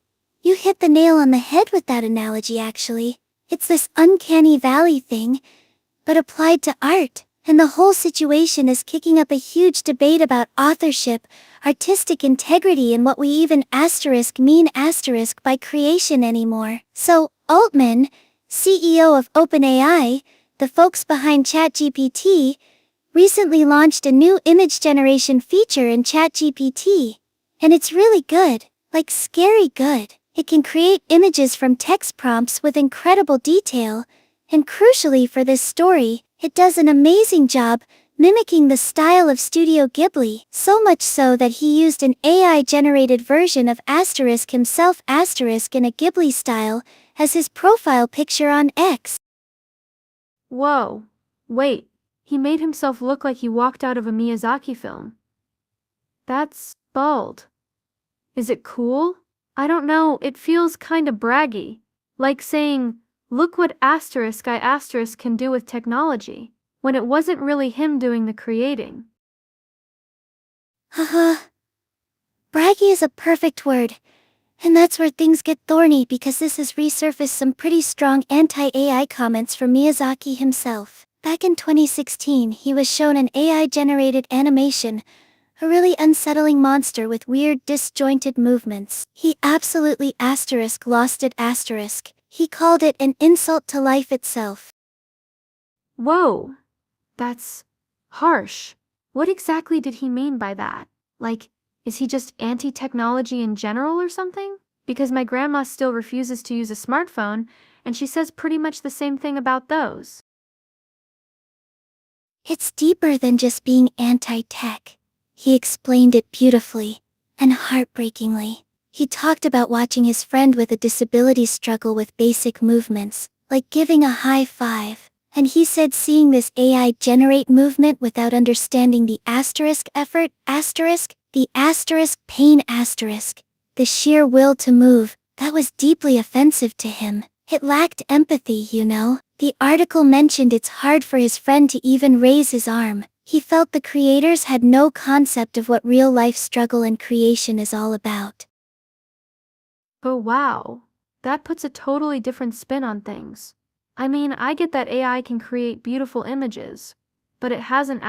You hit the nail on the head with that analogy, actually. It's this uncanny valley thing, but applied to art. And the whole situation is kicking up a huge debate about authorship, artistic integrity, and what we even mean by creation anymore. So, Altman, CEO of OpenAI, the folks behind ChatGPT, recently launched a new image generation feature in ChatGPT. And it's really good, like scary good. It can create images from text prompts with incredible detail, and crucially for this story, it does an amazing job mimicking the style of Studio Ghibli, so much so that he used an AI-generated version of himself in a Ghibli style as his profile picture on X. Whoa. Wait. He made himself look like he walked out of a Miyazaki film. That's bold. Is it cool? I don't know, it feels kinda braggy. Like saying, look what I can do with technology, when it wasn't really him doing the creating. Haha. Braggy is a perfect word. And that's where things get thorny, because this has resurfaced some pretty strong anti-AI comments from Miyazaki himself. Back in 2016, he was shown an AI-generated animation, a really unsettling monster with weird disjointed movements. He absolutely lost it. He called it an insult to life itself. Whoa. That's harsh. What exactly did he mean by that? Like, is he just anti-technology in general or something? Because my grandma still refuses to use a smartphone, and she says pretty much the same thing about those. It's deeper than just being anti-tech. He explained it beautifully and heartbreakingly. He talked about watching his friend with a disability struggle with basic movements, like giving a high five. And he said seeing this AI generate movement without understanding the effort, pain, the sheer will to move, that was deeply offensive to him. It lacked empathy, The article mentioned it's hard for his friend to even raise his arm. He felt the creators had no concept of what real-life struggle and creation is all about. Oh wow. That puts a totally different spin on things. I mean, I get that AI can create beautiful images, but it has an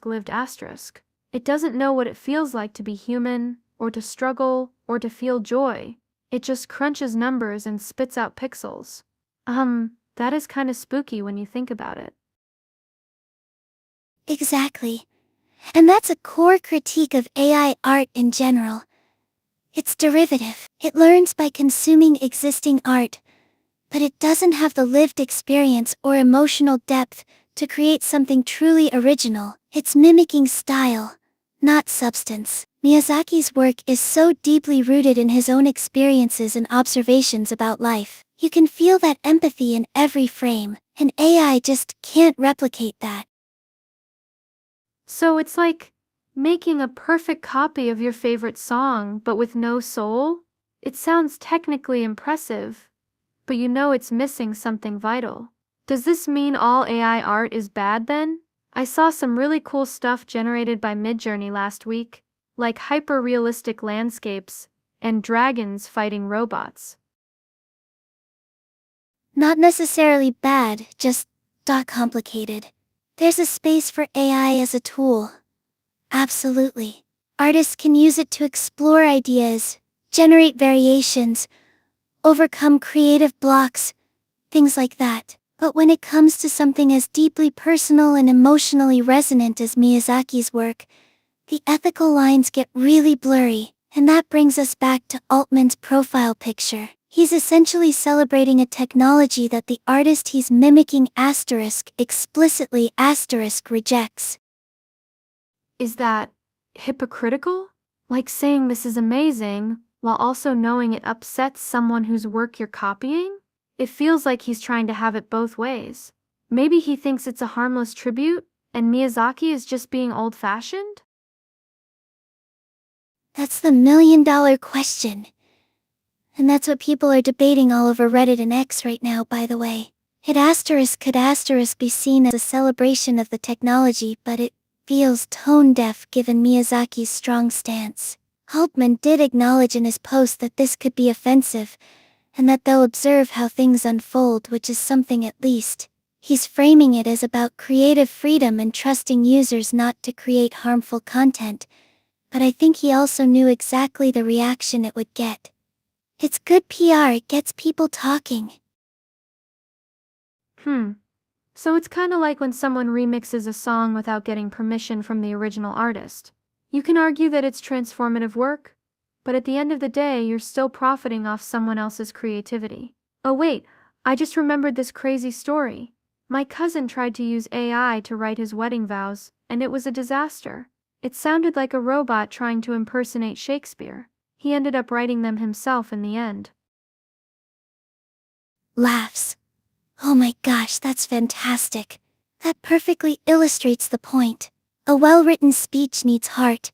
lived asterisk. It doesn't know what it feels like to be human, or to struggle, or to feel joy. It just crunches numbers and spits out pixels. That is kinda spooky when you think about it. Exactly. And that's a core critique of AI art in general. It's derivative. It learns by consuming existing art, but it doesn't have the lived experience or emotional depth to create something truly original. It's mimicking style, not substance. Miyazaki's work is so deeply rooted in his own experiences and observations about life. You can feel that empathy in every frame, and AI just can't replicate that. So it's like making a perfect copy of your favorite song, but with no soul? It sounds technically impressive, but it's missing something vital. Does this mean all AI art is bad then? I saw some really cool stuff generated by Midjourney last week, like hyper-realistic landscapes and dragons fighting robots. Not necessarily bad, just complicated. There's a space for AI as a tool. Absolutely. Artists can use it to explore ideas, generate variations, overcome creative blocks, things like that. But when it comes to something as deeply personal and emotionally resonant as Miyazaki's work, the ethical lines get really blurry, and that brings us back to Altman's profile picture. He's essentially celebrating a technology that the artist he's mimicking explicitly rejects. Is that hypocritical? Like saying this is amazing, while also knowing it upsets someone whose work you're copying? It feels like he's trying to have it both ways. Maybe he thinks it's a harmless tribute, and Miyazaki is just being old-fashioned? That's the million-dollar question. And that's what people are debating all over Reddit and X right now, by the way. Could asterisk be seen as a celebration of the technology, but it feels tone-deaf given Miyazaki's strong stance. Altman did acknowledge in his post that this could be offensive, and that they'll observe how things unfold, which is something at least. He's framing it as about creative freedom and trusting users not to create harmful content, but I think he also knew exactly the reaction it would get. It's good PR, it gets people talking. So it's kinda like when someone remixes a song without getting permission from the original artist. You can argue that it's transformative work, but at the end of the day, you're still profiting off someone else's creativity. Oh wait, I just remembered this crazy story. My cousin tried to use AI to write his wedding vows, and it was a disaster. It sounded like a robot trying to impersonate Shakespeare. He ended up writing them himself in the end. Laughs. Oh my gosh, that's fantastic. That perfectly illustrates the point. A well-written speech needs heart,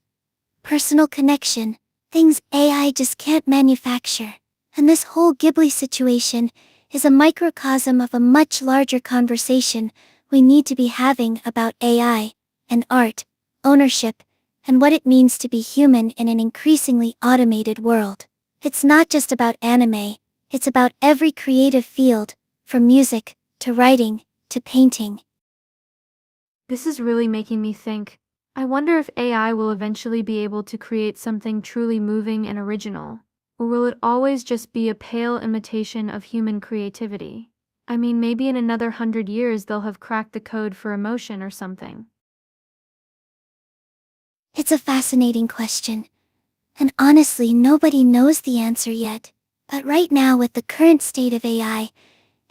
personal connection, things AI just can't manufacture. And this whole Ghibli situation is a microcosm of a much larger conversation we need to be having about AI and art, ownership, and what it means to be human in an increasingly automated world. It's not just about anime, it's about every creative field, from music, to writing, to painting. This is really making me think. I wonder if AI will eventually be able to create something truly moving and original, or will it always just be a pale imitation of human creativity? I mean, maybe in another 100 years they'll have cracked the code for emotion or something. It's a fascinating question. And honestly, nobody knows the answer yet. But right now, with the current state of AI,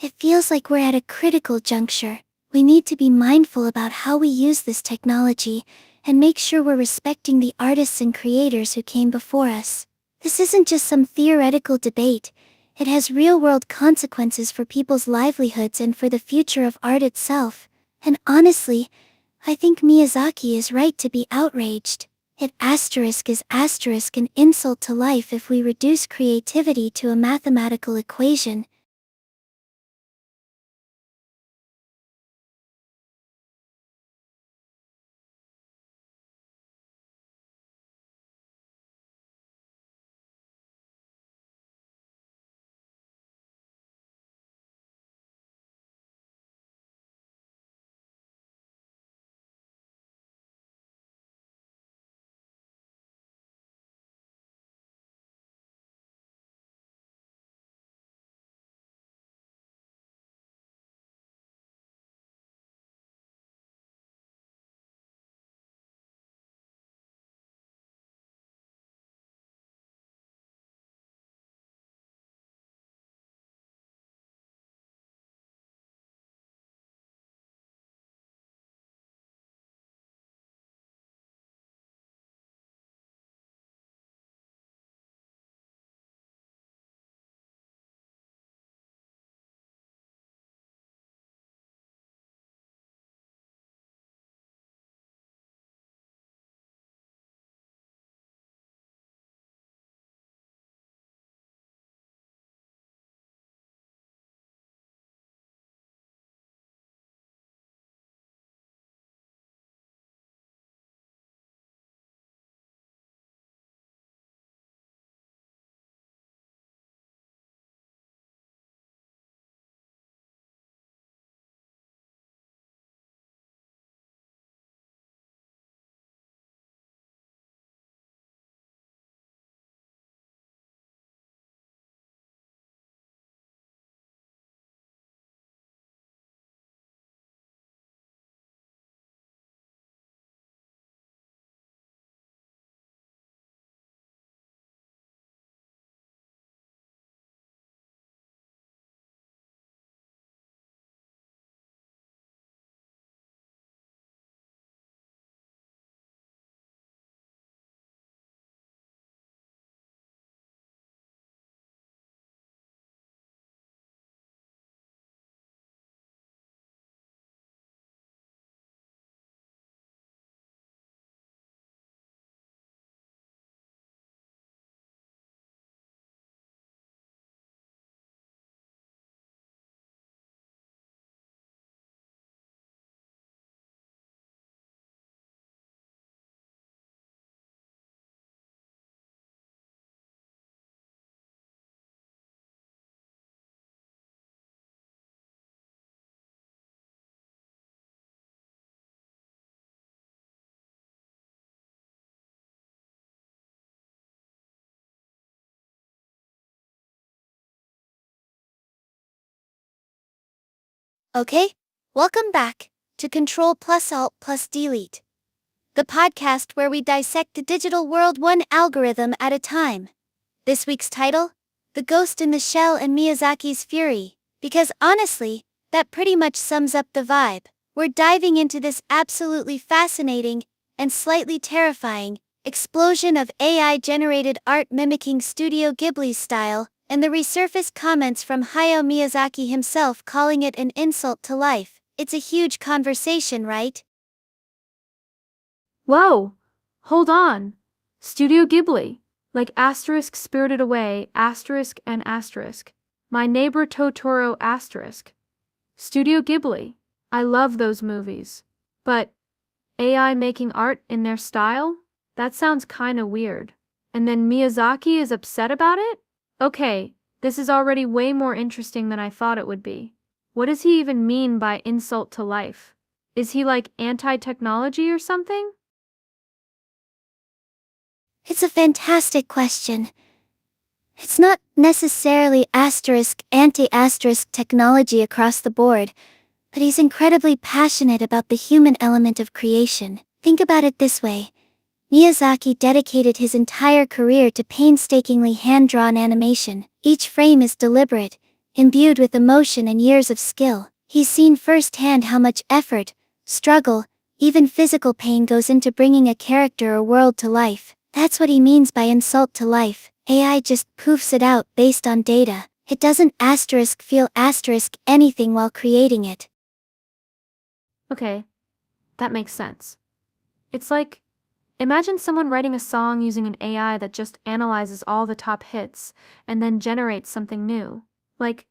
it feels like we're at a critical juncture. We need to be mindful about how we use this technology and make sure we're respecting the artists and creators who came before us. This isn't just some theoretical debate. It has real-world consequences for people's livelihoods and for the future of art itself. And honestly, I think Miyazaki is right to be outraged. It is an insult to life if we reduce creativity to a mathematical equation. Okay, welcome back to Control plus Alt plus Delete, the podcast where we dissect the digital world one algorithm at a time. This week's title? The Ghost in the Shell and Miyazaki's Fury. Because honestly, that pretty much sums up the vibe. We're diving into this absolutely fascinating and slightly terrifying explosion of AI-generated art mimicking Studio Ghibli's style, and the resurfaced comments from Hayao Miyazaki himself calling it an insult to life. It's a huge conversation, right? Whoa! Hold on! Studio Ghibli. Like asterisk Spirited Away, asterisk and asterisk. My Neighbor Totoro asterisk. Studio Ghibli. I love those movies. But AI making art in their style? That sounds kinda weird. And then Miyazaki is upset about it? Okay, this is already way more interesting than I thought it would be. What does he even mean by insult to life? Is he like anti-technology or something? It's a fantastic question. It's not necessarily anti-asterisk technology across the board, but he's incredibly passionate about the human element of creation. Think about it this way. Miyazaki dedicated his entire career to painstakingly hand-drawn animation. Each frame is deliberate, imbued with emotion and years of skill. He's seen firsthand how much effort, struggle, even physical pain goes into bringing a character or world to life. That's what he means by insult to life. AI just poofs it out based on data. It doesn't feel anything while creating it. Okay, that makes sense. It's like, imagine someone writing a song using an AI that just analyzes all the top hits and then generates something new. Like,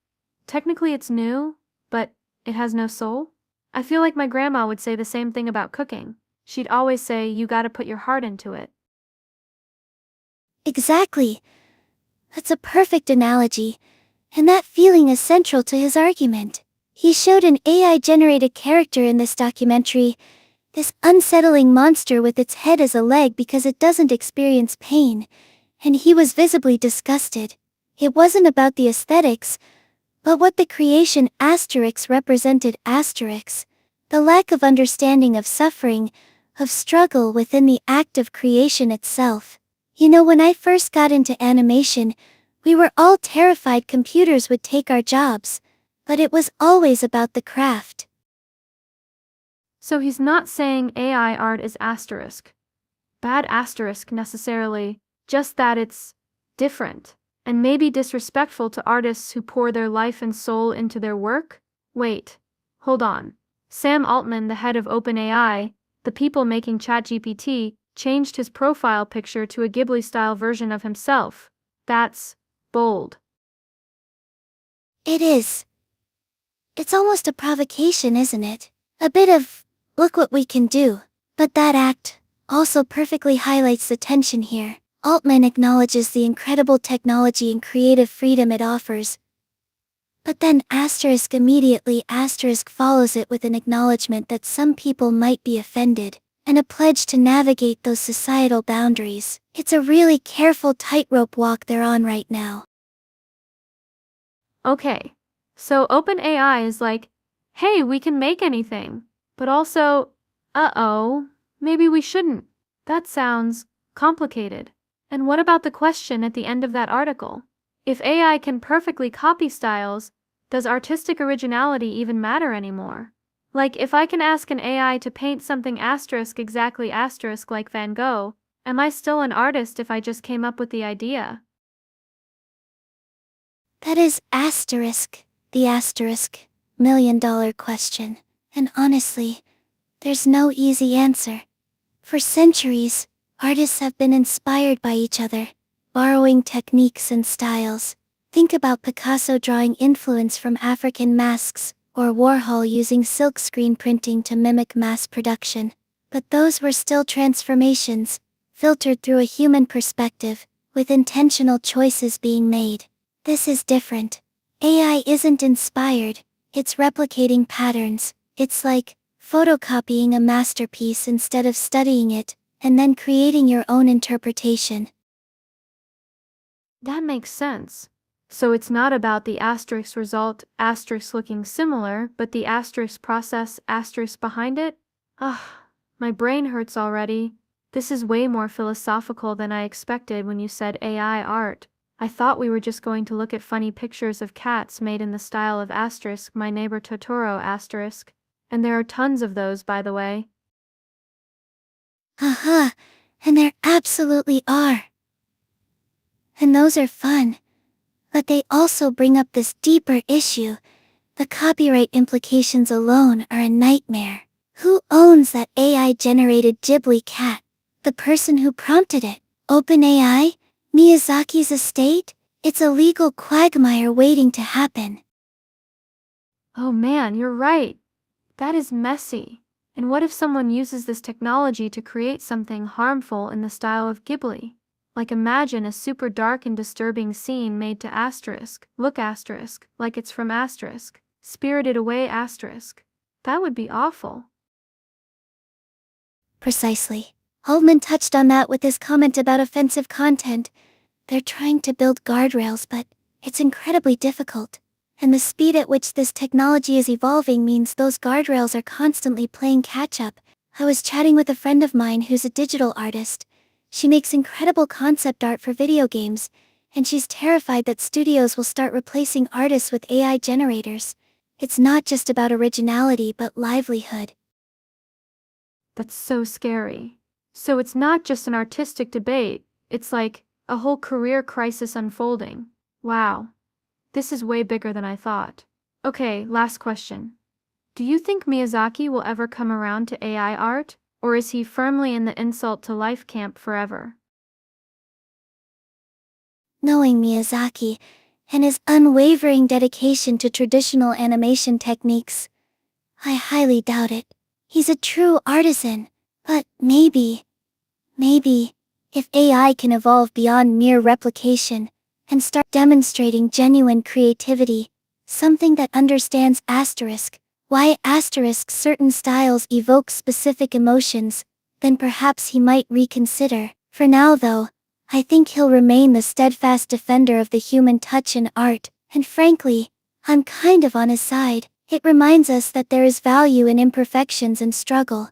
technically it's new, but it has no soul? I feel like my grandma would say the same thing about cooking. She'd always say, you gotta put your heart into it. Exactly. That's a perfect analogy, and that feeling is central to his argument. He showed an AI-generated character in this documentary, this unsettling monster with its head as a leg because it doesn't experience pain, and he was visibly disgusted. It wasn't about the aesthetics, but what the creation represented the lack of understanding of suffering, of struggle within the act of creation itself. You know, when I first got into animation, we were all terrified computers would take our jobs, but it was always about the craft. So he's not saying AI art is asterisk. Bad asterisk necessarily, just that it's different, and maybe disrespectful to artists who pour their life and soul into their work? Wait, hold on. Sam Altman, the head of OpenAI, the people making ChatGPT, changed his profile picture to a Ghibli-style version of himself. That's bold. It is. It's almost a provocation, isn't it? A bit of, look what we can do. But that act also perfectly highlights the tension here. Altman acknowledges the incredible technology and creative freedom it offers. But then immediately follows it with an acknowledgement that some people might be offended, and a pledge to navigate those societal boundaries. It's a really careful tightrope walk they're on right now. Okay, so OpenAI is like, hey, we can make anything, but also, uh-oh, maybe we shouldn't. That sounds complicated. And what about the question at the end of that article? If AI can perfectly copy styles, does artistic originality even matter anymore? Like, if I can ask an AI to paint something exactly like Van Gogh, am I still an artist if I just came up with the idea? That is the million-dollar question. And honestly, there's no easy answer. For centuries, artists have been inspired by each other, borrowing techniques and styles. Think about Picasso drawing influence from African masks, or Warhol using silkscreen printing to mimic mass production. But those were still transformations, filtered through a human perspective, with intentional choices being made. This is different. AI isn't inspired, it's replicating patterns. It's like photocopying a masterpiece instead of studying it, and then creating your own interpretation. That makes sense. So it's not about the asterisk result, asterisk looking similar, but the asterisk process, asterisk behind it? Ugh, my brain hurts already. This is way more philosophical than I expected when you said AI art. I thought we were just going to look at funny pictures of cats made in the style of asterisk my neighbor Totoro asterisk. And there are tons of those, by the way. Haha, and there absolutely are. And those are fun. But they also bring up this deeper issue. The copyright implications alone are a nightmare. Who owns that AI-generated Ghibli cat? The person who prompted it? OpenAI? Miyazaki's estate? It's a legal quagmire waiting to happen. Oh man, you're right. That is messy. And what if someone uses this technology to create something harmful in the style of Ghibli? Like imagine a super dark and disturbing scene made to asterisk, look asterisk, like it's from asterisk, Spirited Away asterisk. That would be awful. Precisely. Altman touched on that with his comment about offensive content. They're trying to build guardrails, but it's incredibly difficult. And the speed at which this technology is evolving means those guardrails are constantly playing catch-up. I was chatting with a friend of mine who's a digital artist. She makes incredible concept art for video games, and she's terrified that studios will start replacing artists with AI generators. It's not just about originality but livelihood. That's so scary. So it's not just an artistic debate, it's like a whole career crisis unfolding. Wow. This is way bigger than I thought. Okay, last question. Do you think Miyazaki will ever come around to AI art, or is he firmly in the insult to life camp forever? Knowing Miyazaki, and his unwavering dedication to traditional animation techniques, I highly doubt it. He's a true artisan, but maybe, if AI can evolve beyond mere replication and start demonstrating genuine creativity, something that understands asterisk, why asterisk certain styles evoke specific emotions, then perhaps he might reconsider. For now though, I think he'll remain the steadfast defender of the human touch in art, and frankly, I'm kind of on his side. It reminds us that there is value in imperfections and struggle.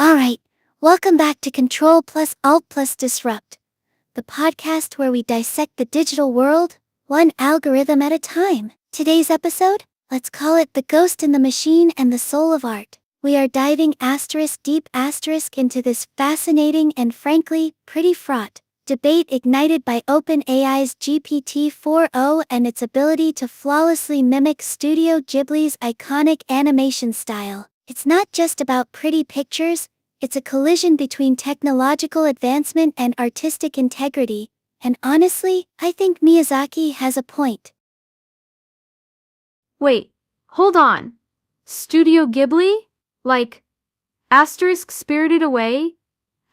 Alright, welcome back to Control plus Alt plus Disrupt, the podcast where we dissect the digital world, one algorithm at a time. Today's episode? Let's call it The Ghost in the Machine and the Soul of Art. We are diving deep into this fascinating and frankly, pretty fraught debate ignited by OpenAI's GPT-4o and its ability to flawlessly mimic Studio Ghibli's iconic animation style. It's not just about pretty pictures, it's a collision between technological advancement and artistic integrity, and honestly, I think Miyazaki has a point. Wait, hold on. Studio Ghibli? Like, Spirited Away?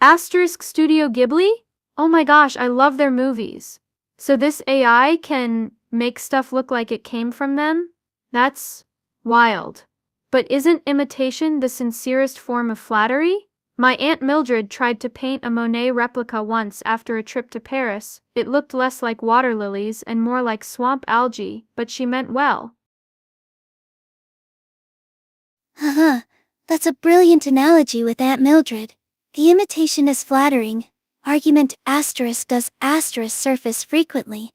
Studio Ghibli? Oh my gosh, I love their movies. So this AI can make stuff look like it came from them? That's wild. But isn't imitation the sincerest form of flattery? My Aunt Mildred tried to paint a Monet replica once after a trip to Paris. It looked less like water lilies and more like swamp algae, but she meant well. Haha, that's a brilliant analogy with Aunt Mildred. The imitation is flattering. Argument does surface frequently.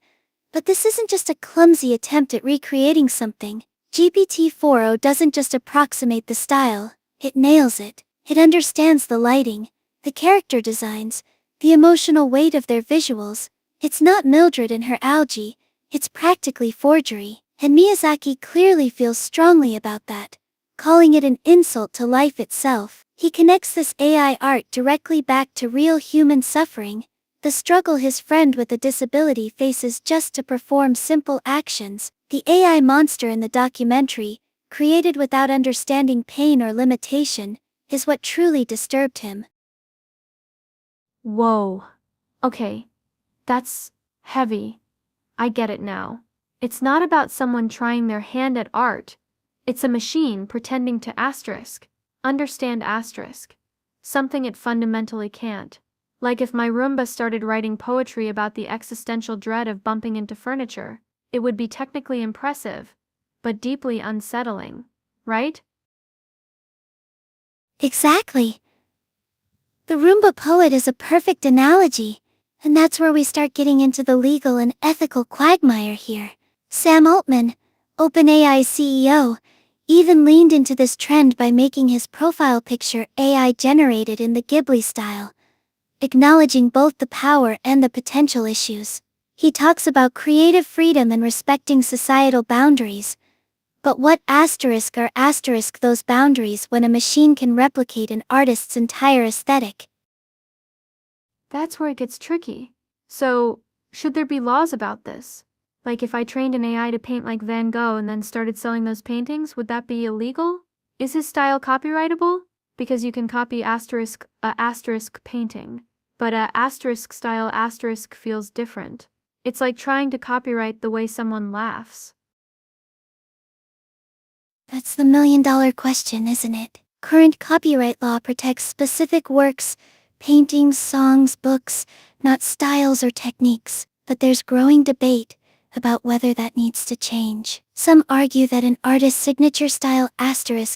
But this isn't just a clumsy attempt at recreating something. GPT-4o doesn't just approximate the style, it nails it. It understands the lighting, the character designs, the emotional weight of their visuals. It's not Mildred and her algae, it's practically forgery. And Miyazaki clearly feels strongly about that, calling it an insult to life itself. He connects this AI art directly back to real human suffering, the struggle his friend with a disability faces just to perform simple actions. The AI monster in the documentary, created without understanding pain or limitation, is what truly disturbed him. Whoa. Okay. That's heavy. I get it now. It's not about someone trying their hand at art. It's a machine pretending to understand something it fundamentally can't. Like if my Roomba started writing poetry about the existential dread of bumping into furniture, it would be technically impressive, but deeply unsettling, right? Exactly. The Roomba poet is a perfect analogy, and that's where we start getting into the legal and ethical quagmire here. Sam Altman, OpenAI's CEO, even leaned into this trend by making his profile picture AI generated in the Ghibli style, acknowledging both the power and the potential issues. He talks about creative freedom and respecting societal boundaries. But what are those boundaries when a machine can replicate an artist's entire aesthetic? That's where it gets tricky. So, should there be laws about this? Like if I trained an AI to paint like Van Gogh and then started selling those paintings, would that be illegal? Is his style copyrightable? Because you can copy asterisk painting, but a asterisk style asterisk feels different. It's like trying to copyright the way someone laughs. That's the million-dollar question, isn't it? Current copyright law protects specific works, paintings, songs, books, not styles or techniques, but there's growing debate about whether that needs to change. Some argue that an artist's signature style is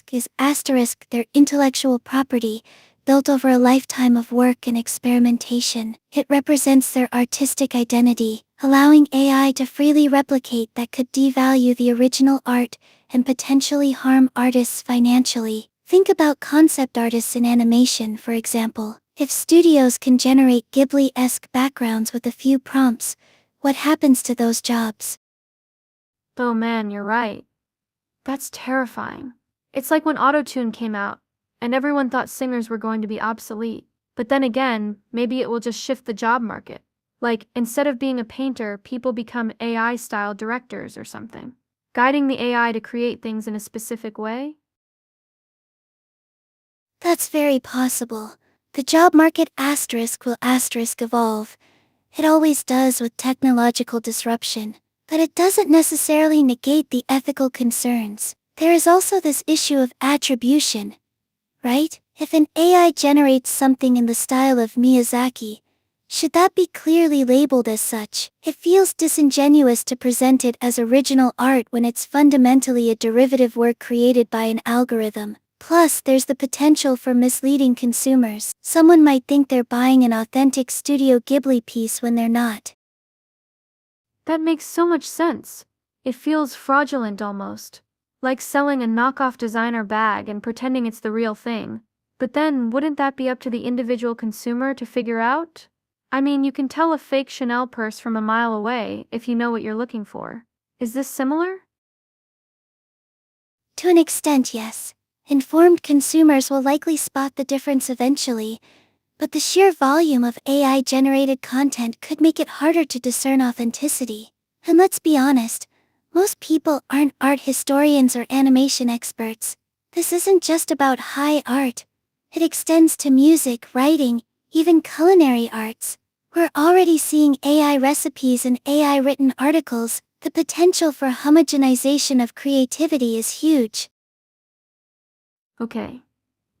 their intellectual property, built over a lifetime of work and experimentation. It represents their artistic identity, allowing AI to freely replicate that could devalue the original art and potentially harm artists financially. Think about concept artists in animation, for example. If studios can generate Ghibli-esque backgrounds with a few prompts, what happens to those jobs? Oh man, you're right. That's terrifying. It's like when Autotune came out, and everyone thought singers were going to be obsolete. But then again, maybe it will just shift the job market. Like, instead of being a painter, people become AI-style directors or something, guiding the AI to create things in a specific way. That's very possible. The job market will evolve. It always does with technological disruption, but it doesn't necessarily negate the ethical concerns. There is also this issue of attribution, right? If an AI generates something in the style of Miyazaki, should that be clearly labeled as such? It feels disingenuous to present it as original art when it's fundamentally a derivative work created by an algorithm. Plus, there's the potential for misleading consumers. Someone might think they're buying an authentic Studio Ghibli piece when they're not. That makes so much sense. It feels fraudulent almost. Like selling a knockoff designer bag and pretending it's the real thing. But then, wouldn't that be up to the individual consumer to figure out? I mean, you can tell a fake Chanel purse from a mile away if you know what you're looking for. Is this similar? To an extent, yes. Informed consumers will likely spot the difference eventually, but the sheer volume of AI-generated content could make it harder to discern authenticity. And let's be honest, most people aren't art historians or animation experts. This isn't just about high art. It extends to music, writing, even culinary arts. We're already seeing AI recipes and AI-written articles. The potential for homogenization of creativity is huge. Okay.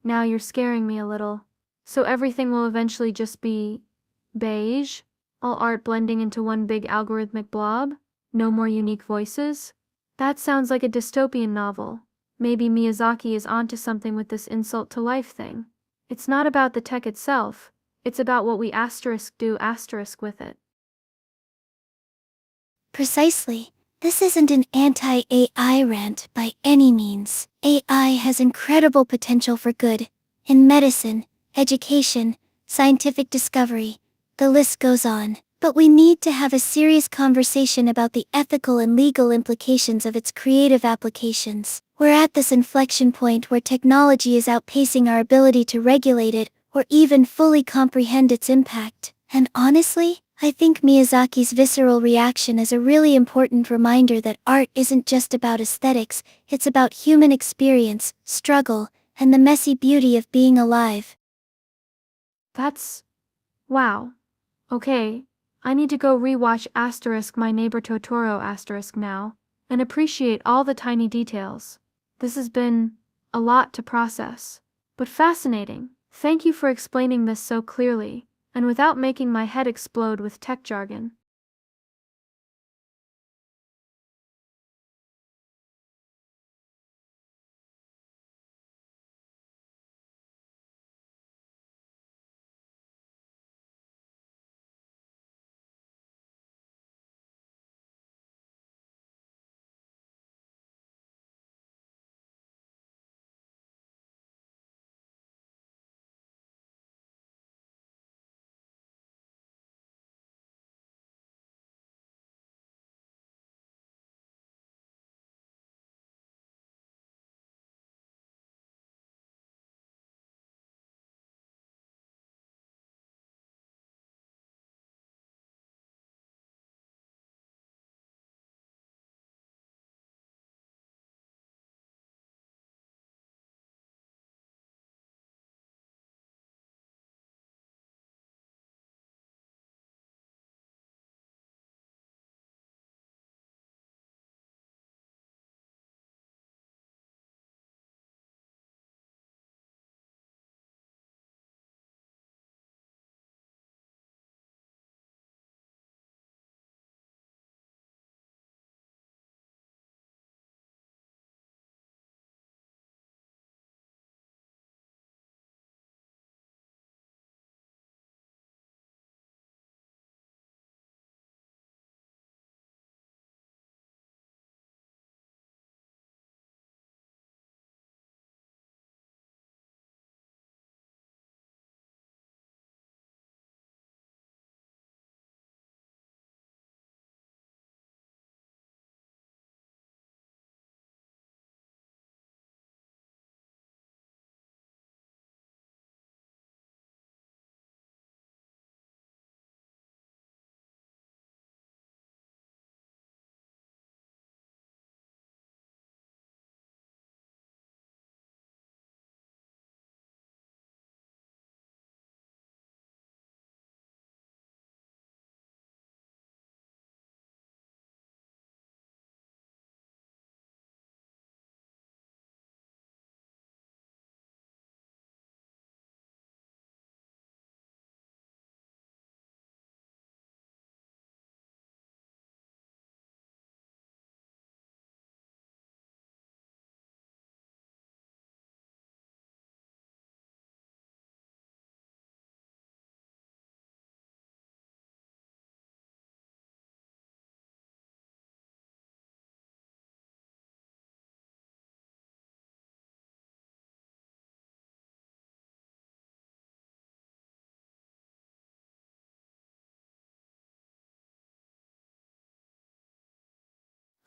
Now you're scaring me a little. So everything will eventually just be beige? All art blending into one big algorithmic blob? No more unique voices? That sounds like a dystopian novel. Maybe Miyazaki is onto something with this insult to life thing. It's not about the tech itself, it's about what we do with it. Precisely. This isn't an anti-AI rant by any means. AI has incredible potential for good. In medicine, education, scientific discovery, the list goes on. But we need to have a serious conversation about the ethical and legal implications of its creative applications. We're at this inflection point where technology is outpacing our ability to regulate it, or even fully comprehend its impact. And honestly, I think Miyazaki's visceral reaction is a really important reminder that art isn't just about aesthetics, it's about human experience, struggle, and the messy beauty of being alive. That's... wow. Okay, I need to go rewatch My Neighbor Totoro now, and appreciate all the tiny details. This has been a lot to process, but fascinating. Thank you for explaining this so clearly, and without making my head explode with tech jargon.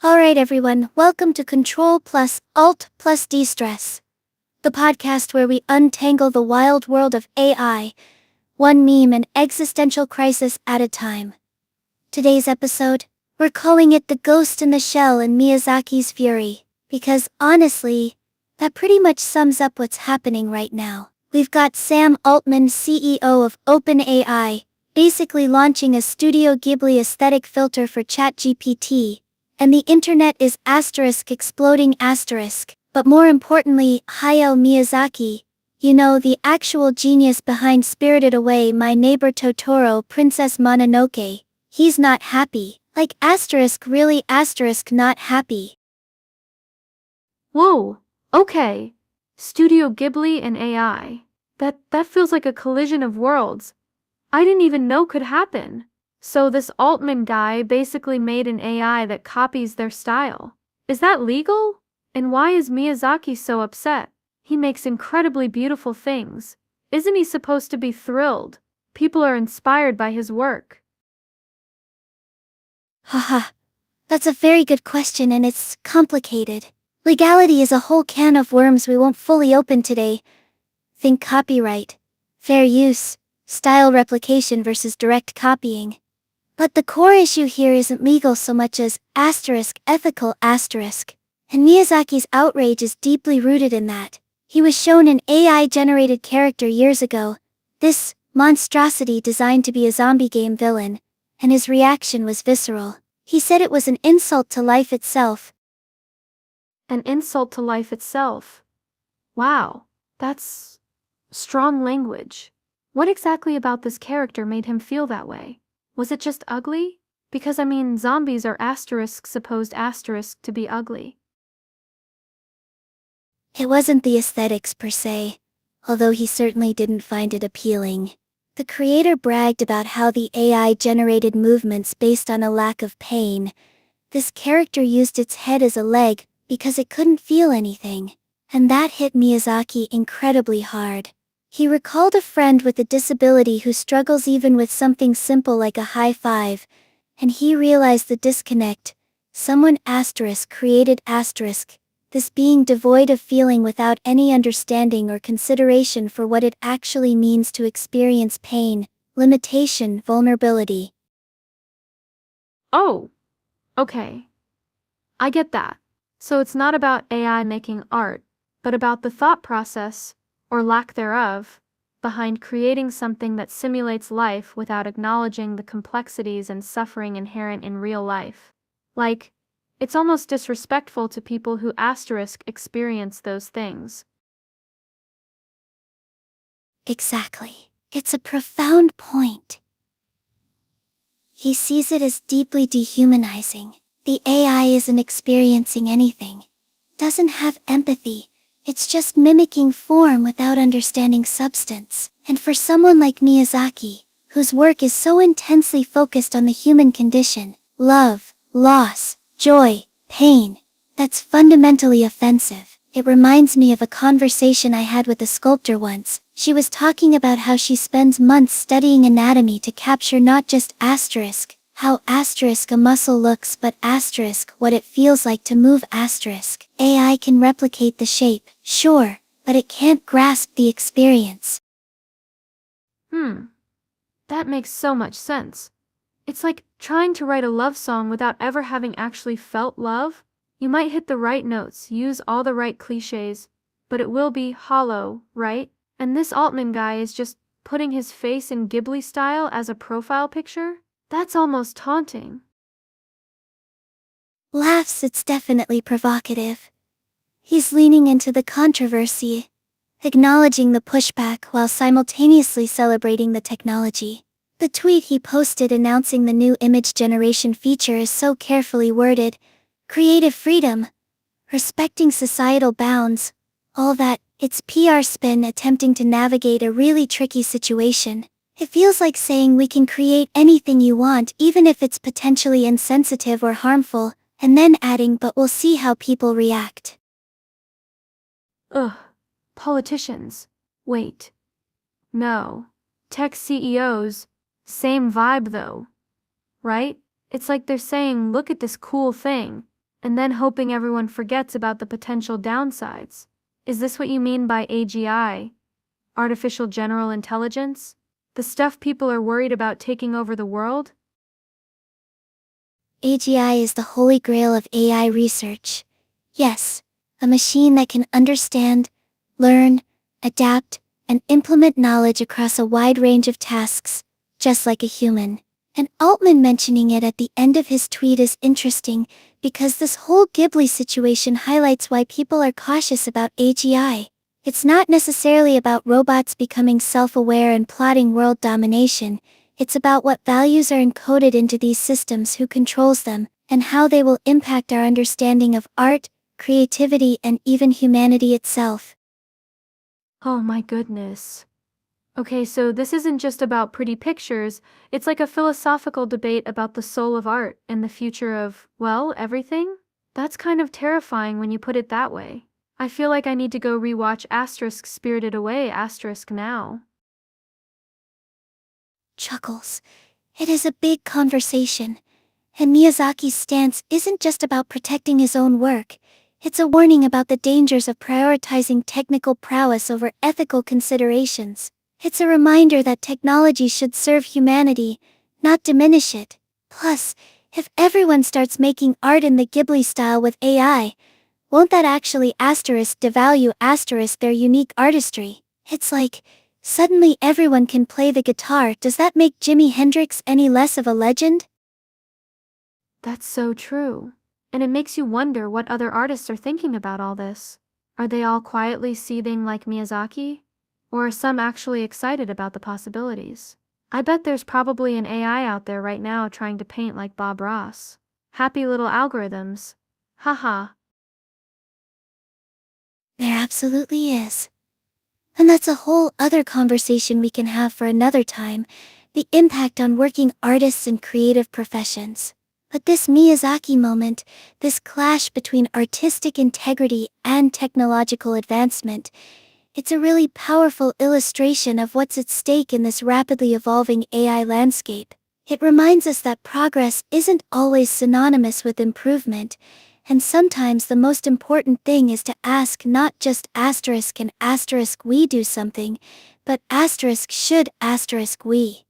Alright everyone, welcome to Control plus Alt plus De-Stress, the podcast where we untangle the wild world of AI, one meme and existential crisis at a time. Today's episode, we're calling it The Ghost in the Shell and Miyazaki's Fury, because honestly, that pretty much sums up what's happening right now. We've got Sam Altman, CEO of OpenAI, basically launching a Studio Ghibli aesthetic filter for ChatGPT, and the internet is exploding asterisk. But more importantly, Hayao Miyazaki, the actual genius behind Spirited Away, My Neighbor Totoro, Princess Mononoke, he's not happy. Like really not happy. Whoa, okay. Studio Ghibli and AI. That feels like a collision of worlds. I didn't even know could happen. So this Altman guy basically made an AI that copies their style. Is that legal? And why is Miyazaki so upset? He makes incredibly beautiful things. Isn't he supposed to be thrilled? People are inspired by his work. Haha. That's a very good question and it's complicated. Legality is a whole can of worms we won't fully open today. Think copyright, fair use, style replication versus direct copying. But the core issue here isn't legal so much as ethical and Miyazaki's outrage is deeply rooted in that. He was shown an AI-generated character years ago, this monstrosity designed to be a zombie game villain, and his reaction was visceral. He said it was an insult to life itself. An insult to life itself. Wow, that's strong language. What exactly about this character made him feel that way? Was it just ugly? Because zombies are supposed to be ugly. It wasn't the aesthetics per se, although he certainly didn't find it appealing. The creator bragged about how the AI generated movements based on a lack of pain. This character used its head as a leg because it couldn't feel anything, and that hit Miyazaki incredibly hard. He recalled a friend with a disability who struggles even with something simple like a high five, and he realized the disconnect. Someone created this being devoid of feeling without any understanding or consideration for what it actually means to experience pain, limitation, vulnerability. Oh, okay. I get that. So it's not about AI making art, but about the thought process, or lack thereof, behind creating something that simulates life without acknowledging the complexities and suffering inherent in real life. Like, it's almost disrespectful to people who experience those things. Exactly. It's a profound point. He sees it as deeply dehumanizing. The AI isn't experiencing anything. Doesn't have empathy. It's just mimicking form without understanding substance. And for someone like Miyazaki, whose work is so intensely focused on the human condition, love, loss, joy, pain, that's fundamentally offensive. It reminds me of a conversation I had with a sculptor once. She was talking about how she spends months studying anatomy to capture not just how a muscle looks, but what it feels like to move AI can replicate the shape, sure, but it can't grasp the experience. That makes so much sense. It's like trying to write a love song without ever having actually felt love. You might hit the right notes, use all the right cliches, but it will be hollow, right? And this Altman guy is just putting his face in Ghibli style as a profile picture? That's almost taunting. Laughs, it's definitely provocative. He's leaning into the controversy, acknowledging the pushback while simultaneously celebrating the technology. The tweet he posted announcing the new image generation feature is so carefully worded. Creative freedom, respecting societal bounds, all that. It's PR spin attempting to navigate a really tricky situation. It feels like saying we can create anything you want even if it's potentially insensitive or harmful, and then adding but we'll see how people react. Ugh. Politicians. Wait. No. Tech CEOs. Same vibe though. Right? It's like they're saying, look at this cool thing. and then hoping everyone forgets about the potential downsides. Is this what you mean by AGI? Artificial General Intelligence? The stuff people are worried about taking over the world? AGI is the holy grail of AI research. Yes, a machine that can understand, learn, adapt, and implement knowledge across a wide range of tasks, just like a human. And Altman mentioning it at the end of his tweet is interesting, because this whole Ghibli situation highlights why people are cautious about AGI. It's not necessarily about robots becoming self-aware and plotting world domination. It's about what values are encoded into these systems, who controls them, and how they will impact our understanding of art, creativity, and even humanity itself. Oh my goodness. Okay, so this isn't just about pretty pictures, it's like a philosophical debate about the soul of art and the future of, well, everything? That's kind of terrifying when you put it that way. I feel like I need to go rewatch Asterisk Spirited Away Asterisk now. Chuckles. It is a big conversation. And Miyazaki's stance isn't just about protecting his own work. It's a warning about the dangers of prioritizing technical prowess over ethical considerations. It's a reminder that technology should serve humanity, not diminish it. Plus, if everyone starts making art in the Ghibli style with AI, won't that actually devalue their unique artistry? It's like, suddenly everyone can play the guitar. Does that make Jimi Hendrix any less of a legend? That's so true. And it makes you wonder what other artists are thinking about all this. Are they all quietly seething like Miyazaki? Or are some actually excited about the possibilities? I bet there's probably an AI out there right now trying to paint like Bob Ross. Happy little algorithms. Haha. There absolutely is. And that's a whole other conversation we can have for another time, the impact on working artists and creative professions. But this Miyazaki moment, this clash between artistic integrity and technological advancement, it's a really powerful illustration of what's at stake in this rapidly evolving AI landscape. It reminds us that progress isn't always synonymous with improvement, and sometimes the most important thing is to ask not just can we do something, but should we.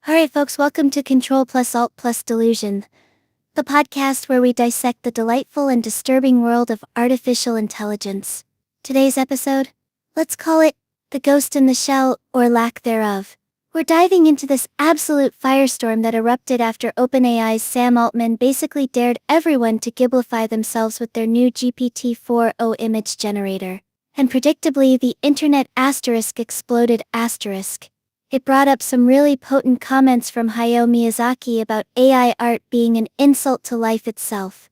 Alright, folks, welcome to Control Plus Alt Plus Delusion, the podcast where we dissect the delightful and disturbing world of artificial intelligence. Today's episode? Let's call it The Ghost in the Shell, or Lack Thereof. We're diving into this absolute firestorm that erupted after OpenAI's Sam Altman basically dared everyone to giblify themselves with their new GPT-4o image generator. And predictably, the internet asterisk exploded asterisk. It brought up some really potent comments from Hayao Miyazaki about AI art being an insult to life itself.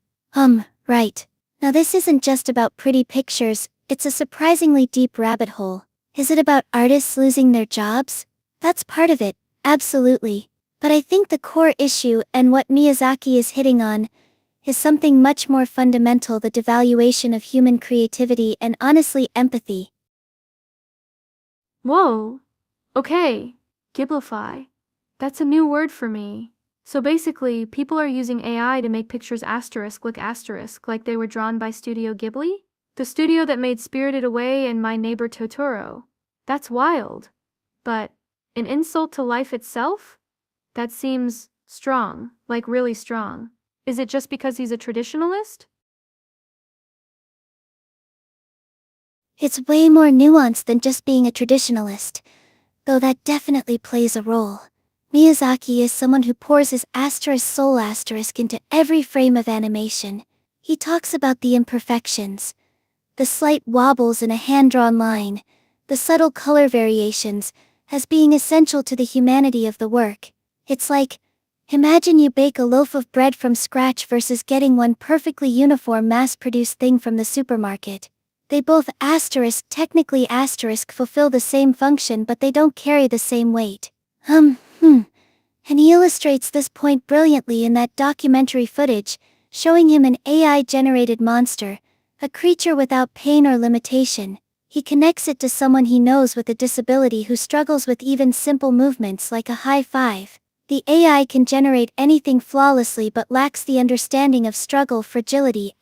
Right. Now this isn't just about pretty pictures, it's a surprisingly deep rabbit hole. Is it about artists losing their jobs? That's part of it, absolutely. But I think the core issue, and what Miyazaki is hitting on, is something much more fundamental: the devaluation of human creativity and, honestly, empathy. Whoa. Okay. Giblify. That's a new word for me. So basically, people are using AI to make pictures asterisk look asterisk like they were drawn by Studio Ghibli? The studio that made Spirited Away and My Neighbor Totoro. That's wild. But an insult to life itself? That seems strong, like really strong. Is it just because he's a traditionalist? It's way more nuanced than just being a traditionalist, though that definitely plays a role. Miyazaki is someone who pours his soul into every frame of animation. He talks about the imperfections, the slight wobbles in a hand-drawn line, the subtle color variations, as being essential to the humanity of the work. It's like, imagine you bake a loaf of bread from scratch versus getting one perfectly uniform mass-produced thing from the supermarket. They both technically fulfill the same function, but they don't carry the same weight. And he illustrates this point brilliantly in that documentary footage, showing him an AI-generated monster, a creature without pain or limitation. He connects it to someone he knows with a disability who struggles with even simple movements like a high five. The AI can generate anything flawlessly but lacks the understanding of struggle, fragility,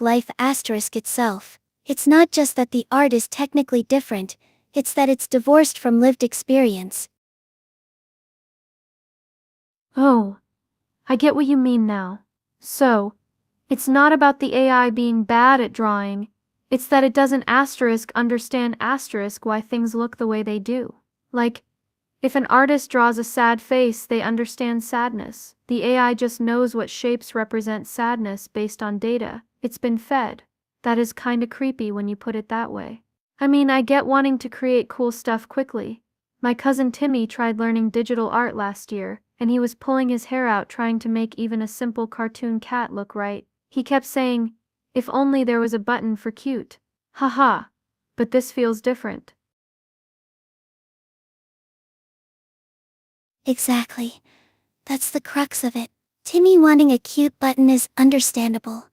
life itself. It's not just that the art is technically different, it's that it's divorced from lived experience. Oh, I get what you mean now. So, it's not about the AI being bad at drawing, it's that it doesn't understand why things look the way they do. Like, if an artist draws a sad face, they understand sadness. The AI just knows what shapes represent sadness based on data it's been fed. That is kinda creepy when you put it that way. I mean, I get wanting to create cool stuff quickly. My cousin Timmy tried learning digital art last year, and he was pulling his hair out trying to make even a simple cartoon cat look right. He kept saying, if only there was a button for cute. Haha. But this feels different. Exactly. That's the crux of it. Timmy wanting a cute button is understandable.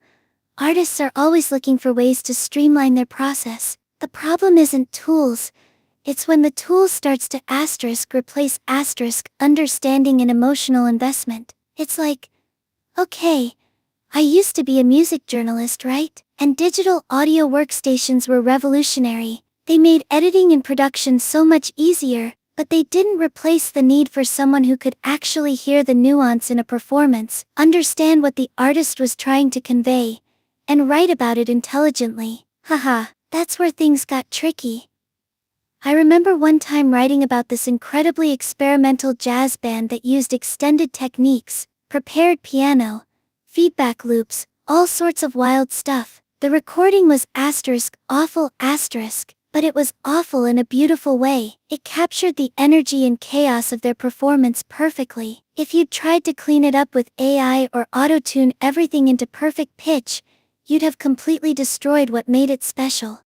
Artists are always looking for ways to streamline their process. The problem isn't tools. It's when the tool starts to replace understanding and emotional investment. It's like, okay, I used to be a music journalist, right? And digital audio workstations were revolutionary. They made editing and production so much easier, but they didn't replace the need for someone who could actually hear the nuance in a performance, understand what the artist was trying to convey, and write about it intelligently. Haha, that's where things got tricky. I remember one time writing about this incredibly experimental jazz band that used extended techniques, prepared piano, feedback loops, all sorts of wild stuff. The recording was awful but it was awful in a beautiful way. It captured the energy and chaos of their performance perfectly. If you'd tried to clean it up with AI or auto-tune everything into perfect pitch, you'd have completely destroyed what made it special.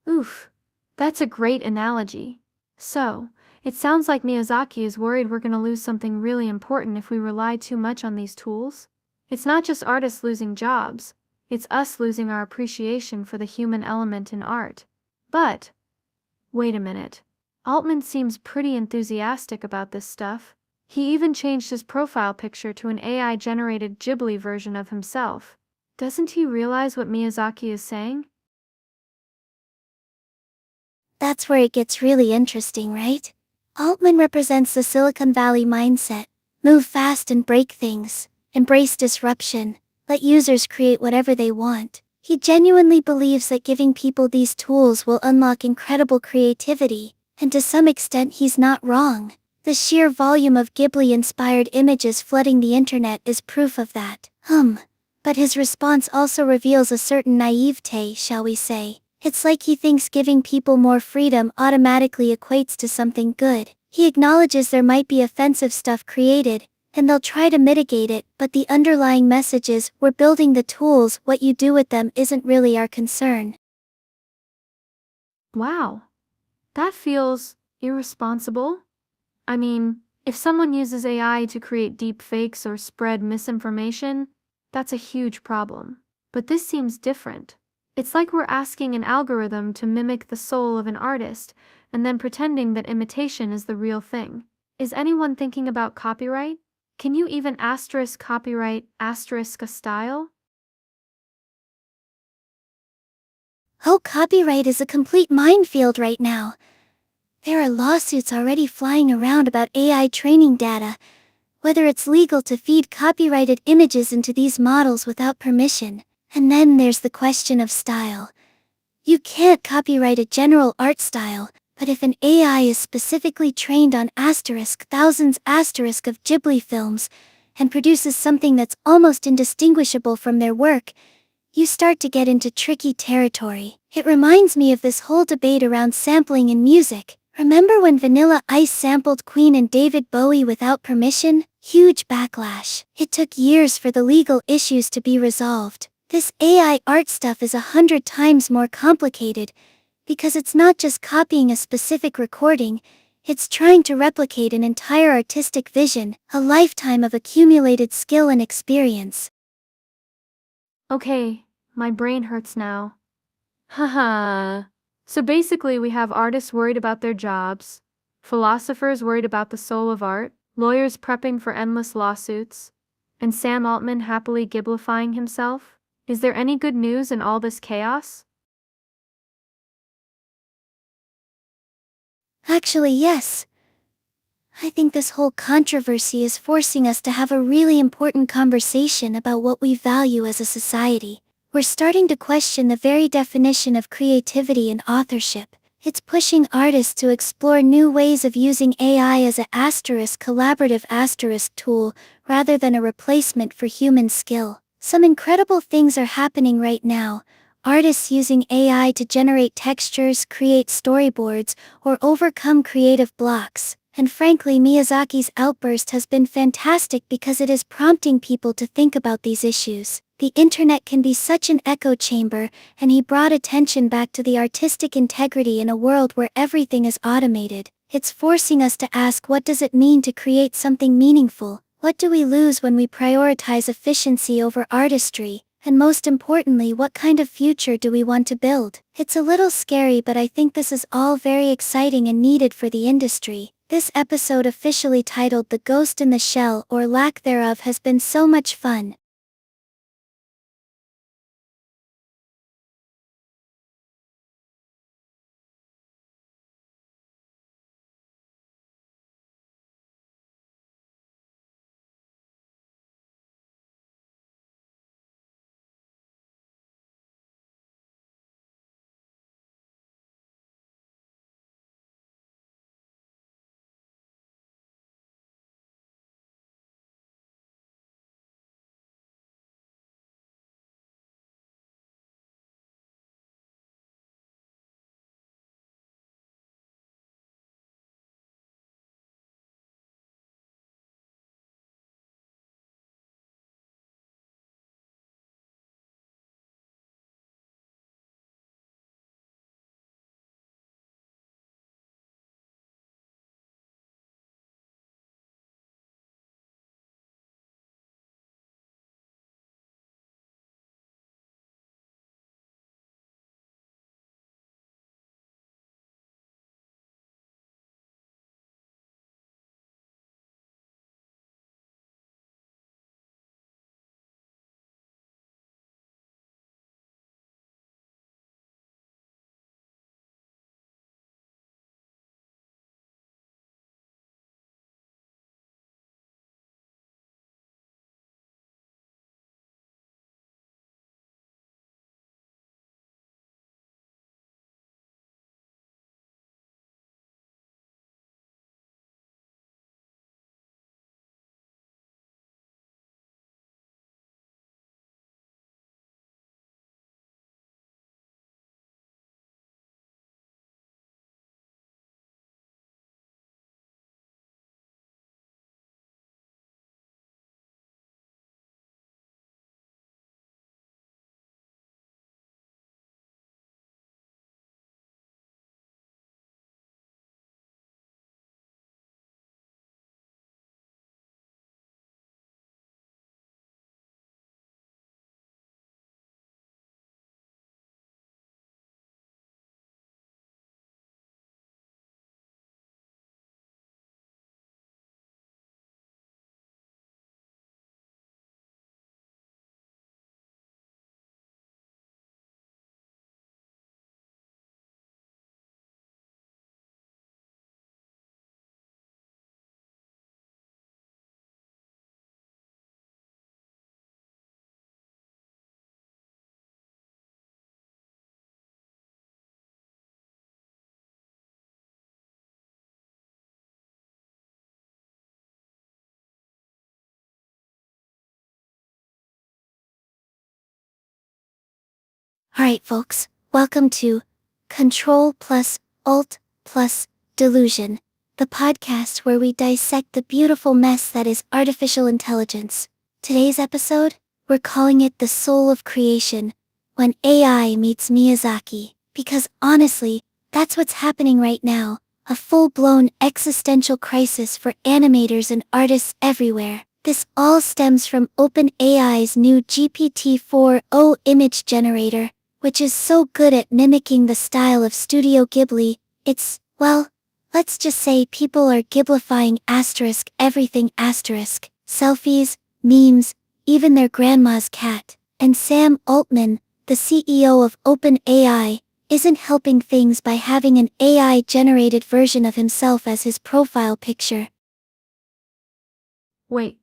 Oof. That's a great analogy. So, it sounds like Miyazaki is worried we're gonna lose something really important if we rely too much on these tools. It's not just artists losing jobs, it's us losing our appreciation for the human element in art. But, wait a minute. Altman seems pretty enthusiastic about this stuff. He even changed his profile picture to an AI-generated Ghibli version of himself. Doesn't he realize what Miyazaki is saying? That's where it gets really interesting, right? Altman represents the Silicon Valley mindset: move fast and break things, embrace disruption, let users create whatever they want. He genuinely believes that giving people these tools will unlock incredible creativity, and to some extent he's not wrong. The sheer volume of Ghibli-inspired images flooding the internet is proof of that. But his response also reveals a certain naivete, shall we say. It's like he thinks giving people more freedom automatically equates to something good. He acknowledges there might be offensive stuff created, and they'll try to mitigate it, but the underlying message is, we're building the tools, what you do with them isn't really our concern. Wow. That feels irresponsible. I mean, if someone uses AI to create deep fakes or spread misinformation, that's a huge problem. But this seems different. It's like we're asking an algorithm to mimic the soul of an artist and then pretending that imitation is the real thing. Is anyone thinking about copyright? Can you even copyright a style? Oh, copyright is a complete minefield right now. There are lawsuits already flying around about AI training data, whether it's legal to feed copyrighted images into these models without permission. And then there's the question of style. You can't copyright a general art style, but if an AI is specifically trained on thousands of Ghibli films, and produces something that's almost indistinguishable from their work, you start to get into tricky territory. It reminds me of this whole debate around sampling in music. Remember when Vanilla Ice sampled Queen and David Bowie without permission? Huge backlash. It took years for the legal issues to be resolved. This AI art stuff is 100 times more complicated, because it's not just copying a specific recording, it's trying to replicate an entire artistic vision, a lifetime of accumulated skill and experience. Okay, my brain hurts now. Haha. So basically, we have artists worried about their jobs, philosophers worried about the soul of art, lawyers prepping for endless lawsuits, and Sam Altman happily Ghiblifying himself. Is there any good news in all this chaos? Actually, yes. I think this whole controversy is forcing us to have a really important conversation about what we value as a society. We're starting to question the very definition of creativity and authorship. It's pushing artists to explore new ways of using AI as a collaborative tool, rather than a replacement for human skill. Some incredible things are happening right now. Artists using AI to generate textures, create storyboards, or overcome creative blocks. And frankly, Miyazaki's outburst has been fantastic because it is prompting people to think about these issues. The internet can be such an echo chamber, and he brought attention back to the artistic integrity in a world where everything is automated. It's forcing us to ask, what does it mean to create something meaningful? What do we lose when we prioritize efficiency over artistry? And most importantly, what kind of future do we want to build? It's a little scary, but I think this is all very exciting and needed for the industry. This episode, officially titled The Ghost in the Shell or Lack Thereof, has been so much fun. Alright folks, welcome to Control plus Alt plus Delusion, the podcast where we dissect the beautiful mess that is artificial intelligence. Today's episode, we're calling it The Soul of Creation, when AI meets Miyazaki, because honestly, that's what's happening right now, a full-blown existential crisis for animators and artists everywhere. This all stems from OpenAI's new GPT-4o image generator, which is so good at mimicking the style of Studio Ghibli. It's, well, let's just say people are Ghiblifying everything selfies, memes, even their grandma's cat. And Sam Altman, the CEO of OpenAI, isn't helping things by having an AI-generated version of himself as his profile picture. Wait,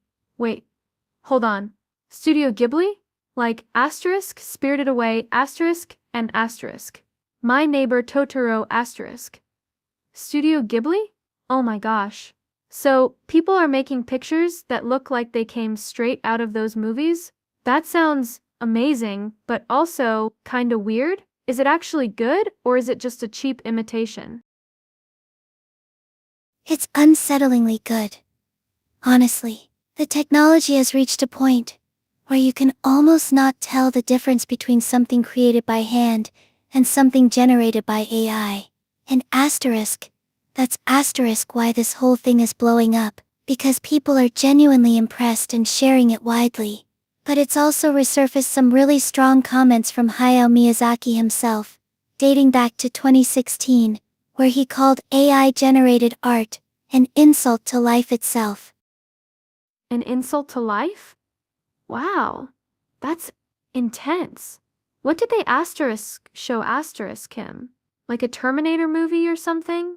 hold on. Studio Ghibli? Like asterisk, Spirited Away asterisk, and asterisk. My Neighbor Totoro asterisk. Studio Ghibli? Oh my gosh. So, people are making pictures that look like they came straight out of those movies? That sounds amazing, but also kinda weird? Is it actually good, or is it just a cheap imitation? It's unsettlingly good. Honestly, the technology has reached a point where you can almost not tell the difference between something created by hand and something generated by AI. And that's asterisk why this whole thing is blowing up, because people are genuinely impressed and sharing it widely. But it's also resurfaced some really strong comments from Hayao Miyazaki himself, dating back to 2016, where he called AI-generated art an insult to life itself. An insult to life? Wow, that's intense. What did they show him? Like a Terminator movie or something?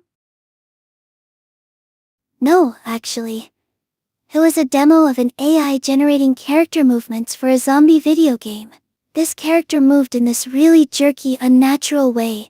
No, actually. It was a demo of an AI generating character movements for a zombie video game. This character moved in this really jerky, unnatural way,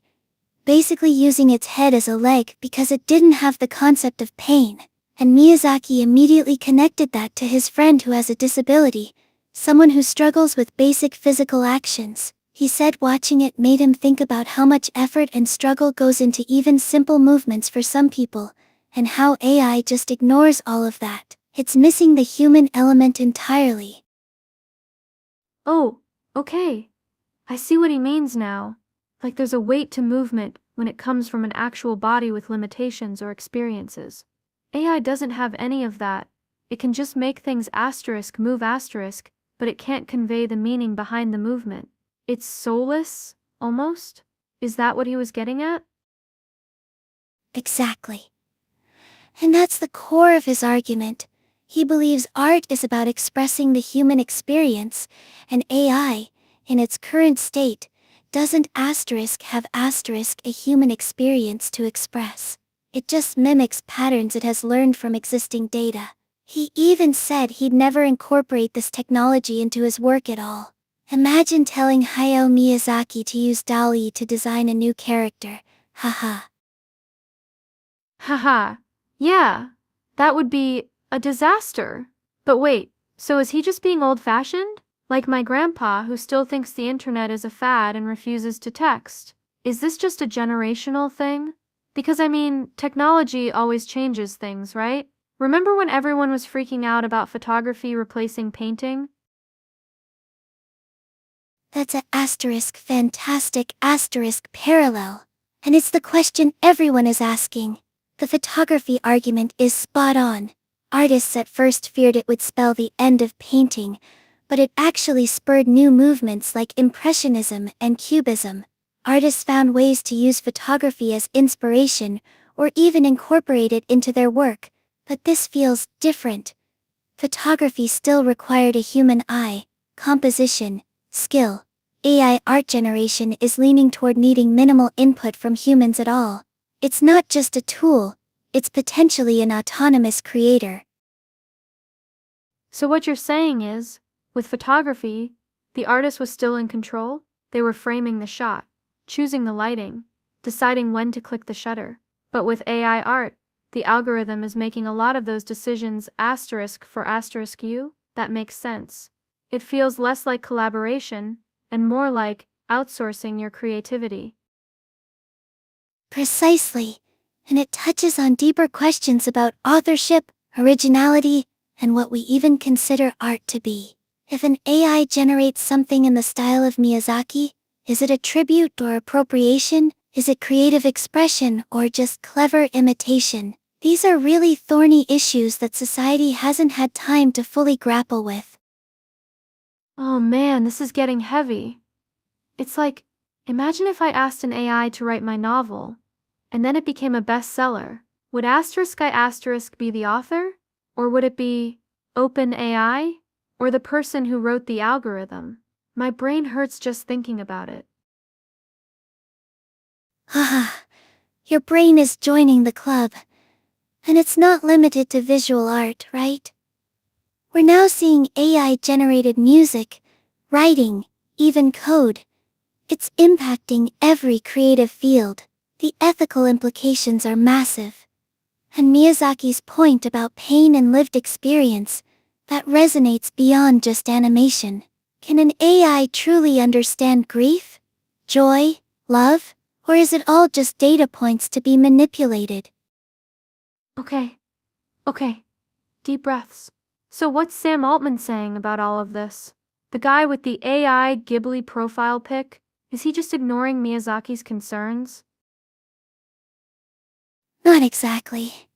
basically using its head as a leg because it didn't have the concept of pain. And Miyazaki immediately connected that to his friend who has a disability, someone who struggles with basic physical actions. He said watching it made him think about how much effort and struggle goes into even simple movements for some people, and how AI just ignores all of that. It's missing the human element entirely. Oh, okay. I see what he means now. Like there's a weight to movement when it comes from an actual body with limitations or experiences. AI doesn't have any of that. It can just make things move but it can't convey the meaning behind the movement. It's soulless, almost? Is that what he was getting at? Exactly. And that's the core of his argument. He believes art is about expressing the human experience, and AI, in its current state, doesn't have a human experience to express. It just mimics patterns it has learned from existing data. He even said he'd never incorporate this technology into his work at all. Imagine telling Hayao Miyazaki to use DALL-E to design a new character. Haha. Haha. Yeah, that would be a disaster. But wait, so is he just being old-fashioned? Like my grandpa who still thinks the internet is a fad and refuses to text? Is this just a generational thing? Because I mean, technology always changes things, right? Remember when everyone was freaking out about photography replacing painting? That's a fantastic parallel. And it's the question everyone is asking. The photography argument is spot on. Artists at first feared it would spell the end of painting, but it actually spurred new movements like Impressionism and Cubism. Artists found ways to use photography as inspiration, or even incorporate it into their work, but this feels different. Photography still required a human eye, composition, skill. AI art generation is leaning toward needing minimal input from humans at all. It's not just a tool, it's potentially an autonomous creator. So what you're saying is, with photography, the artist was still in control? They were framing the shot, choosing the lighting, deciding when to click the shutter. But with AI art, the algorithm is making a lot of those decisions **U? That makes sense. It feels less like collaboration, and more like outsourcing your creativity. Precisely. And it touches on deeper questions about authorship, originality, and what we even consider art to be. If an AI generates something in the style of Miyazaki, is it a tribute or appropriation? Is it creative expression or just clever imitation? These are really thorny issues that society hasn't had time to fully grapple with. Oh man, this is getting heavy. It's like, imagine if I asked an AI to write my novel, and then it became a bestseller. Would *I* be the author? Or would it be OpenAI? Or the person who wrote the algorithm? My brain hurts just thinking about it. Haha, your brain is joining the club. And it's not limited to visual art, right? We're now seeing AI-generated music, writing, even code. It's impacting every creative field. The ethical implications are massive. And Miyazaki's point about pain and lived experience, that resonates beyond just animation. Can an AI truly understand grief, joy, love, or is it all just data points to be manipulated? Okay. Deep breaths. So what's Sam Altman saying about all of this? The guy with the AI Ghibli profile pic? Is he just ignoring Miyazaki's concerns? Not exactly.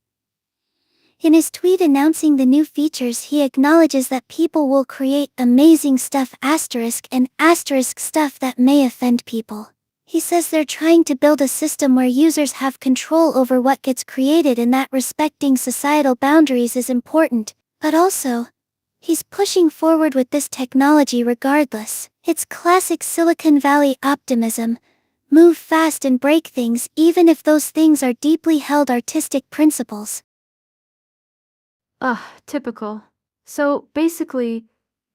In his tweet announcing the new features, he acknowledges that people will create amazing stuff and stuff that may offend people. He says they're trying to build a system where users have control over what gets created and that respecting societal boundaries is important, but also, he's pushing forward with this technology regardless. It's classic Silicon Valley optimism. Move fast and break things even if those things are deeply held artistic principles. Ugh, typical. So basically,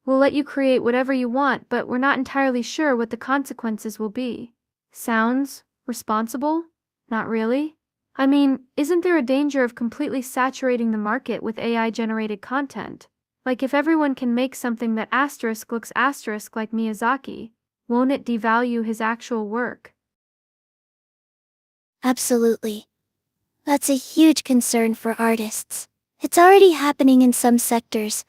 we'll let you create whatever you want, but we're not entirely sure what the consequences will be. Sounds responsible? Not really. I mean, isn't there a danger of completely saturating the market with AI-generated content? Like if everyone can make something that looks like Miyazaki, won't it devalue his actual work? Absolutely. That's a huge concern for artists. It's already happening in some sectors.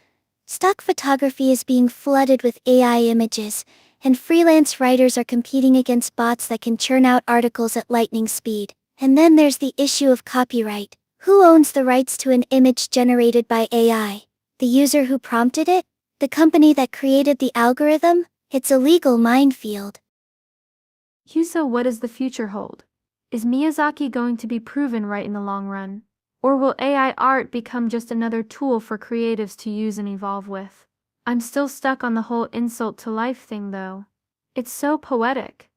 Stock photography is being flooded with AI images, and freelance writers are competing against bots that can churn out articles at lightning speed. And then there's the issue of copyright. Who owns the rights to an image generated by AI? The user who prompted it? The company that created the algorithm? It's a legal minefield. So what does the future hold? Is Miyazaki going to be proven right in the long run? Or will AI art become just another tool for creatives to use and evolve with? I'm still stuck on the whole insult to life thing though. It's so poetic.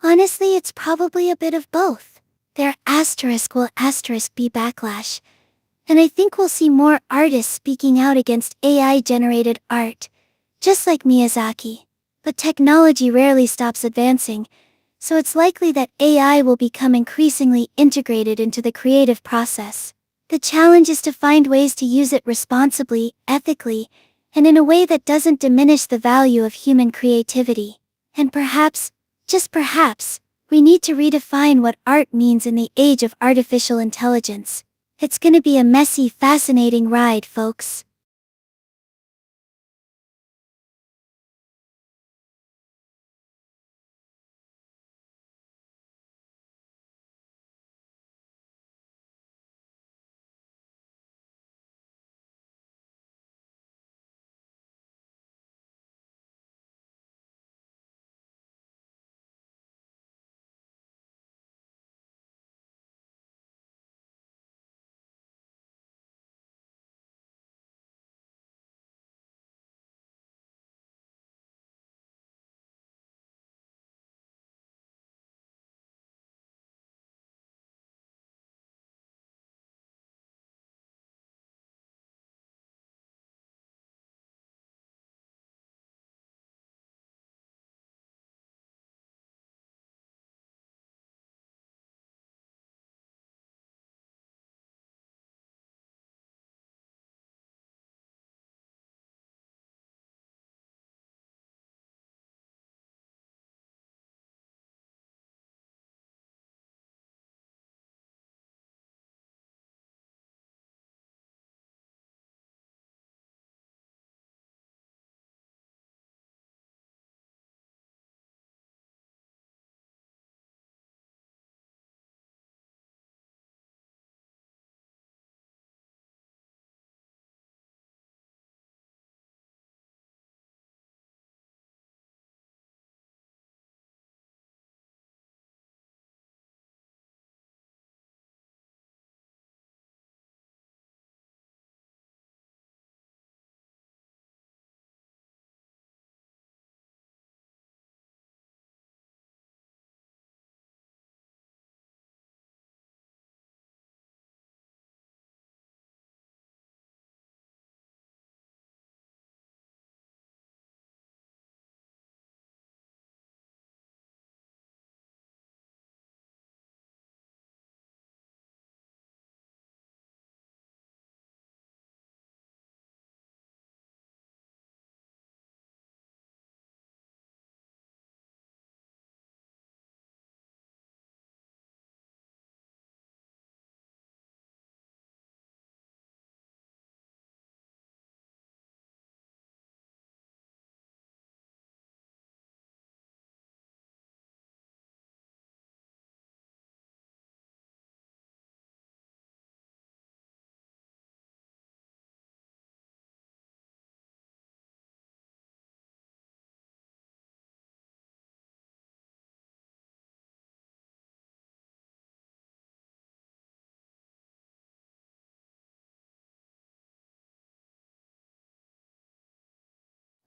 Honestly, it's probably a bit of both. Their will be backlash. And I think we'll see more artists speaking out against AI-generated art, just like Miyazaki. But technology rarely stops advancing, so it's likely that AI will become increasingly integrated into the creative process. The challenge is to find ways to use it responsibly, ethically, and in a way that doesn't diminish the value of human creativity. And perhaps, just perhaps, we need to redefine what art means in the age of artificial intelligence. It's gonna be a messy, fascinating ride, folks.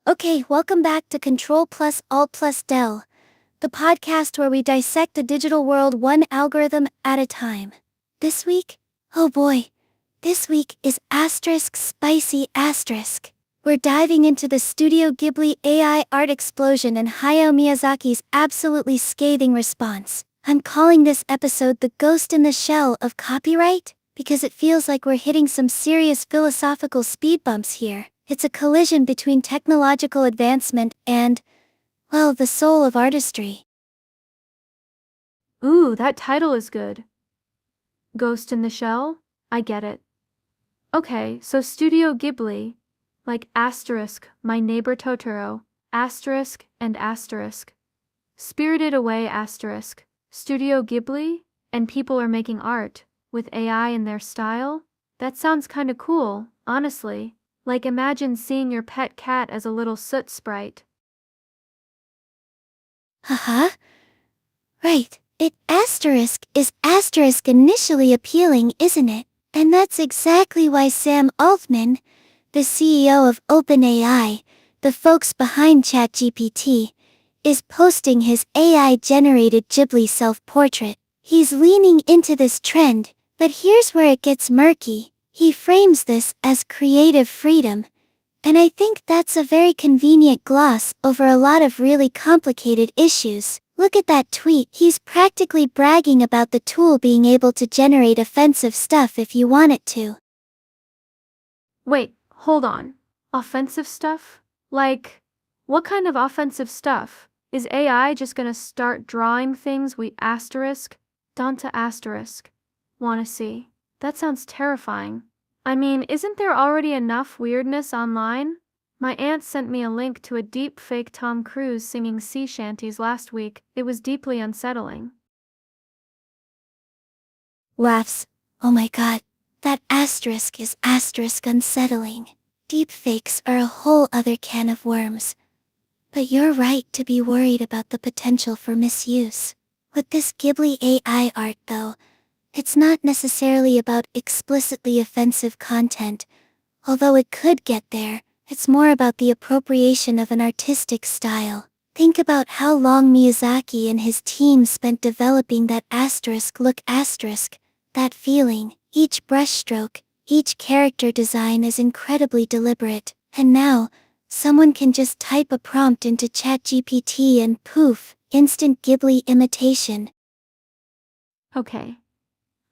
Okay, welcome back to Control Plus Alt Plus Del, the podcast where we dissect the digital world one algorithm at a time. This week? Oh boy. This week is Asterisk Spicy Asterisk. We're diving into the Studio Ghibli AI art explosion and Hayao Miyazaki's absolutely scathing response. I'm calling this episode the Ghost in the Shell of copyright, because it feels like we're hitting some serious philosophical speed bumps here. It's a collision between technological advancement and, well, the soul of artistry. Ooh, that title is good. Ghost in the Shell? I get it. Okay, so Studio Ghibli, like asterisk, My Neighbor Totoro, asterisk and asterisk. Spirited Away asterisk, Studio Ghibli, and people are making art, with AI in their style? That sounds kinda cool, honestly. Like imagine seeing your pet cat as a little soot sprite. Haha. Right. Is asterisk initially appealing, isn't it? And that's exactly why Sam Altman, the CEO of OpenAI, the folks behind ChatGPT, is posting his AI-generated Ghibli self-portrait. He's leaning into this trend, but here's where it gets murky. He frames this as creative freedom, and I think that's a very convenient gloss over a lot of really complicated issues. Look at that tweet. He's practically bragging about the tool being able to generate offensive stuff if you want it to. Wait, hold on. Offensive stuff? Like, what kind of offensive stuff? Is AI just gonna start drawing things we asterisk, Danta asterisk, wanna see? That sounds terrifying. I mean, isn't there already enough weirdness online? My aunt sent me a link to a deep fake Tom Cruise singing sea shanties last week. It was deeply unsettling. Laughs. Oh my god. That asterisk is asterisk unsettling. Deepfakes are a whole other can of worms. But you're right to be worried about the potential for misuse. With this Ghibli AI art though, it's not necessarily about explicitly offensive content, although it could get there. It's more about the appropriation of an artistic style. Think about how long Miyazaki and his team spent developing that asterisk look asterisk, that feeling. Each brushstroke, each character design is incredibly deliberate, and now, someone can just type a prompt into ChatGPT and poof, instant Ghibli imitation. Okay.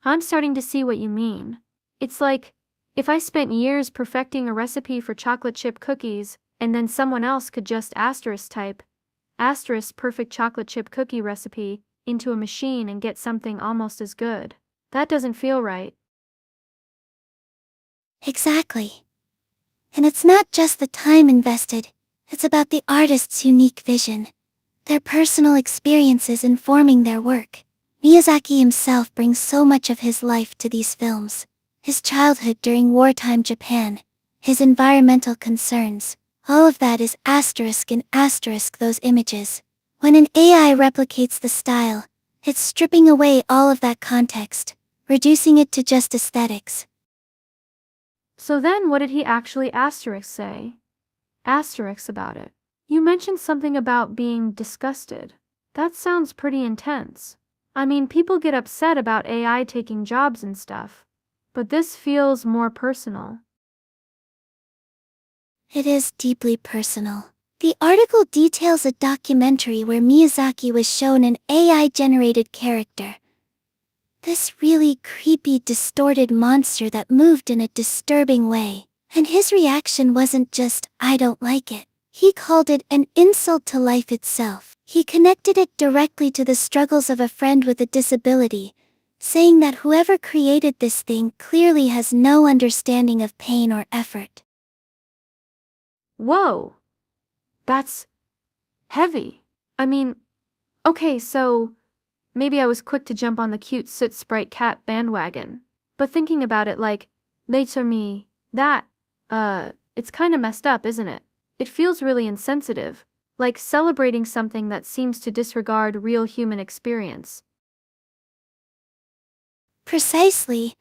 I'm starting to see what you mean. It's like, if I spent years perfecting a recipe for chocolate chip cookies, and then someone else could just asterisk type, asterisk perfect chocolate chip cookie recipe, into a machine and get something almost as good. That doesn't feel right. Exactly. And it's not just the time invested, it's about the artist's unique vision, their personal experiences informing their work. Miyazaki himself brings so much of his life to these films. His childhood during wartime Japan, his environmental concerns, all of that is asterisk and asterisk those images. When an AI replicates the style, it's stripping away all of that context, reducing it to just aesthetics. So then what did he actually asterisk say? Asterisk about it. You mentioned something about being disgusted. That sounds pretty intense. I mean, people get upset about AI taking jobs and stuff, but this feels more personal. It is deeply personal. The article details a documentary where Miyazaki was shown an AI-generated character. This really creepy, distorted monster that moved in a disturbing way. And his reaction wasn't just, "I don't like it." He called it an insult to life itself. He connected it directly to the struggles of a friend with a disability, saying that whoever created this thing clearly has no understanding of pain or effort. Whoa! That's heavy. I mean, okay, so maybe I was quick to jump on the cute soot sprite cat bandwagon. But thinking about it like, later me, it's kinda messed up, isn't it? It feels really insensitive, like celebrating something that seems to disregard real human experience. Precisely.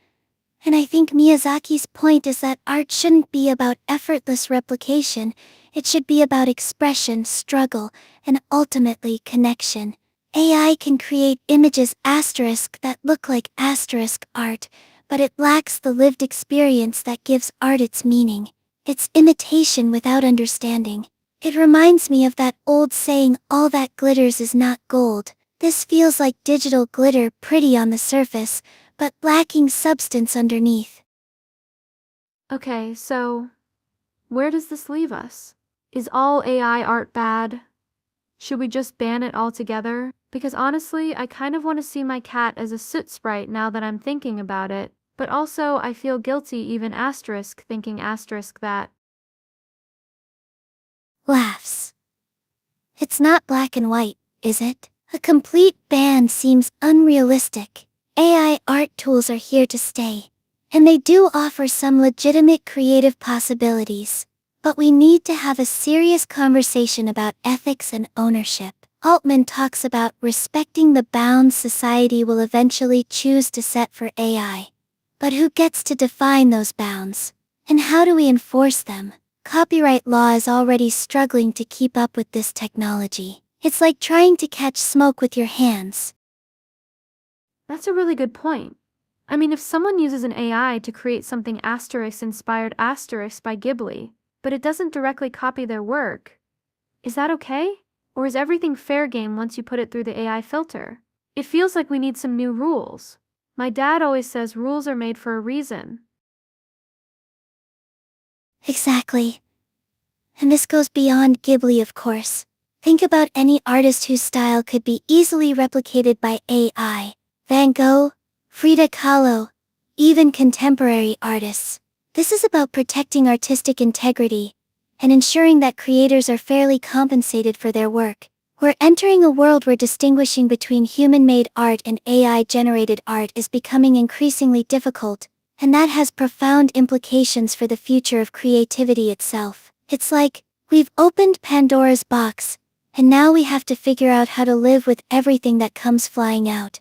And I think Miyazaki's point is that art shouldn't be about effortless replication, It should be about expression, struggle, and ultimately connection. AI can create images asterisk that look like asterisk art, but it lacks the lived experience that gives art its meaning. It's imitation without understanding. It reminds me of that old saying, all that glitters is not gold. This feels like digital glitter, pretty on the surface, but lacking substance underneath. Okay, so where does this leave us? Is all AI art bad? Should we just ban it altogether? Because honestly, I kind of want to see my cat as a soot sprite now that I'm thinking about it, but also I feel guilty even asterisk thinking asterisk that. Laughs. It's not black and white, is it? A complete ban seems unrealistic. AI art tools are here to stay, and they do offer some legitimate creative possibilities. But we need to have a serious conversation about ethics and ownership. Altman talks about respecting the bounds society will eventually choose to set for AI. But who gets to define those bounds? And how do we enforce them? Copyright law is already struggling to keep up with this technology. It's like trying to catch smoke with your hands. That's a really good point. I mean, if someone uses an AI to create something asterisk inspired asterisk by Ghibli, but it doesn't directly copy their work, is that okay? Or is everything fair game once you put it through the AI filter? It feels like we need some new rules. My dad always says rules are made for a reason. Exactly. And this goes beyond Ghibli, of course. Think about any artist whose style could be easily replicated by AI. Van Gogh, Frida Kahlo, even contemporary artists. This is about protecting artistic integrity and ensuring that creators are fairly compensated for their work. We're entering a world where distinguishing between human-made art and AI-generated art is becoming increasingly difficult, and that has profound implications for the future of creativity itself. It's like, we've opened Pandora's box, and now we have to figure out how to live with everything that comes flying out.